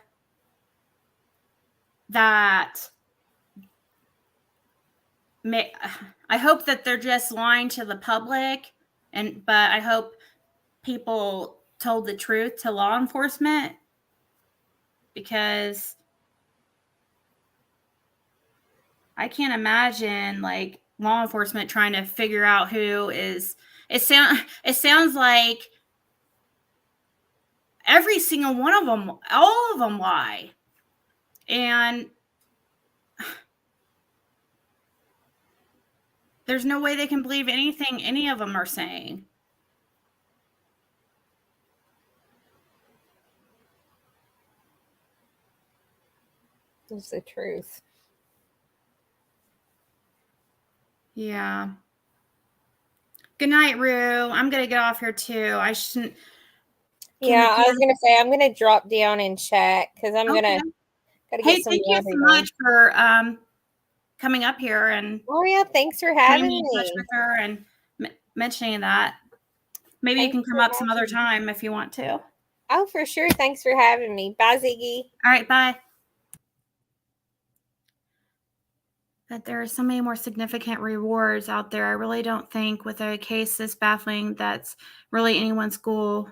that I hope that they're just lying to the public, but I hope people told the truth to law enforcement, because I can't imagine like law enforcement trying to figure out who is. It sounds like every single one of them, all of them lie, and there's no way they can believe anything any of them are saying. It's the truth. Yeah. Good night, Rue. I'm gonna get off here too. I shouldn't. Yeah, I was gonna say I'm gonna drop down and check because I'm Okay. gotta Hey, get some thank you so much for coming up here and Oh yeah, thanks for putting having me in touch me. with her and mentioning that. Maybe Thanks you can come for up some having other me. time if you want to. Oh, for sure. Thanks for having me. Bye, Ziggy. All right, bye. That there are so many more significant rewards out there. I really don't think with a case this baffling that's really anyone's goal.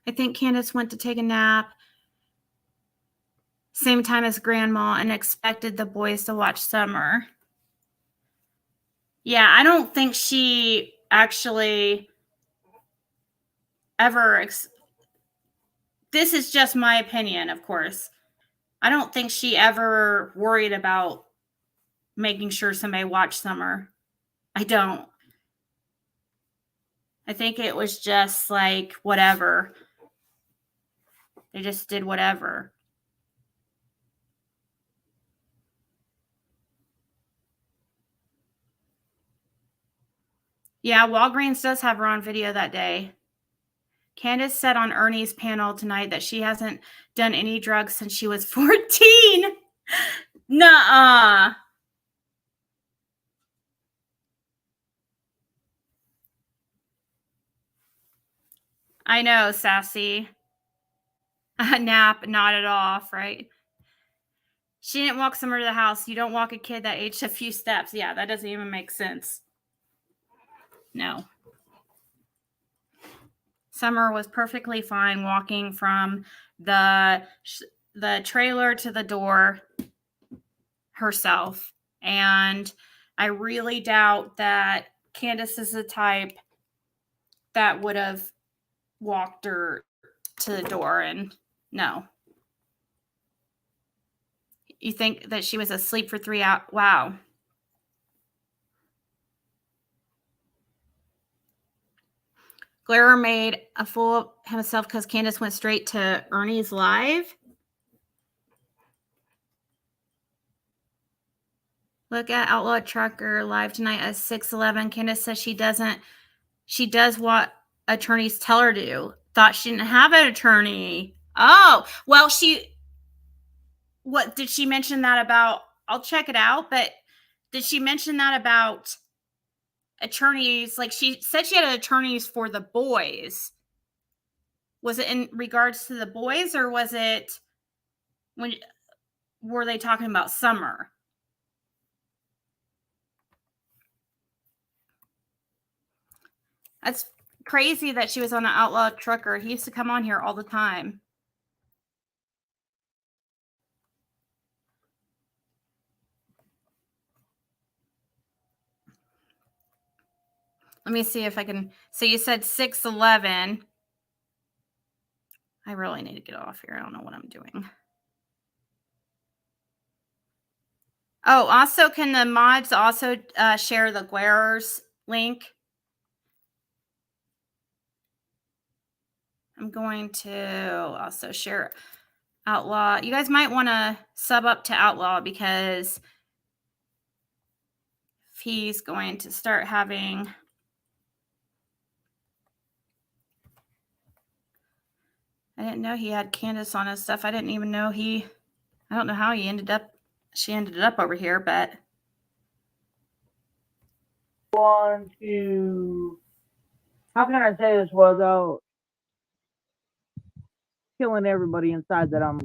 I think Candace went to take a nap same time as Grandma and expected the boys to watch Summer. Yeah, I don't think she actually ever this is just my opinion, of course. I don't think she ever worried about making sure somebody watched Summer. I don't. I think it was just like whatever. They just did whatever. Yeah, Walgreens does have her on video that day. Candace said on Ernie's panel tonight that she hasn't done any drugs since she was 14. Nuh-uh. I know, Sassy. A nap, nodded off, right? She didn't walk Summer to the house. You don't walk a kid that age a few steps. Yeah, that doesn't even make sense. No. Summer was perfectly fine walking from the trailer to the door herself. And I really doubt that Candace is the type that would have walked her to the door. And no. You think that she was asleep for 3 hours? Wow. Glare made a fool of himself because Candace went straight to Ernie's live. Look at Outlaw Trucker live tonight at 6:11. Candace says she does what attorneys tell her to do. Thought she didn't have an attorney. Oh, well, what did she mention that about? I'll check it out, but did she mention that about attorneys? Like she said she had attorneys for the boys. Was it in regards to the boys, or was it were they talking about Summer? That's crazy that she was on the Outlaw Trucker. He used to come on here all the time. Let me see if I can. So you said 6:11. I really need to get off here. I don't know what I'm doing. Oh, also, can the mods also share the Guerrers link? I'm going to also share Outlaw. You guys might want to sub up to Outlaw because if he's going to start having... I didn't know he had Candace on his stuff. I didn't even know I don't know how she ended up over here, but... Want to, how can I say this without killing everybody inside that I'm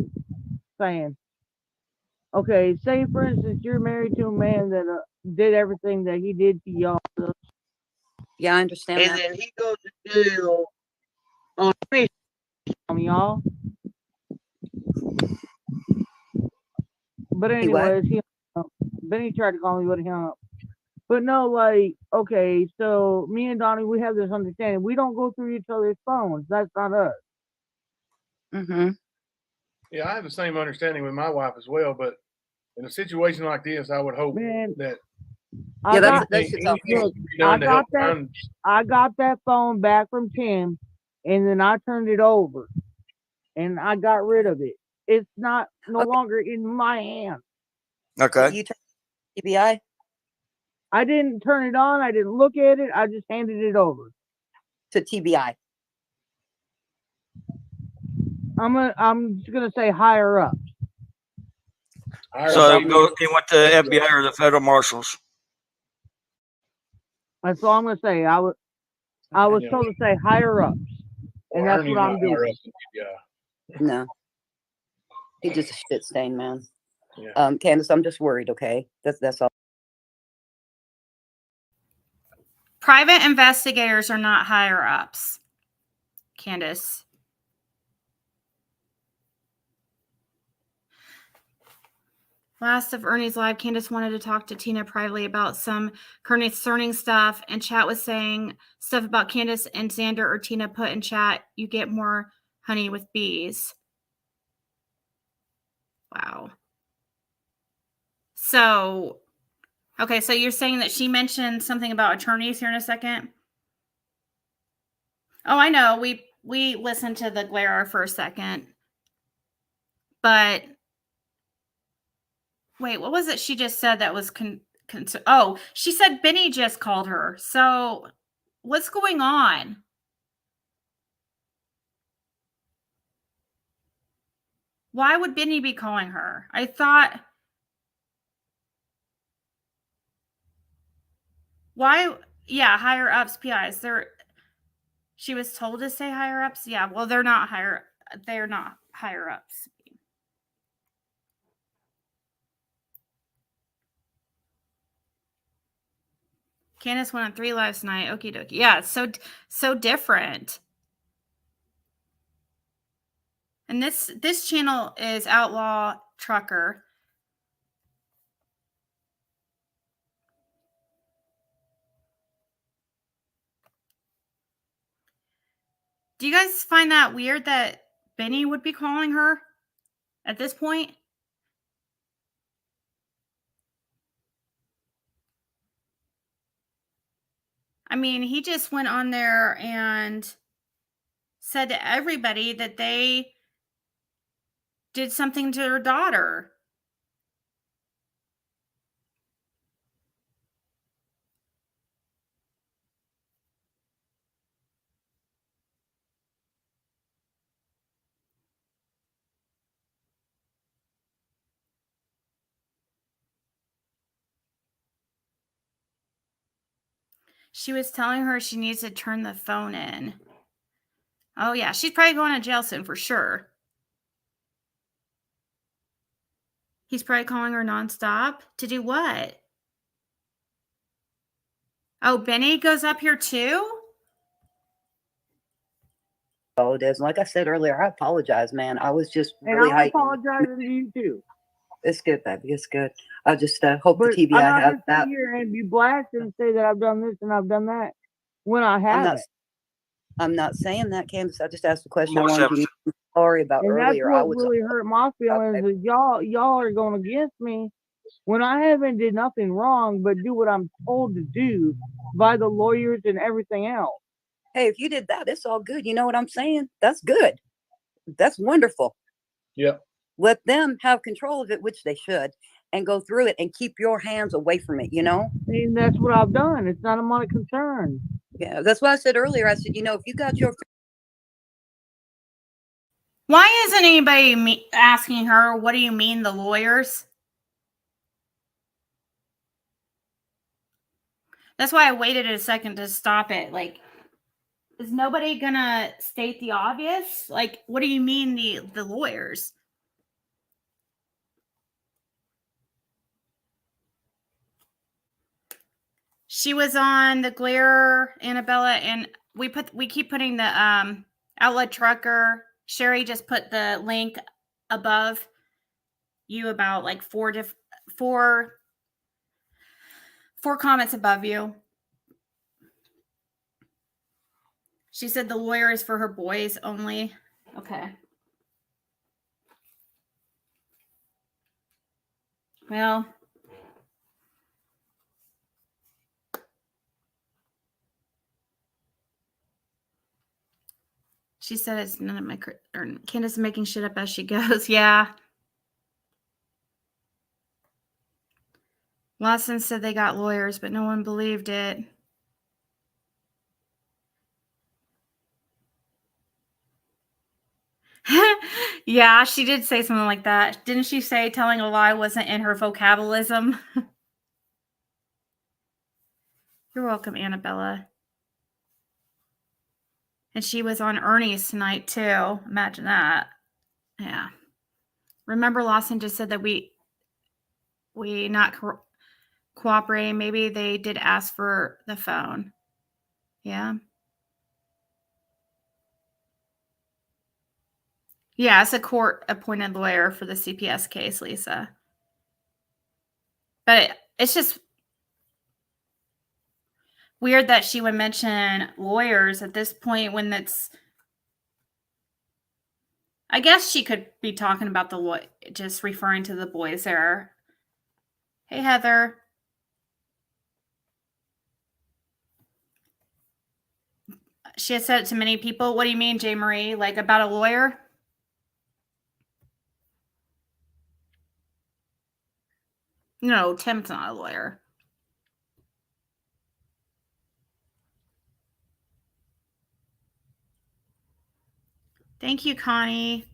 saying? Okay, say for instance you're married to a man that did everything that he did to y'all. Yeah, I understand And that. then he goes to jail on y'all. But anyways, then he tried to call me, but he hung up. But no, like, okay, so me and Donnie, we have this understanding. We don't go through each other's phones. That's not us. Mm-hmm. Yeah, I have the same understanding with my wife as well, but in a situation like this, I would hope Man, that I Yeah, got, that's just anything look, can be done to help find. I got that phone back from Tim, and then I turned it over, and I got rid of it. It's no longer in my hand. Okay. You turn TBI? I didn't turn it on. I didn't look at it. I just handed it over To TBI. I'm just gonna say higher up. So he went to FBI or the federal marshals. That's all I'm gonna say. I was told to say higher ups, and that's what I'm doing. No, he's just a shit stain, man. Yeah. Candace, I'm just worried. Okay, that's all. Private investigators are not higher ups, Candace. Last of Ernie's live, Candace wanted to talk to Tina privately about some concerning stuff, and chat was saying stuff about Candace and Xander or Tina put in chat. You get more honey with bees. Wow. So, okay, so you're saying that she mentioned something about attorneys here in a second? Oh, I know. We listened to the glare for a second. But wait, what was it she just said that was oh, she said Benny just called her. So what's going on? Why would Benny be calling her? I thought... Why? Yeah, higher ups, PIs. She was told to say higher ups. Yeah, well, they're not higher ups. Candace went on 3 lives tonight. Okie dokie. Yeah, it's so different. And this channel is Outlaw Trucker. Do you guys find that weird that Benny would be calling her at this point? I mean, he just went on there and said to everybody that they did something to her daughter. She was telling her she needs to turn the phone in. Oh, yeah. She's probably going to jail soon for sure. He's probably calling her nonstop. To do what? Oh, Benny goes up here too? Oh, it is. Like I said earlier, I apologize, man. I was just And really I'm hyping. apologizing to you too. It's good, baby. It's good. I just hope But the TBI I'm not have gonna that. sit here and be blasted and say that I've done this and I've done that when I haven't. I'm not saying that, Candace. I just asked the question I More wanted you to be sorry about And that's earlier. what really hurt my feelings is y'all are going against me when I haven't did nothing wrong but do what I'm told to do by the lawyers and everything else. Hey, if you did that, it's all good. You know what I'm saying? That's good. That's wonderful. Yep. Let them have control of it, which they should, and go through it and keep your hands away from it, you know? And that's what I've done. It's not a my concern. Yeah, that's what I said earlier. I said, you know, if you got your Why isn't anybody asking her, what do you mean, the lawyers? That's why I waited a second to stop it. Like, is nobody gonna state the obvious? Like, what do you mean, the lawyers? She was on the Glare, Annabella, and we keep putting the outlet trucker. Sherry just put the link above you, about like four comments above you. She said the lawyer is for her boys only. Okay. Well, she said it's none of my, or Candace is making shit up as she goes. Yeah. Lawson said they got lawyers, but no one believed it. Yeah, she did say something like that. Didn't she say telling a lie wasn't in her vocabulism? You're welcome, Annabella. And she was on Ernie's tonight, too. Imagine that. Yeah. Remember, Lawson just said that we not cooperating. Maybe they did ask for the phone. Yeah. Yeah, it's a court-appointed lawyer for the CPS case, Lisa. But it's just weird that she would mention lawyers at this point when that's... I guess she could be talking about just referring to the boys there. Hey, Heather. She has said it to many people. What do you mean, J. Marie? Like about a lawyer? No, Tim's not a lawyer. Thank you, Connie.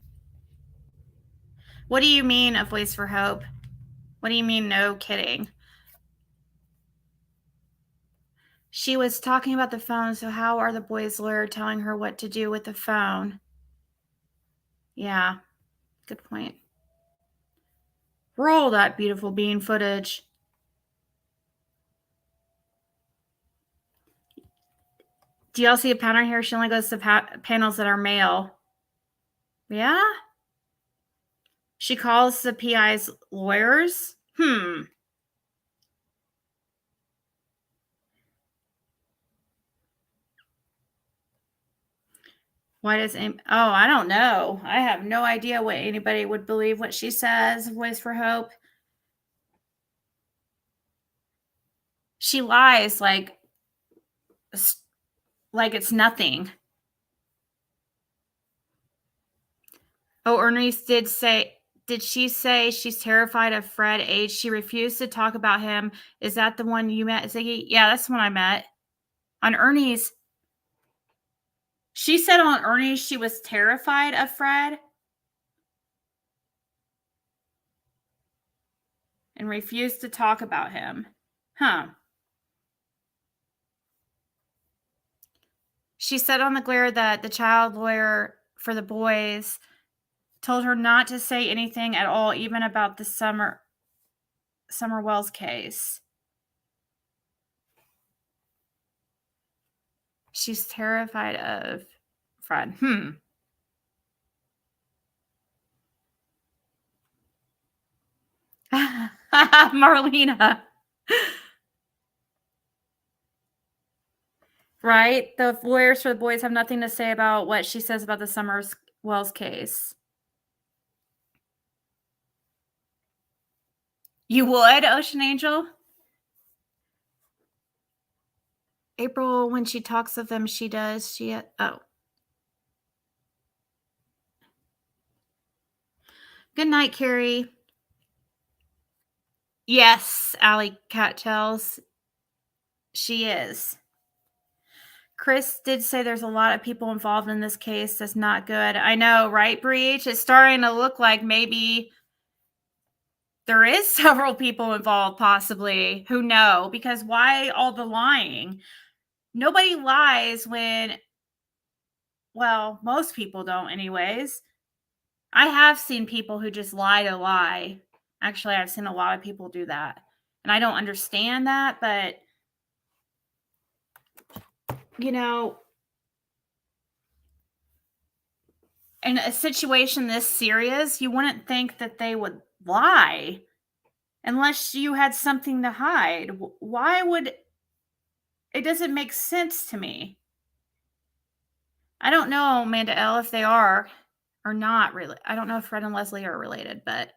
What do you mean, a voice for hope? What do you mean, no kidding? She was talking about the phone, so how are the boys' lawyer telling her what to do with the phone? Yeah, good point. Roll that beautiful bean footage. Do y'all see a pattern here? She only goes to panels that are male. Yeah? She calls the PI's lawyers? Why does I don't know. I have no idea what anybody would believe what she says. Voice for hope. She lies like it's nothing. Oh, Ernest did she say she's terrified of Fred H? She refused to talk about him. Is that the one you met, Ziggy? Yeah, that's the one I met. On Ernie's. She said on Ernie's she was terrified of Fred and refused to talk about him. Huh. She said on the Glare that the child lawyer for the boys told her not to say anything at all, even about the Summer Wells case. She's terrified of Fred. Marlena. Right? The lawyers for the boys have nothing to say about what she says about the Summer Wells case. You would, Ocean Angel? April, when she talks of them, she does. Oh. Good night, Carrie. Yes, Allie Cattails. She is. Chris did say there's a lot of people involved in this case. That's not good. I know, right, Breach? It's starting to look like maybe there is several people involved, possibly. Who know? Because why all the lying? Nobody lies when, well, most people don't anyways. I have seen people who just lie to lie. Actually, I've seen a lot of people do that. And I don't understand that, but, you know, in a situation this serious, you wouldn't think that they would lie unless you had something to hide. Why would it? Doesn't make sense to me. I don't know, Amanda L, if they are or not really. I don't know if Fred and Leslie are related, but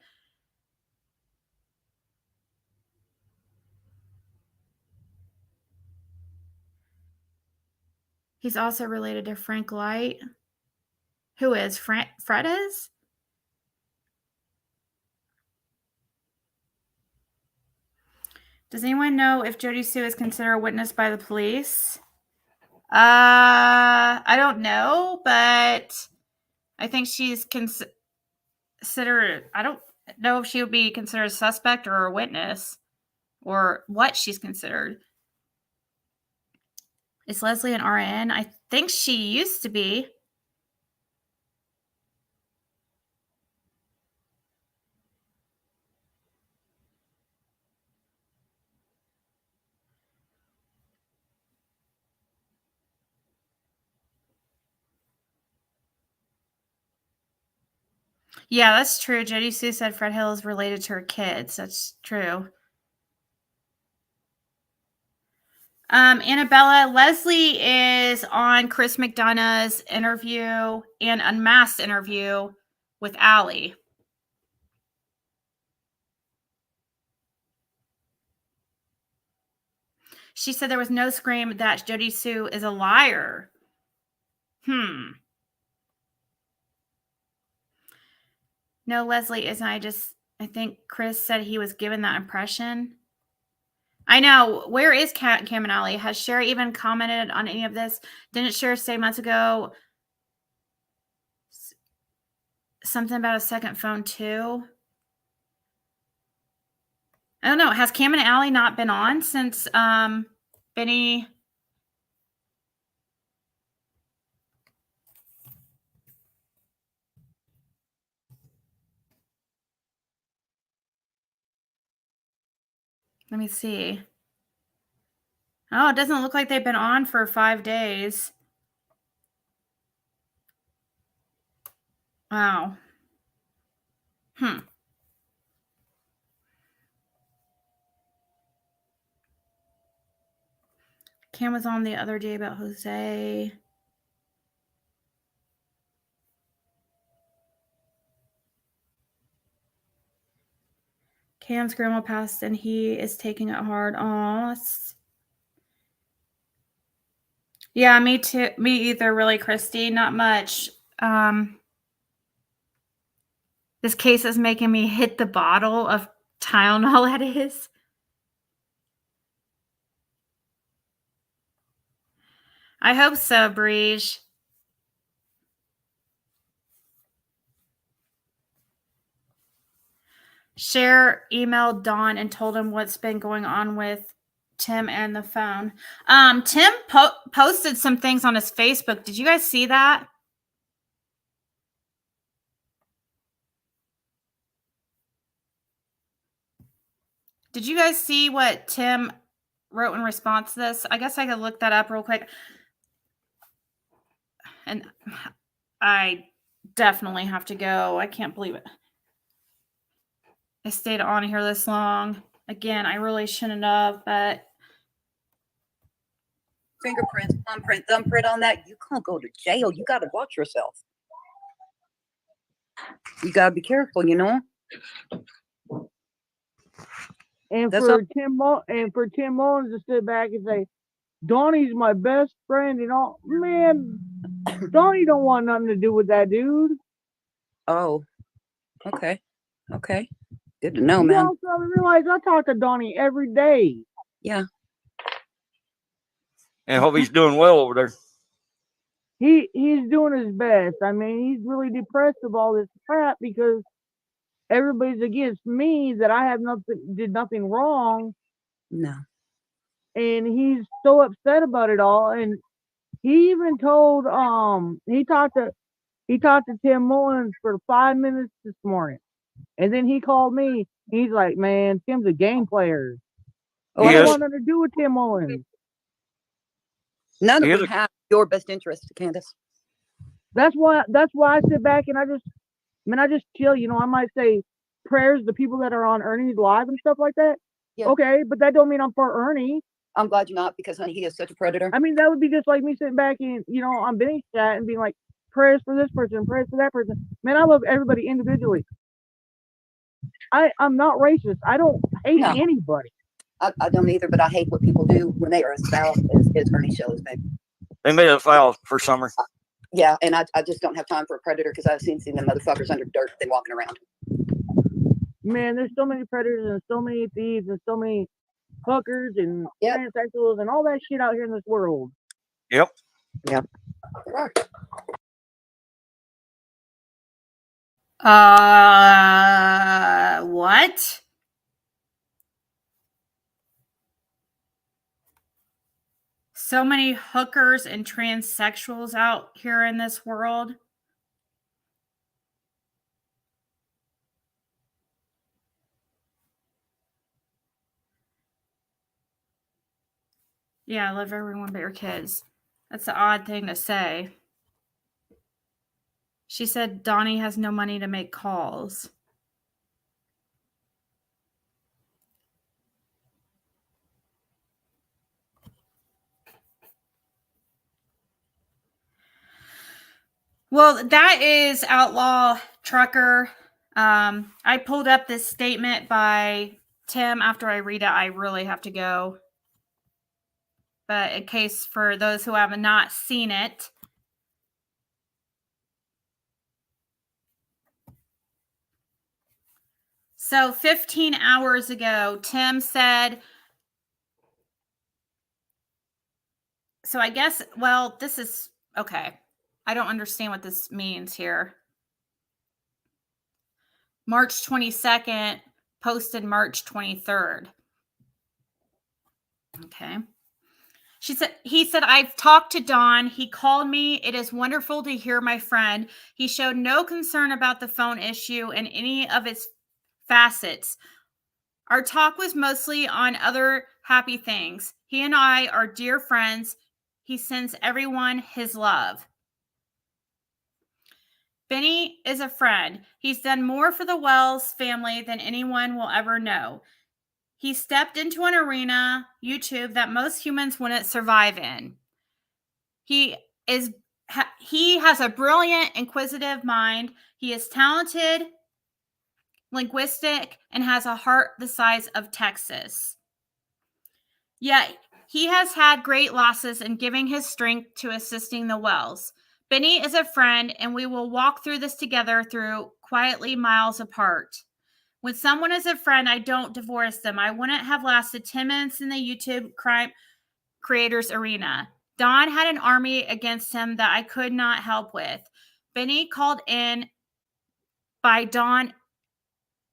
he's also related to Frank Light. Who is Fred is? Does anyone know if Jody Sue is considered a witness by the police? I don't know, but I think she's considered. I don't know if she would be considered a suspect or a witness or what she's considered. Is Leslie an RN? I think she used to be. Yeah, that's true. Jody Sue said Fred Hill is related to her kids. That's true. Annabella, Leslie is on Chris McDonough's interview and Unmasked interview with Allie. She said there was no scream that Jody Sue is a liar. No, Leslie isn't. I think Chris said he was given that impression. I know. Where is Cam and Allie? Has Sherry even commented on any of this? Didn't Sherry say months ago something about a second phone too? I don't know. Has Cam and Allie not been on since Benny? Let me see. Oh, it doesn't look like they've been on for 5 days. Wow. Cam was on the other day about Jose. Cam's grandma passed and he is taking it hard. Aw. Yeah, me too. Me either, really, Christy. Not much. This case is making me hit the bottle of Tylenol, that is. I hope so, Breege. Cher emailed Don and told him what's been going on with Tim and the phone. Tim posted some things on his Facebook. Did you guys see that? Did you guys see what Tim wrote in response to this? I guess I could look that up real quick. And I definitely have to go. I can't believe it. I stayed on here this long. Again, I really shouldn't have, but Fingerprints, thumbprint on that. You can't go to jail. You got to watch yourself. You got to be careful, you know. And That's for Tim Mullins to sit back and say, Donnie's my best friend and all. Man, Donnie don't want nothing to do with that dude. Oh, okay. Okay. Good to know, You man. also have to realize I talk to Donnie every day. Yeah. And hope he's doing well over there. He's doing his best. I mean, he's really depressed of all this crap because everybody's against me that I did nothing wrong, No. and he's so upset about it all. And he even told he talked to Tim Mullins for 5 minutes this morning, and then he called me. He's like, "Man, Tim's a game player. Oh, I He don't is. want nothing to do with Tim Mullins." none of He is them have your best interest, Candace. That's why I sit back and I just chill. I might say prayers to people that are on Ernie's live and stuff like that. Yeah. Okay, but that don't mean I'm for Ernie. I'm glad you're not, because honey, he is such a predator. I mean, that would be just like me sitting back and on Benny's chat and being like, prayers for this person, prayers for that person. Man, I love everybody individually. I'm not racist. I don't hate No. anybody. I don't either, but I hate what people do when they are as foul as Ernie shows, babe. They made a foul for summer. Yeah, and I just don't have time for a predator, because I've seen them motherfuckers under dirt than walking around. Man, there's so many predators and so many thieves and so many hookers and Yep. transsexuals and all that shit out here in this world. Yep. There are. What? So many hookers and transsexuals out here in this world. Yeah, I love everyone but your kids. That's an odd thing to say. She said Donnie has no money to make calls. Well, that is Outlaw Trucker. I pulled up this statement by Tim. After I read it, I really have to go. But in case for those who have not seen it, so 15 hours ago, Tim said, so I guess, well, this is, okay. I don't understand what this means here. March 22nd, posted March 23rd. Okay. He said, I've talked to Don. He called me. It is wonderful to hear my friend. He showed no concern about the phone issue and any of its facets. Our talk was mostly on other happy things. He and I are dear friends. He sends everyone his love. Benny is a friend. He's done more for the Wells family than anyone will ever know. He stepped into an arena, YouTube, that most humans wouldn't survive in. He has a brilliant, inquisitive mind. He is talented, linguistic, and has a heart the size of Texas. Yet he has had great losses in giving his strength to assisting the Wells. Benny is a friend, and we will walk through this together through quietly miles apart. When someone is a friend, I don't divorce them. I wouldn't have lasted 10 minutes in the YouTube crime creators arena. Don had an army against him that I could not help with. Benny called in by Don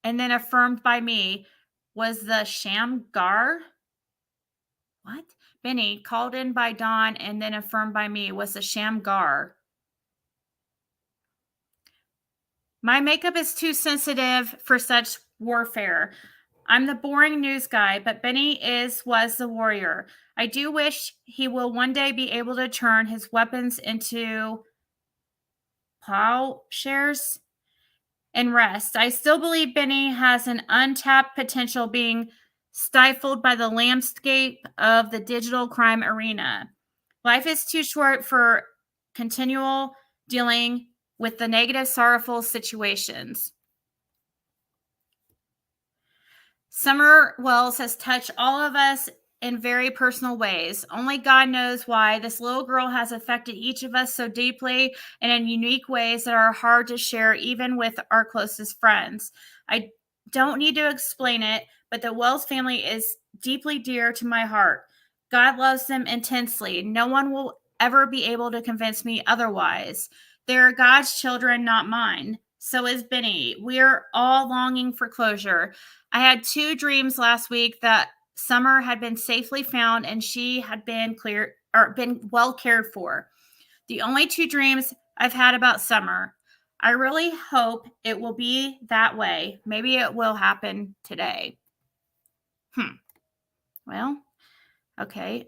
and then affirmed by me was the Shamgar. What? Benny called in by Don and then affirmed by me was the Shamgar. My makeup is too sensitive for such warfare. I'm the boring news guy, but Benny was the warrior. I do wish he will one day be able to turn his weapons into plowshares and rest. I still believe Benny has an untapped potential being stifled by the landscape of the digital crime arena. Life is too short for continual dealing with the negative, sorrowful situations. Summer Wells has touched all of us in very personal ways. Only God knows why this little girl has affected each of us so deeply and in unique ways that are hard to share even with our closest friends. I don't need to explain it, but the Wells family is deeply dear to my heart. God loves them intensely. No one will ever be able to convince me otherwise. They are God's children, not mine. So is Benny. We're all longing for closure. I had 2 dreams last week that Summer had been safely found and she had been been well cared for. The only 2 dreams I've had about Summer. I really hope it will be that way. Maybe it will happen today. Well, okay.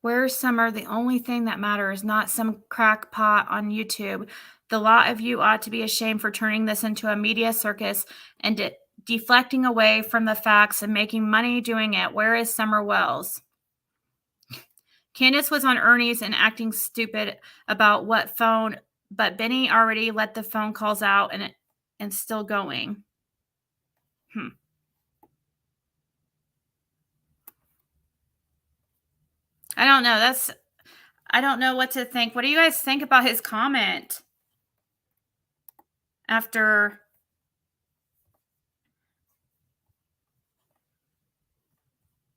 Where's Summer? The only thing that matters, not some crackpot on YouTube. The lot of you ought to be ashamed for turning this into a media circus and deflecting away from the facts and making money doing it. Where is Summer Wells? Candace was on Ernie's and acting stupid about what phone, but Benny already let the phone calls out and still going. I don't know. I don't know what to think. What do you guys think about his comment after?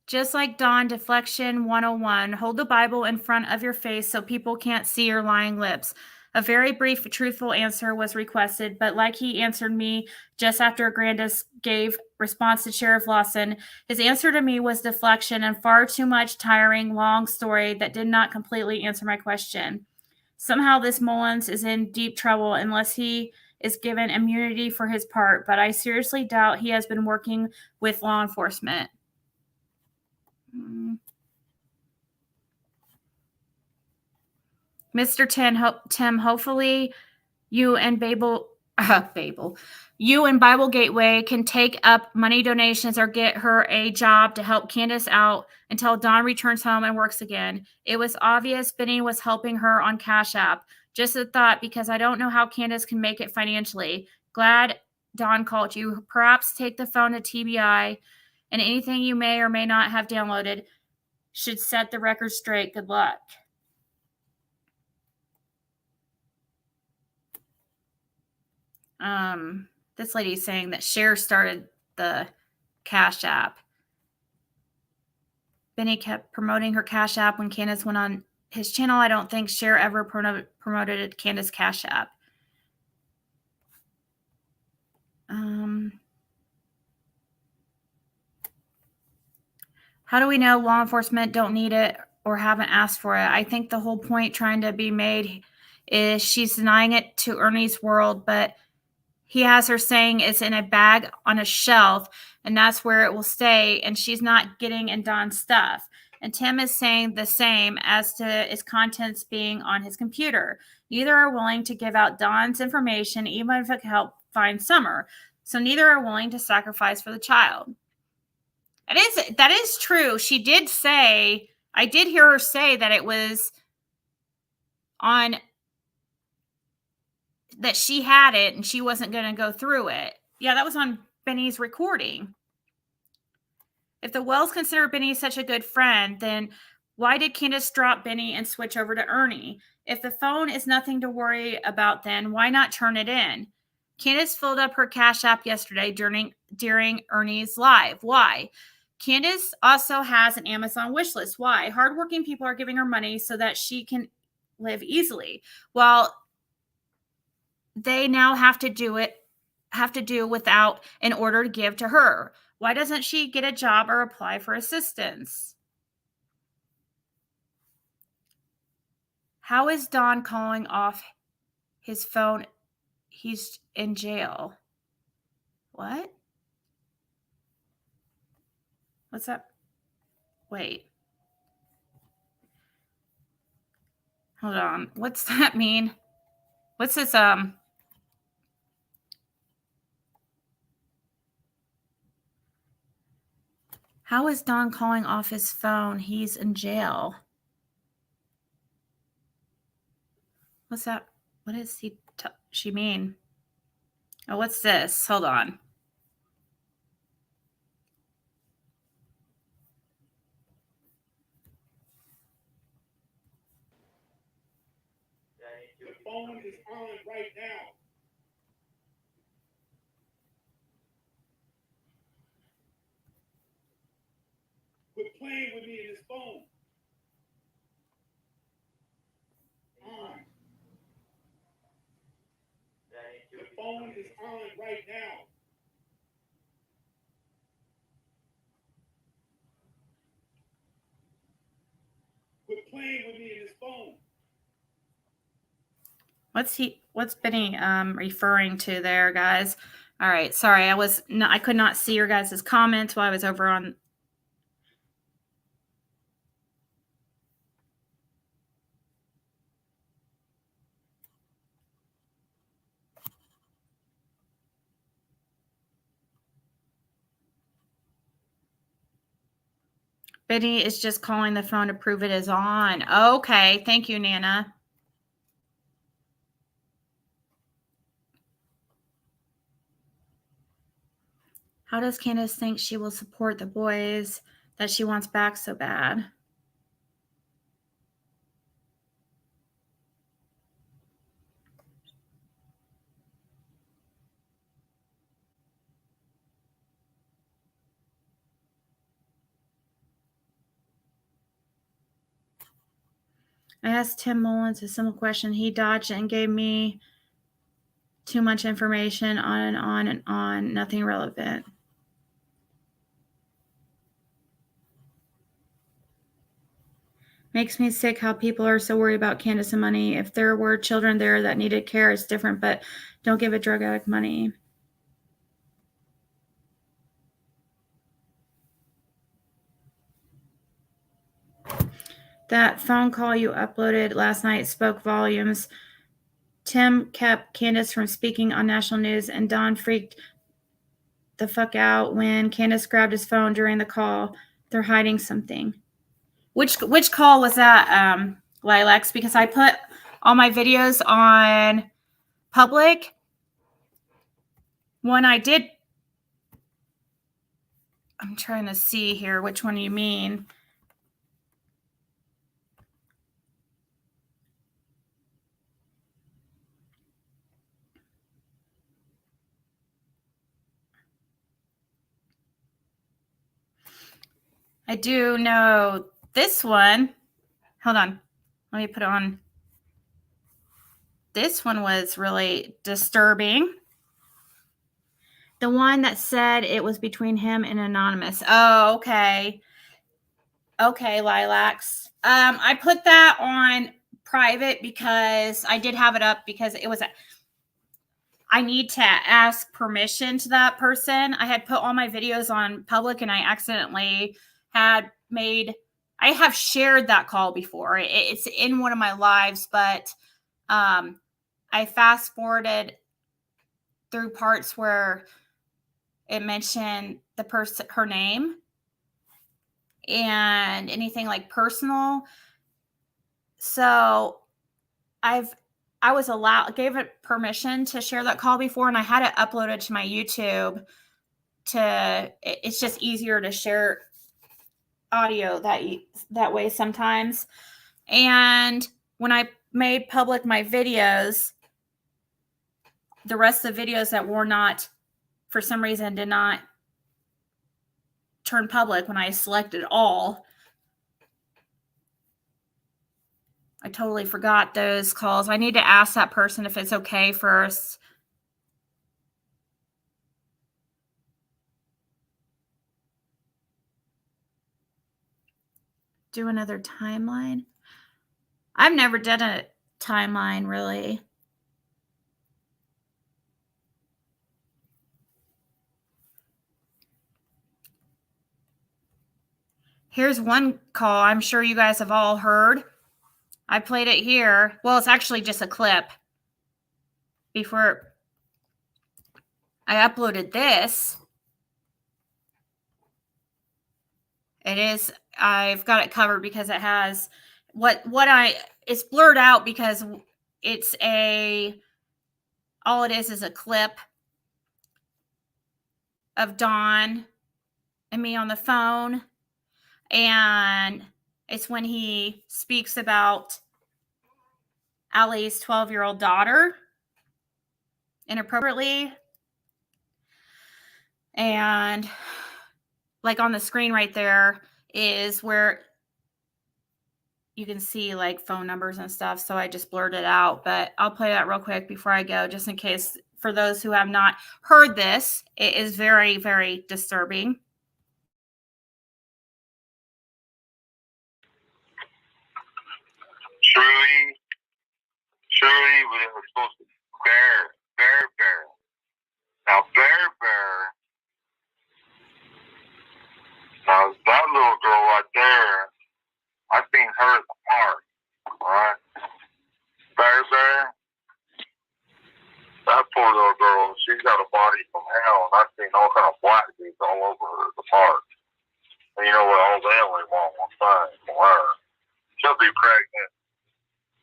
Just like Dawn, deflection 101, hold the Bible in front of your face so people can't see your lying lips. A very brief, truthful answer was requested, but like he answered me just after Grandis gave response to Sheriff Lawson, his answer to me was deflection and far too much tiring, long story that did not completely answer my question. Somehow this Mullins is in deep trouble unless he is given immunity for his part, but I seriously doubt he has been working with law enforcement. Mr. Tim, hopefully you and you and Bible Gateway can take up money donations or get her a job to help Candace out until Dawn returns home and works again. It was obvious Benny was helping her on Cashapp. Just a thought, because I don't know how Candace can make it financially. Glad Dawn called you. Perhaps take the phone to TBI, and anything you may or may not have downloaded should set the record straight. Good luck. This lady's saying that Cher started the Cashapp. Benny kept promoting her Cashapp when Candace went on his channel. I don't think Cher ever promoted Candace Cashapp. How do we know law enforcement don't need it or haven't asked for it? I think the whole point trying to be made is she's denying it to Ernie's world, but he has her saying it's in a bag on a shelf, and that's where it will stay, and she's not getting in Don's stuff. And Tim is saying the same as to its contents being on his computer. Neither are willing to give out Don's information, even if it can help find Summer. So neither are willing to sacrifice for the child. That is true. She did say, I did hear her say that it was on, that she had it and she wasn't going to go through it. Yeah, that was on Benny's recording. If the Wells consider Benny such a good friend, then why did Candace drop Benny and switch over to Ernie? If the phone is nothing to worry about, then why not turn it in? Candace filled up her Cashapp yesterday during Ernie's live. Why? Candace also has an Amazon wish list. Why? Hardworking people are giving her money so that she can live easily. Well, they now have to do without in order to give to her. Why doesn't she get a job or apply for assistance? How is Don calling off his phone? He's in jail. What? What's that? Wait. Hold on. What's that mean? What's this, How is Don calling off his phone? He's in jail. What's that? What does she mean? Oh, what's this? Hold on. The phone is on right now. Quit playing with me in this phone. On. The phone is on right now. Quit playing with me in this phone. What's Benny referring to there, guys? All right, sorry, I could not see your guys' comments while I was over on. Benny is just calling the phone to prove it is on. Okay, thank you, Nana. How does Candace think she will support the boys that she wants back so bad? I asked Tim Mullins a simple question. He dodged it and gave me too much information on and on and on. Nothing relevant. Makes me sick how people are so worried about Candace and money. If there were children there that needed care, it's different, but don't give a drug addict money. That phone call you uploaded last night spoke volumes. Tim kept Candace from speaking on national news, and Don freaked the fuck out when Candace grabbed his phone during the call. They're hiding something. Which call was that, Lilacs? Because I put all my videos on public. One I did. I'm trying to see here which one you mean. I do know this one. Hold on. Let me put it on. This one was really disturbing. The one that said it was between him and Anonymous. Oh, okay. Okay, Lilacs. I put that on private because I did have it up because it was I need to ask permission to that person. I had put all my videos on public and I accidentally I have shared that call before. It's in one of my lives, but I fast forwarded through parts where it mentioned the person, her name, and anything like personal. So I gave it permission to share that call before, and I had it uploaded to my YouTube. It's just easier to share audio that way sometimes. And when I made public my videos, the rest of the videos that were not, for some reason, did not turn public when I selected all. I totally forgot those calls. I need to ask that person if it's okay first. Do another timeline. I've never done a timeline, really. Here's one call I'm sure you guys have all heard. I played it here. Well, it's actually just a clip before I uploaded this. I've got it covered because it has it's blurred out because it's all it is a clip of Dawn and me on the phone. And it's when he speaks about Allie's 12-year-old daughter inappropriately. And like on the screen right there is where you can see like phone numbers and stuff. So I just blurred it out, but I'll play that real quick before I go, just in case for those who have not heard this. It is very, very disturbing. Shirley was supposed to Bear. Now Bear. Now that little girl right there, I seen her at the park. Alright? Bear. That poor little girl, she's got a body from hell, and I've seen all kind of black dudes all over her at the park. And you know what? All they only want one thing from her. She'll be pregnant.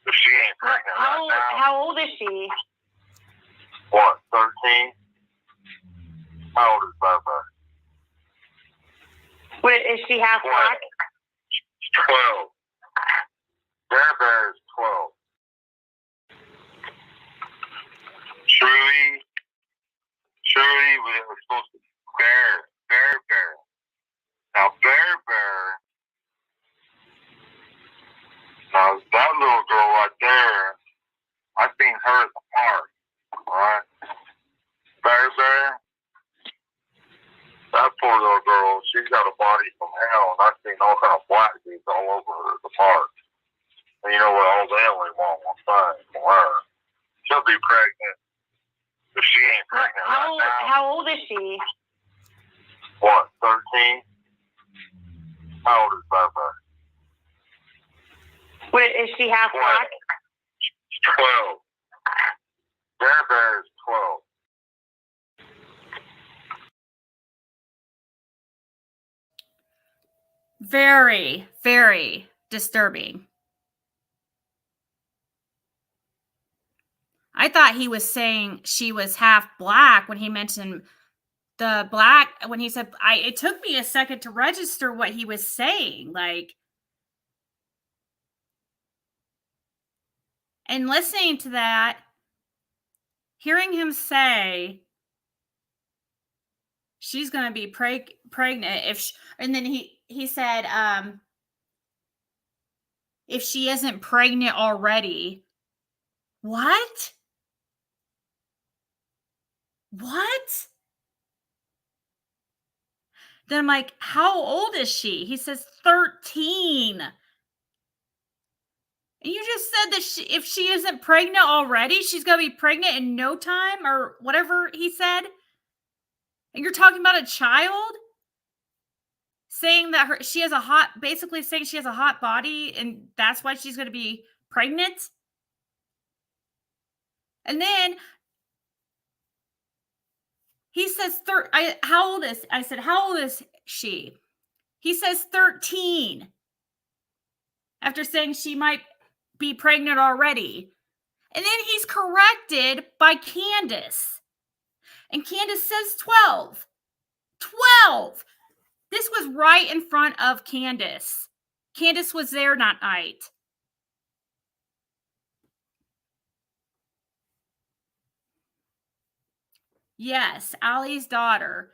If she ain't pregnant right now. How old is she? What, 13? How old is Bear? What, is she half black? 12. Bear is 12. Shirley was supposed to Bear. Now Bear. Now that little girl right there, I seen her at the park. Alright? Bear. That poor little girl, she's got a body from hell, and I've seen all kind of black dudes all over her at the park. And you know what? All they only want one thing from her. She'll be pregnant. If she ain't pregnant right now. How old is she? What, 13? How old is Bear? What, is she half black? 12. Bear is 12. Very, very disturbing. I thought he was saying she was half black when he mentioned the black, when he said, it took me a second to register what he was saying. Like, and listening to that, hearing him say she's going to be pregnant and then he said, if she isn't pregnant already. What? Then I'm like, how old is she? He says 13. And you just said that if she isn't pregnant already, she's going to be pregnant in no time or whatever he said. And you're talking about a child? Saying that basically saying she has a hot body and that's why she's going to be pregnant. And then he says, how old is she? He says 13. After saying she might be pregnant already. And then he's corrected by Candace. And Candace says 12. 12. This was right in front of Candace. Candace was there that night. Yes, Allie's daughter.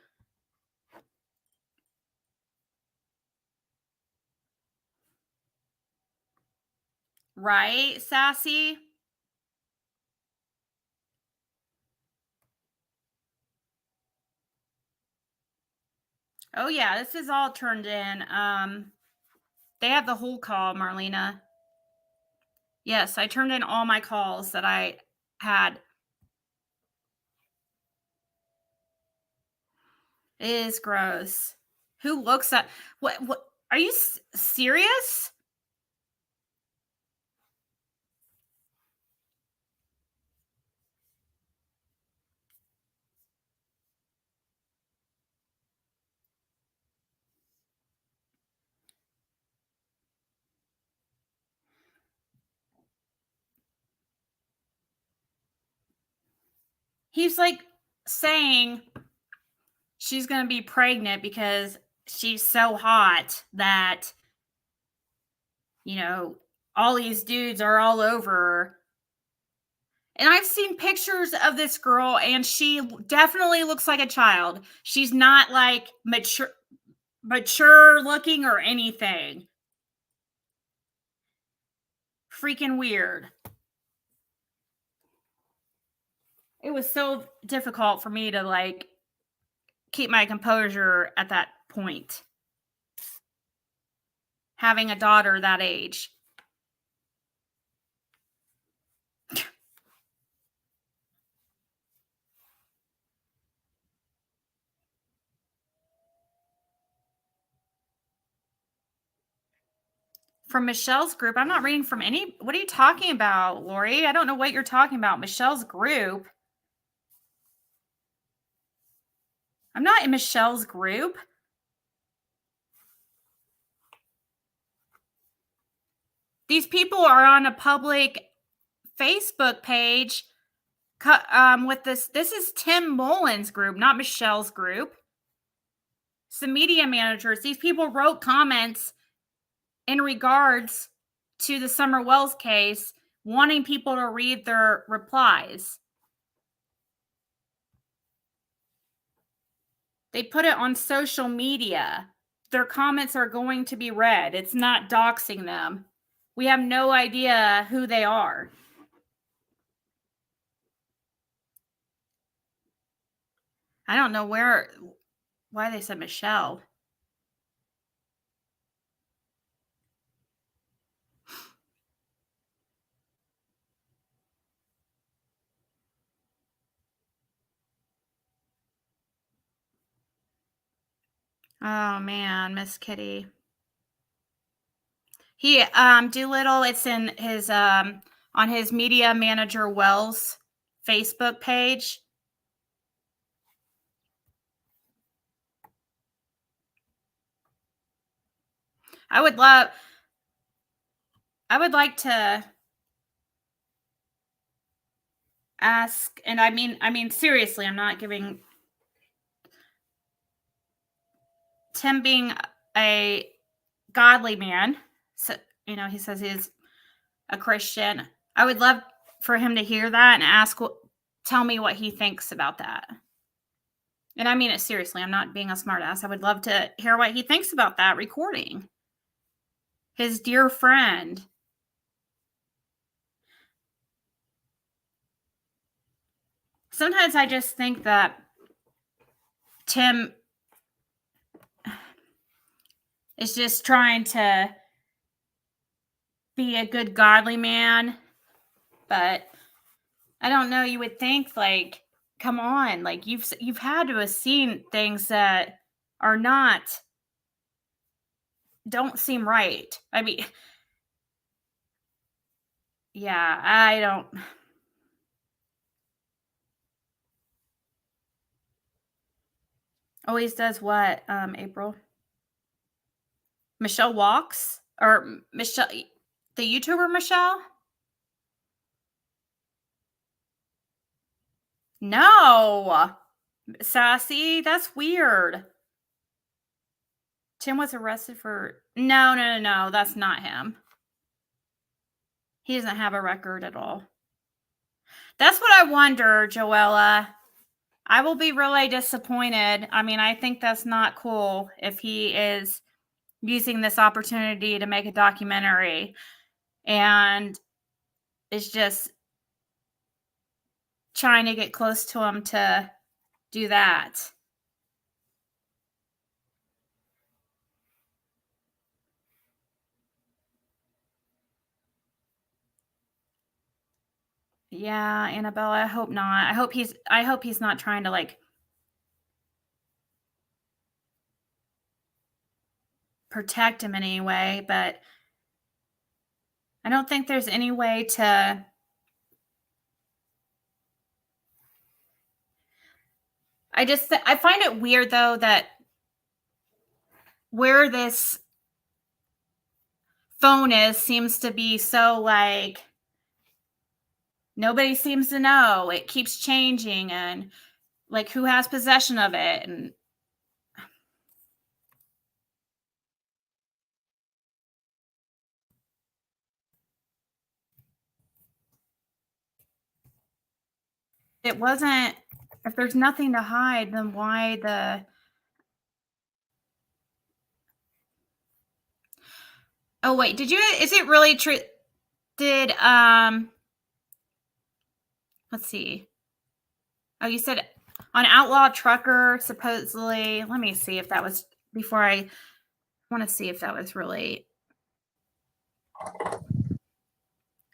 Right, Sassy? Oh, yeah, this is all turned in. They have the whole call, Marlena. Yes, I turned in all my calls that I had. It is gross. Who looks at what are you serious? he's like saying she's going to be pregnant because she's so hot that, you know, all these dudes are all over her. And I've seen pictures of this girl, and she definitely looks like a child. She's not like mature looking or anything. Freaking weird. It was so difficult for me to like keep my composure at that point. Having a daughter that age. From Michelle's group. I'm not reading from any. What are you talking about, Lori? I don't know what you're talking about. Michelle's group. I'm not in Michelle's group. These people are on a public Facebook page with this. This is Tim Mullen's group, not Michelle's group. Some media managers. These people wrote comments in regards to the Summer Wells case, wanting people to read their replies. They put it on social media. Their comments are going to be read. It's not doxing them. We have no idea who they are. I don't know why they said Michelle. Oh man, Miss Kitty. He Doolittle, it's in his on his media manager Wells Facebook page. I would like to ask, and I mean seriously, I'm not giving Tim being a godly man, so you know, he says he's a Christian. I would love for him to hear that and tell me what he thinks about that. And I mean it seriously. I'm not being a smartass. I would love to hear what he thinks about that recording. His dear friend. Sometimes I just think that Tim is just trying to be a good godly man, but I don't know, you would think like, come on, like you've had to have seen things that are don't seem right. I mean, yeah, I don't. Always does what, April? Michelle Walks? Or Michelle, the YouTuber Michelle? No. Sassy, that's weird. Tim was arrested for... No, that's not him. He doesn't have a record at all. That's what I wonder, Joella. I will be really disappointed. I mean, I think that's not cool if he is using this opportunity to make a documentary and is just trying to get close to him to do that. Yeah, Annabella, I hope not. I hope he's not trying to like protect him in any way, but I don't think there's any way to I find it weird though that where this phone is seems to be so like nobody seems to know. It keeps changing, and like who has possession of it, and it wasn't. If there's nothing to hide, then why the? Oh wait, did you? Is it really true? Did let's see. Oh, you said on Outlaw Trucker supposedly. Let me see if that was before I want to see if that was really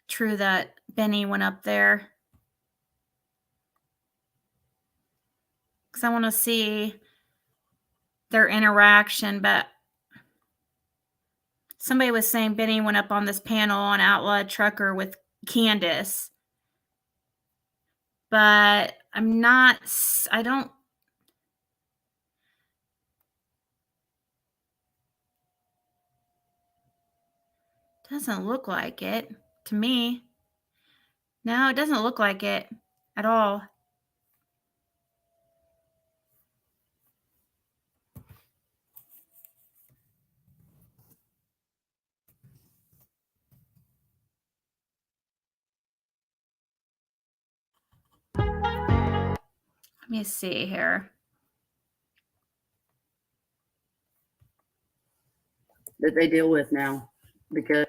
true that Benny went up there. Because I want to see their interaction, but somebody was saying Benny went up on this panel on Outlaw Trucker with Candace. But I'm not, I don't, doesn't look like it to me. No, it doesn't look like it at all. Let me see here. That they deal with now, because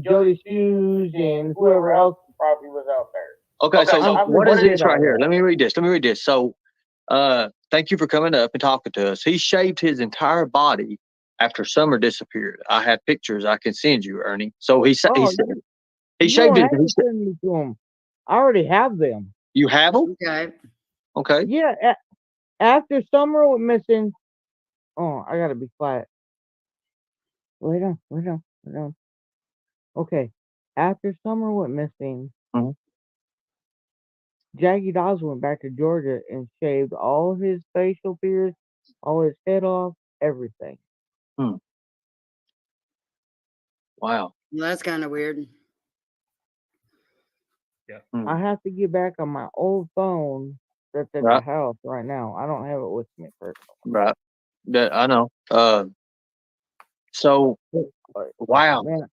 Jody Shoes and whoever else probably was out there. Okay, so what is this right here? that. Let me read this. So, thank you for coming up and talking to us. He shaved his entire body after Summer disappeared. I have pictures I can send you, Ernie. So he Oh, shaved you his. don't have to send me to them. I already have them. You have them? okay. Okay. Yeah, after Summer went missing. Oh, I gotta be quiet. Wait on. Okay, after Summer went missing, Mhm. Jackie Dawes went back to Georgia and shaved all his facial features, all his head off, everything. Wow. Well, that's kind of weird. I have to get back on my old phone that's at the Right. house right now. I don't have it with me personally. Right. That I know. So wow. Man,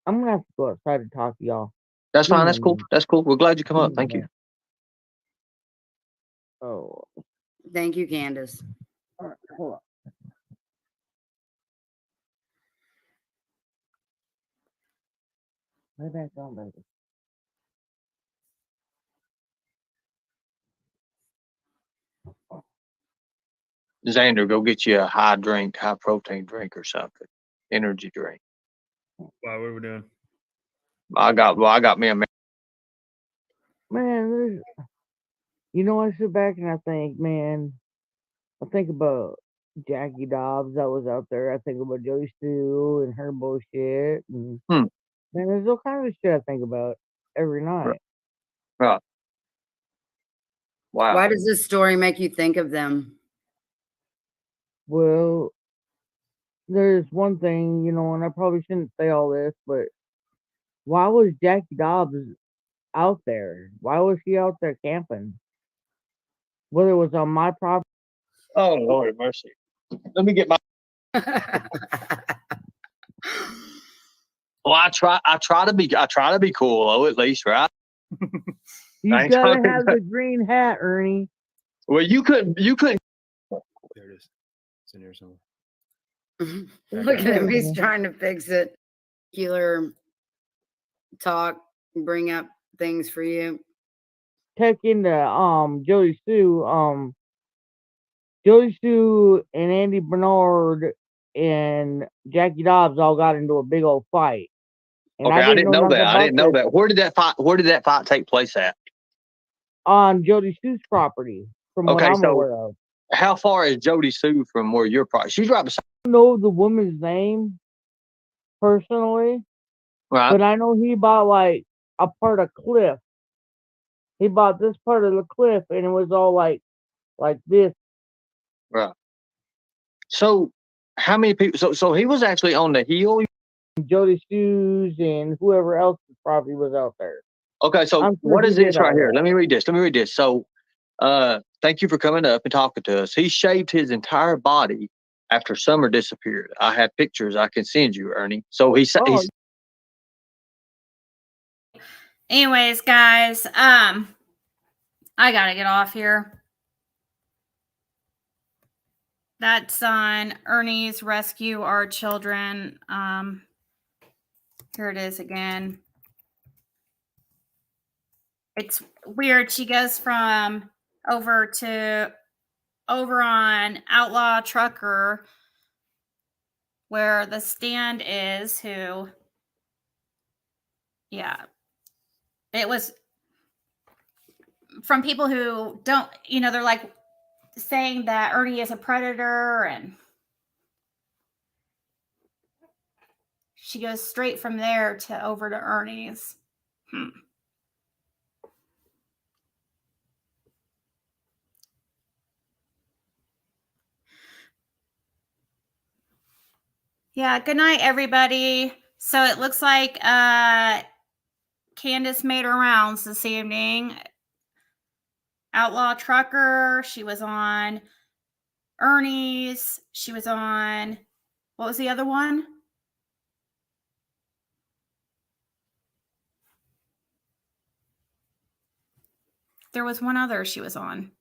I'm gonna have to go outside and talk to y'all. That's Give fine. me That's a cool. minute. That's cool. We're glad you come Give up. me a Thank you. minute. Oh, Thank you, Candace. all right, hold on. Lay back down, baby. Xander, go get you a high protein drink or something. Energy drink. Wow, what are we doing? I got me a Man, I sit back and I think, man, I think about Jackie Dobbs that was out there. I think about Joey Stu and her bullshit. And Hmm. man, there's all kinds of shit I think about every night. Right. Wow. Why does this story make you think of them? Well, there's one thing, and I probably shouldn't say all this, but why was Jackie Dobbs out there? Why was she out there camping? Whether it was on my property. Oh Lord have mercy. Let me get my. Well, I try to be cool though, at least, right? You I ain't gotta talking have about- the green hat, Ernie. Well, you couldn't. There it is. It's in here somewhere. Look at him. He's trying to fix it. Killer talk, bring up things for you. Check into Jody Sue. Jody Sue and Andy Bernard and Jackie Dobbs all got into a big old fight. And Okay, I didn't know nothing that. I about didn't know this that. Where did that fight take place at? on Jody Sue's property, from what Okay, I'm so aware of. how far is Jody Sue from where your property? She's right beside. I don't know the woman's name personally, Right. but I know he bought like a part of cliff. He bought this part of the cliff, and it was all like this. Right. So How many people? So he was actually on the hill. Jody Shoes and whoever else probably was out there. Okay, so I'm sure what he is did this all right here? that. Let me read this. So, thank you for coming up and talking to us. He shaved his entire body after Summer disappeared. I have pictures I can send you, Ernie. So he's Anyways, guys, I gotta get off here. That's on Ernie's Rescue Our Children. Here it is again. It's weird. She goes from over on Outlaw Trucker, where the stand is, it was from people who don't, they're like saying that Ernie is a predator, and she goes straight from there to over to Ernie's. Yeah, good night, everybody. So it looks like Candace made her rounds this evening. Outlaw Trucker, she was on Ernie's, she was on, what was the other one? There was one other she was on.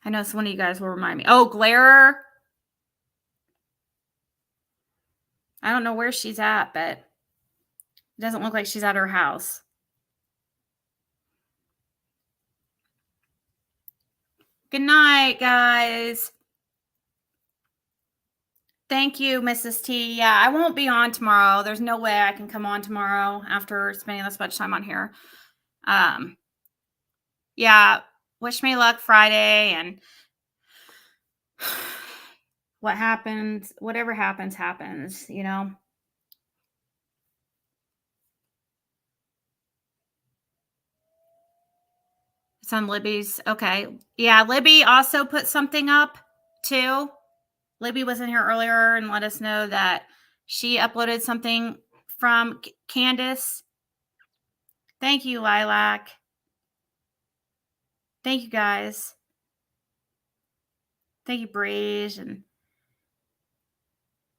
I know some of you guys will remind me. Oh, Glare. I don't know where she's at, but it doesn't look like she's at her house. Good night, guys. Thank you, Mrs. T. Yeah, I won't be on tomorrow. There's no way I can come on tomorrow after spending this much time on here. Yeah, wish me luck Friday, and what happens, whatever happens, happens, It's on Libby's. Okay. Yeah, Libby also put something up too. Libby was in here earlier and let us know that she uploaded something from Candace. Thank you, Lilac. Thank you, guys. Thank you, Breeze and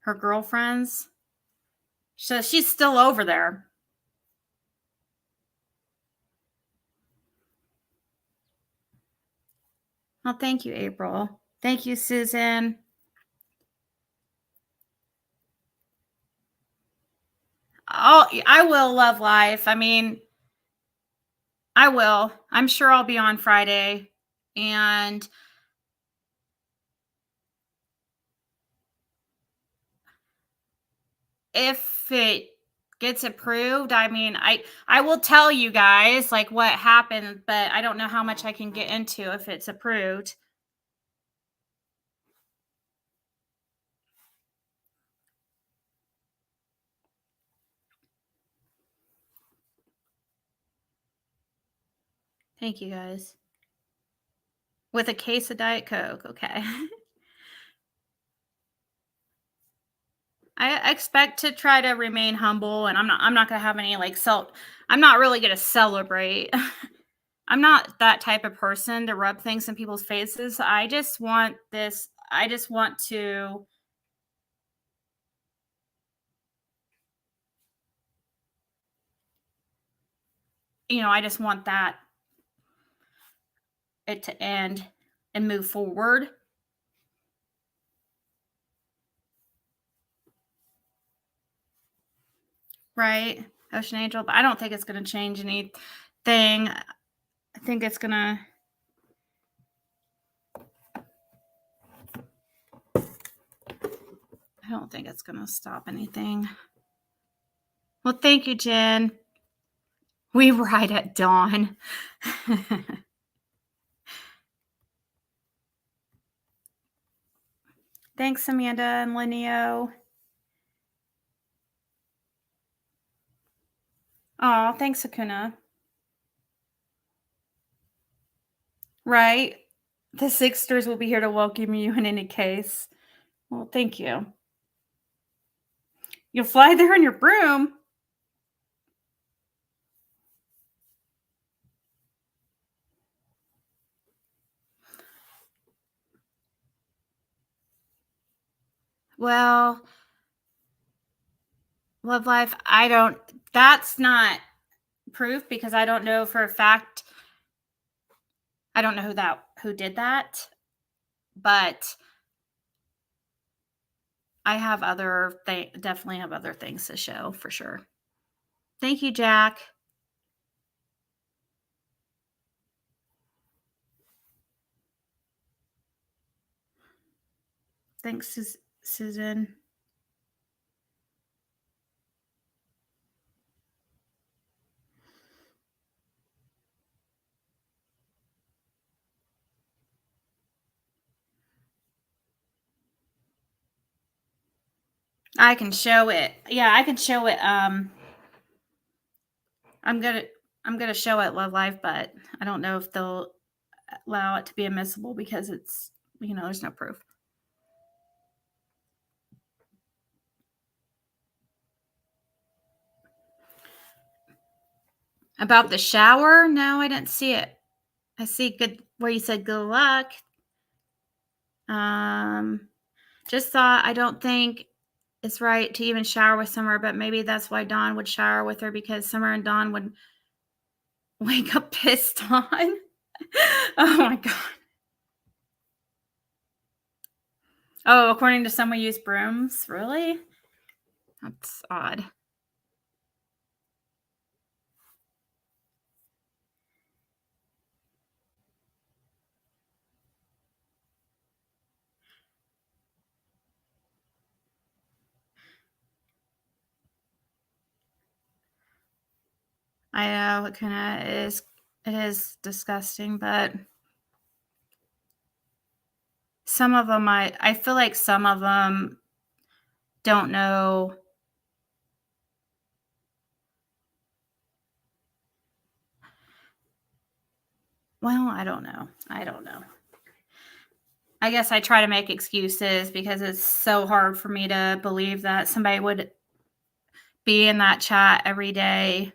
her girlfriends. So she's still over there. Oh, thank you, April. Thank you, Susan. Oh, I will love life. I mean, I will. I'm sure I'll be on Friday. And if it gets approved, I mean, I will tell you guys like what happened, but I don't know how much I can get into if it's approved. Thank you, guys. With a case of Diet Coke, okay. I expect to try to remain humble, and I'm not gonna have any I'm not really gonna celebrate. I'm not that type of person to rub things in people's faces. I just want to, I just want that it to end and move forward. Right, Ocean Angel, but I don't think it's going to change anything. I think it's going to. I don't think it's going to stop anything. Well, thank you, Jen. We ride at dawn. Thanks, Amanda and Linneo. Oh, thanks, Akuna. Right. The Sixers will be here to welcome you in any case. Well, thank you. You'll fly there in your broom. Well, Love Life, that's not proof because I don't know for a fact. I don't know who did that, but I have definitely have other things to show for sure. Thank you, Jack. Thanks, Susan. I can show it. Yeah, I can show it. I'm gonna show it Love Life, but I don't know if they'll allow it to be admissible because it's there's no proof. About the shower? No, I didn't see it. I see good where you said good luck. Just thought I don't think it's right to even shower with Summer, but maybe that's why Dawn would shower with her because Summer and Dawn would wake up pissed on. Oh my god. Oh, according to someone use brooms? Really? That's odd. I know it kind of is. It is disgusting, but some of them, I feel like some of them don't know. Well, I don't know. I guess I try to make excuses because it's so hard for me to believe that somebody would be in that chat every day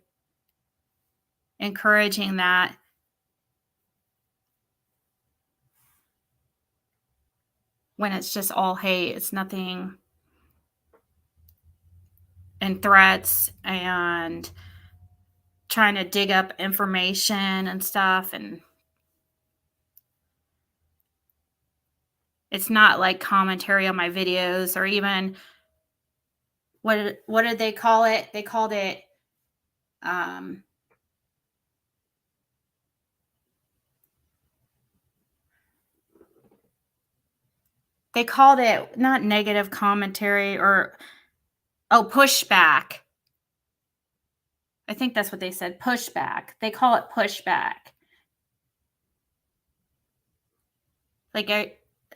encouraging that. When it's just all hate, it's nothing, and threats and trying to dig up information and stuff, and it's not like commentary on my videos or even what did they call it? They called it not negative commentary or pushback. I think that's what they said, pushback. They call it pushback. Like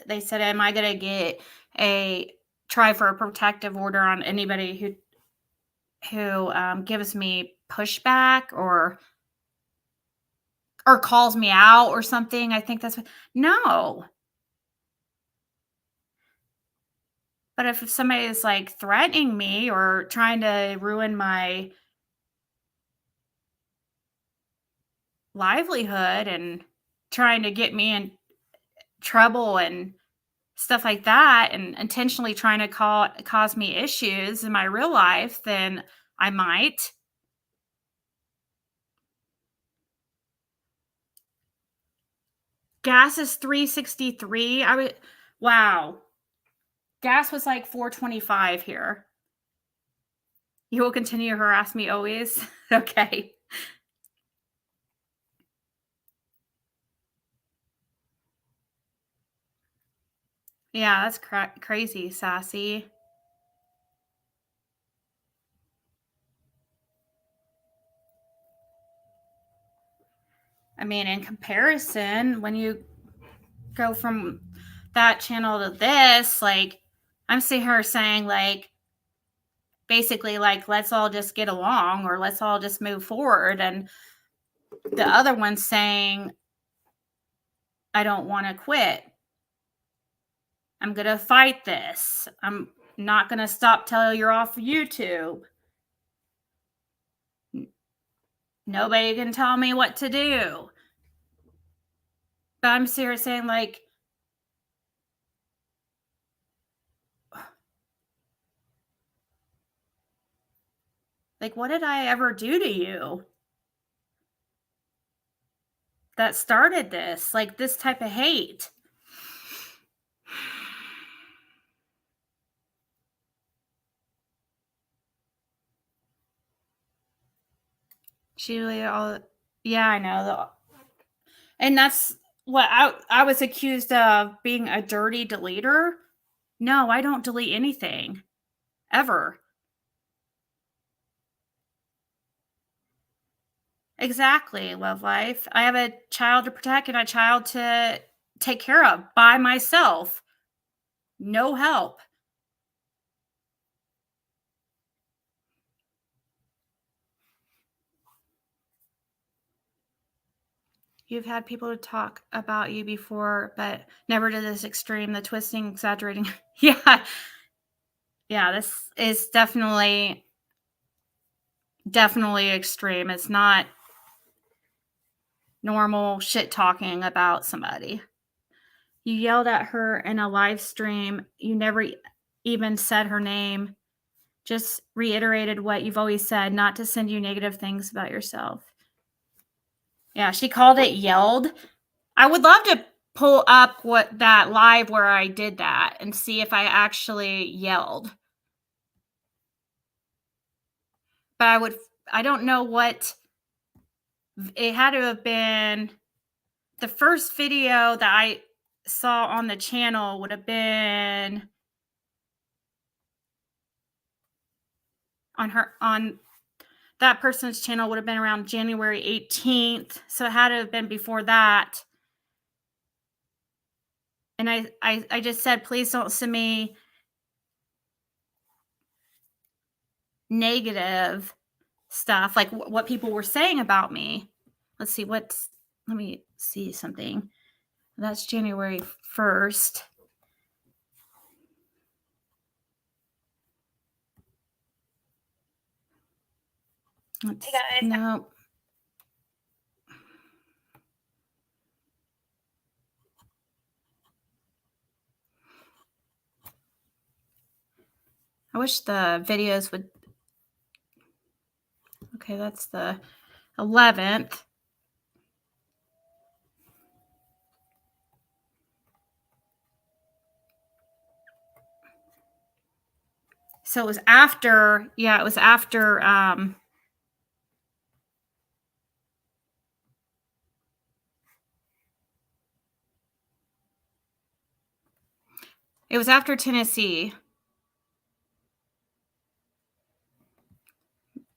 they said, am I going to get a try for a protective order on anybody who gives me pushback or calls me out or something? I think that's what. No. But if somebody is like threatening me or trying to ruin my livelihood and trying to get me in trouble and stuff like that and intentionally trying to cause me issues in my real life, then I might. Gas is $3.63. Wow. Gas was like $4.25 here. You will continue to harass me always? Okay. Yeah, that's crazy, Sassy. I mean, in comparison, when you go from that channel to this, like, I'm seeing her saying, like, basically, like, let's all just get along or let's all just move forward. And the other one's saying, I don't want to quit. I'm going to fight this. I'm not going to stop till you're off YouTube. Nobody can tell me what to do. But I'm serious saying, like, what did I ever do to you that started this? Like, this type of hate. Yeah, I know. And that's what I was accused of, being a dirty deleter. No, I don't delete anything. Ever. Exactly, Love Life. I have a child to protect and a child to take care of by myself. No help. You've had people to talk about you before, but never to this extreme, the twisting, exaggerating. Yeah. Yeah, this is definitely extreme. It's not normal shit talking about somebody. You yelled at her in a live stream. You never even said her name. Just reiterated what you've always said, not to send you negative things about yourself. Yeah, she called it yelled. I would love to pull up what that live where I did that and see if I actually yelled. But I don't know what, it had to have been the first video that I saw on the channel would have been on that person's channel would have been around January 18th. So it had to have been before that. And I just said, please don't send me negative stuff, like what people were saying about me. Let me see something. That's January 1st. Hey guys. No. I wish the videos would. Okay, that's the 11th. So it was after, it was after it was after Tennessee.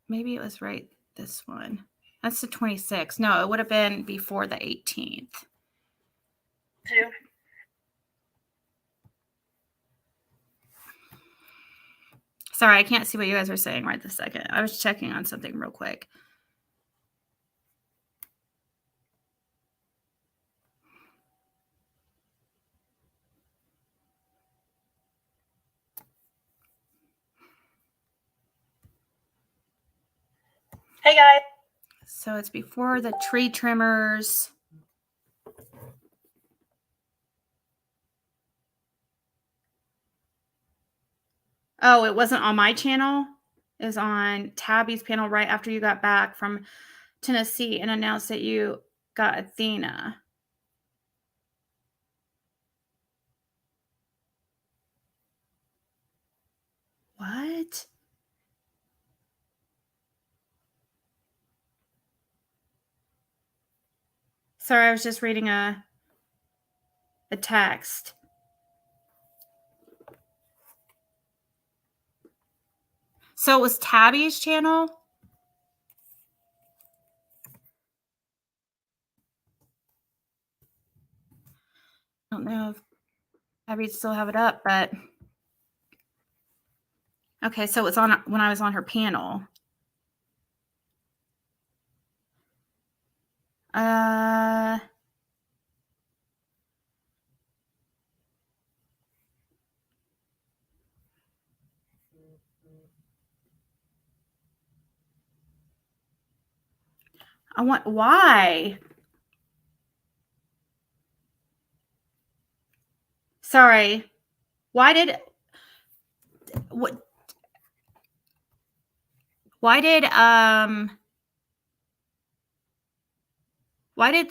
Maybe it was right this one. That's the 26th. No, it would have been before the 18th. Two. Sorry, I can't see what you guys are saying right this second. I was checking on something real quick. Hey guys. So it's before the tree trimmers. Oh, it wasn't on my channel. It was on Tabby's panel right after you got back from Tennessee and announced that you got Athena. What? Sorry, I was just reading a text. So it was Tabby's channel? I don't know if Tabby'd still have it up, but okay, so it was on when I was on her panel. Why? Sorry. Why did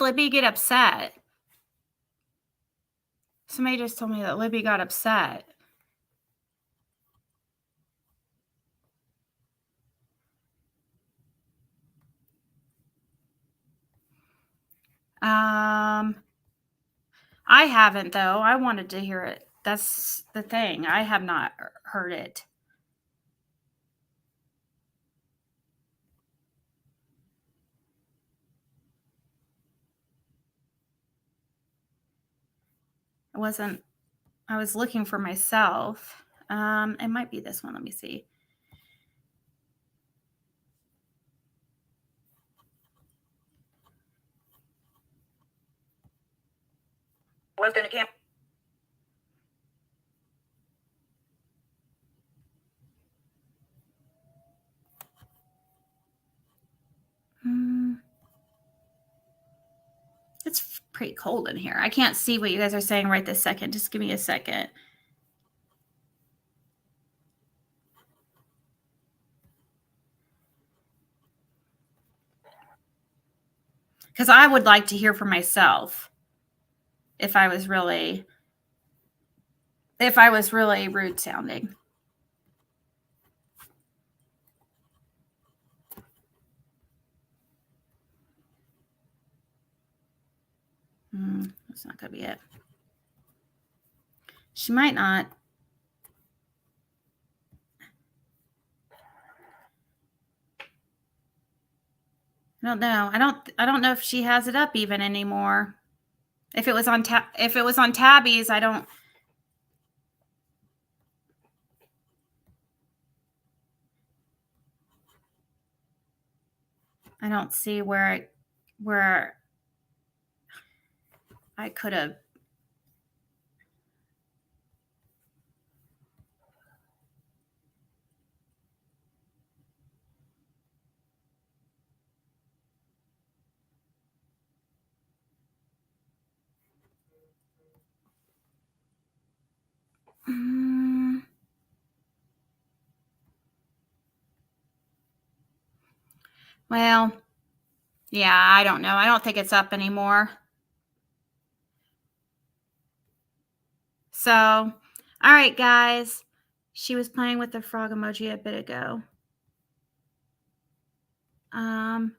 Libby get upset? Somebody just told me that Libby got upset. I haven't, though. I wanted to hear it. That's the thing. I have not heard it. I was looking for myself. It might be this one. Let me see. Lived in a camp. It's pretty cold in here. I can't see what you guys are saying right this second. Just give me a second. Because I would like to hear for myself if I was really rude sounding. That's not going to be it. She might not. I don't know. I don't know if she has it up even anymore. If it was on Tabby's, I don't see where I could have. Well, yeah, I don't know. I don't think it's up anymore. So, all right, guys. She was playing with the frog emoji a bit ago. I'll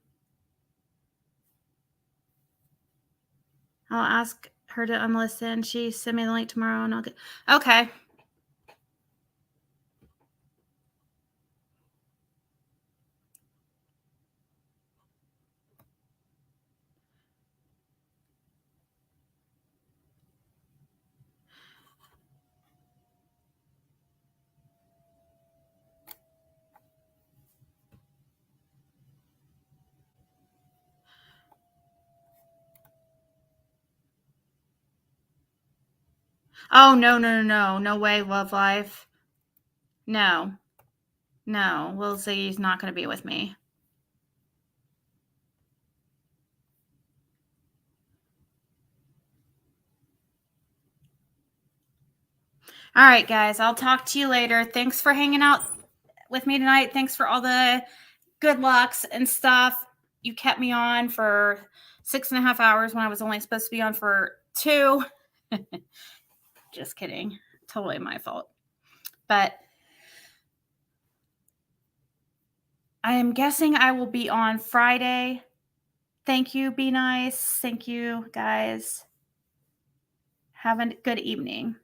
ask her to unlisten. She sent me the link tomorrow, and I'll get. Okay. Oh, no way, Love Life. No, Lil Ziggy's not going to be with me. All right, guys, I'll talk to you later. Thanks for hanging out with me tonight. Thanks for all the good lucks and stuff. You kept me on for 6.5 hours when I was only supposed to be on for 2. Just kidding. Totally my fault. But I am guessing I will be on Friday. Thank you. Be nice. Thank you, guys. Have a good evening.